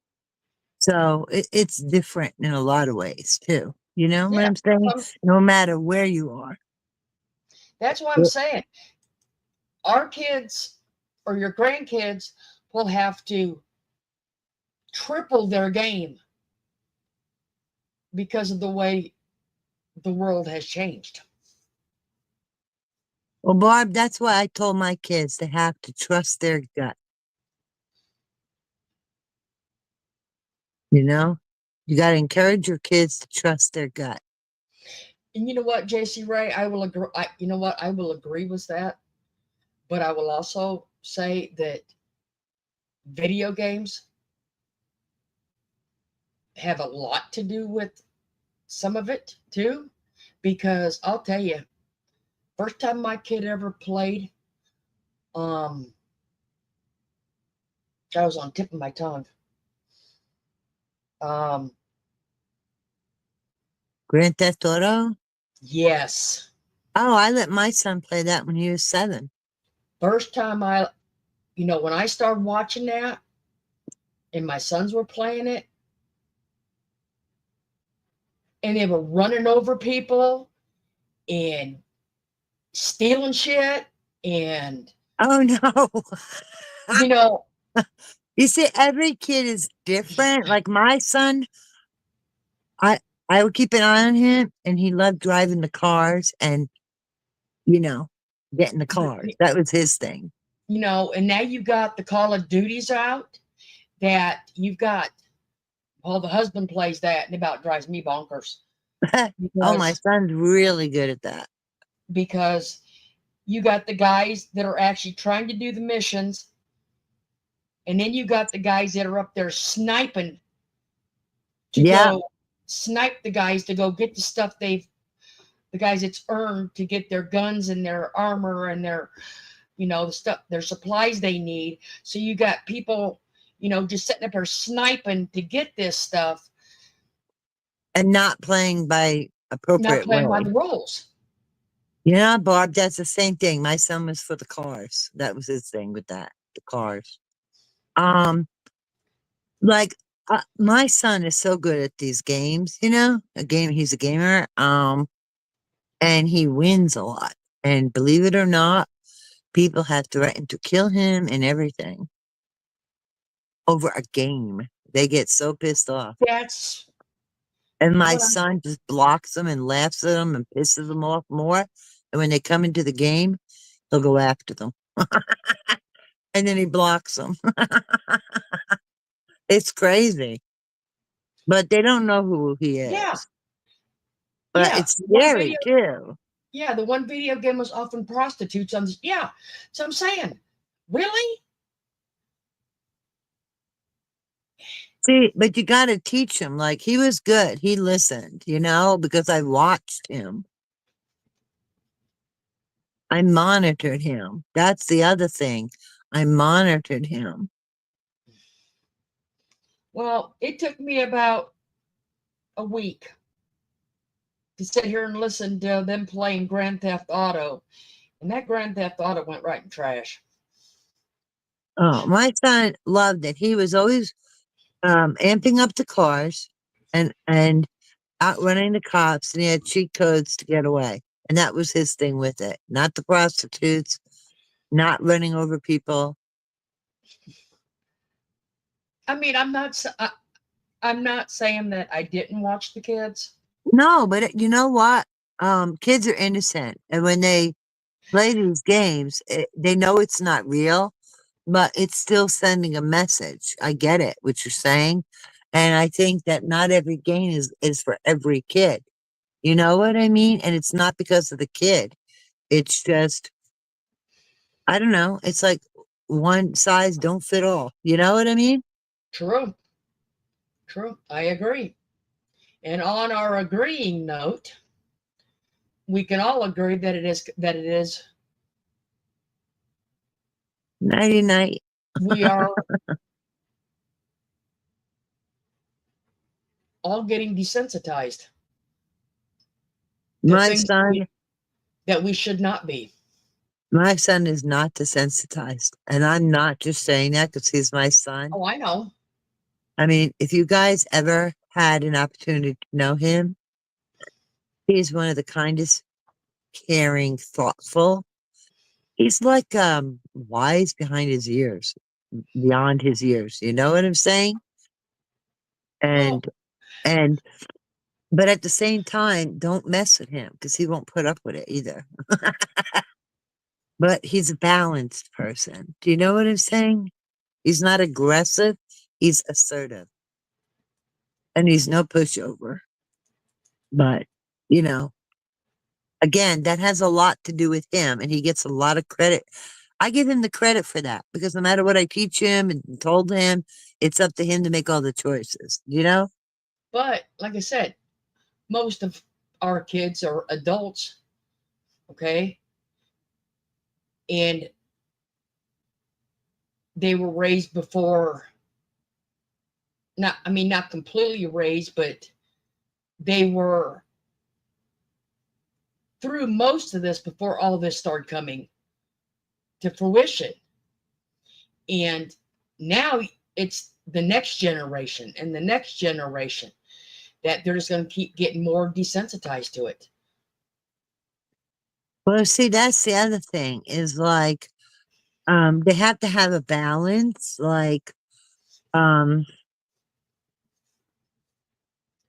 So it's different in a lot of ways too. You know what Yeah. I'm saying? No matter where you are. That's what I'm saying. Our kids or your grandkids will have to triple their game because of the way the world has changed. Well, Barb, that's why I told my kids they have to trust their gut. You know, you got to encourage your kids to trust their gut. And you know what, JC Ray, I will agree. You know what, I will agree with that. But I will also say that video games have a lot to do with some of it too, because I'll tell you, first time my kid ever played, I was on tip of my tongue. Grand Theft Auto? Yes. Oh, I let my son play that when he was 7. First time when I started watching that and my sons were playing it and they were running over people and stealing shit and Oh no. you know, you see, every kid is different. Like my son, I I would keep an eye on him, and he loved driving the cars and getting the cars. That was his thing. And now you've got the Call of Duties out that you've got. Well, the husband plays that, and it about drives me bonkers. Oh, my son's really good at that. Because you got the guys that are actually trying to do the missions, and then you got the guys that are up there sniping to go snipe the guys to go get the stuff the guys it's earned to get their guns and their armor and their, the stuff, their supplies they need. So you got people, just sitting up there sniping to get this stuff. And not playing by appropriate Not playing way. by the rules. Yeah, Barb, that's the same thing. My son was for the cars. That was his thing with that, the cars. Like my son is so good at these games, he's a gamer, and he wins a lot. And believe it or not, people have threatened to kill him and everything over a game. They get so pissed off. And my son just blocks them and laughs at them and pisses them off more. And when they come into the game, he'll go after them. And then he blocks them. It's crazy. But they don't know who he is. Yeah. But it's scary too. Yeah, the one video game was offering prostitutes on this. Yeah. So I'm saying, really? See, but you got to teach him. Like, he was good. He listened, because I watched him. I monitored him. That's the other thing. I monitored him. Well, it took me about a week to sit here and listen to them playing Grand Theft Auto. And that Grand Theft Auto went right in trash. Oh, my son loved it. He was always amping up the cars and outrunning the cops, and he had cheat codes to get away. And that was his thing with it. Not the prostitutes, not running over people. I mean, I'm not saying that I didn't watch the kids. No, but you know what? Kids are innocent, and when they play these games, they know it's not real, but it's still sending a message. I get it, what you're saying, and I think that not every game is for every kid. You know what I mean? And it's not because of the kid. It's just, I don't know. It's like one size don't fit all. You know what I mean? True. I agree. And on our agreeing note, we can all agree that it is Nighty night. We are all getting desensitized. My son, that we should not be. My son is not desensitized. And I'm not just saying that because he's my son. Oh, I know. I mean, if you guys ever had an opportunity to know him, he's one of the kindest caring, thoughtful. He's like wise behind his ears, beyond his ears. You know what I'm saying? And and but at the same time, don't mess with him because he won't put up with it either. But he's a balanced person. Do you know what I'm saying? He's not aggressive. He's assertive. And he's no pushover. But, you know, again, that has a lot to do with him, and he gets a lot of credit. I give him the credit for that because no matter what I teach him and told him, it's up to him to make all the choices, you know? But like I said, most of our kids are adults, okay? And they were raised before, not completely raised, but they were through most of this before all this started coming to fruition. And now it's the next generation and the next generation that they're just going to keep getting more desensitized to it. Well, see, that's the other thing is like, they have to have a balance. Like, my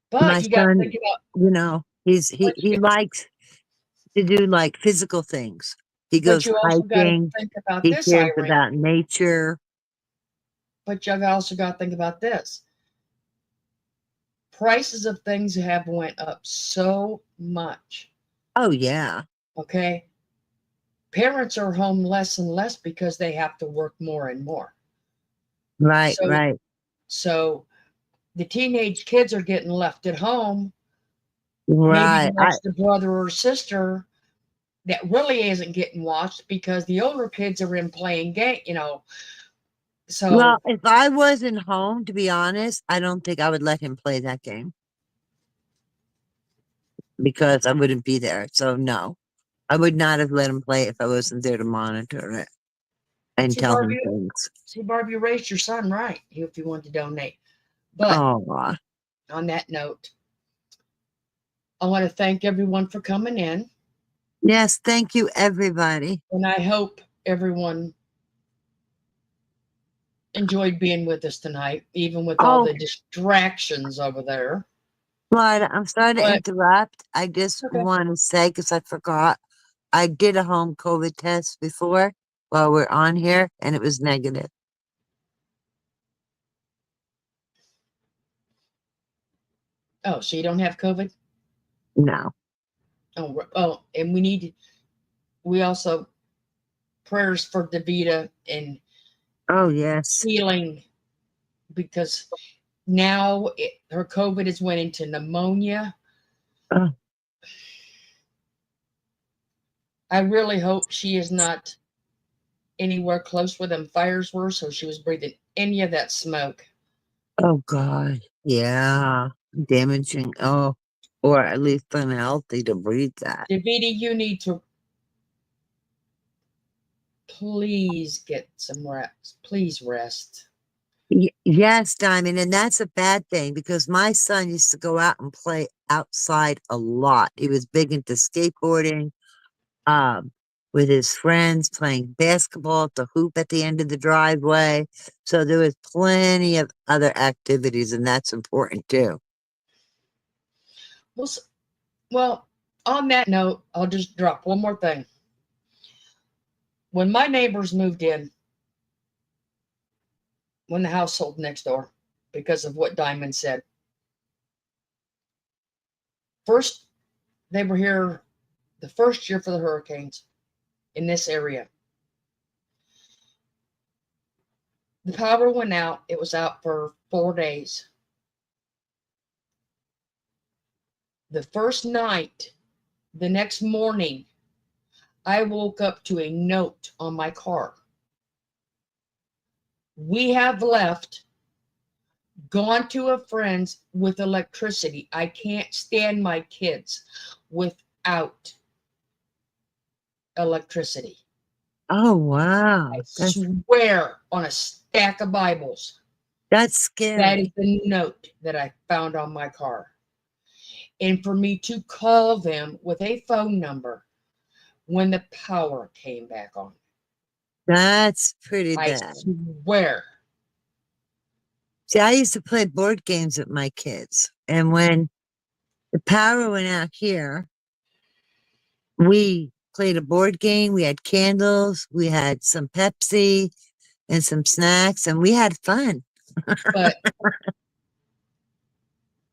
But you got to son, think about, you know, he likes to do like physical things. He but goes you also got to hiking. think about He this, cares Irene. about nature. But you also got to think about this. Prices of things have went up so much. Oh yeah. Okay. Parents are home less and less because they have to work more and more. Right, So, right. so the teenage kids are getting left at home, maybe to Right. watch the brother or sister that really isn't getting watched because the older kids are in playing game, So Well, if I wasn't home, to be honest, I don't think I would let him play that game because I wouldn't be there. So no, I would not have let him play if I wasn't there to monitor it and see, tell him Barbie, things. you raised your son right if you want to donate. But Oh, on that note, I want to thank everyone for coming in. yes. Thank you, everybody. And I hope everyone enjoyed being with us tonight, even with all Oh, the distractions over there. Florida, I'm sorry to But interrupt. I just okay. want to say, because I forgot, I did a home COVID test before while we're on here, and it was negative. Oh, so you don't have COVID? No. Oh, and we also prayers for Davita and Oh, yes. healing because now her COVID has went into pneumonia. Oh. I really hope she is not anywhere close where them fires were, so she was breathing any of that smoke. Oh, God. Yeah. Damaging. Oh, or at least unhealthy to breathe that. Davita, you need to please get some rest. Please rest. Yes, Diamond, and that's a bad thing because my son used to go out and play outside a lot. He was big into skateboarding, with his friends, playing basketball at the hoop at the end of the driveway. So there was plenty of other activities, and that's important too. Well, on that note, I'll just drop one more thing. When my neighbors moved in, when the house sold next door, because of what Diamond said, first, they were here the first year for the hurricanes in this area. The power went out. It was out for 4 days. The first night, the next morning, I woke up to a note on my car. We have left, gone to a friend's with electricity. I can't stand my kids without electricity. Oh, wow. I swear on a stack of Bibles. That's That is scary. the note that I found on my car. And for me to call them with a phone number when the power came back on. That's pretty I bad. swear. See, I used to play board games with my kids, and when the power went out here, we played a board game. We had candles, we had some Pepsi and some snacks, and we had fun. But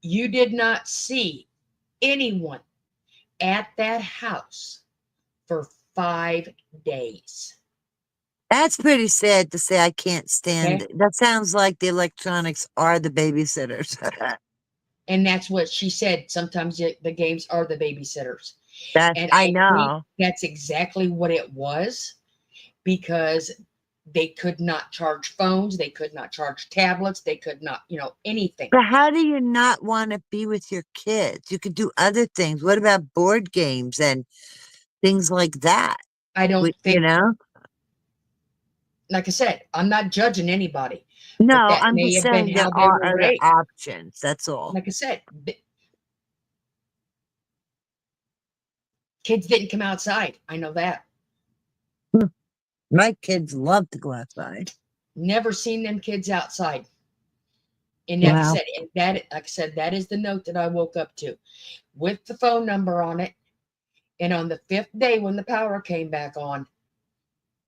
you did not see anyone at that house for 5 days. That's pretty sad to say. I can't stand Okay. it. That sounds like the electronics are the babysitters. And that's what she said. Sometimes the games are the babysitters. That's, And I I think know. that's exactly what it was, because they could not charge phones, they could not charge tablets, they could not, anything. But how do you not want to be with your kids? You could do other things. What about board games and things like that? I don't think, you know? like I said, I'm not judging anybody. No, but that I'm may just have been saying how there they are were other raised. options. That's all. Like I said, kids didn't come outside. I know that. My kids love to go outside. Never seen them kids outside. And like Wow. I said, and that, like I said, that is the note that I woke up to, with the phone number on it. And on the 5th day, when the power came back on,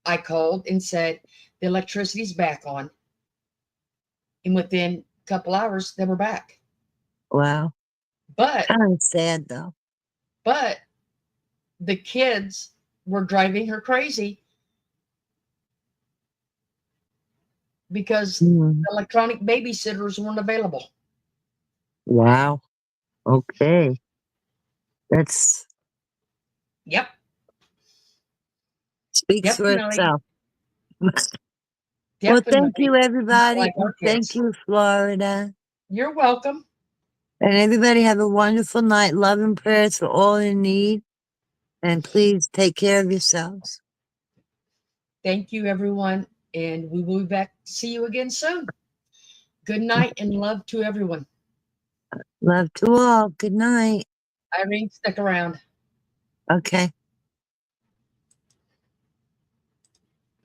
I called and said, the electricity's back on. And within a couple hours, they were back. Wow. But kind of sad though. But the kids were driving her crazy because electronic babysitters weren't available. Wow. Okay. That's Yep. speaks for Definitely. itself. Well, thank you, Not everybody. like our And thank kids. you, Florida. You're welcome. And everybody have a wonderful night. Love and prayers for all in need. And please take care of yourselves. Thank you, everyone. And we will be back to see you again soon. Good night and love to everyone. Love to all. Good night. Irene, stick around. Okay.